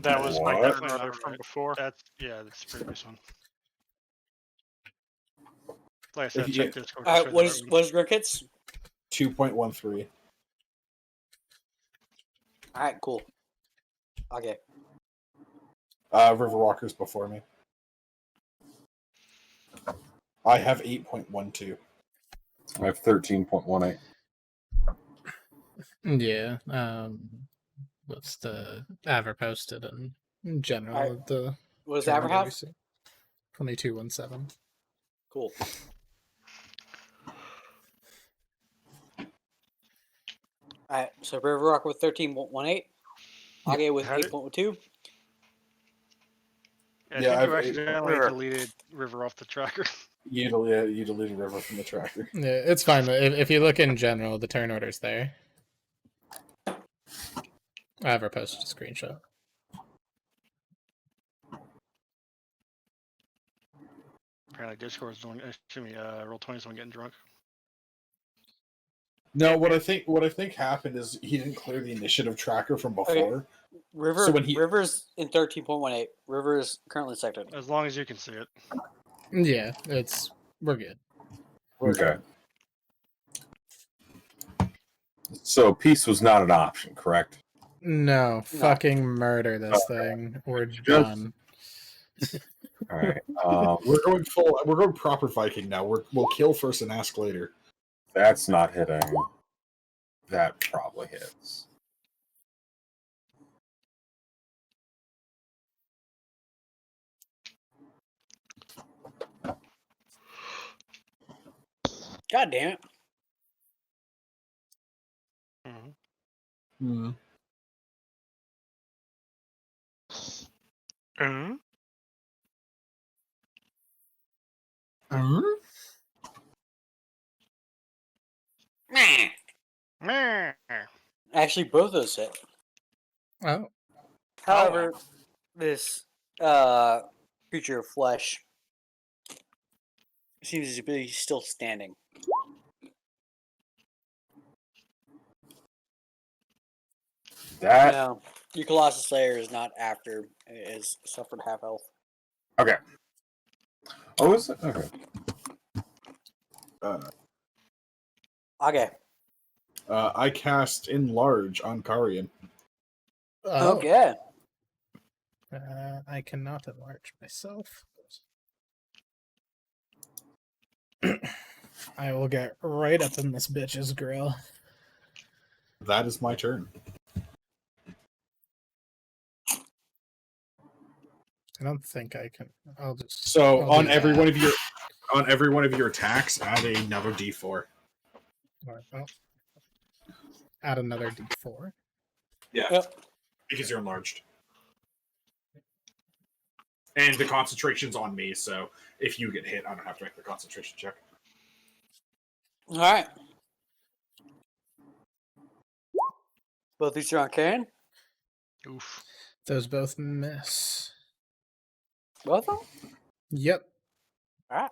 That was my What? turn Definitely order not from right. before. That's the previous one. Like I said, If check you- Discord. All right, what is Grunkett's? 2.13. All right, cool. Okay. Riverwalker's before me. I have 8.12. I have 13.18. Yeah. What's the Aver posted in general? Alright. The What does turn Aver order have? we see. 2217. Cool. All right, so River Rock with 13.18. Age with How did- 8.2. I Yeah, think I've you eight- accidentally River. deleted River off the tracker. You deleted River from the tracker. Yeah, it's fine. If you look in general, the turn order's there. Aver posted a screenshot. Apparently, Discord's doing. Excuse me. Roll20's one getting drunk. No, what I think happened is he didn't clear the initiative tracker from before. River, So when he- River's in 13.18. River is currently second. As long as you can see it. Yeah, we're good. Okay. So peace was not an option, correct? No, fucking murder this thing. We're done. All right. We're going proper Viking now. We'll kill first and ask later. That's not hitting. That probably hits. God damn it. Mm-hmm. Mhm. Meh. Actually, both of those hit. Oh, However, this creature of flesh seems to be still standing. That No, your Colossus Slayer is not after. It has suffered half health. okay. Oh, is it okay? Okay. I cast Enlarge on Karian. oh. Okay. I cannot enlarge myself. I will get right up in this bitch's grill. That is my turn. I don't think I can. I'll just. So I'll on do every that. one of your attacks, add another D4. All right, well, add another D4. Yeah, Yep. because you're enlarged. And the concentration's on me, so if you get hit, I don't have to make the concentration check. All right. Both these are on Karen. Oof. Those both miss. Both of them. Yep. All right.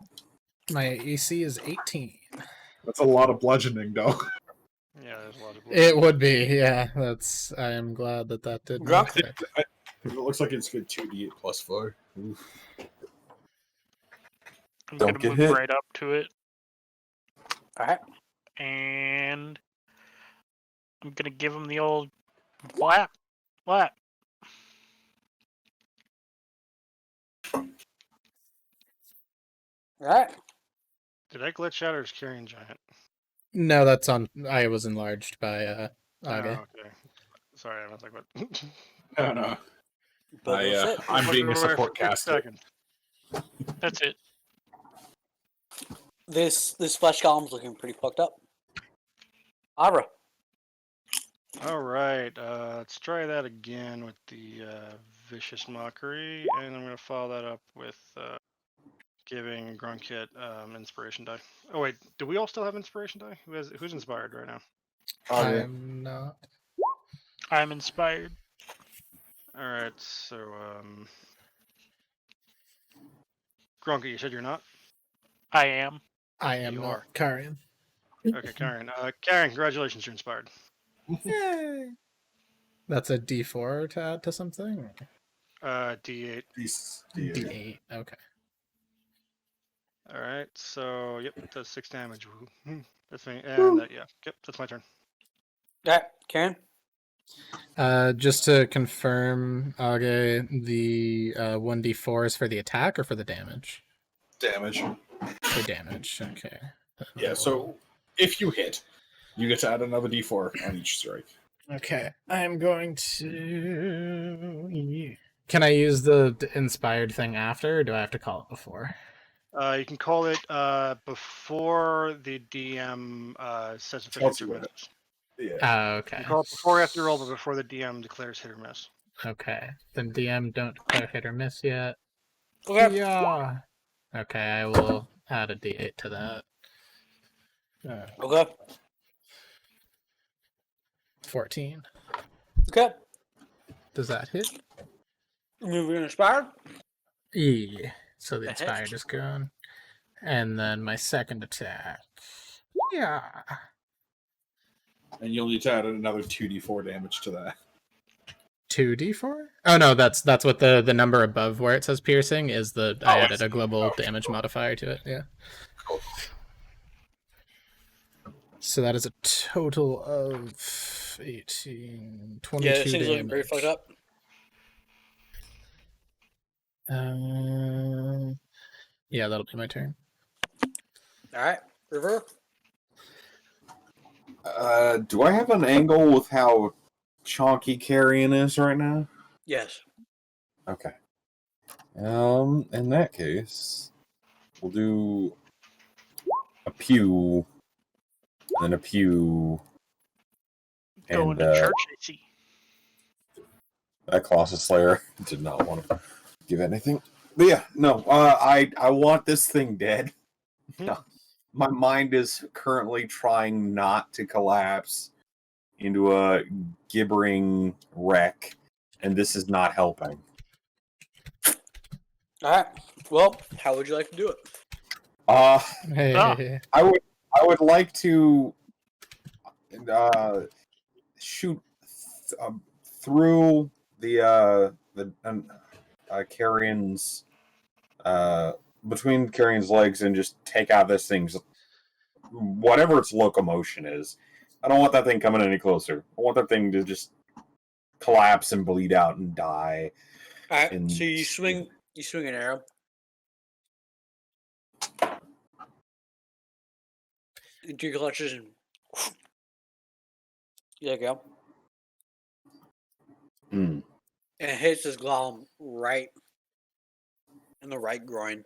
My AC is 18. That's a lot of bludgeoning, though. Yeah, there's a lot of. It would be, yeah. That's. I am glad that did not Grunk. hit. It looks like it's good 2d8 plus 4. Oof. I'm Don't gonna get move hit. right up to it, All right. and I'm gonna give him the old whap, whap. All right. Did I glitch out or is Carrion Giant? No, that's on. I was enlarged by Age. Oh, okay. Sorry, I was like, what? No. Both those hit. I'm being a support For 50 caster. seconds. That's it. This flesh golem's looking pretty fucked up. Abra. All right, let's try that again with the vicious mockery, and I'm gonna follow that up with giving Grunkit inspiration die. Oh wait, do we all still have inspiration die? Who's inspired right now? I'm not. I'm inspired. All right, so Grunkit, you said you're not. I am. I am You not. are. Karen. Okay, Karen. Karen, congratulations, you're inspired. Yay. That's a D4 to add to something? D8. D8. Okay. All right, so yep, it does 6 damage. Woo. That's me, and yeah, yep, that's my turn. Alright, Karen. Just to confirm, okay, the 1d4 is for the attack or for the damage? Damage. For damage, okay. Yeah, so if you hit, you get to add another d4 on each strike. Okay, I'm going to... Can I use the inspired thing after, or do I have to call it before? You can call it before the DM says if it Tells hits or you what misses. Yeah. Oh, You okay. can call it before after roll, but before the DM declares hit or miss. Okay, then DM don't declare hit or miss yet. Okay. Yeah. Okay, I will add a d8 to that. Okay. 14. Okay. Does that hit? Moving inspired. Yeah. So the That hits. inspired is gone. And then my second attack. Yeah. And you'll need to add another 2d4 damage to that. 2d4? Oh no, that's what the number above where it says piercing is the I I added see. a global Okay, damage cool. modifier to it, yeah. Cool. So that is a total of 18, 22 Yeah, this thing's looking damage. pretty fucked up. Yeah, that'll be my turn. Alright, River. Do I have an angle with how chonky Carrion is right now? Yes. Okay. In that case, we'll do a pew, then a pew, Going and to church, I see. that Colossus Slayer did not want to give anything. But yeah, no, I want this thing dead. No. My mind is currently trying not to collapse into a gibbering wreck, and this is not helping. Alright. Well, how would you like to do it? Hey, Ah. I would like to shoot through the Carrion's between Carrion's legs and just take out this thing's whatever its locomotion is. I don't want that thing coming any closer. I want that thing to just collapse and bleed out and die. Alright, And- so you swing an arrow. Into your clutches and there you go. Hmm. And it hits this golem right in the right groin,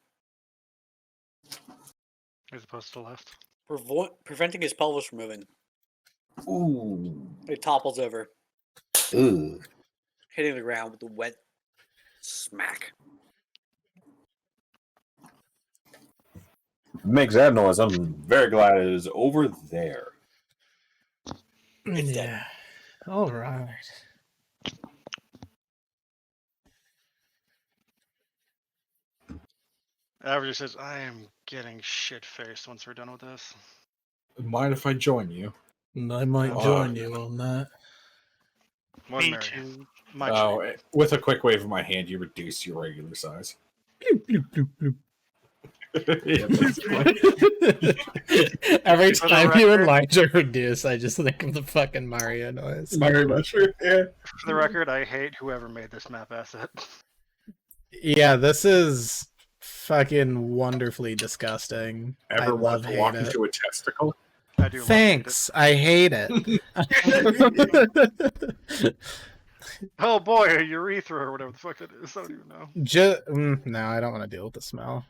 As opposed to the left. preventing his pelvis from moving. Ooh. It topples over, Ugh. hitting the ground with a wet smack. Makes that noise. I'm very glad it is over there. It's dead. yeah. All right. Average says, I am getting shit-faced once we're done with this. Mind if I join you? I might Oh. join you on that. More Me merry. too. My Oh, treat. with a quick wave of my hand, you reduce your regular size. Bloop, bloop, bloop, bloop. Yeah, that's fine. Every For the time you and record- Elijah reduce, I just think of the fucking Mario noise. Very much. Yeah. For the record, I hate whoever made this map asset. Yeah, this is fucking wonderfully disgusting. I Ever love want to walk hate it. into a testicle? I do. love Thanks. I hate it. Oh boy, a urethra or whatever the fuck it is. I don't even know. No, I don't want to deal with the smell.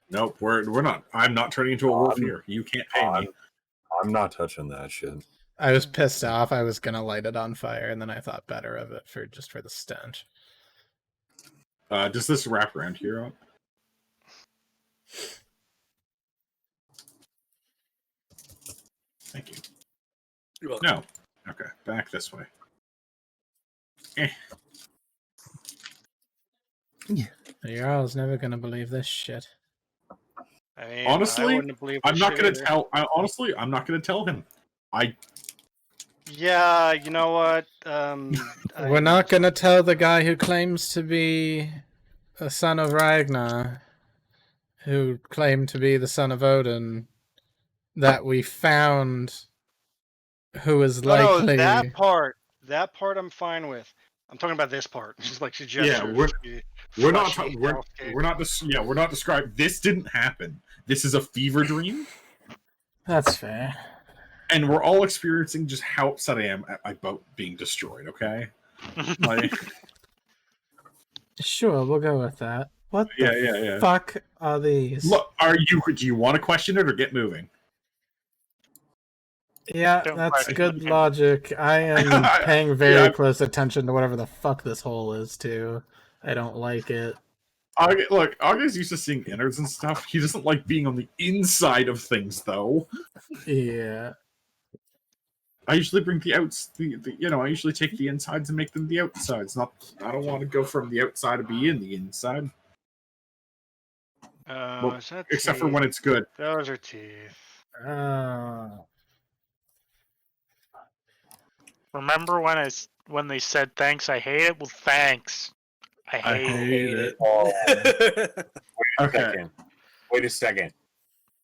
Nope, we're not. I'm not turning into a wolf here. You can't pay me. I'm not touching that shit. I was pissed off. I was gonna light it on fire, and then I thought better of it for the stench. Does this wrap around here? Thank you. You're welcome. No. Okay, back this way. Your all's never gonna believe this shit. I mean, Honestly, I wouldn't believe I'm this not shit gonna either. tell. Honestly, I'm not gonna tell him. Yeah, you know what? We're not gonna tell the guy who claims to be a son of Ragnar, who claimed to be the son of Odin, that we found who is Oh, no, likely. that part I'm fine with. I'm talking about this part. Just like she gestures. We're not describing. This didn't happen. This is a fever dream, That's fair. and we're all experiencing just how upset I am at my boat being destroyed. Okay, like, Sure, we'll go with that. What the yeah. fuck are these? Look, do you want to question it or get moving? Yeah, Don't that's question good it. logic. I am paying very Yeah. close attention to whatever the fuck this hole is, too. I don't like it. Look, Augie's used to seeing innards and stuff. He doesn't like being on the inside of things, though. Yeah. I usually bring I usually take the insides and make them the outsides. I don't want to go from the outside to be in the inside. Is that Except for teeth? when it's good. Those are teeth. Remember when they said thanks? I hate it. Well, thanks. I hate it. Okay. Wait a second.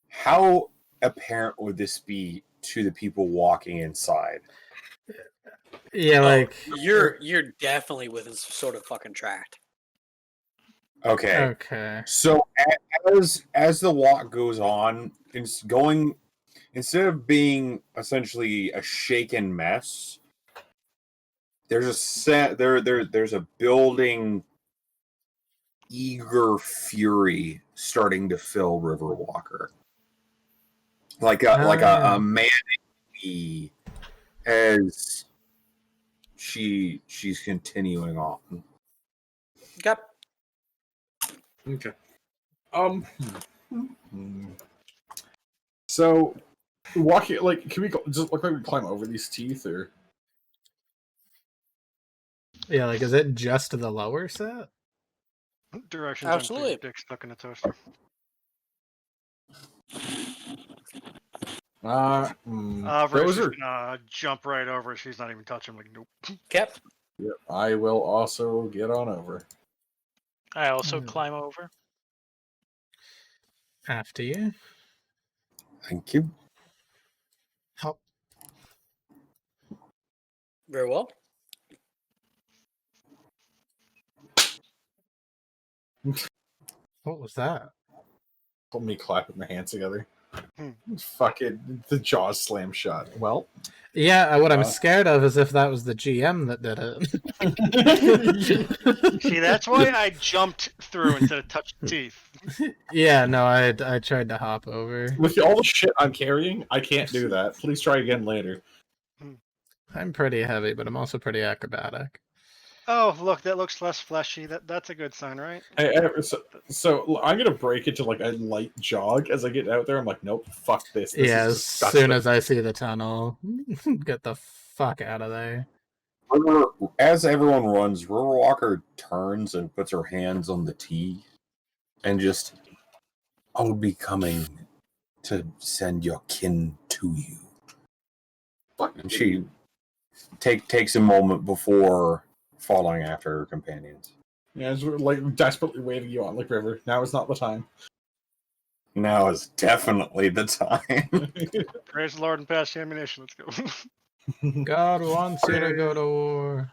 How apparent would this be to the people walking inside? Yeah, like... You're definitely within some sort of fucking tract. Okay. Okay. So as the walk goes on, instead of being essentially a shaken mess, there's a building eager fury starting to fill Riverwalker. Like a manic as she's continuing on. Yep. Okay. So, walking can we just look like we climb over these teeth, or? Yeah, like, is it just the lower set? Directions. Absolutely. Dick stuck in a toaster. Those are. Gonna jump right over. She's not even touching. Like, nope. Yep. Yep, I will also get on over. I also climb over. After you. Thank you. Hop. Very well. What was that? Let me clapping my hands together. Fucking the jaws slam shut. Well, Yeah, what I'm scared of is if that was the GM that did it. See, that's why I jumped through instead of touched the teeth. Yeah, no, I tried to hop over. with all the shit I'm carrying, I can't do that. Please try again later. I'm pretty heavy, but I'm also pretty acrobatic. Oh, look, that looks less fleshy. That's a good sign, right? So I'm gonna break it to like a light jog as I get out there. I'm like, nope, fuck this. This Yeah, is as disgusting. soon as I see the tunnel, get the fuck out of there. As everyone runs, Riverwalker turns and puts her hands on the T and just, I'll be coming to send your kin to you. And she takes a moment before following after her companions. Yeah, as we're like desperately waving you on, like River. Now is not the time. Now is definitely the time. Praise the Lord and pass the ammunition. Let's go. God wants you to go to war.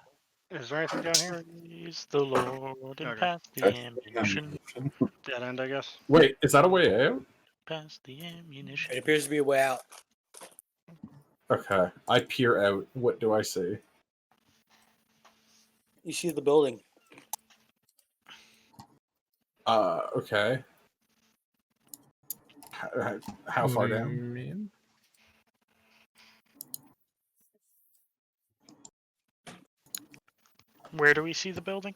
Is there anything down here? Praise the Lord and Okay. pass the ammunition. Dead end, I guess. Wait, is that a way out? Pass the ammunition. It appears to be a way out. Okay, I peer out. What do I see? You see the building. Okay. How far What do you down? mean? Where do we see the building?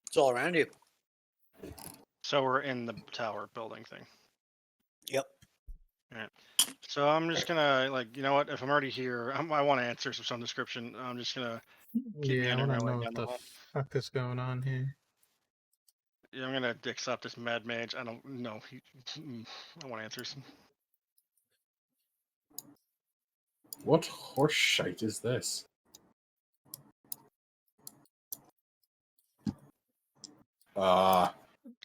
It's all around you. So we're in the tower building thing. Yep. So I'm just gonna like, you know what? If I'm already here, I want answers of some description. I'm just gonna keep Yeah, I meandering want to my way know down what the the hall. fuck is going on here. Yeah, I'm gonna accept this mad mage. I don't know. I want answers. What horse shite is this? What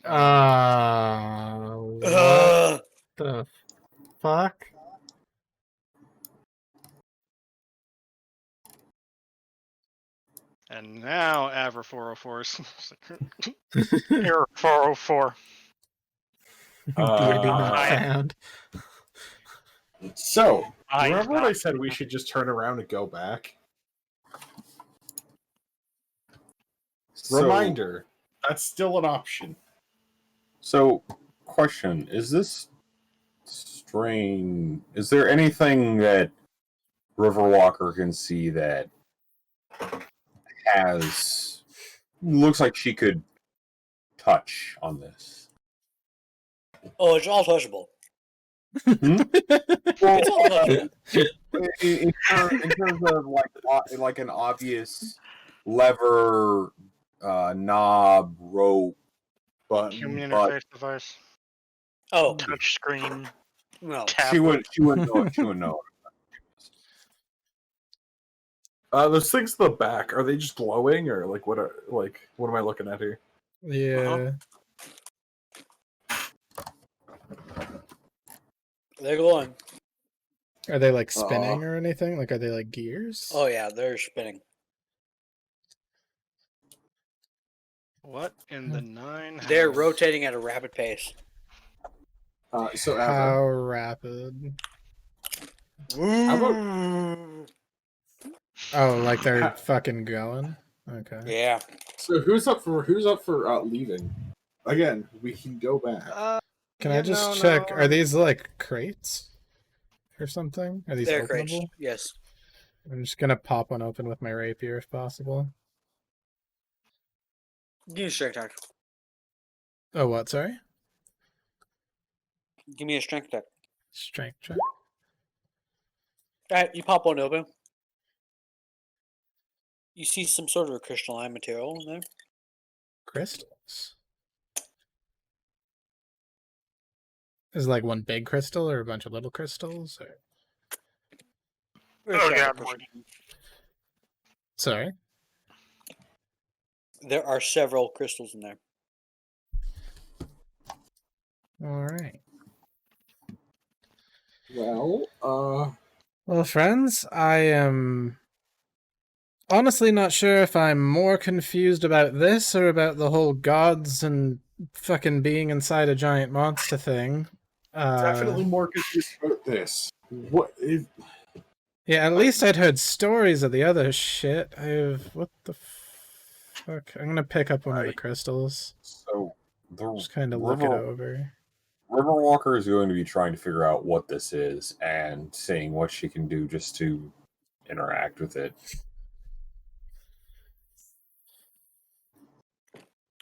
Ugh. the fuck? And now Aver 404 is Error 404. Beauty not I- found. So, I- remember what I said we should just turn around and go back? So- Reminder, that's still an option. So, question: is this strain? Is there anything that Riverwalker can see that has looks like she could touch on this? Oh, it's all touchable. Well, It's all touchable. in terms of like an obvious lever, knob, rope, button, human but interface device. Oh, Touch screen. no. she wouldn't know it. She wouldn't know it. Those things at the back, are they just glowing or like what am I looking at here? Yeah. They're glowing. Are they like spinning or anything? Like, are they like gears? Oh, yeah, they're spinning. What in the nine? They're hells? rotating at a rapid pace. So How rapid? Ooh. Oh, like they're fucking going? Okay. Yeah. So who's up for leaving? Again, we can go back. Can I just check? Are these like crates or something? Are these They're crates. openable? Yes. I'm just gonna pop one open with my rapier if possible. Give me a strength check. Oh, what? Sorry? Give me a strength check. Strength check. Alright, you pop one open. You see some sort of a crystalline material in there. Crystals. Is it like one big crystal or a bunch of little crystals? Or... Or Oh, several yeah, crystals. Sorry? There are several crystals in there. Alright. Well, Well, friends, I am honestly not sure if I'm more confused about this or about the whole gods and fucking being inside a giant monster thing. definitely more confused about this. What if Yeah, at least I'd heard stories of the other shit. What the fuck? I'm gonna pick up one of the Right. crystals. So the Just kind of look it over. Riverwalker is going to be trying to figure out what this is and seeing what she can do just to interact with it.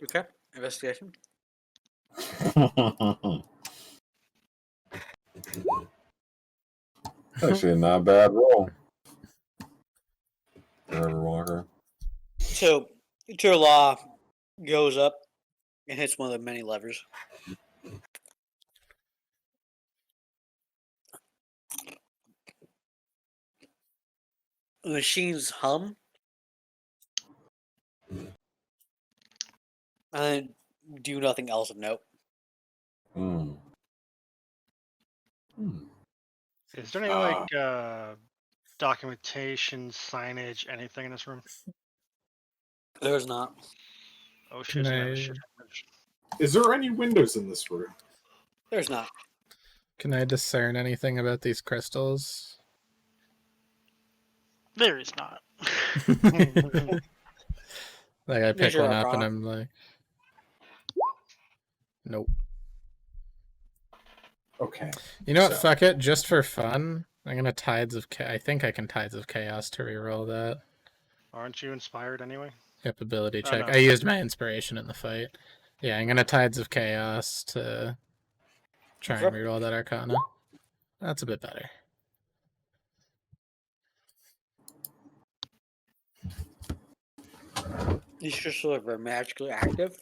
Okay. Investigation. Actually, not a bad roll. Riverwalker. So, Law goes up and hits one of the many levers. The machines hum. And then do nothing else of note. Hmm. Is there any like documentation, signage, anything in this room? There's not. Oh shit! Can so we have a I- shit. is there any windows in this room? There's not. Can I discern anything about these crystals? There is not. Like I pick Measure one up and Arcana. I'm like, nope. Okay. You know what? So- Fuck it. Just for fun, I'm gonna Tides of I think I can Tides of Chaos to reroll that. Aren't you inspired anyway? Yep, ability Oh, check. no. I used my inspiration in the fight. Yeah, I'm gonna Tides of Chaos to try and reroll that Arcana. That's a bit better. These crystals are magically active.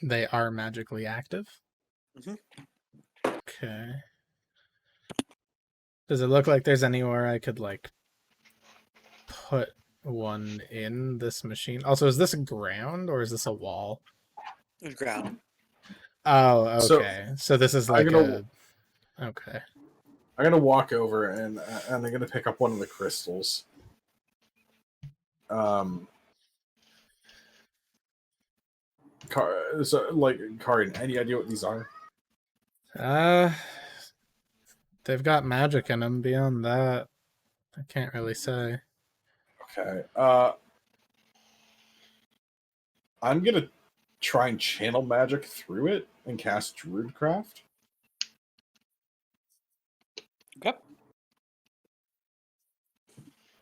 They are magically active. Mhm. Okay. Does it look like there's anywhere I could like put one in this machine? Also, is this ground or is this a wall? It's ground. Oh, So, okay. So, this is I'm like gonna- okay. I'm gonna walk over and I'm gonna pick up one of the crystals. Karin, any idea what these are? They've got magic in them. Beyond that, I can't really say. Okay. I'm gonna try and channel magic through it and cast Druidcraft. Okay.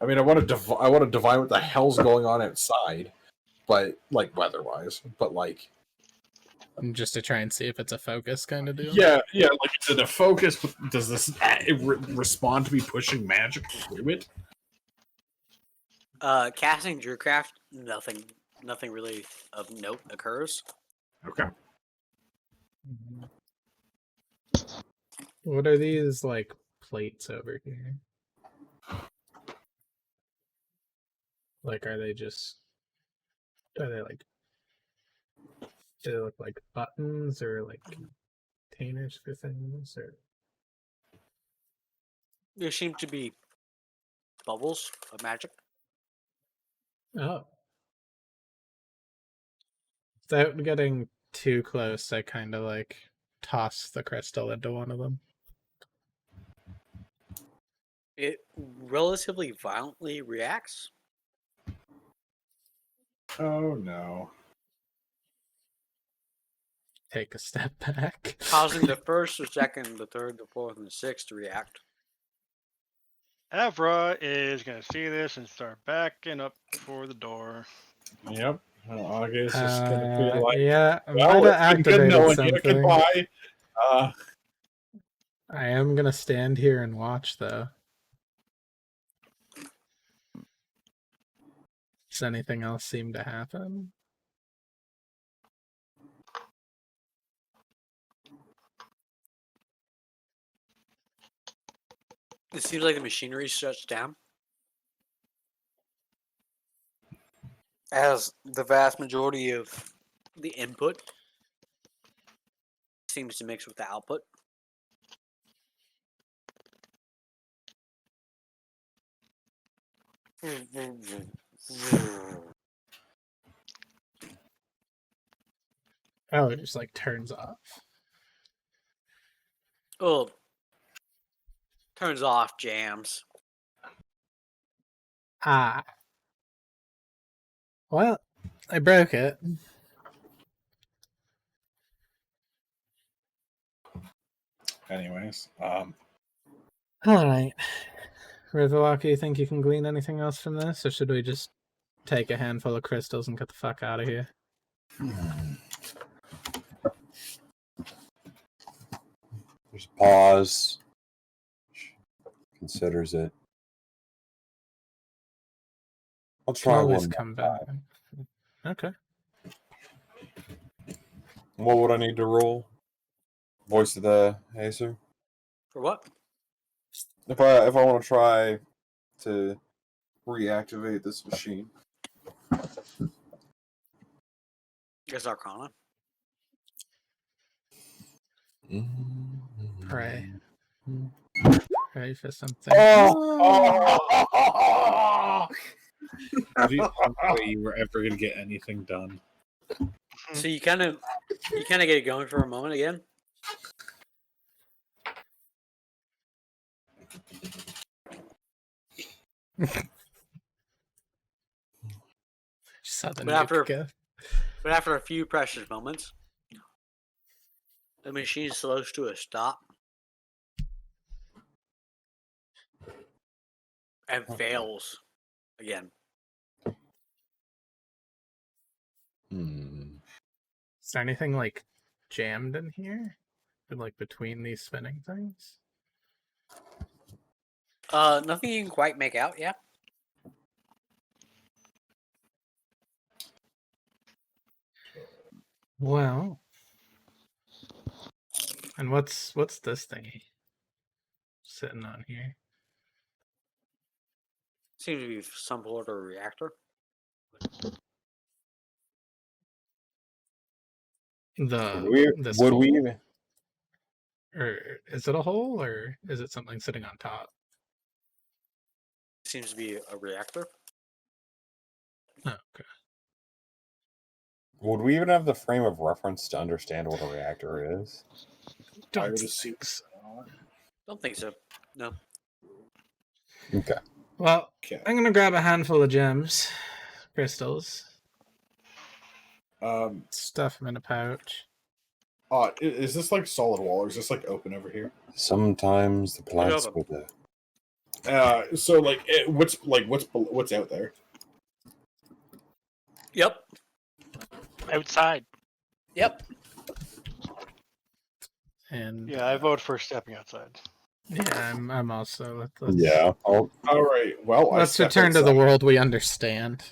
I mean, I want to divine what the hell's going on outside, but like weather-wise. But like, Just to try and see if it's a focus kind of deal. Yeah. Like, is it a focus? Does this respond to me pushing magic through it? Casting Druidcraft, nothing really of note occurs. Okay. What are these like plates over here? Like, are they like, do they look like buttons or like containers for things or? There seem to be bubbles of magic. Oh. Without getting too close, I kind of like toss the crystal into one of them. It relatively violently reacts. oh no. Take a step back. Causing the first, the second, the third, the fourth, and the sixth to react. Avra is gonna see this and start backing up for the door. Yep. August is gonna be like, yeah, I well, might have it's been good activated knowing you. something. Goodbye. I am gonna stand here and watch, though. Does anything else seem to happen? It seems like the machinery shuts down. As the vast majority of the input seems to mix with the output. Oh, it just like turns off. Oh, turns off, jams. Ah. Well, I broke it. Anyways, All right. Riverwalker, you think you can glean anything else from this, or should we just take a handful of crystals and get the fuck out of here? There's a pause. Considers it. I'll Can try always one. come back. Okay. What would I need to roll? Voice of the Acer. For what? If I want to try to reactivate this machine. It's Arcana. Pray. Pray for something. oh! There's no way you were ever gonna get anything done. So you kind of get it going for a moment again. Saw the But after- nuke gift. But after a few precious moments, The machine slows to a stop and fails again. Is there anything like jammed in here? Or, like between these spinning things? Nothing you can quite make out. Yeah. Well, and what's this thingy sitting on here? Seems to be some sort of reactor. This Would we hole? even? Or is it a hole, or is it something sitting on top? Seems to be a reactor. Oh, okay. Would we even have the frame of reference to understand what a reactor is? Don't I would think assume so. Don't think so. No. Okay. Well, Okay. I'm gonna grab a handful of gems, crystals, stuff them in a pouch. Is this like solid wall or is this like open over here? Sometimes the plants open. with So like, what's out there? Yep. Outside. Yep. And Yeah, I vote for stepping outside. yeah, I'm also. Yeah. Oh, All right. Well, Let's return to the world we understand.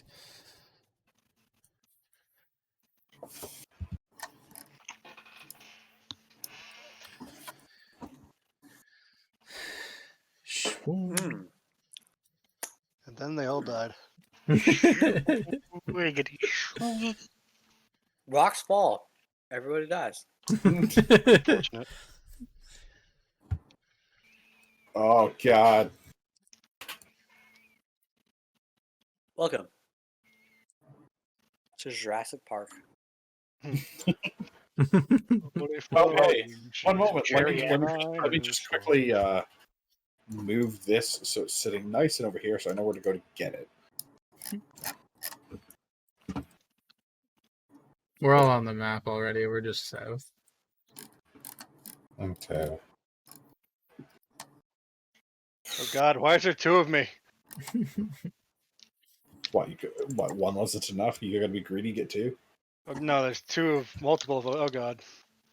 Mm. And then they all died. Wiggity. Rocks fall. Everybody dies. Fortunate. Oh God. Welcome to Jurassic Park. Oh, hey, one moment. Jerry Let me just quickly move this so it's sitting nice and over here, so I know where to go to get it. We're all on the map already. We're just south. okay. Oh God, why is there two of me? What? What? One wasn't enough? You gotta be greedy. Get two. Oh, no, there's two of multiple of. Oh God,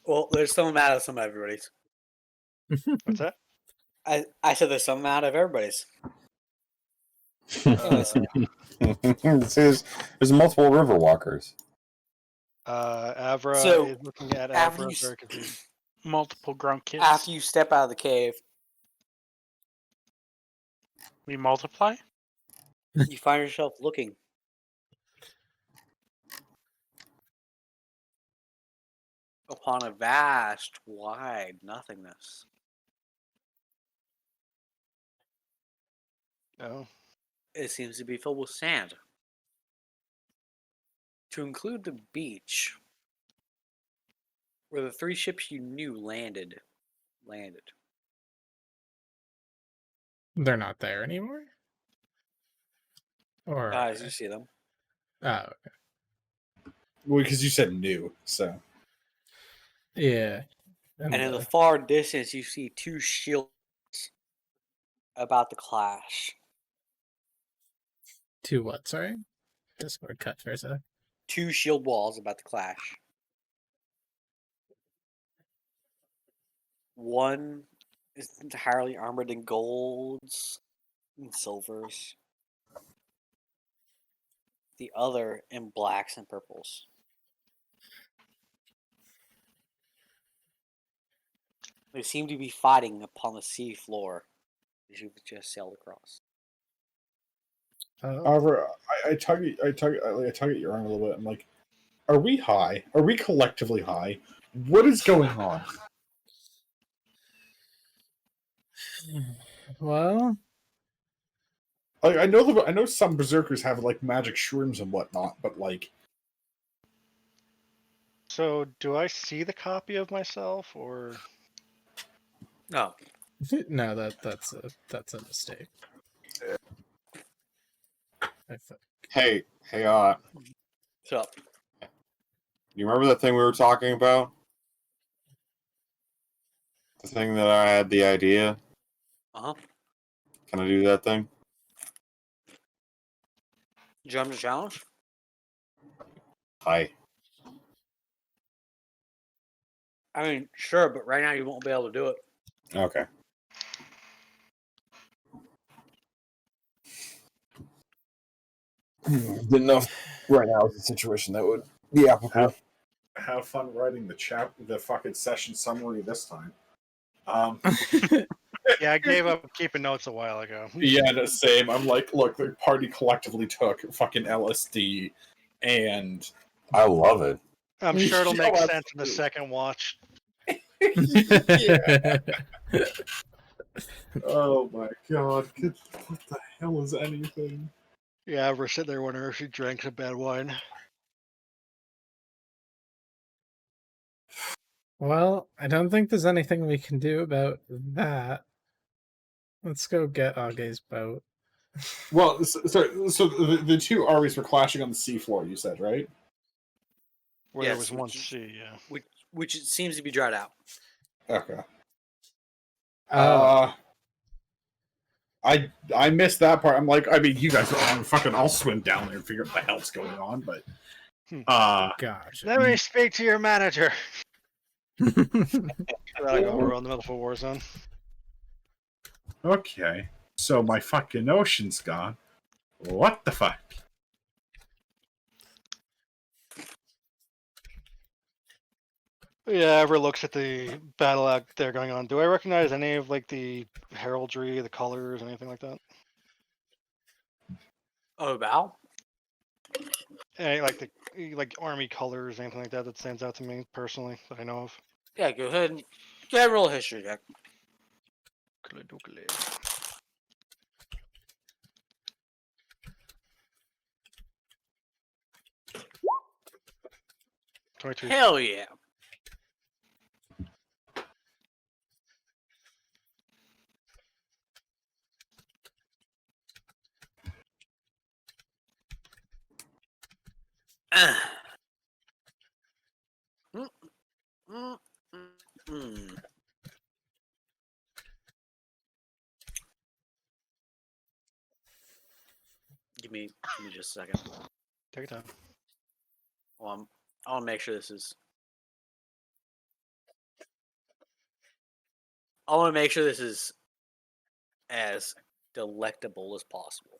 Well, there's some out of some of everybody's. what's that? I said there's some out of everybody's. There's multiple river walkers. Avra So, is looking at after Avra you very confused. Multiple grunt kids. After you step out of the cave, We multiply? you find yourself looking. Upon a vast, wide nothingness. Oh, It seems to be filled with sand. To include the beach, where the three ships you knew landed. They're not there anymore? Or As you see them. oh, okay. Well, because you said new, so Yeah. And in the far distance, you see two shields about to clash. Two what? Sorry, Discord cut for a sec. Two shield walls about to clash. One is entirely armored in golds and silvers. The other in blacks and purples. They seem to be fighting upon the sea floor as you've just sailed across. however, I tug at your arm a little bit. I'm like, are we high? Are we collectively high? What is going on? Well, Like, I know some berserkers have like magic shrooms and whatnot, but like, so do I see the copy of myself, or No. no, that's a mistake. I thought. Hey, So, you remember that thing we were talking about? The thing that I had the idea. Uh-huh. Can I do that thing? Jump to challenge? Hi. I mean, sure, but right now you won't be able to do it. Okay. Didn't know if right now is a situation that would be applicable. Have fun writing the fucking session summary this time. Yeah, I gave up keeping notes a while ago. Yeah, the same. I'm like, look, the party collectively took fucking LSD, and I love it. I'm sure it'll make Oh, sense in the second watch. yeah. Oh my god, what the hell is anything? Yeah, we're sitting there wondering if she drank some bad wine. Well, I don't think there's anything we can do about that. Let's go get Age's boat. Well, so the two armies were clashing on the seafloor, you said, right? Where Yes, there was one which is- sea, yeah. Which it seems to be dried out. Okay. Oh, I missed that part. I'm like, I mean, you guys are fucking. I'll swim down there and figure out what the hell's going on. But gosh. Let me speak to your manager. Oh, We're on the middle of a war zone. okay. So my fucking ocean's gone. What the fuck? Yeah, ever looks at the battle out there going on. Do I recognize any of like the heraldry, the colors, anything like that? Oh, Val? Any, like the army colors, anything like that stands out to me personally that I know of. Yeah, go ahead and roll a history check. Kale-dokale. 22. Hell yeah. Give me just a second. Take your time. Well, I want to make sure this is. I want to make sure this is as delectable as possible.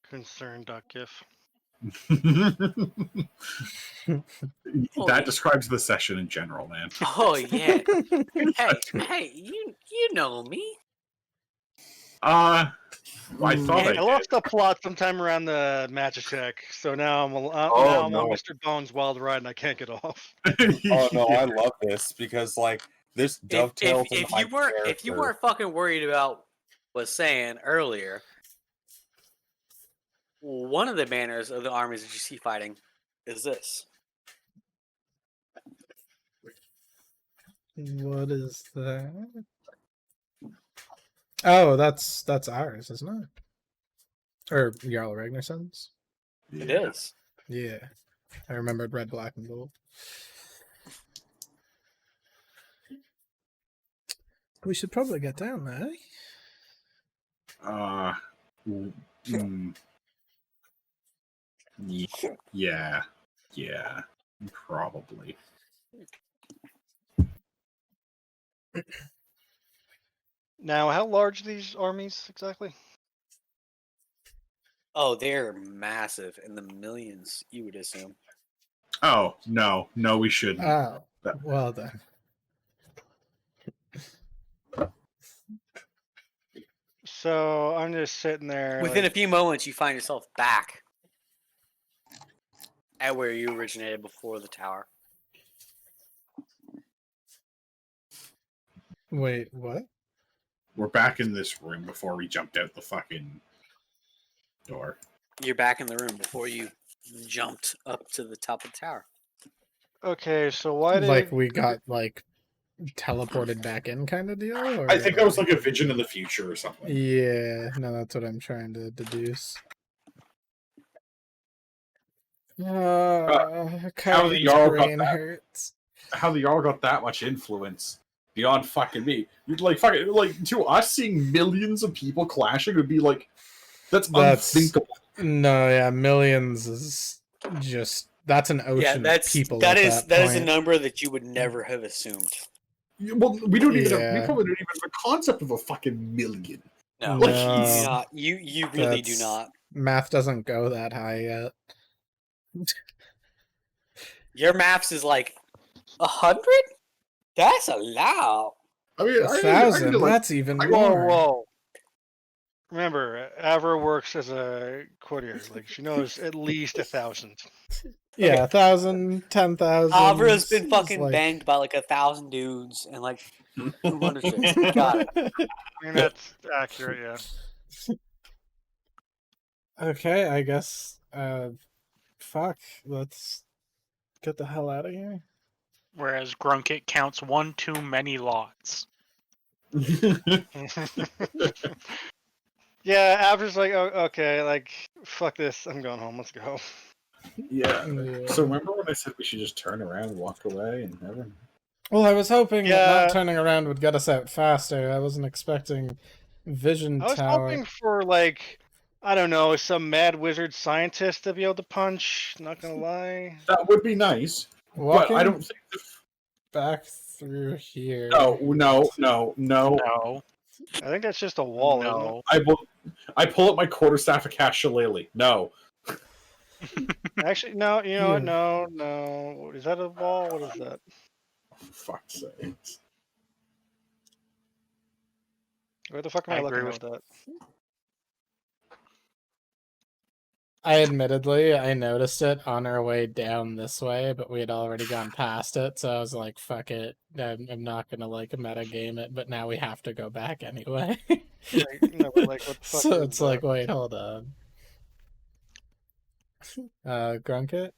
Concern.gif. That describes the session in general, man. Oh yeah. hey, you know me. I thought I I lost the plot sometime around the magic check, so now I'm on Mr. Bones' wild ride and I can't get off. did. Oh no, I love this because like this dovetails If you weren't fucking worried about was saying earlier, one of the banners of the armies that you see fighting is this. what is that? Oh, that's ours, isn't it? Or Jarl Ragnarson's? It is. Yeah. I remembered red, black, and gold. We should probably get down there. Yeah, probably. Now, how large are these armies exactly? Oh, they're massive in the millions, you would assume. Oh no, we shouldn't. Oh, well then. So I'm just sitting there. Within a few moments, you find yourself back at where you originated before the tower. Wait, what? We're back in this room before we jumped out the fucking door. You're back in the room before you jumped up to the top of the tower. Okay, so why did Like we got like teleported back in kind of deal? Or... I think that was like a vision of the future or something. Yeah, no, that's what I'm trying to deduce. how the Kyan's Jarl got brain that? hurts. How the Jarl got that much influence beyond fucking me. You'd like fucking like to us seeing millions of people clashing would be like that's unthinkable. No, yeah, millions is just that's an ocean of people. That at is that that is a point. number that you would never have assumed. Well, we don't even have, we Yeah. probably don't even have the concept of a fucking million. No, Like, you do No. not. You really do That's- not. Math doesn't go that high yet. Your maths is like 100. That's a lot. I mean, 1,000. like, That's even Whoa, more. whoa. Remember, Avra works as a courtier. Like she knows at least 1,000. Yeah, 1,000, 10,000. Avra's been is fucking like- banged by like 1,000 dudes and like 200 chicks. Got it. I mean, that's accurate, yeah. Okay, I guess. Fuck. Let's get the hell out of here. Whereas Grunkit counts one too many lots. Yeah, Avra's like, oh, okay, like, fuck this, I'm going home, let's go. yeah. Yeah. So remember when I said we should just turn around and walk away and never? Well, I was hoping that Yeah. not turning around would get us out faster. I wasn't expecting vision I was tower. hoping for, like, I don't know, some mad wizard scientist to be able to punch, not gonna lie. That would be nice, Walking but I don't think. back through here. No. No. I think that's just a wall, isn't No. I pull up my quarterstaff of cast shillelagh. No. it? Actually, no, you know what, Yeah. no. Is that a wall? What is that? For fuck's sake. Where the fuck am I I looking agree at with that? I noticed it on our way down this way, but we had already gone past it, so I was like, fuck it. I'm not gonna like metagame it, but now we have to go back anyway. Like, no, but, like, what the fuck So is it's that? like, wait, hold on. Grunkit?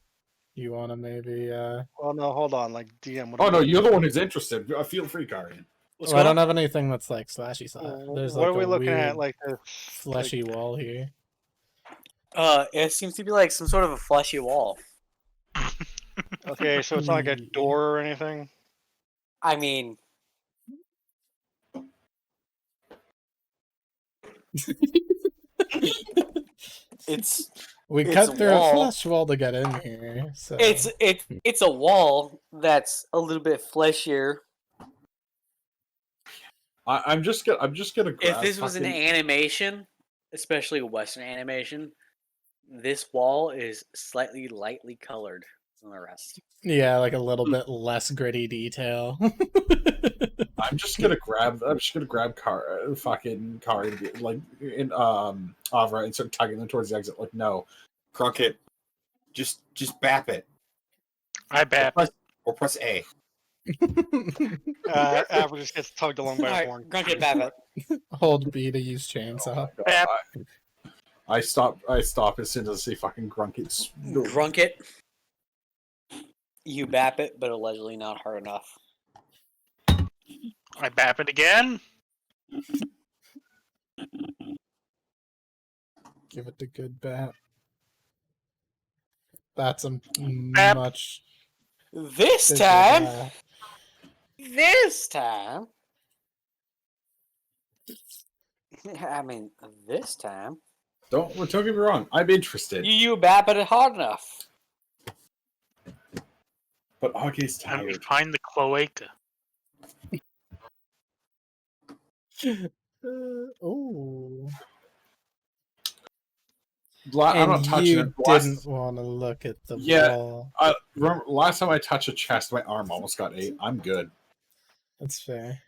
You wanna maybe Well, no, hold on, like, DM. What Oh are no, we you're the one who's interested. Feel free, Karian. What's well, I going don't on? have anything that's like slashy side. There's what like are we a looking weird at? Like this fleshy wall here. It seems to be like some sort of a fleshy wall. Okay, so it's not like a door or anything. I mean, it's We It's cut a through wall. a flesh wall to get in here. So it's a wall that's a little bit fleshier. I'm just gonna grab. If this was an fucking- animation, especially a Western animation, this wall is slightly lightly colored than the rest. yeah, like a little bit less gritty detail. I'm just gonna grab fucking Kari like in Avra and start tugging them towards the exit. Like no, Crockett, just bap it. I bet. Or press A. Average just gets tugged along by a Alright, horn. Grunkit Babbitt. Hold B to use chainsaw. Bap. I stop as soon as I see fucking Grunkit's. Grunkit. You bap it, but allegedly not hard enough. I bap it again. Give it a good bap. That's a Bap. much. This bigger time, bap. I mean, this time, Don't get me wrong. I'm interested, you bap it hard enough. but Augie's Let me tired. find the cloaca. Oh. I'm not And touching you it. didn't want to look at the Yeah. wall. Remember last time I touched a chest, my arm almost got ate. I'm good. That's fair.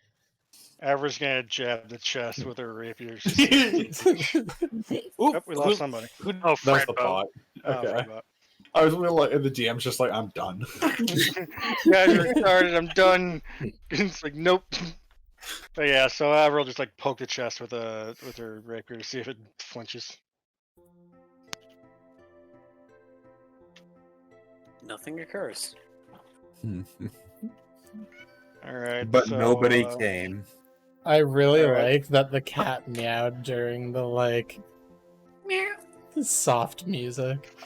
Average gonna jab the chest with her rapier. Ooh, Yep, we lost somebody. Oh, That's the Fredbo. bot. Oh, Okay. forgot. I was really like, and the DM's just like, I'm done. Yeah, you're retarded. I'm done. It's like nope. But yeah, so Avril just like poked the chest with her rapier to see if it flinches. Nothing occurs. All right, But so, nobody came. I really Alright. like that the cat meowed during the like Meow. soft music.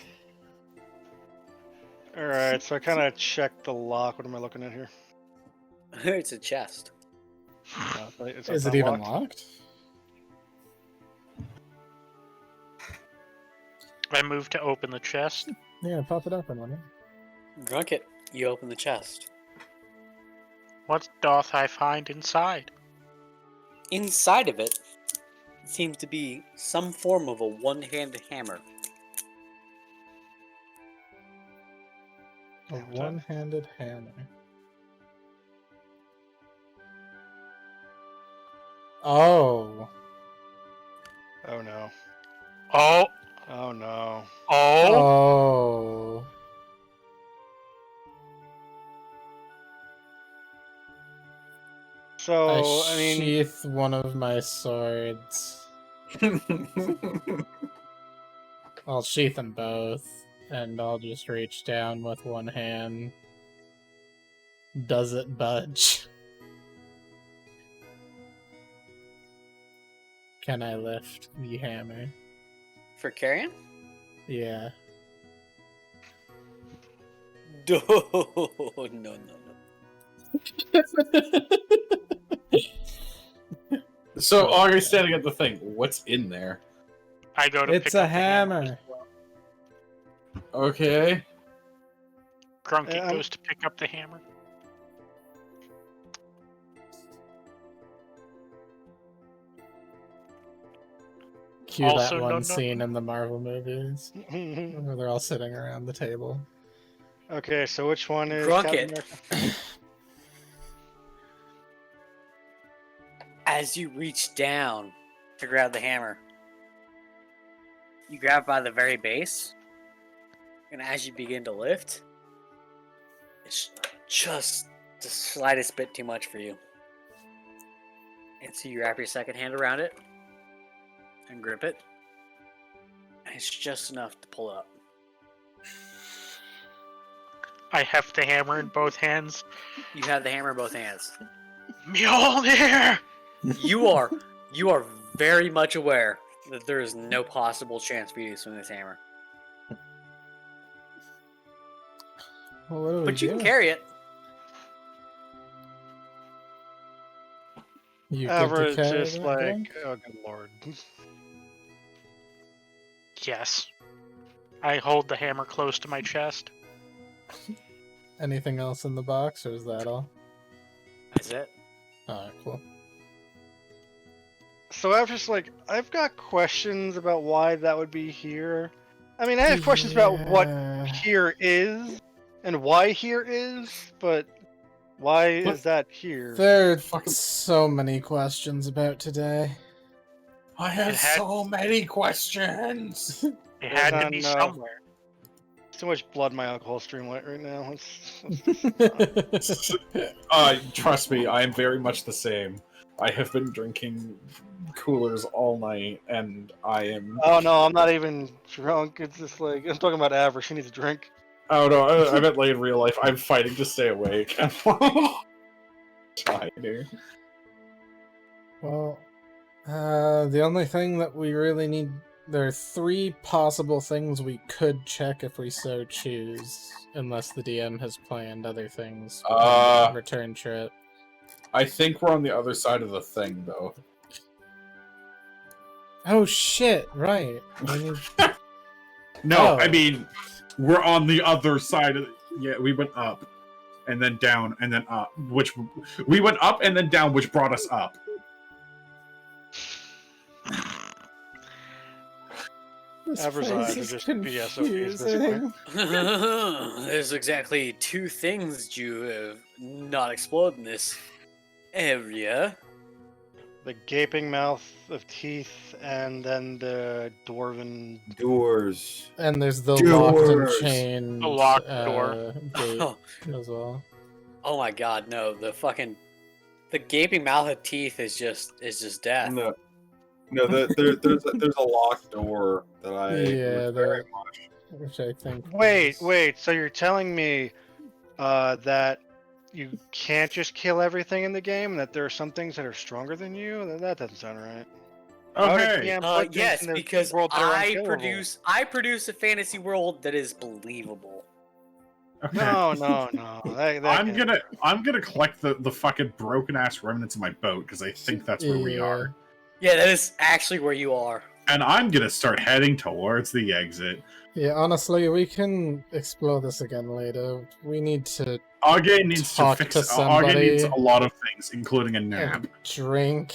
All right, so I kind of checked the lock. What am I looking at here? It's a chest. Is it even locked? I move to open the chest. Yeah, pop it open, will you? Drunk it. You open the chest. What doth I find inside? Inside of it seems to be some form of a one-handed hammer. A one-handed hammer. Oh. Oh no. Oh, Oh no. oh, Oh. So, I I mean, sheath one of my swords. I'll sheath them both, and I'll just reach down with one hand. Does it budge? Can I lift the hammer? For carrying? Yeah. No, no, no. So Augie's standing at the thing. What's in there? I go to It's pick a up the hammer. hammer. Okay. Grunky goes to pick up the hammer. Cue Also, that one no, no. scene in the Marvel movies where they're all sitting around the table. okay, so which one is Drunk Captain it. America? As you reach down to grab the hammer, you grab by the very base, and as you begin to lift, it's just the slightest bit too much for you. And so you wrap your second hand around it and grip it, and it's just enough to pull up. I heft the hammer in both hands. You have the hammer in both hands. Mjolnir! You are very much aware that there is no possible chance for you to swing this hammer. Well, what do we But you do? can carry it. You good to Average carry just that, like, Grunk? oh good lord. Yes. I hold the hammer close to my chest. Anything else in the box, or is that all? That's it. Alright, cool. So I've got questions about why that would be here. I mean, I have questions about what Yeah. here is and why here is, but why is that here? There are so many questions about today. I have It had- so many questions. It had to be no. somewhere. So much blood in my alcohol streamlet right now. Trust me, I am very much the same. I have been drinking coolers all night, and I am. Oh no, I'm not even drunk. It's just like I'm talking about Average. She needs a drink. Oh no, I meant like in real life. I'm fighting to stay awake. Tired. Well, the only thing that we really need... There are 3 possible things we could check if we so choose, unless the DM has planned other things. on the return trip. I think we're on the other side of the thing, though. Oh shit! Right. We need... No, Oh. I mean, we're on the other side of. Yeah, we went up, and then down, and then up. Which we went up and then down, which brought us up. This Average place eyes are is just BSOPs at this point. confusing. There's exactly 2 things you have not explored in this area. The gaping mouth of teeth, and then the dwarven. Doers. And there's the locked and Doers. chained The locked door. gate Oh, as well. oh my god, no. The gaping mouth of teeth is just death. No, there's a locked door that I Yeah, very the- much. Which I think. Wait, was- wait. So you're telling me that you can't just kill everything in the game, and that there are some things that are stronger than you? That doesn't sound right. Why would a Okay. DM put things Yes, in their because world that are I unkillable? produce a fantasy world that is believable. Okay. No. I'm gonna collect the fucking broken ass remnants of my boat because I think that's where we are. Yeah, that is actually where you are. And I'm gonna start heading towards the exit. Yeah, honestly, we can explore this again later. We need to Age needs to talk fix. to Age somebody needs a lot of things, including a nap. and drink.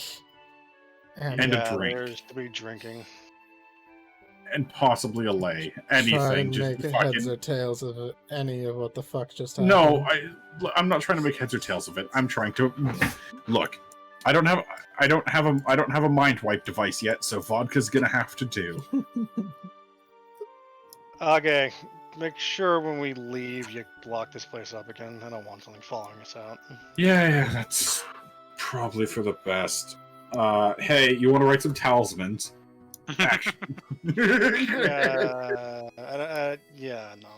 And And a yeah, drink. there's to be drinking. And possibly a lay. try Anything. and Just make heads fucking. or tails of it, any of what the fuck just happened. No, I'm not trying to make heads or tails of it. I'm trying to look. I don't have a mind wipe device yet, so vodka's gonna have to do. Okay, make sure when we leave you lock this place up again. I don't want something following us out. Yeah, that's probably for the best. Hey, you want to write some talismans? Action. Yeah, no.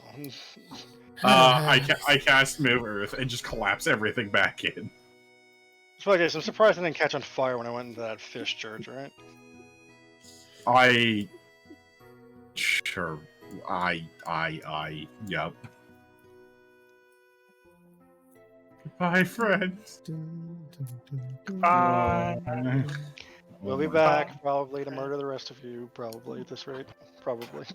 I cast Move Earth and just collapse everything back in. So, okay, so I'm surprised I didn't catch on fire when I went into that fish church, right? Yep. Bye, friends. We'll be back probably to murder the rest of you, probably at this rate. Probably.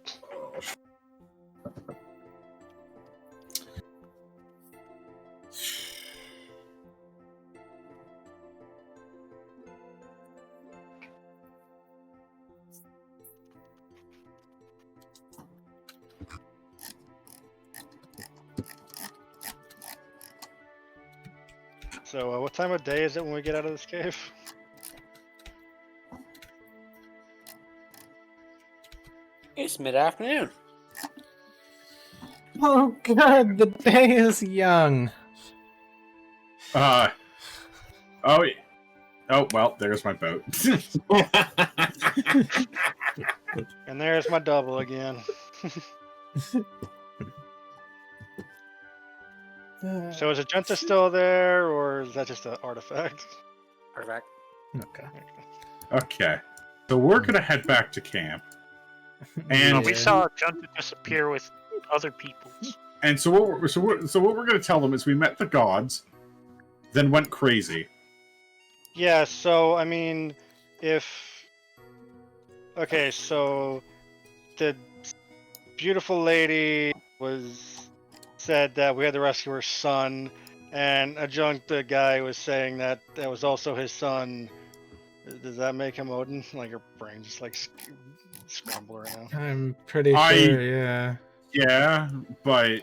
So, what time of day is it when we get out of this cave? It's mid-afternoon. Oh god, the day is young. Oh, well, there's my boat. And there's my double again. So is Agenta still there, or is that just an artifact? Perfect. Okay. Okay, so we're gonna head back to camp. And We saw Junta disappear with other peoples. And so what we're going to tell them is we met the gods, then went crazy. Yeah, so, I mean, okay, so the beautiful lady said that we had to rescue her son, and Adjunct guy was saying that that was also his son. Does that make him Odin? Like, your brain just, like, scramble right now. I'm pretty sure, yeah. Yeah, but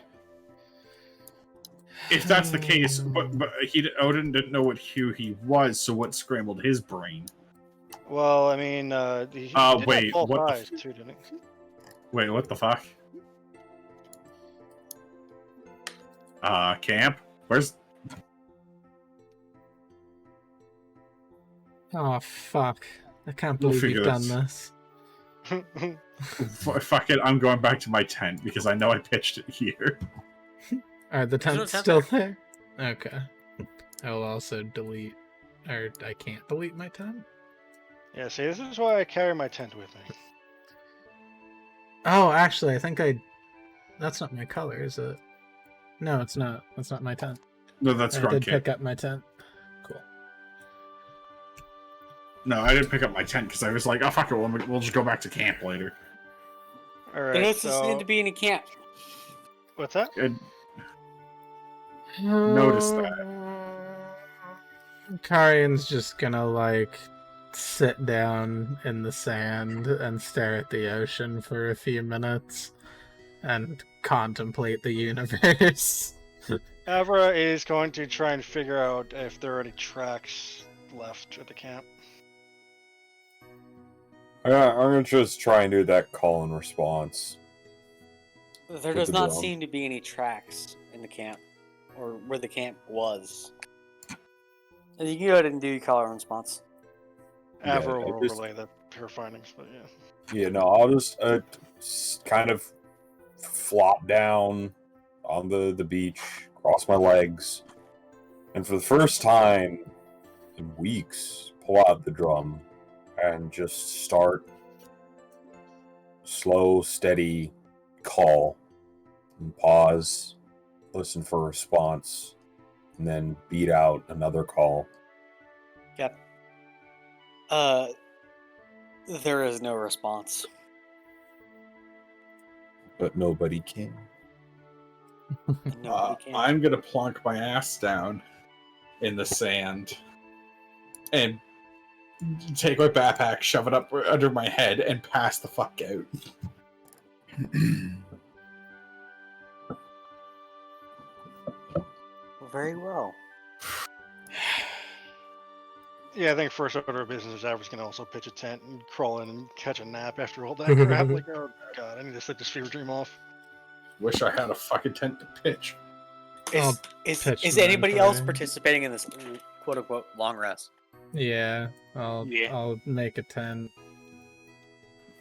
if that's the case, but Odin didn't know who he was, so what scrambled his brain? Well, I mean, he did wait, have both what the eyes too, didn't he? Wait, what the fuck? Camp? Where's... Oh, fuck. I can't We'll believe figure you've done this. this. Fuck it, I'm going back to my tent, because I know I pitched it here. Are the There's no tents tent still there? Okay. I will also delete, or I can't delete my tent. Yeah, see, this is why I carry my tent with me. Oh, actually, I think that's not my color, is it? No, it's not. That's not my tent. No, that's I did Grunkin. pick up my tent. Cool. No, I didn't pick up my tent, because I was like, oh, fuck it, we'll just go back to camp later. Alright, There doesn't so... seem to be any camp. What's that? And notice that. Karian's just gonna, like, sit down in the sand and stare at the ocean for a few minutes and contemplate the universe. Avra is going to try and figure out if there are any tracks left at the camp. I'm gonna just try and do that call and response. There With does the not drum. seem to be any tracks in the camp, or where the camp was. And you can go ahead and do your color response. Yeah, Avra I will just- relay her findings, but yeah. Yeah, no, I'll just kind of flop down on the beach, cross my legs, and for the first time in weeks, pull out the drum and just start slow, steady call and pause listen for a response, and then beat out another call. Yep. There is no response. But nobody can. Nobody can. I'm gonna plonk my ass down in the sand and take my backpack, shove it up under my head, and pass the fuck out. Very well. Yeah, I think first order of business is Aver's gonna also pitch a tent and crawl in and catch a nap after all that crap. Like, oh god, I need to sleep this fever dream off. Wish I had a fucking tent to pitch. I'll Is pitch mine anybody for else you. participating in this quote unquote long rest? Yeah, I'll Yeah. I'll make a tent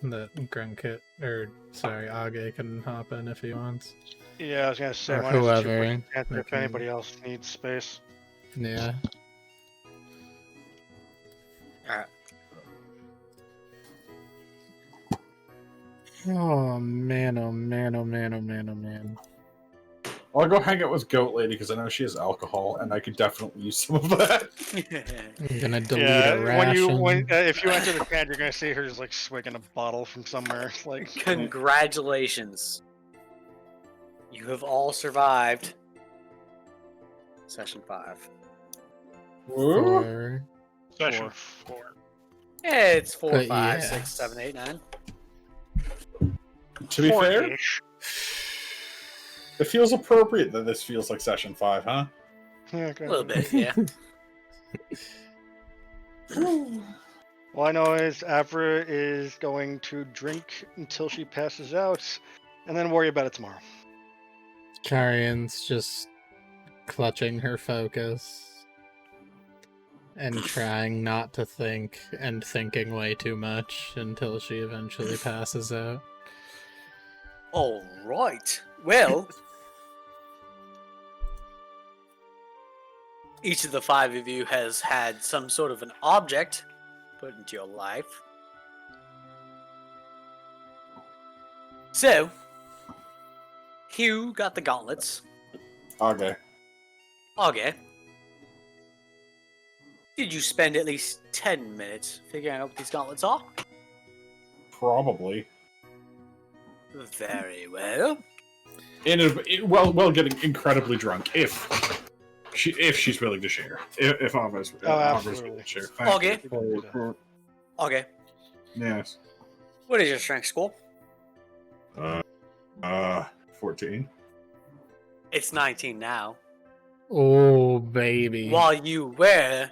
that Grunkit Age can hop in if he wants. Yeah, I was gonna say Or mine is a whoever, two-person tent if okay. anybody else needs space. Yeah. Alright. Oh man, oh man, oh man, oh man, oh man. I'll go hang out with Goat Lady because I know she has alcohol, and I could definitely use some of that. I'm gonna delete Yeah, a ration. if you enter the tent, you're gonna see her just like swigging a bottle from somewhere. Like, Congratulations. You have all survived session 5. Woo. For- Session 4. Yeah, it's 4, But 5, yeah. 6, 7, 8, 9. To be fair, Four-ish. it feels appropriate that this feels like session 5, huh? okay. A little bit, yeah. All I know is Avra is going to drink until she passes out, and then worry about it tomorrow. Karian's just clutching her focus and trying not to think and thinking way too much until she eventually passes out. All right. Well, each of the 5 of you has had some sort of an object put into your life. So, Hugh got the gauntlets. Okay. Okay. Did you spend at least 10 minutes figuring out what these gauntlets are? Probably. Very well. While getting incredibly drunk, if she's willing to share. If Ava's absolutely. willing to share. Okay. you. Okay. Yes. What is your strength score? 14. It's 19 now. Oh, baby. While you wear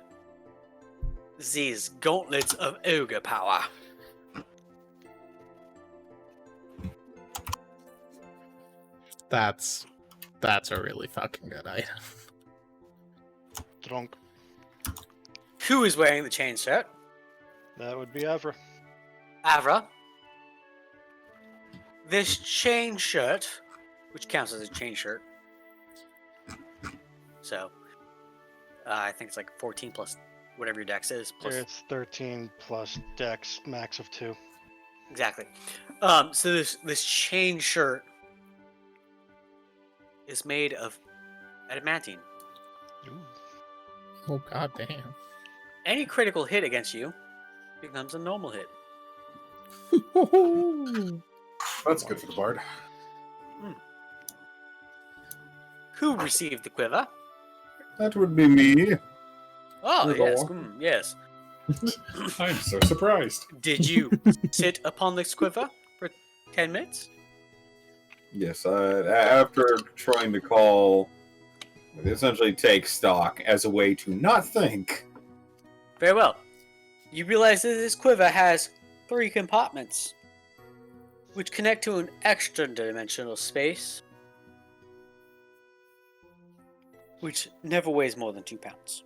these gauntlets of ogre power. That's a really fucking good item. Drunk. Who is wearing the chain shirt? That would be Avra. Avra. This chain shirt, which counts as a chain shirt. So, I think it's like 14 plus whatever your dex is. Plus It's 13 plus Dex, max of 2. Exactly. So this chain shirt is made of adamantine. Oh, god damn. Any critical hit against you becomes a normal hit. That's good for the bard. Who received the quiver? That would be me. Oh, Good yes. lord. Yes. I'm so surprised. Did you sit upon this quiver for 10 minutes? Yes, after trying to call, essentially take stock as a way to not think. Very well. You realize that this quiver has 3 compartments, which connect to an extra dimensional space, which never weighs more than 2 pounds.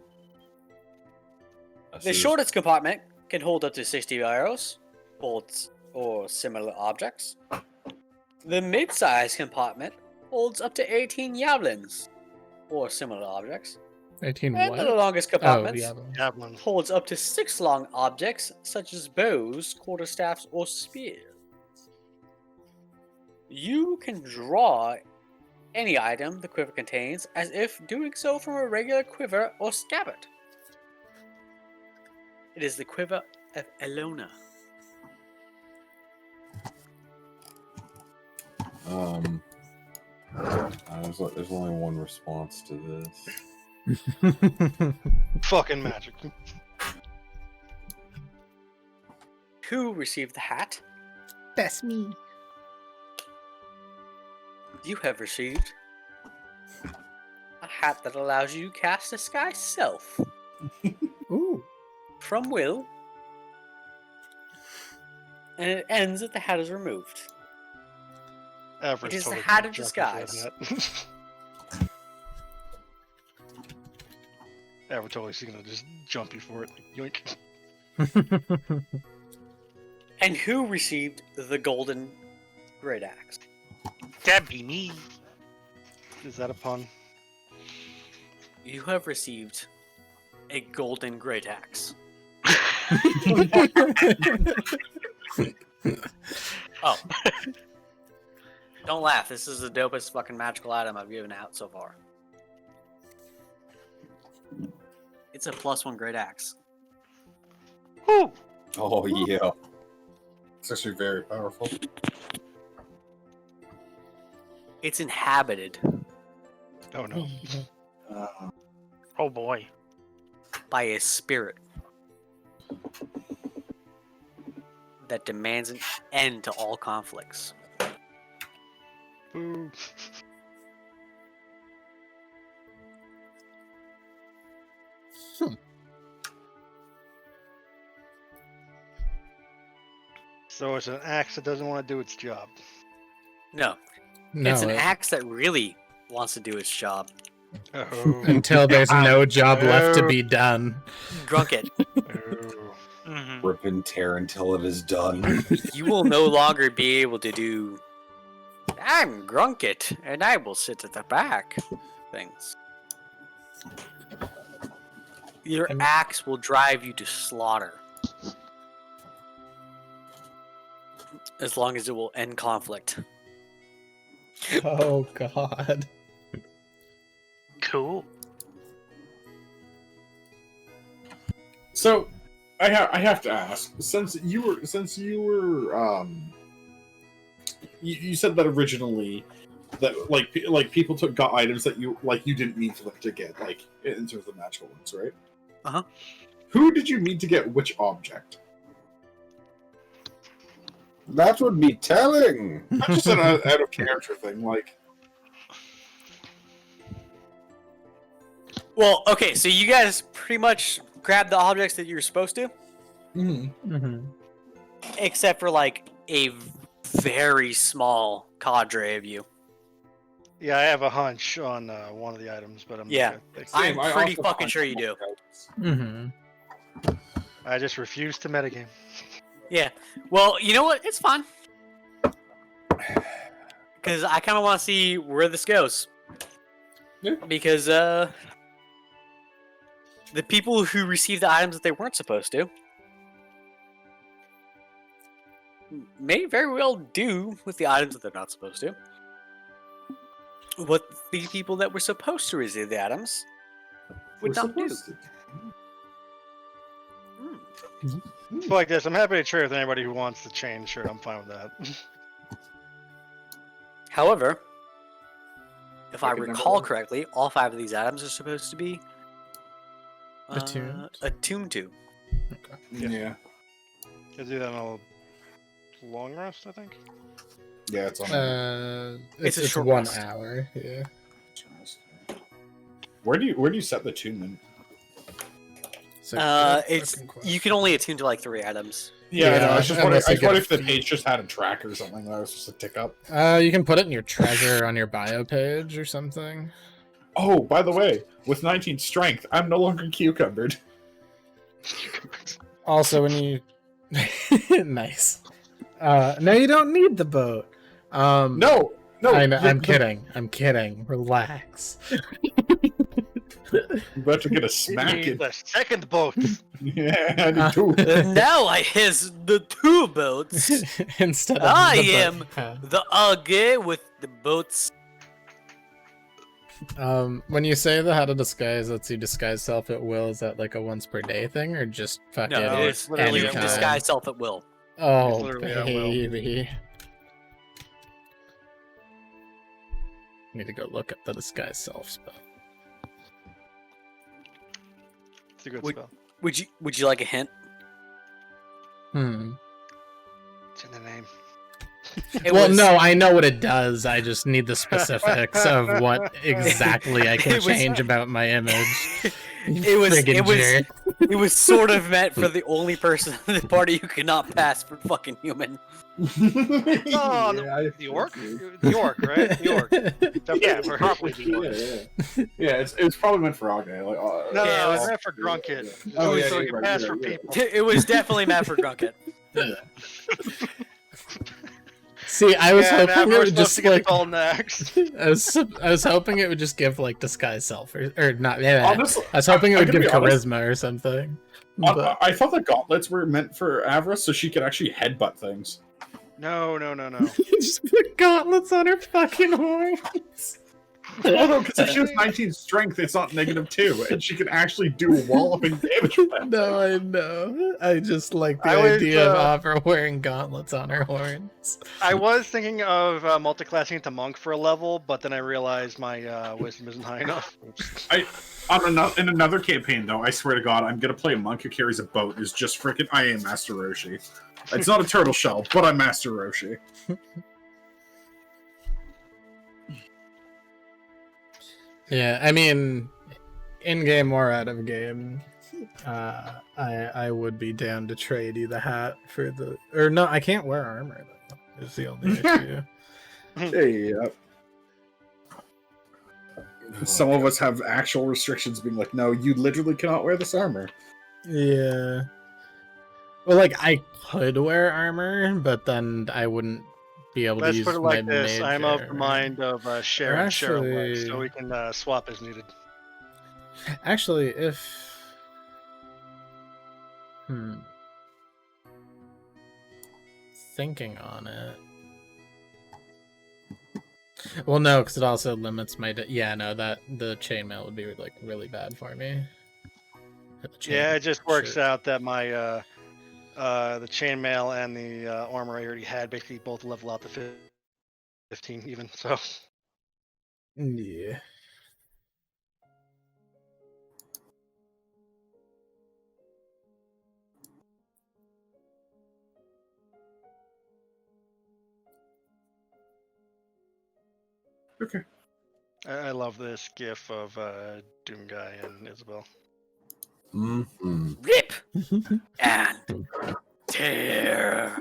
The shortest compartment can hold up to 60 arrows, bolts, or similar objects. The mid-sized compartment holds up to 18 javelins, or similar objects. 18 And what? the longest Oh, compartment yeah. Javelin. holds up to 6 long objects, such as bows, quarterstaffs, or spears. You can draw any item the quiver contains, as if doing so from a regular quiver or scabbard. It is the quiver of Elona. There's only one response to this. Fucking magic. Who received the hat? That's me. You have received a hat that allows you to cast Disguise Self Ooh. from will, and it ends if the hat is removed. Everett's It is the totally hat of jumping for disguise. that. Everett totally is gonna just jump you for it. Yoink. And who received the golden great axe? That'd be me. Is that a pun? You have received a golden great axe. Oh. Don't laugh. This is the dopest fucking magical item I've given out so far. It's a +1 great axe. Whew. Oh yeah. It's actually very powerful. It's inhabited Oh no. Oh boy. by a spirit that demands an end to all conflicts. Boo. So it's an axe that doesn't want to do its job. No, No, it's an axe that really wants to do its job. Oh. until there's no job left to be done. Grunk it. Oh. Mm-hmm. Rip and tear until it is done. You will no longer be able to do I'm Grunket and I will sit at the back things. Your And- axe will drive you to slaughter. As long as it will end conflict. Oh god. Cool. So, I have to ask, since you were you said that originally that like people got items that you didn't mean for them to get, like in terms of the magical ones, right? Uh-huh. Who did you mean to get which object? That would be telling. Not just an out of character thing, like. Well, okay, so you guys pretty much grabbed the objects that you were supposed to, Mm-hmm. except for like a very small cadre of you. Yeah, I have a hunch on one of the items, but I'm Yeah. not gonna I'm I pretty also fucking find sure you do. Mm-hmm. I just refuse to metagame. Yeah. Well, you know what? It's fine. Because I kind of want to see where this goes. Yeah. Because the people who received the items that they weren't supposed to may very well do with the items that they're not supposed to. What the people that were supposed to receive the items would not do. Hmm. It's like this. I'm happy to trade with anybody who wants the chain shirt. I'm fine with that. However, if I Pick a number recall one. correctly, all 5 of these items are supposed to be Attuned? attuned to. Okay. Yeah. I'll do that on a long rest, I think. Yeah, it's on. It's a it's short 1 rest. hour. Yeah. Where do you set the attunement? So good It's fucking you question. can only attune to like 3 items. Yeah, I know. I was just wondering, unless you get a if the feed. page just had a tracker or something that I was supposed to tick up. You can put it in your treasure on your bio page or something. Oh, by the way, with 19 strength, I'm no longer cucumbered. Also, when you nice. No, you don't need the boat. No, I know, I'm the- kidding. I'm kidding. Relax. I'm about to get a smack in. The second boat. Yeah, I need two. Now I has the 2 boats. Instead of I the am boat. the Age with the boats. When you say the how to disguise lets you disguise self at will, is that like a once per day thing or just fucking No, it is literally you can anytime? disguise self at will. Oh, literally at will. baby. Need to go look up the disguise self spell. It's a good Would- spell. Would you like a hint? It's in the name. Well, no, I know what it does. I just need the specifics of what exactly I can It was- change about my image. It was Friggin' jerk. it was sort of meant for the only person in the party who could not pass for fucking human. Oh, the orc? The orc, right? The orc. Yeah, Definitely probably. the orc. Yeah, it's probably meant for Age. Like, No, Yeah, it it was- was meant for Grunket. Oh, yeah, so you're it can right, pass you're for right, people. It was definitely meant for Grunket. See, I was Yeah, hoping now it we're would supposed just to get like told next. I was hoping it would just give like disguise self or not. Yeah, Honestly, I was hoping it I would gotta give be honest. charisma or something. But I thought the gauntlets were meant for Avra so she could actually headbutt things. No. just put gauntlets on her fucking horns. Well, no, because if she has 19 strength, it's not -2, and she can actually do a walloping damage with that. No, I know. I just like the I was, idea of Avra wearing gauntlets on her horns. I was thinking of multiclassing into monk for a level, but then I realized my wisdom isn't high enough. In another campaign, though, I swear to God, I'm gonna play a monk who carries a boat. Is just freaking. I am Master Roshi. It's not a turtle shell, but I'm Master Roshi. Yeah, I mean, in game or out of game, I would be down to trade you the hat for the or no, I can't wear armor though. Is the only issue. Hey, some of us have actual restrictions being like, no, you literally cannot wear this armor. Yeah. Well, like I could wear armor, but then I wouldn't be able to Let's use put it my like this: mage I'm of the armor. mind of share and share alike, Actually- so we can swap as needed. Actually, if thinking on it. Well, no, because it also limits my. Yeah, no, that the chainmail would be like really bad for me. Yeah, it just works out that my the chainmail and the armor I already had basically both level out to 15 even. So Yeah. Okay. I love this gif of Doom Guy and Isabel. Mm-hmm. Rip and tear.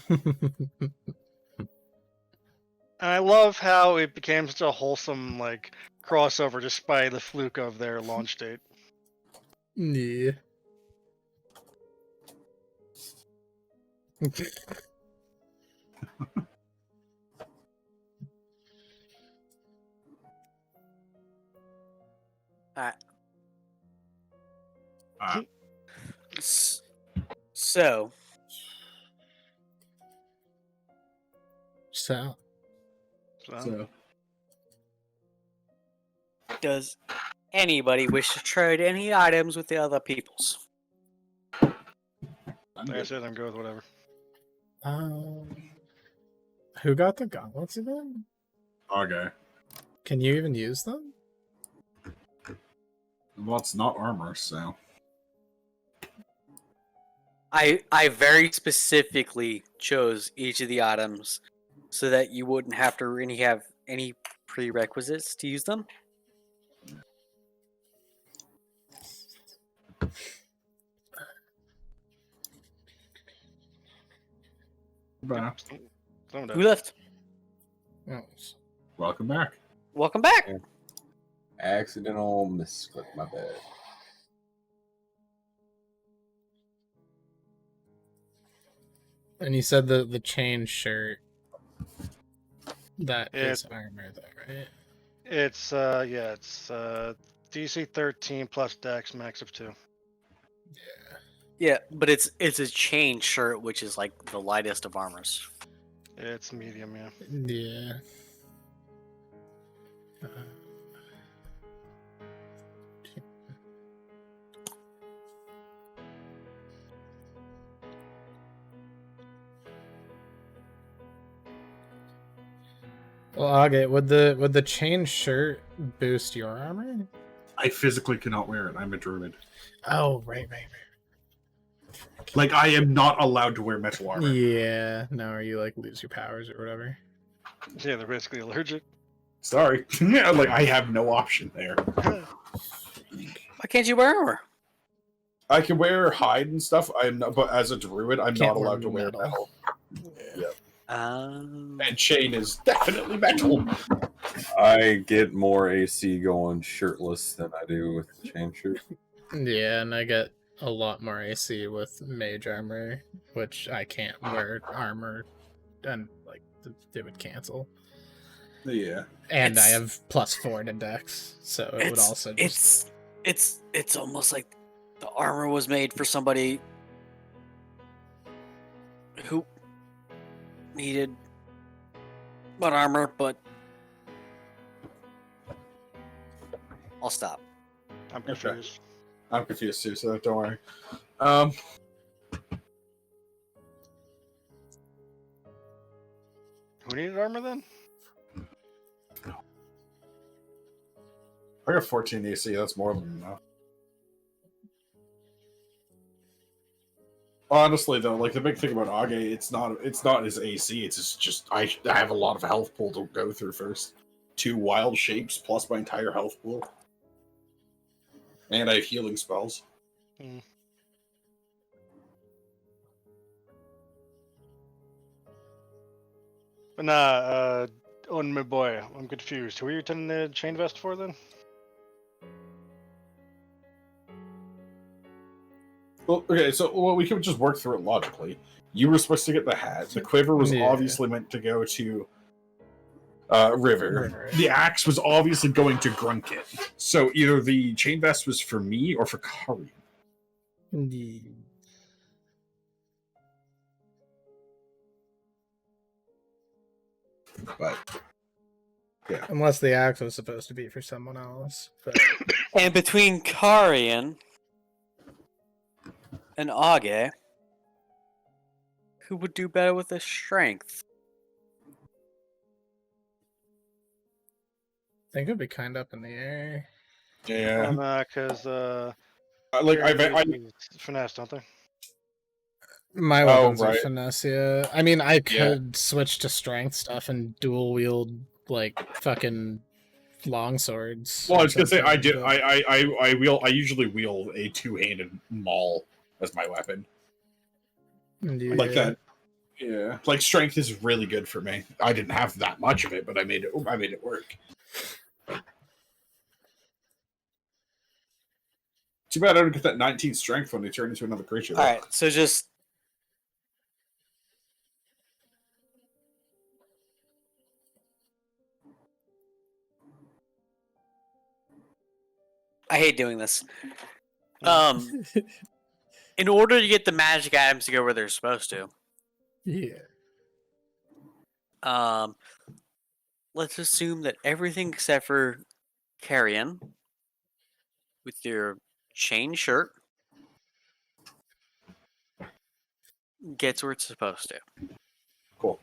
And I love how it became such a wholesome like crossover just by the fluke of their launch date. Yeah. So, So, So, does anybody wish to trade any items with the other peoples? like I said, I'm good with whatever. who got the gauntlets again? Okay. Can you even use them? Well, it's not armor, so. I very specifically chose each of the items so that you wouldn't have to really have any prerequisites to use them. Bye. Someone Who does. left? Oh, Welcome back. Welcome back. Yeah. Accidental misclick, my bad. and you said the chain shirt. That Yeah. is armor, though, right? It's it's DC 13 plus Dex, max of 2. Yeah, but it's a chain shirt, which is like the lightest of armors. It's medium, yeah. Yeah. Well, okay. Would the chain shirt boost your armor? I physically cannot wear it. I'm a druid. Oh, right. Like, I am not allowed to wear metal armor. Yeah. No, or you like lose your powers or whatever. Yeah, they're basically allergic. Sorry. Yeah, like, I have no option there. Why can't you wear armor? I can wear hide and stuff. I'm not, but as a druid, I'm Can't not wear allowed to wear metal. metal. Yeah. And chain is definitely metal. I get more AC going shirtless than I do with the chain shirt. Yeah, and I get a lot more AC with mage armor, which I can't wear armor, and like they would cancel. Yeah. And I It's- have +4 to Dex, so it would also just It's almost like the armor was made for somebody who needed butt armor, but I'll stop. I'm Okay. confused. I'm confused too, so don't worry. Who needed armor then? I got 14 AC. That's more than enough. Honestly, though, like the big thing about Age, it's not his AC. It's just I have a lot of health pool to go through first. 2 wild shapes plus my entire health pool, and I have healing spells. But nah, on my boy, I'm confused. Who are you turning the chain vest for then? Well, okay, so we can just work through it logically. You were supposed to get the hat. The quiver was Yeah. obviously meant to go to River. River. The axe was obviously going to Grunket. So either the chain vest was for me or for Kari. But Unless the axe was supposed to be for someone else. But And between Karian and Age, who would do better with the strength? I think it'd be kind of up in the air. yeah, Because like I finesse, don't they? My Oh, weapons are right. finesse, yeah. I mean, I could switch to strength stuff and dual wield like fucking long swords. well, I or was gonna say I something, do. but- I usually wield a 2-handed maul as my weapon. Like Yeah. that. Yeah, like strength is really good for me. I didn't have that much of it, but I made it work. Too bad I don't get that 19 strength when they turn into another creature. All right, so just I hate doing this. In order to get the magic items to go where they're supposed to, Yeah. let's assume that everything except for Carrion with your chain shirt gets where it's supposed to. Cool.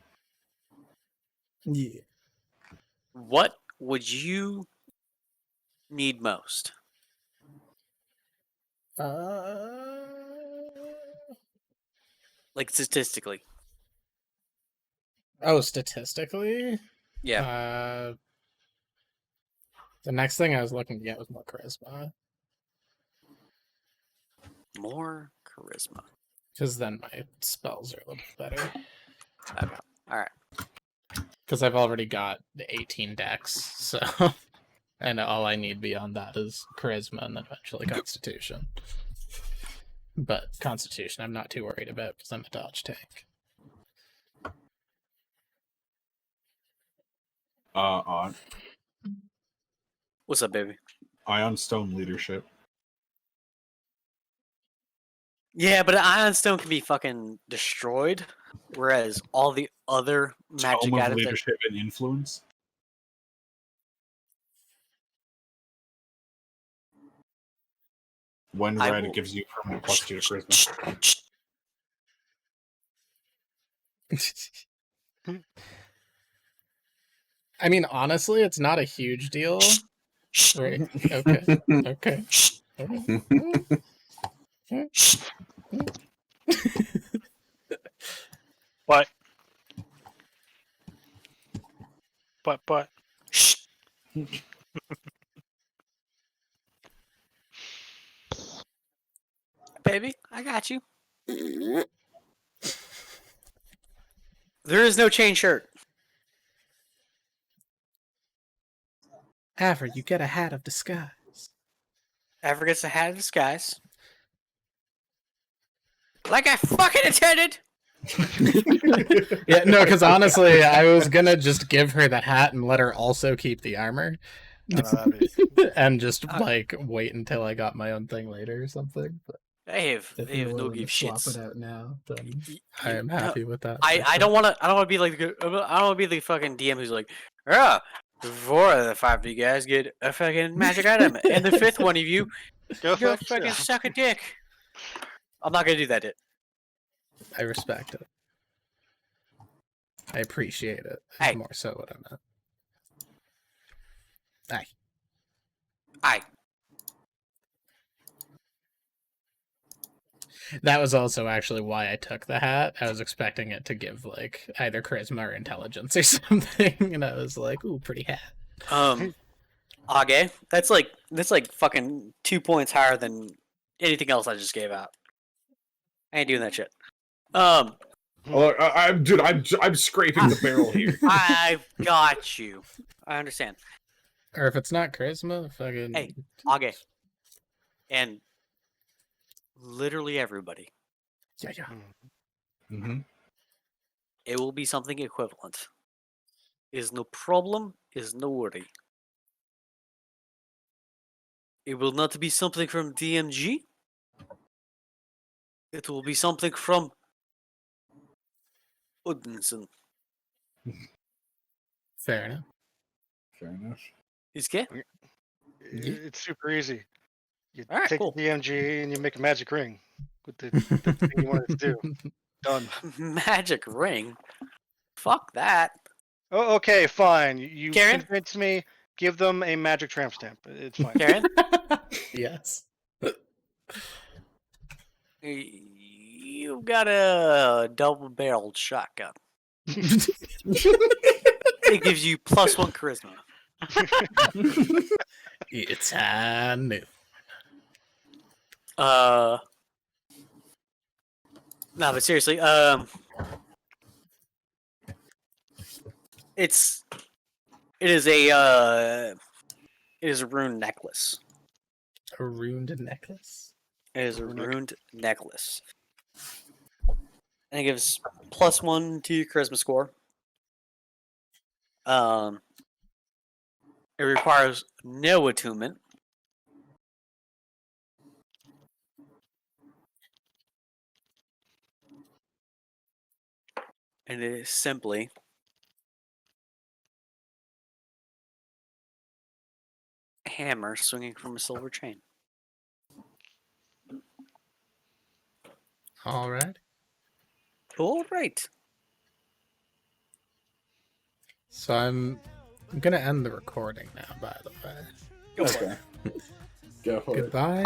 Yeah. What would you need most? Like statistically. Oh, statistically? Yeah. The next thing I was looking to get was more charisma. More charisma. Because then my spells are a little better. Okay. Alright. Because I've already got the 18 dex, so... and all I need beyond that is charisma and then eventually constitution. But constitution I'm not too worried about because I'm a dodge tank. On What's up, baby? Ion Stone leadership. Yeah, but Ion Stone can be fucking destroyed, whereas all the other magic Tome out of of it. leadership and influence. When I read, will- it gives you permanent +2 to charisma. I mean, honestly, it's not a huge deal. Right. Okay. Okay. But Baby, I got you. There is no chain shirt. Aver, you get a hat of disguise. Ever gets a hat of disguise. Like I fucking intended! Yeah, no, because honestly, I was gonna just give her the hat and let her also keep the armor. And just like wait until I got my own thing later or something. But I have if no you're willing give to swap shits. it out now, then Y- I am no, happy with that. I don't want to be like I don't want to be the fucking DM who's like, yeah, 4 of the 5 of you guys get a fucking magic item, and the 5th one of you Go go fuck fucking yourself. suck a dick. I'm not gonna do that. I respect it. I appreciate it. Hey. Is more so what I meant. Aye. Aye. That was also actually why I took the hat. I was expecting it to give like either charisma or intelligence or something, and I was like, "Ooh, pretty hat." Age, that's like fucking 2 points higher than anything else I just gave out. I ain't doing that shit. Oh, I'm scraping the barrel here. I've got you. I understand. Or if it's not charisma, fucking Hey. Age. And literally everybody. yeah, yeah. Mm-hmm. It will be something equivalent. Is no problem, is no worry. It will not be something from DMG. It will be something from Udinson. Fair enough. Fair enough. Is okay? It's super easy. You Alright, take cool. the DMG and you make a magic ring with the thing you wanted to do. Done. Magic ring? Fuck that. Oh, okay, fine. You Karen? convinced me. Give them a magic tramp stamp. It's fine. Karen? Yes. You've got a double-barreled shotgun. It gives you +1 charisma. It's high noon. No, but seriously, it is a rune necklace. A ruined necklace. It is a ruined necklace. And it gives +1 to your charisma score. It requires no attunement. And it is simply a hammer swinging from a silver chain. All right. All right. So I'm gonna end the recording now. By the way. Go for it. Okay. Go for it. Goodbye.